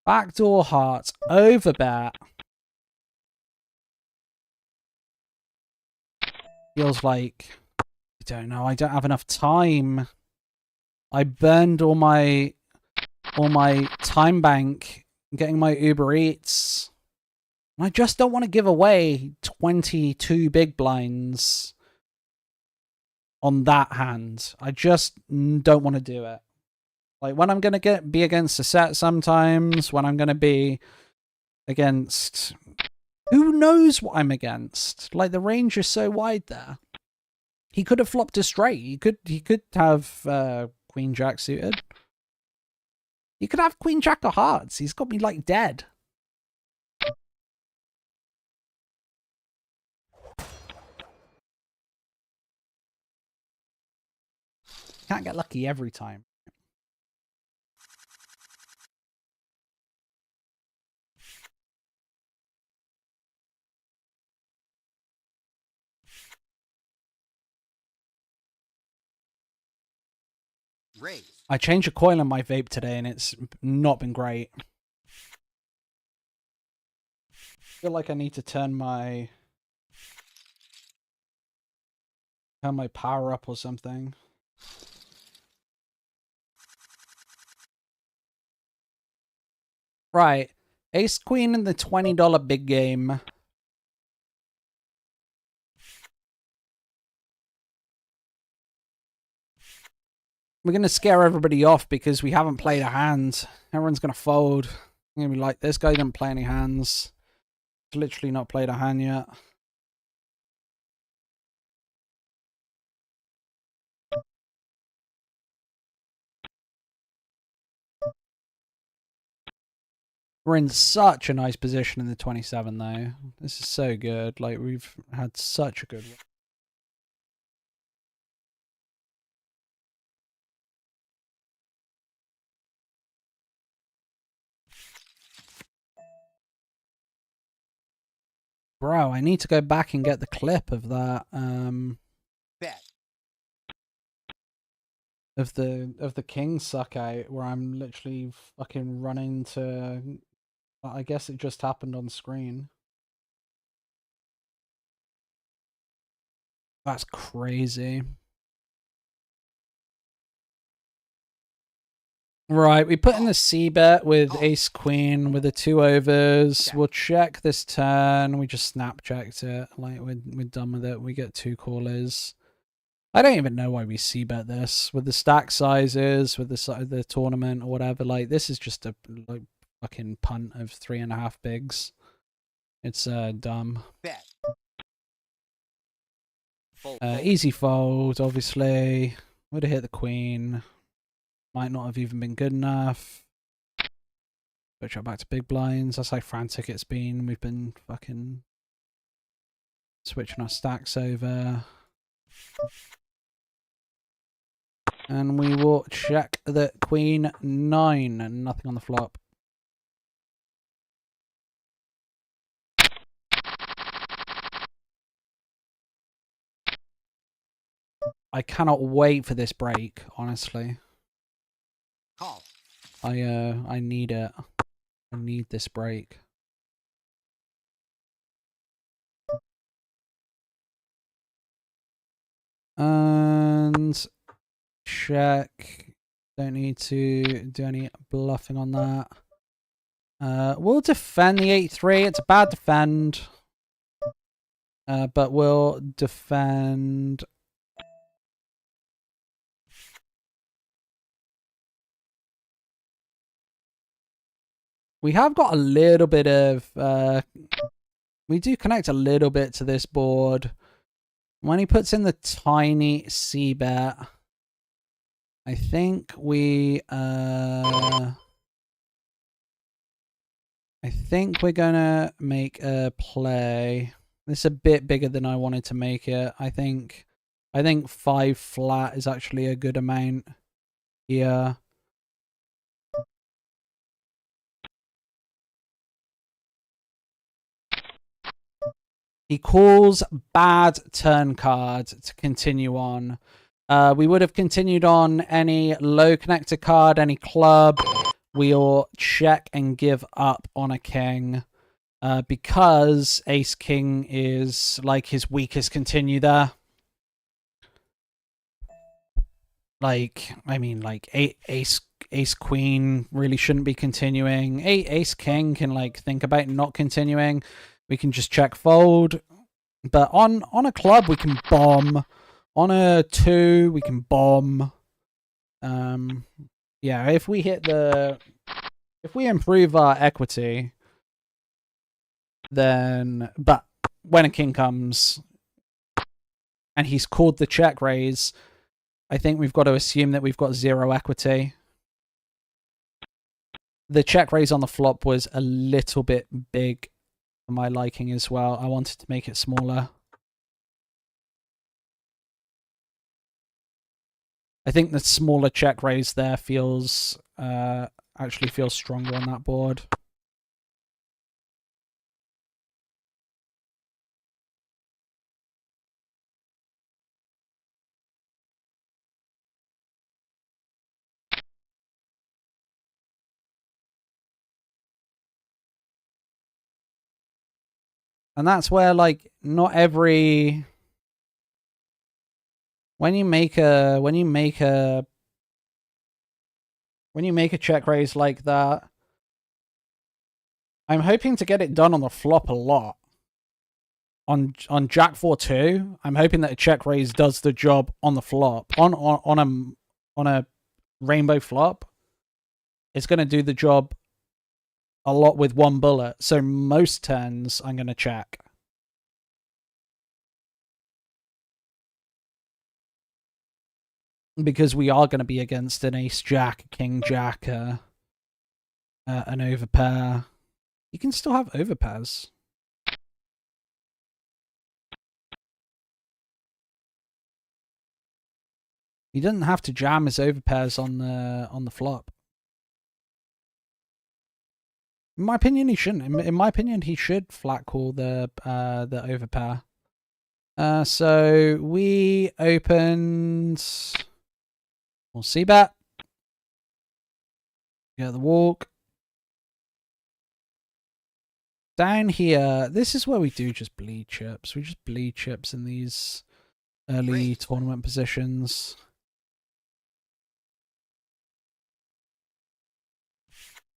Backdoor hearts. Overbet. Feels like, I don't know, I don't have enough time. I burned all my time bank getting my Uber Eats. I just don't want to give away 22 big blinds on that hand. I just don't want to do it. Like, when I'm going to be against a set sometimes, when I'm going to be against... Who knows what I'm against? Like, the range is so wide there. He could have flopped a straight. He could have Queen Jack suited. He could have Queen Jack of hearts. He's got me, like, dead. Can't get lucky every time. Raise. I changed a coil on my vape today and it's not been great. I feel like I need to turn my power up or something. Right. Ace Queen in the $20 big game. We're going to scare everybody off because we haven't played a hand. Everyone's going to fold. They're going to be like, this guy didn't play any hands. He's literally not played a hand yet. We're in such a nice position in the 27, though. This is so good. Like, we've had such a good one. Bro, I need to go back and get the clip of that. Bet. Of the king suck out where I'm literally fucking running to. I guess it just happened on screen. That's crazy. Right, we put in the C bet with ace queen with the 2 overs. Okay. We'll check this turn. We just snap checked it. Like, we're done with it. We get 2 callers. I don't even know why we C bet this with the stack sizes, with the tournament or whatever. Like, this is just a like fucking punt of 3.5 bigs. It's dumb. Bet. Fold. Easy fold, obviously. Would have hit the queen. Might not have even been good enough. Switch out back to big blinds. That's how frantic it's been. We've been fucking switching our stacks over. And we will check the queen 9 and nothing on the flop. I cannot wait for this break, honestly. Call. I need it. I need this break. And check. Don't need to do any bluffing on that. We'll defend the 8-3. It's a bad defend. But we'll defend. We have got a little bit of... we do connect a little bit to this board. When he puts in the tiny C-bet, I think we... I think we're going to make a play. This is a bit bigger than I wanted to make it. I think 5 flat is actually a good amount here. He calls bad turn card to continue on. We would have continued on any low connector card, any club. We'll check and give up on a king. Because ace king is like his weakest continue there. Like, I mean, like ace ace queen really shouldn't be continuing. Ace king can like think about not continuing. We can just check fold. But on a club we can bomb. On a 2 we can bomb. Yeah, if we improve our equity, then but when a king comes and he's called the check raise, I think we've got to assume that we've got 0 equity. The check raise on the flop was a little bit big for my liking as well. I wanted to make it smaller. I think the smaller check raise there feels actually feels stronger on that board. And that's where, like, not every when you make a check raise like that, I'm hoping to get it done on the flop a lot. On Jack 4-2, I'm hoping that a check raise does the job on the flop. On a rainbow flop, it's going to do the job a lot with 1 bullet. So most turns I'm going to check. Because we are going to be against an ace jack, king jack, an overpair. You can still have overpairs. He doesn't have to jam his overpairs on the flop. In my opinion, he shouldn't. In my opinion, he should flat call the overpair. So we opened. We'll see bet. Get the walk. Down here, this is where we do just bleed chips. We just bleed chips in these early tournament positions.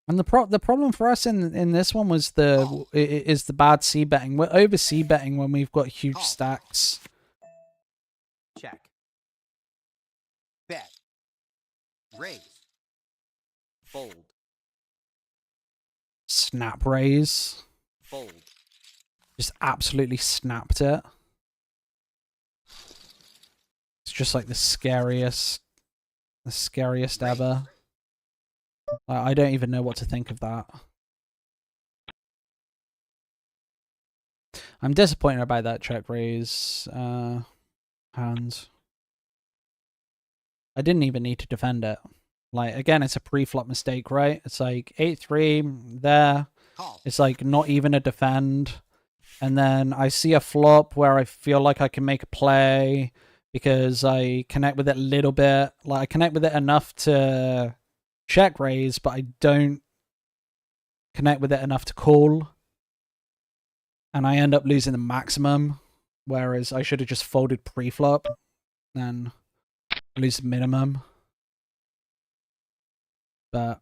And the problem for us in this one was the bad c betting. We're over c betting when we've got huge stacks. Check. Bet. Raise. Fold. Snap raise. Fold. Just absolutely snapped it. It's just like the scariest ever. I don't even know what to think of that. I'm disappointed about that check raise hand. I didn't even need to defend it. Like, again, it's a pre-flop mistake, right? It's like 8-3 there. It's like not even a defend. And then I see a flop where I feel like I can make a play because I connect with it a little bit. Like, I connect with it enough to check raise, but I don't connect with it enough to call. And I end up losing the maximum, whereas I should have just folded pre-flop and lose the minimum. But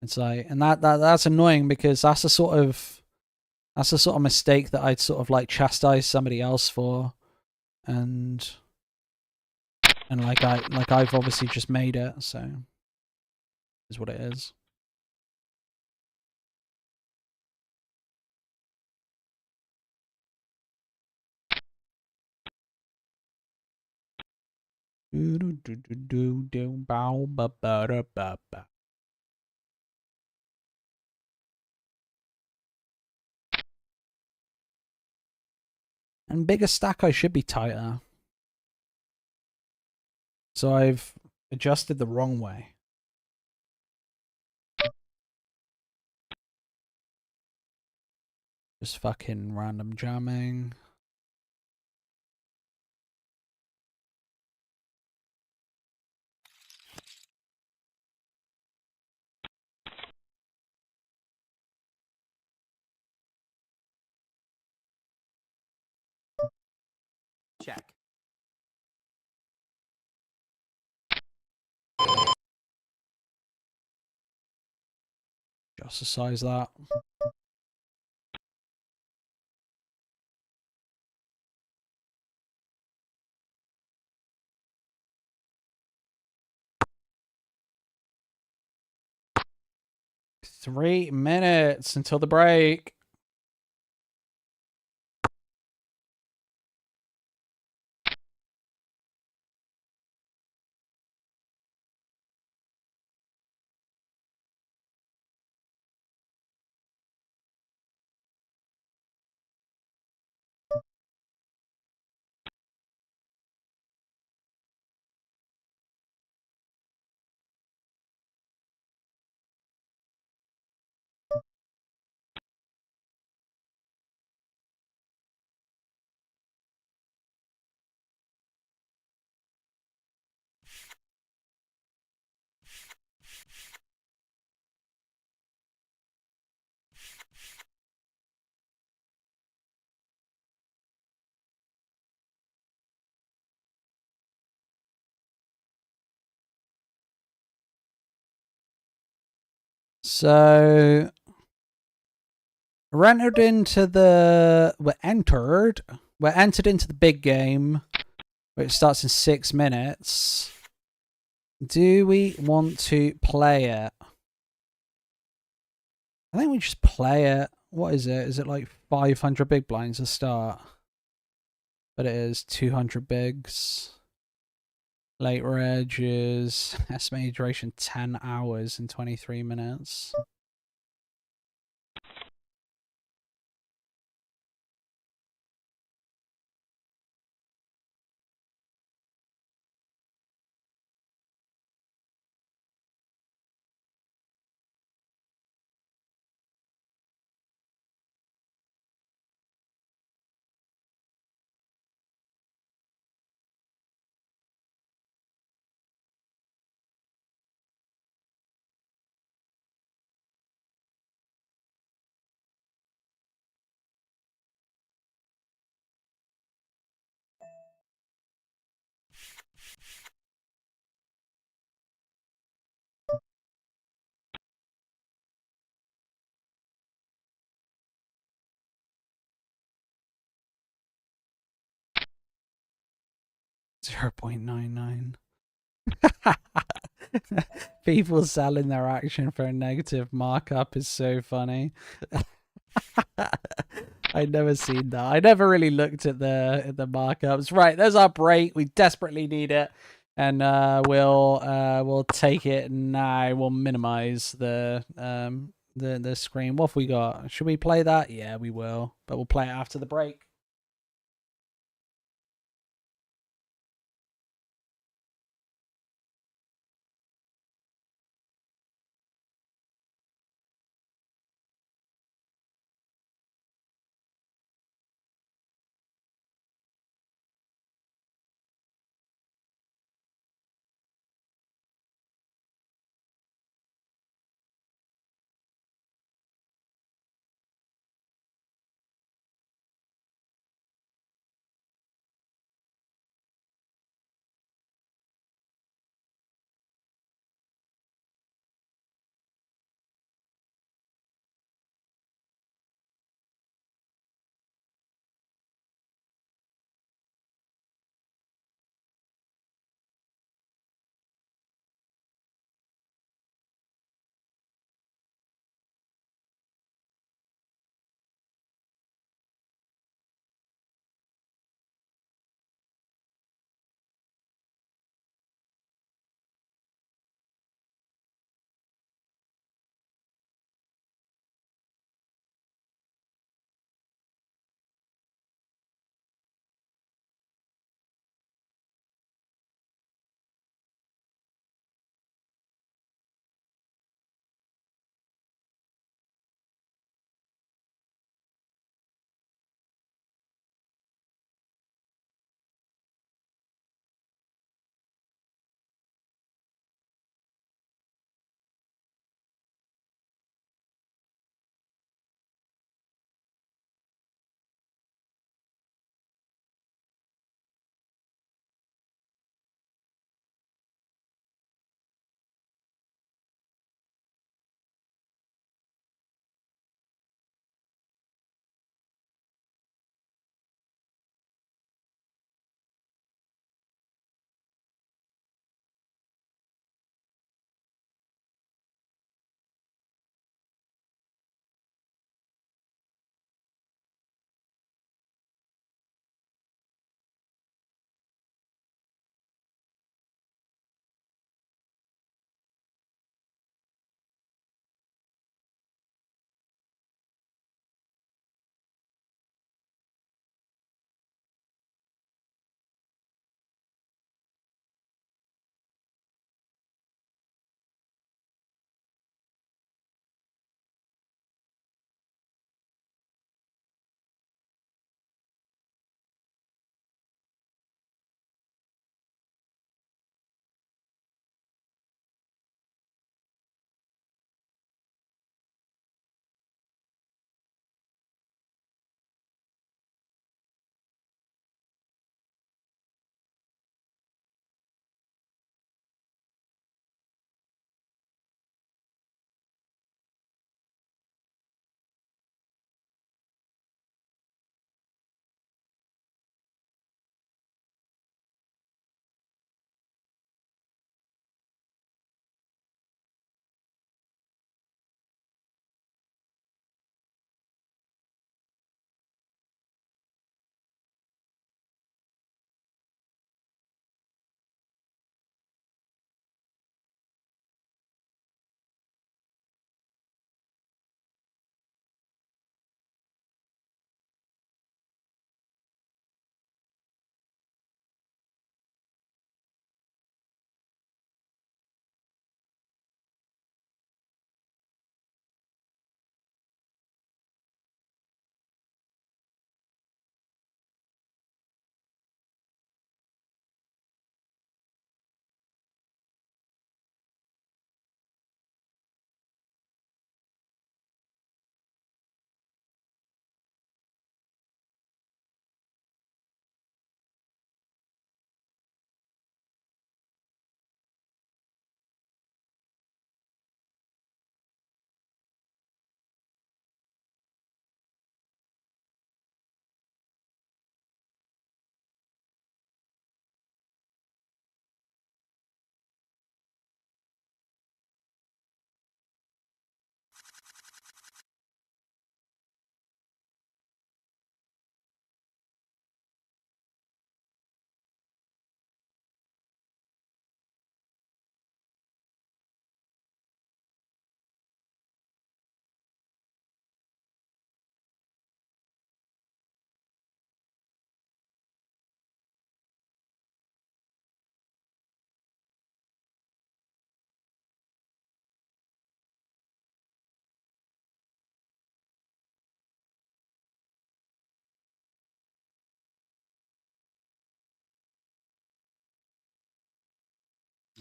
it's like, and that's annoying because that's a sort of mistake that I'd sort of like chastise somebody else for, and I've obviously just made it, so is what it is. And bigger stack, I should be tighter. So I've adjusted the wrong way. Just fucking random jamming. Check. Adjust the size of that. Three minutes until the break. So we're entered into the we're entered into the big game, which starts in 6 minutes. Do we want to play it? I think we just play it. What is it? Is it like 500 big blinds to start? But it is 200 bigs. Late reg is estimated duration 10 hours and 23 minutes. $0.99. People selling their action for a negative markup is so funny. I'd never seen that. I never really looked at the markups. Right, there's our break. We desperately need it, and we'll take it now. We'll minimize the screen. What have we got? Should we play that? Yeah, we will, but we'll play it after the break.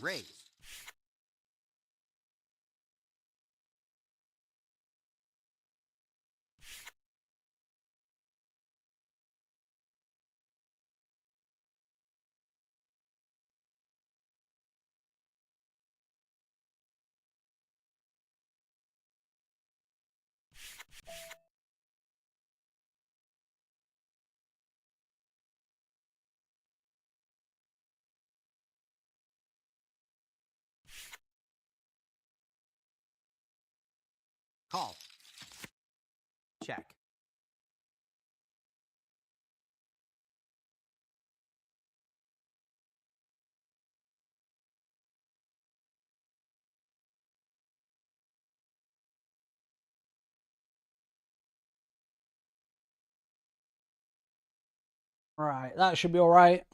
Raise. Call. Check. Right, that should be all right.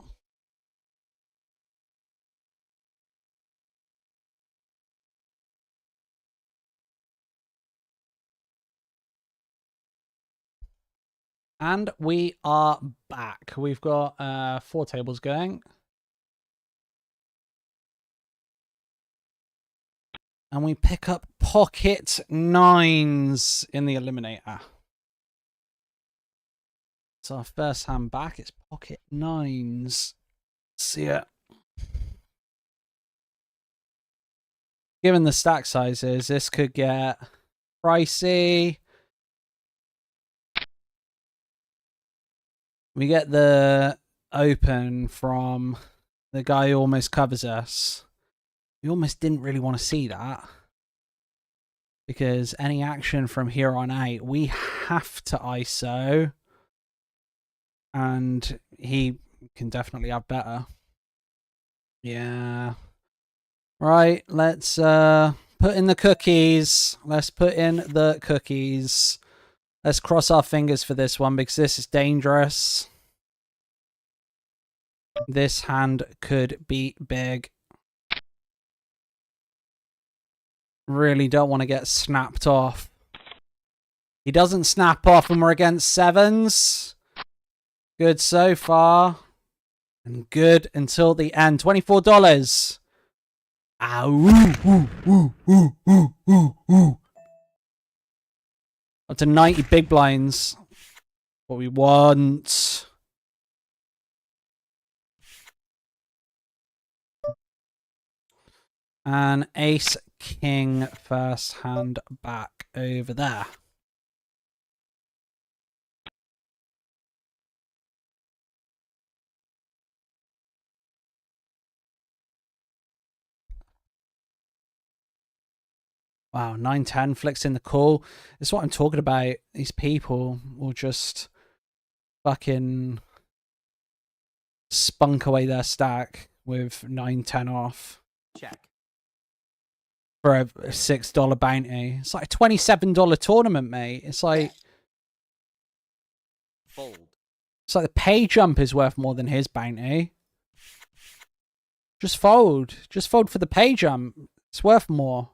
And we are back. We've got 4 tables going. And we pick up pocket 9s in the eliminator. So our first hand back, it's pocket 9s. See ya. Given the stack sizes, this could get pricey. We get the open from the guy who almost covers us. We almost didn't really want to see that. Because any action from here on out, we have to ISO. And he can definitely have better. Yeah. Right, let's put in the cookies. Let's put in the cookies. Let's cross our fingers for this one because this is dangerous. This hand could be big. Really don't want to get snapped off. He doesn't snap off when we're against 7s. Good so far. And good until the end. $24. Ow. Up to 90 big blinds. What we want. And ace king first hand back over there. Wow, 9-10 flicks in the call. This is what I'm talking about. These people will just fucking spunk away their stack with 9-10 off. Check. For a $6 bounty. It's like a $27 tournament, mate. It's like... Fold. It's like the pay jump is worth more than his bounty. Just fold. Just fold for the pay jump. It's worth more.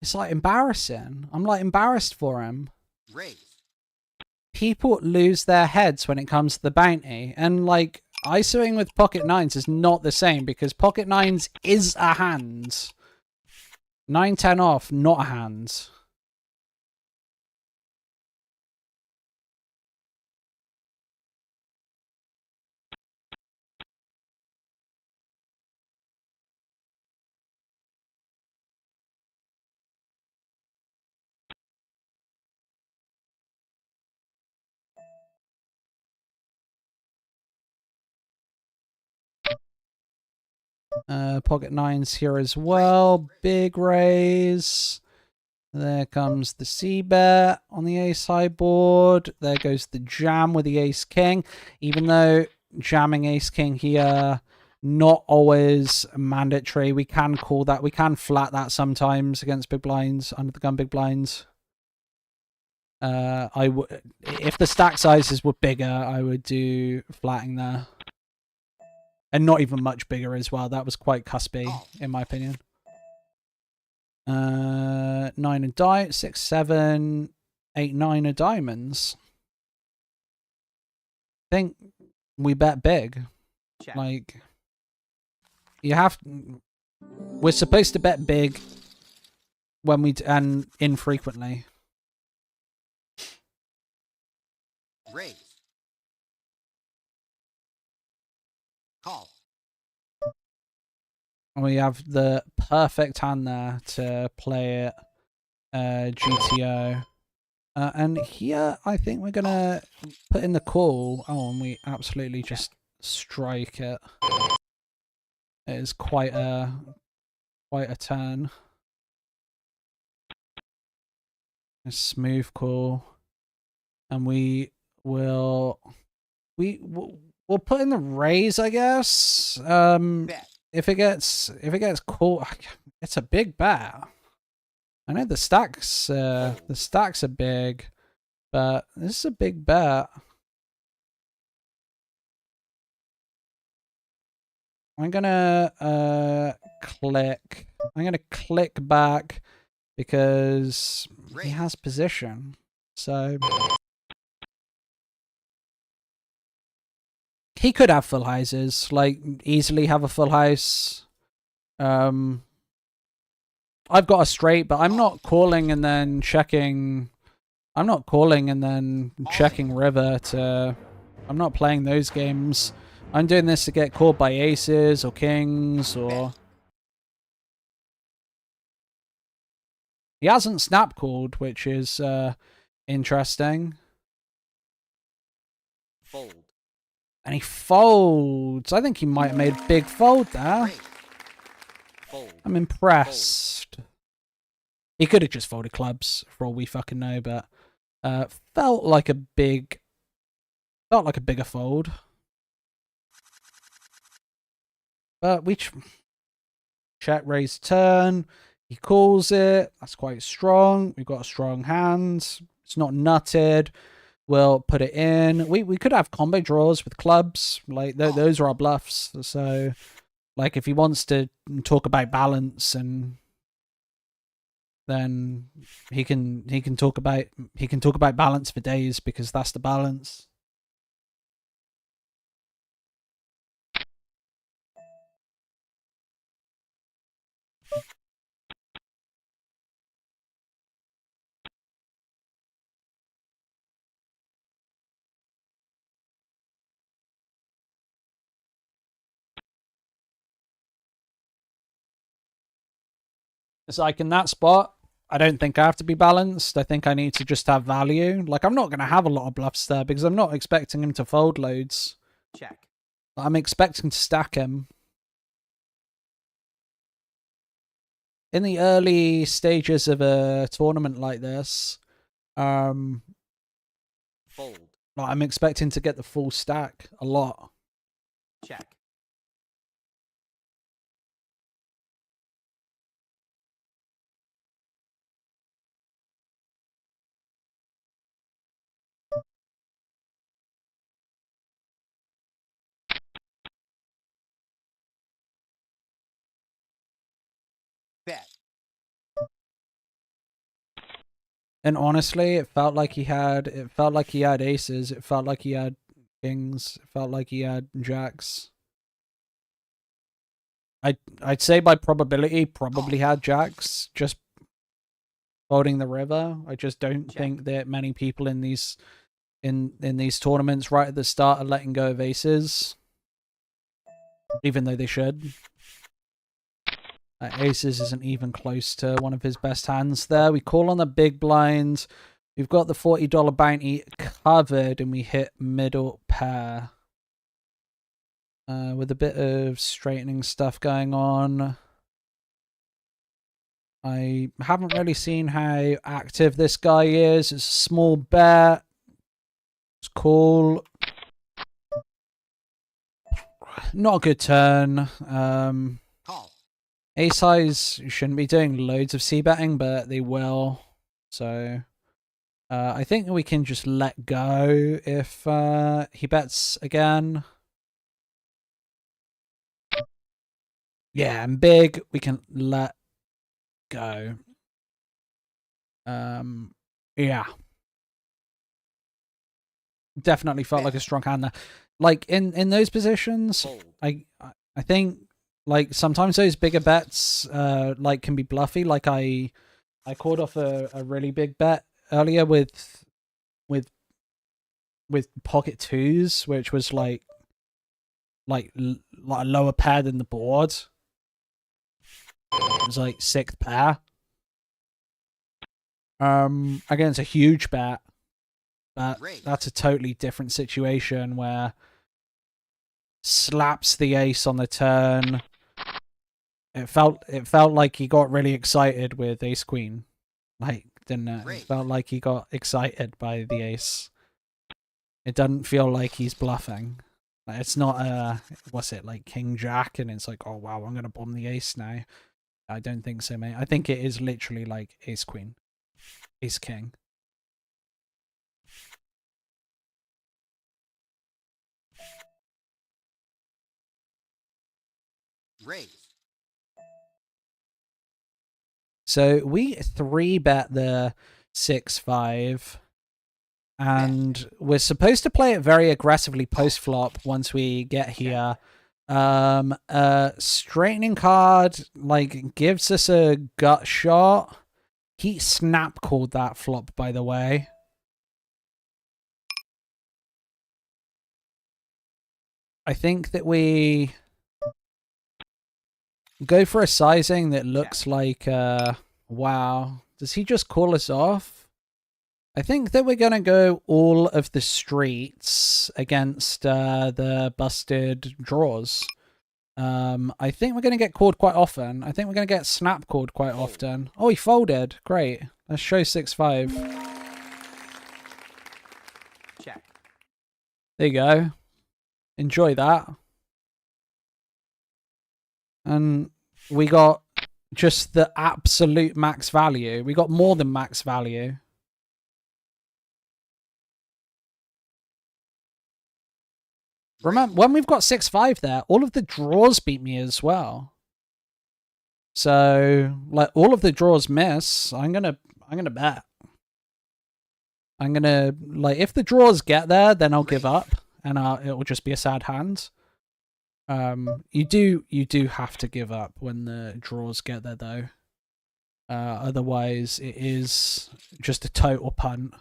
It's like embarrassing. I'm like embarrassed for him. Raise. People lose their heads when it comes to the bounty. And like ISOing with pocket 9s is not the same because pocket 9s is a hand. 9-10 off, not a hand. Pocket 9s here as well. Big raise. There comes the C-bet on the ace high board. There goes the jam with the ace king. Even though jamming ace king here, not always mandatory. We can call that. We can flat that sometimes against big blinds, under the gun big blinds. If the stack sizes were bigger, I would do flatting there. And not even much bigger as well. That was quite cuspy, in my opinion. 9 of diamonds, 6, 7, 8, 9 of diamonds. think we bet big. Check. Like, you have. We're supposed to bet big when and infrequently. Raise. Call. We have the perfect hand there to play it GTO. And here, I think we're going to put in the call. Oh, and we absolutely just strike it. It is quite a turn. A smooth call. And we'll put in the raise, I guess. Bet. If it gets called, it's a big bet. I know the stacks are big, but this is a big bet. I'm gonna click. I'm gonna click back because he has position. So he could have full houses, like easily have a full house. I've got a straight, but I'm not calling and then checking. I'm not calling and then checking river to. I'm not playing those games. I'm doing this to get called by aces or kings or. He hasn't snap called, which is interesting. Fold. And he folds. I think he might have made a big fold there. Raise. Fold. I'm impressed. He could have just folded clubs for all we fucking know, but felt like a bigger fold. But we check raise turn. He calls it. That's quite strong. We've got a strong hand. It's not nutted. We'll put it in. We could have combo draws with clubs. Like those are our bluffs. So, like if he wants to talk about balance, and then he can talk about balance for days because that's the balance. It's like in that spot, I don't think I have to be balanced. I think I need to just have value. Like, I'm not going to have a lot of bluffs there because I'm not expecting him to fold loads. Check. I'm expecting to stack him. In the early stages of a tournament like this, Fold. I'm expecting to get the full stack a lot. Check. Bet. And honestly, it felt like he had aces. It felt like he had kings. It felt like he had jacks. I'd say by probability, probably had jacks. Just folding the river. I just don't think that many people in these tournaments right at the start are letting go of aces, even though they should. Aces isn't even close to one of his best hands there. We call on the big blind. We've got the $40 bounty covered, and we hit middle pair. With a bit of straightening stuff going on. I haven't really seen how active this guy is. It's a small bet. It's cool. Not a good turn. Call. Ace highs shouldn't be doing loads of c-betting, but they will. So I think we can just let go if he bets again. Yeah, and big, we can let go. Yeah. definitely felt like a strong hand there. Like in those positions, Fold. I think like sometimes those bigger bets like can be bluffy. Like I called off a really big bet earlier with pocket twos, which was like a lower pair than the board. It was like sixth pair. Against a huge bet, but that's a totally different situation where slaps the ace on the turn. It felt like he got really excited with ace queen, like, didn't it? It felt like he got excited by the ace. It doesn't feel like he's bluffing. Like, it's not what's it, like king jack, and it's like, oh wow, I'm gonna bomb the ace now. I don't think so, mate. I think it is literally like ace queen, ace king. Raise. So we 3-bet the 6-5, and we're supposed to play it very aggressively post-flop once we get here. Straightening card, like, gives us a gut shot. He snap called that flop, by the way. I think that we go for a sizing that looks like, wow. Does he just call us off? I think that we're going to go all of the streets against the busted draws. I think we're going to get called quite often. I think we're going to get snap called quite often. Oh, he folded. Great. Let's show 6-5. Check. There you go. Enjoy that. And we got just the absolute max value. We got more than max value. Remember, when we've got 6-5 there, all of the draws beat me as well. So, like, all of the draws miss. I'm gonna bet. I'm gonna, like, if the draws get there, then I'll give up, and it will just be a sad hand. You do have to give up when the draws get there, though. Otherwise, it is just a total punt.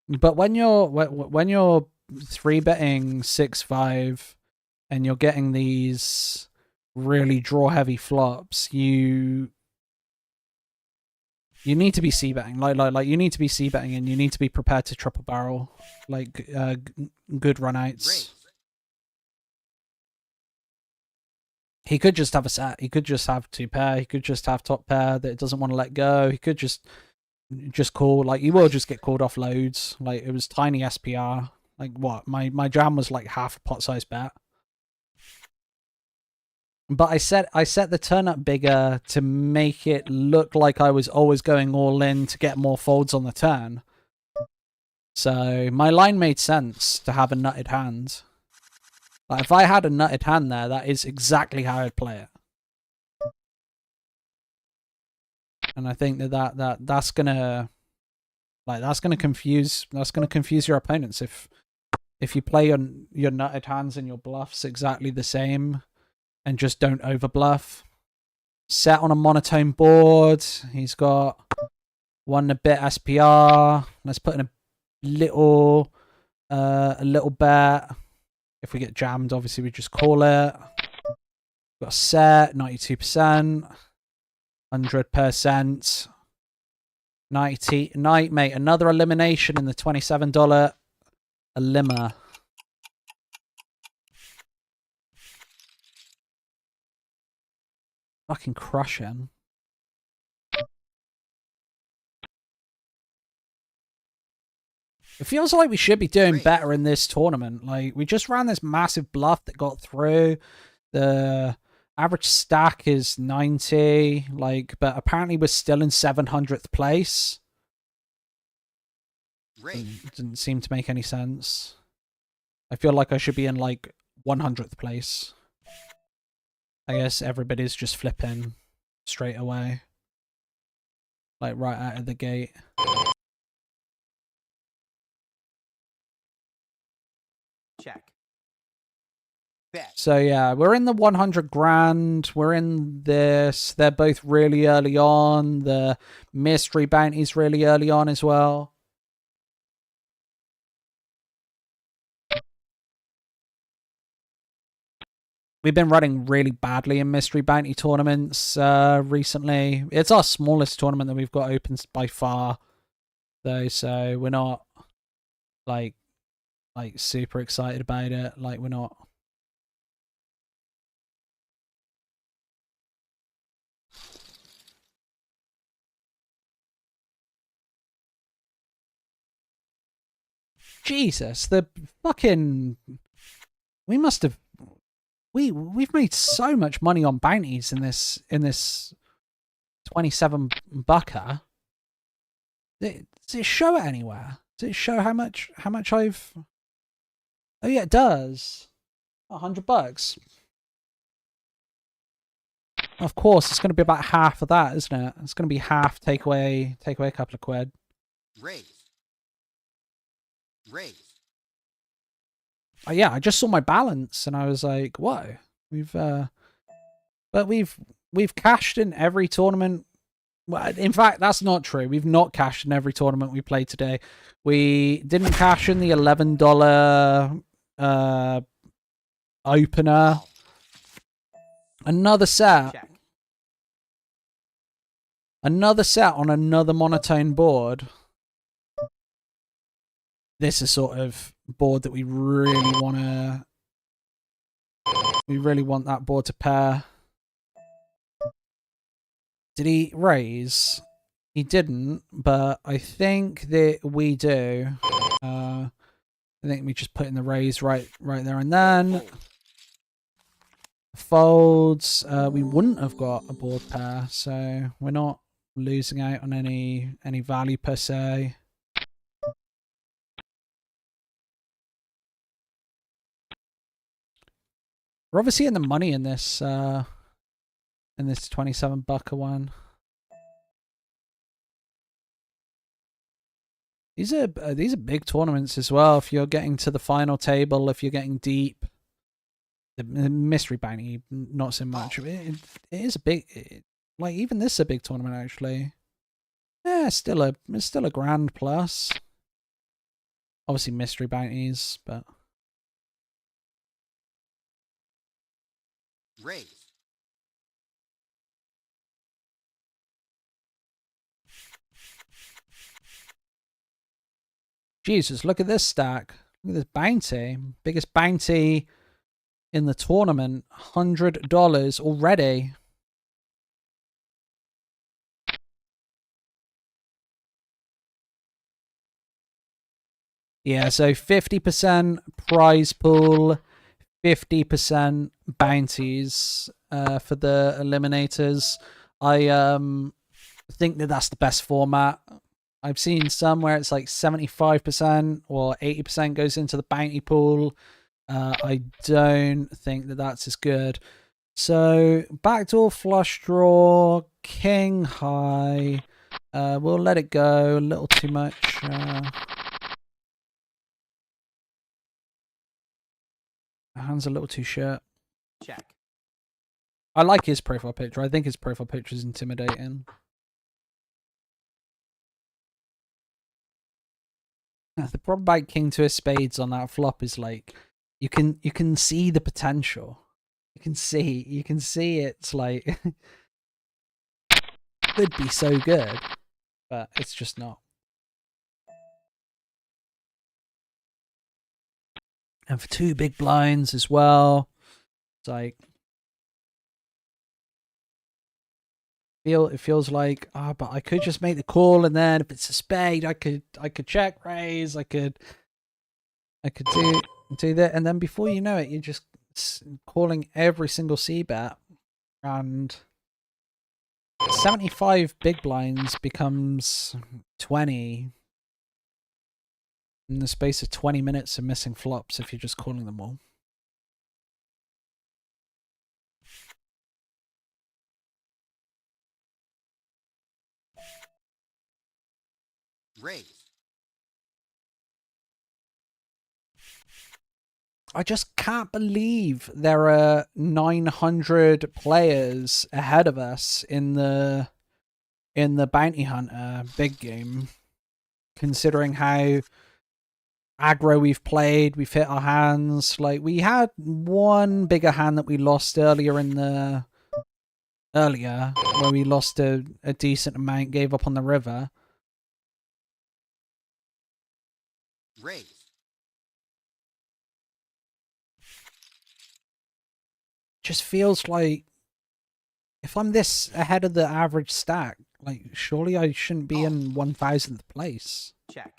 But when you're 3-betting 6-5 and you're getting these really draw heavy flops, you need to be c-betting. Like you need to be c-betting, and you need to be prepared to triple barrel, like good runouts. He could just have a set. He could just have 2-pair. He could just have top pair that doesn't want to let go. He could just call. Like, you will just get called off loads. Like, it was tiny SPR. Like, what? My jam was like half a pot size bet. But I set the turn up bigger to make it look like I was always going all in to get more folds on the turn. So my line made sense to have a nutted hand. Like, if I had a nutted hand there, that is exactly how I'd play it. And I think that's gonna confuse your opponents if you play your nutted hands and your bluffs exactly the same and just don't over bluff. Set on a monotone board. He's got 1 a bit SPR. Let's put in a little bet. If we get jammed, obviously we just call it. Got a set, 92%, 100%. Night, mate. Another elimination in the $27 Elima. Fucking crushing. It feels like we should be doing better in this tournament. Like, we just ran this massive bluff that got through. The average stack is 90, like, but apparently we're still in 700th place. Didn't seem to make any sense. I feel like I should be in, like, 100th place. I guess everybody's just flipping straight away. Like, right out of the gate. Check. Bet. So yeah, we're in the 100 grand. We're in this. They're both really early on. The mystery bounty's really early on as well. We've been running really badly in mystery bounty tournaments recently. It's our smallest tournament that we've got open by far, though. So we're not like super excited about it. Like we're not. Jesus, the fucking. We must have. We've made so much money on bounties in this 27 bucker. Does it show it anywhere? Does it show how much I've? Oh yeah, it does. $100. Of course, it's going to be about half of that, isn't it? It's going to be half. Take away a couple of quid. Raise. Raise. Oh yeah, I just saw my balance and I was like, "Whoa, but we've cashed in every tournament." Well, in fact, that's not true. We've not cashed in every tournament we played today. We didn't cash in the $11 opener. Another set. Check. Another set on another monotone board. This is sort of board that we really want to. We really want that board to pair. Did he raise? He didn't, but I think that we do. I think we just put in the raise right there and then. Folds. We wouldn't have got a board pair, so we're not losing out on any value per se. We're obviously in the money in this 27 bucker one. These are big tournaments as well. If you're getting to the final table, if you're getting deep, the mystery bounty not so much. It is a big, like even this is a big tournament actually. Yeah, it's still a grand plus. Obviously mystery bounties, but. Raise. Jesus, look at this stack. Look at this bounty. Biggest bounty in the tournament. $100 already. Yeah, so 50% prize pool, 50% bounties for the eliminators. I think that that's the best format. I've seen some where it's like 75% or 80% goes into the bounty pool. I don't think that that's as good. So backdoor flush draw, king high. We'll let it go a little too much. My hand's a little too short. Check. I like his profile picture. I think his profile picture is intimidating. The problem about king two of spades on that flop is like you can see the potential. You can see it's like could be so good, but it's just not. And for two big blinds as well, it's like it feels like but I could just make the call, and then if it's a spade, I could check raise, I could do that, and then before you know it, you're just calling every single c bet, and 75 big blinds becomes 20 in the space of 20 minutes of missing flops if you're just calling them all. Raise. I just can't believe there are 900 players ahead of us in the bounty hunter big game, considering how aggro we've played. We've hit our hands. Like, we had one bigger hand that we lost earlier where we lost a decent amount, gave up on the river. Raise. Just feels like if I'm this ahead of the average stack, like, surely I shouldn't be in 1000th place. Check.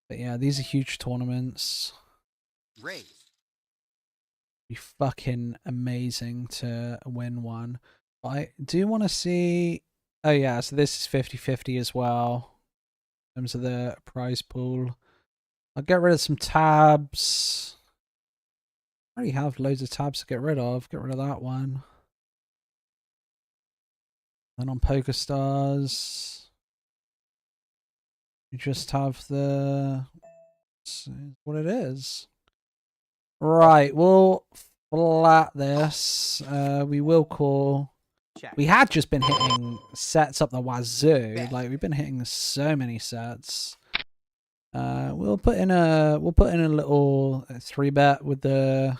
But yeah, these are huge tournaments. Raise. Be fucking amazing to win one. But I do want to see... Oh yeah, so this is 50-50 as well in terms of the prize pool. I'll get rid of some tabs. I already have loads of tabs to get rid of. Get rid of that one. Then on PokerStars, you just have the... what it is. Right, we'll flat this. We will call... Check. We had just been hitting sets up the wazoo. Bet. Like, we've been hitting so many sets. We'll put in a little 3-bet with the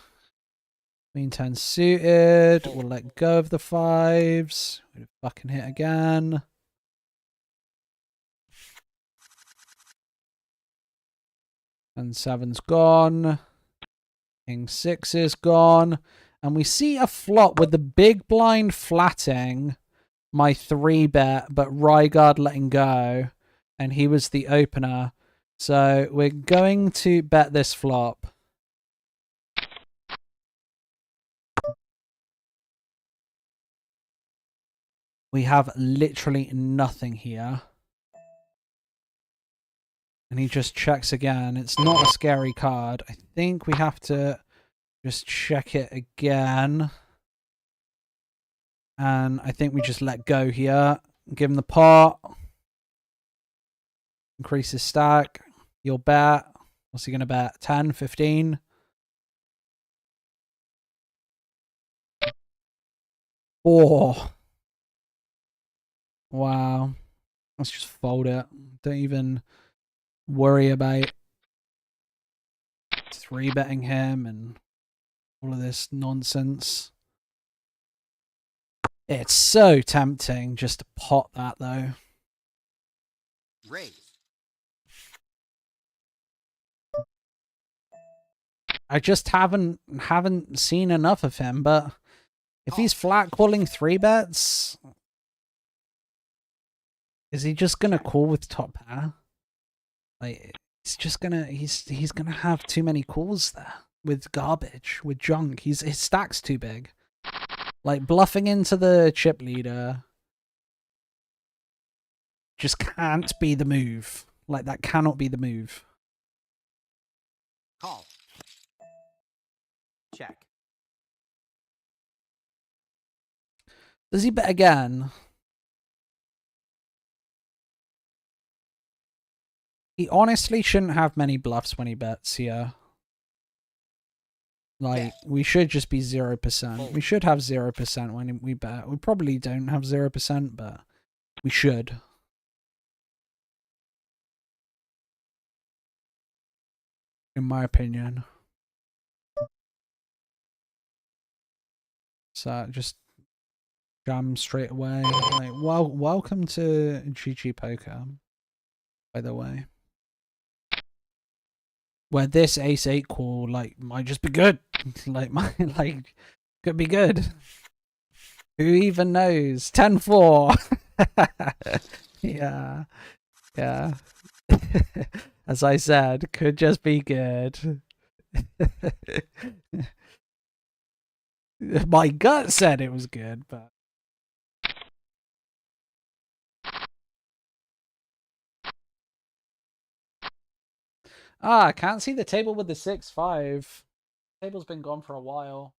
Queen 10 suited. We'll let go of the 5s. We'll fucking hit again. And 7's gone. King 6 is gone. And we see a flop with the big blind flatting my 3-bet, but Rygaard letting go. And he was the opener. So we're going to bet this flop. We have literally nothing here. And he just checks again. It's not a scary card. I think we have to just check it again. And I think we just let go here. Give him the pot. Increase his stack. You'll bet. What's he going to bet? 10, 15? Oh. Wow. Let's just fold it. Don't even worry about 3-betting him and all of this nonsense. It's so tempting just to pot that, though. Raise. I just haven't seen enough of him, but if he's flat calling 3-bets, is he just gonna call with top pair? Like, he's gonna have too many calls there with garbage, with junk. His stack's too big. Like, bluffing into the chip leader just can't be the move. Like, that cannot be the move. Call. Check. Does he bet again? He honestly shouldn't have many bluffs when he bets here. Like, we should just be 0%. We should have 0% when we bet. We probably don't have 0%, but we should. In my opinion. So, just jam straight away. Like, well, welcome to GG Poker, by the way. Where this ace-8 call, like, might just be good. Like, could be good. Who even knows? 10-4. Yeah. Yeah. As I said, could just be good. My gut said it was good, but... Ah, I can't see the table with the 6-5. Table's been gone for a while.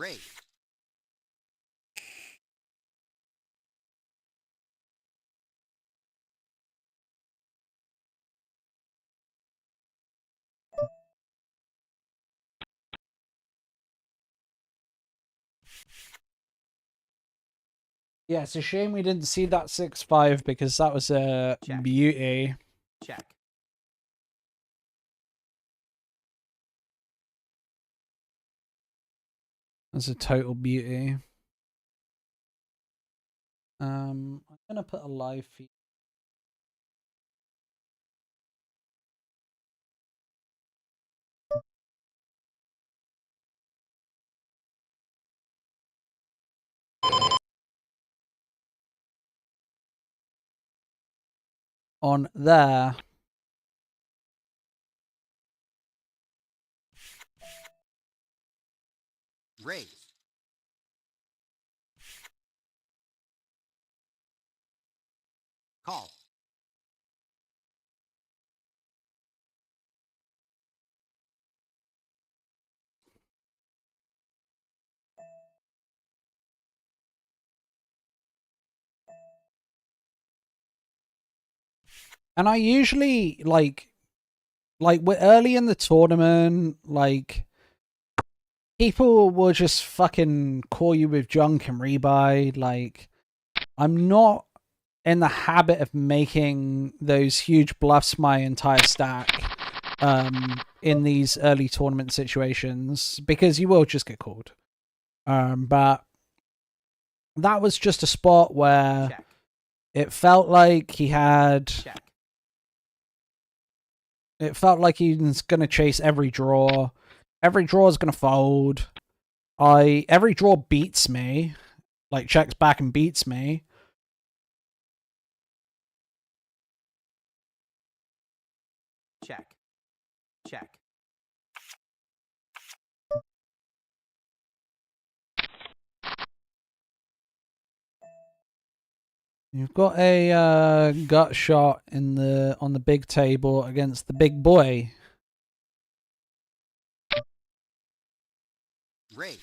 Raise. Yeah, it's a shame we didn't see that 6-5 because that was a Check. beauty. Check. That's a total beauty. I'm gonna put a live feed on there. Raise. Call. And I usually like we're early in the tournament, like people will just fucking call you with junk and rebuy. Like I'm not in the habit of making those huge bluffs my entire stack in these early tournament situations because you will just get called. But that was just a spot where Check. it felt like he had Check. it felt like he was going to chase every draw. Every draw is going to fold. Every draw beats me, like checks back and beats me. Check. Check. You've got a gut shot in on the big table against the big boy. Raise.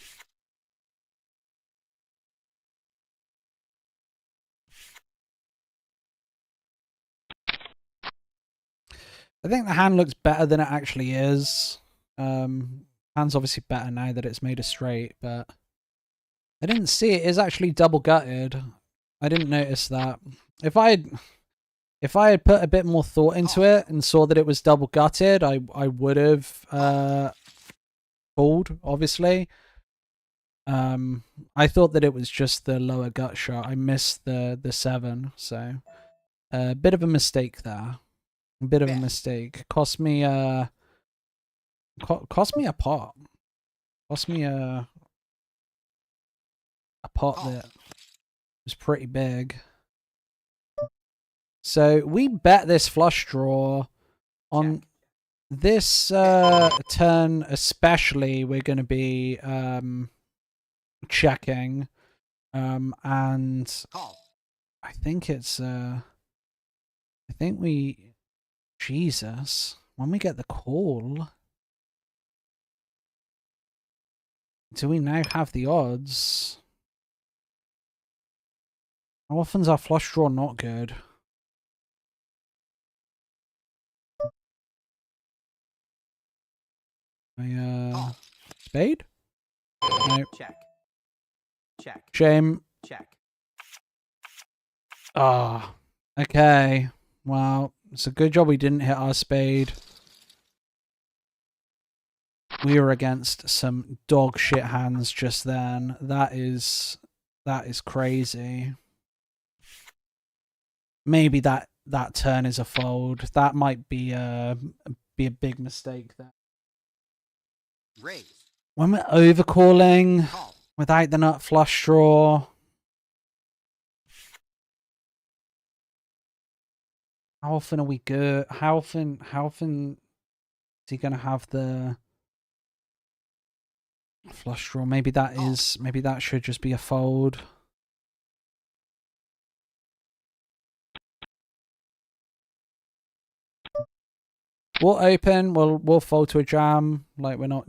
I think the hand looks better than it actually is. Hand's obviously better now that it's made a straight, but I didn't see it is actually double gutted. I didn't notice that. If I had put a bit more thought into it and saw that it was double gutted, I would have called, obviously. I thought that it was just the lower gut shot. I missed the 7, so a bit of a mistake there. A bit of a mistake. Cost me a pot. Cost me a pot that was pretty big. So we bet this flush draw on this turn especially. We're going to be checking, and I think it's I think we Jesus when we get the call. Do we now have the odds? How often's our flush draw not good? Spade? No. Check. Check. Shame. Check. Ah. Okay. Well, it's a good job we didn't hit our spade. We were against some dog shit hands just then. That is crazy. Maybe that turn is a fold. That might be a big mistake there. Raise. When we're overcalling Call. without the nut flush draw. How often are we good? How often is he gonna have the flush draw? Maybe that should just be a fold. We'll open, we'll fold to a jam, like we're not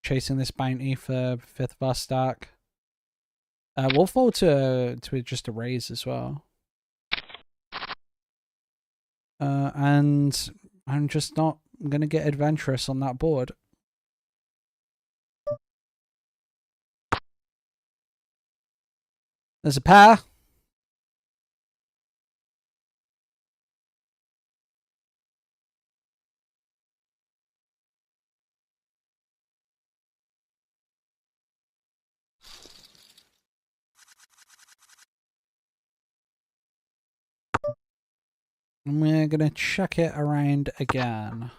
chasing this bounty for 5th of our stack. We'll fall to just a raise as well. And I'm just not going to get adventurous on that board. There's a pair. And we're going to check it around again.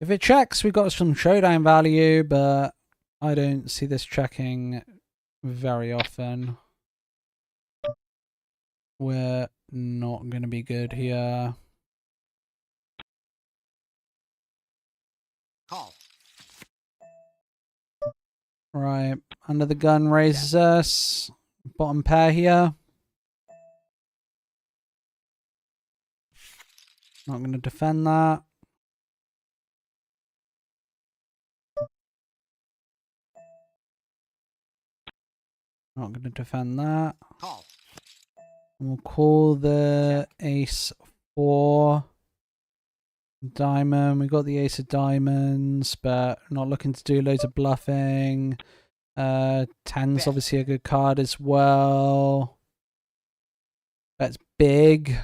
If it checks, we got some showdown value, but I don't see this checking very often. We're not going to be good here. Call. Right, under the gun raises us. Bottom pair here. Not going to defend that. Not going to defend that. Call. We'll call the ace 4 diamond. We got the ace of diamonds, but not looking to do loads of bluffing. 10's obviously a good card as well. That's big.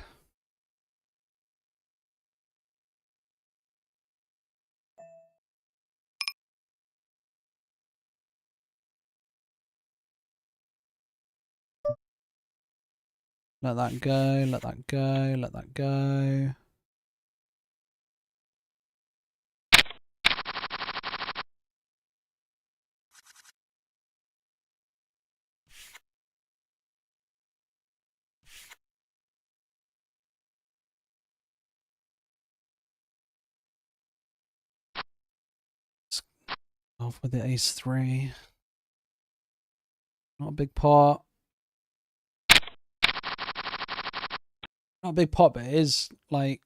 Let that go, let that go, let that go. Off with the ace 3. Not a big pot. Not a big pot, but it is like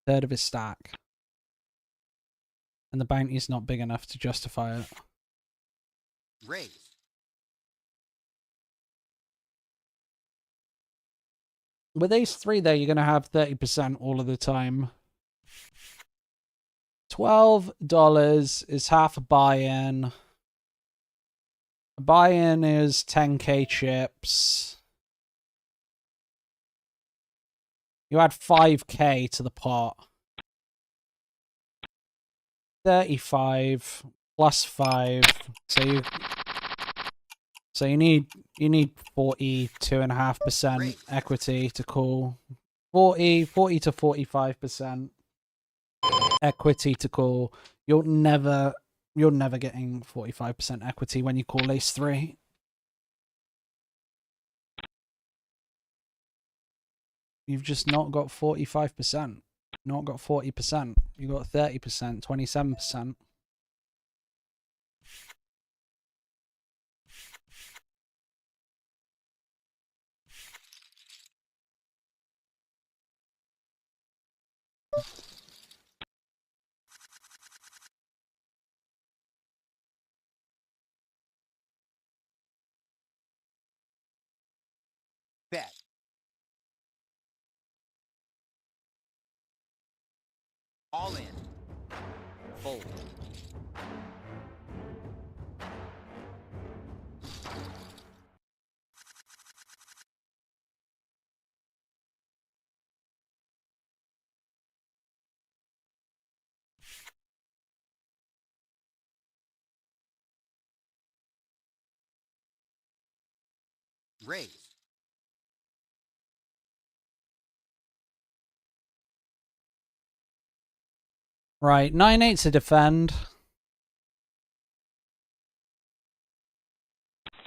1/3 of his stack. And the bounty's not big enough to justify it. Raise. With ace 3 there, you're going to have 30% all of the time. $12 is half a buy-in. A buy-in is 10k chips. You add 5k to the pot. 35 plus 5. So you need 42.5% equity to call. 40 to 45% equity to call. You're never getting 45% equity when you call ace 3. You've just not got 45%. Not got 40%. You got 30%, 27%. Bet. All in. Fold. Raise. Right, 9/8 to defend.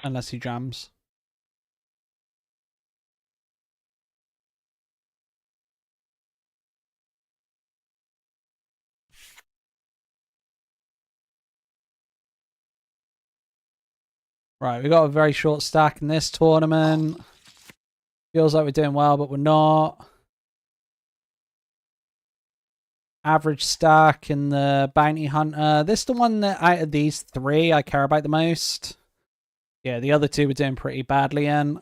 Unless he jams. Right, we got a very short stack in this tournament. Feels like we're doing well, but we're not. average stack in the bounty hunter. This is the one that out of these three I care about the most. Yeah, the other two were doing pretty badly in.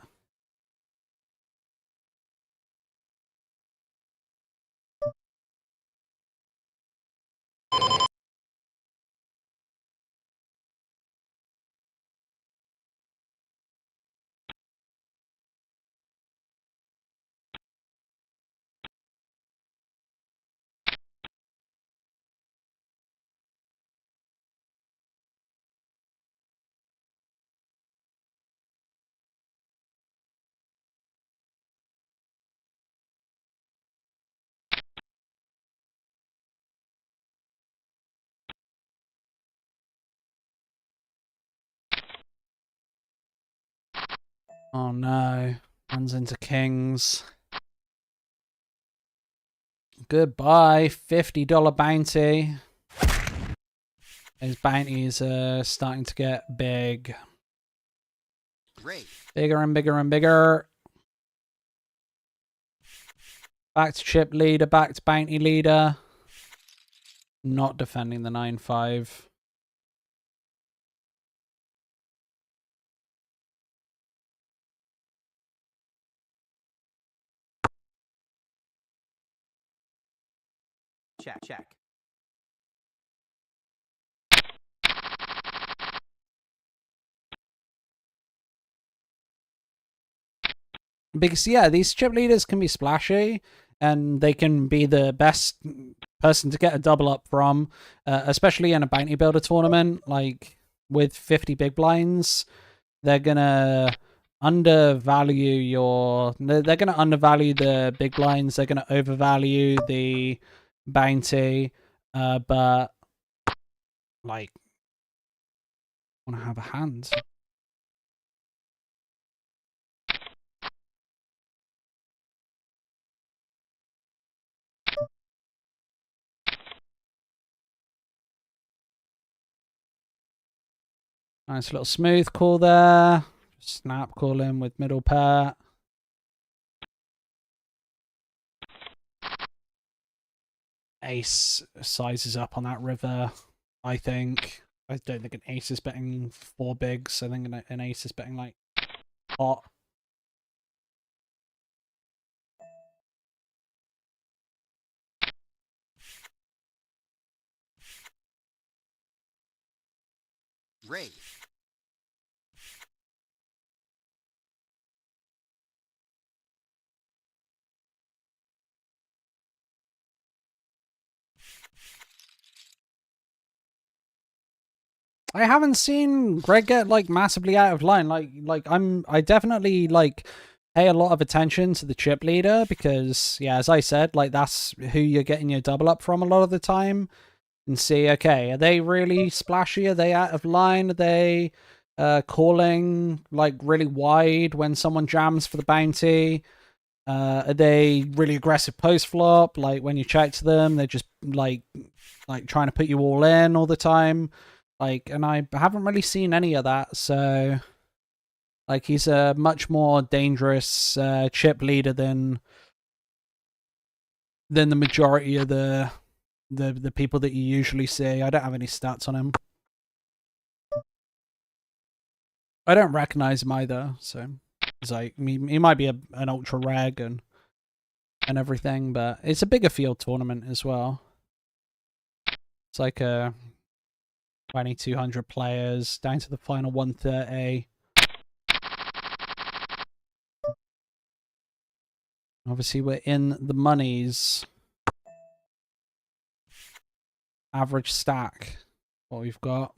Oh no. Runs into kings. Goodbye. $50 bounty. His bounties are starting to get big. Raise. Bigger and bigger and bigger. Back to chip leader, back to bounty leader. Not defending the 9-5. Check, check. Because, yeah, these chip leaders can be splashy, and they can be the best person to get a double up from, especially in a bounty builder tournament, like with 50 big blinds. They're gonna undervalue they're gonna undervalue the big blinds, they're gonna overvalue the bounty, but like wanna have a hand. Nice little smooth call there. Snap call in with middle pair. Ace sizes up on that river, I think. I don't think an ace is betting 4 bigs. I think an ace is betting like pot. Raise. I haven't seen Greg get like massively out of line. I definitely like pay a lot of attention to the chip leader because, yeah, as I said, like that's who you're getting your double up from a lot of the time. And see, okay, are they really splashy? Are they out of line? Are they calling like really wide when someone jams for the bounty? Are they really aggressive post flop? Like when you check to them, they're just like trying to put you all in all the time. Like, and I haven't really seen any of that. So, like, he's a much more dangerous chip leader than the majority of the people that you usually see. I don't have any stats on him. I don't recognize him either. So, it's like he might be an ultra reg and everything, but it's a bigger field tournament as well. It's like a 2,200 players down to the final 130. Obviously, we're in the monies. Average stack, what we've got.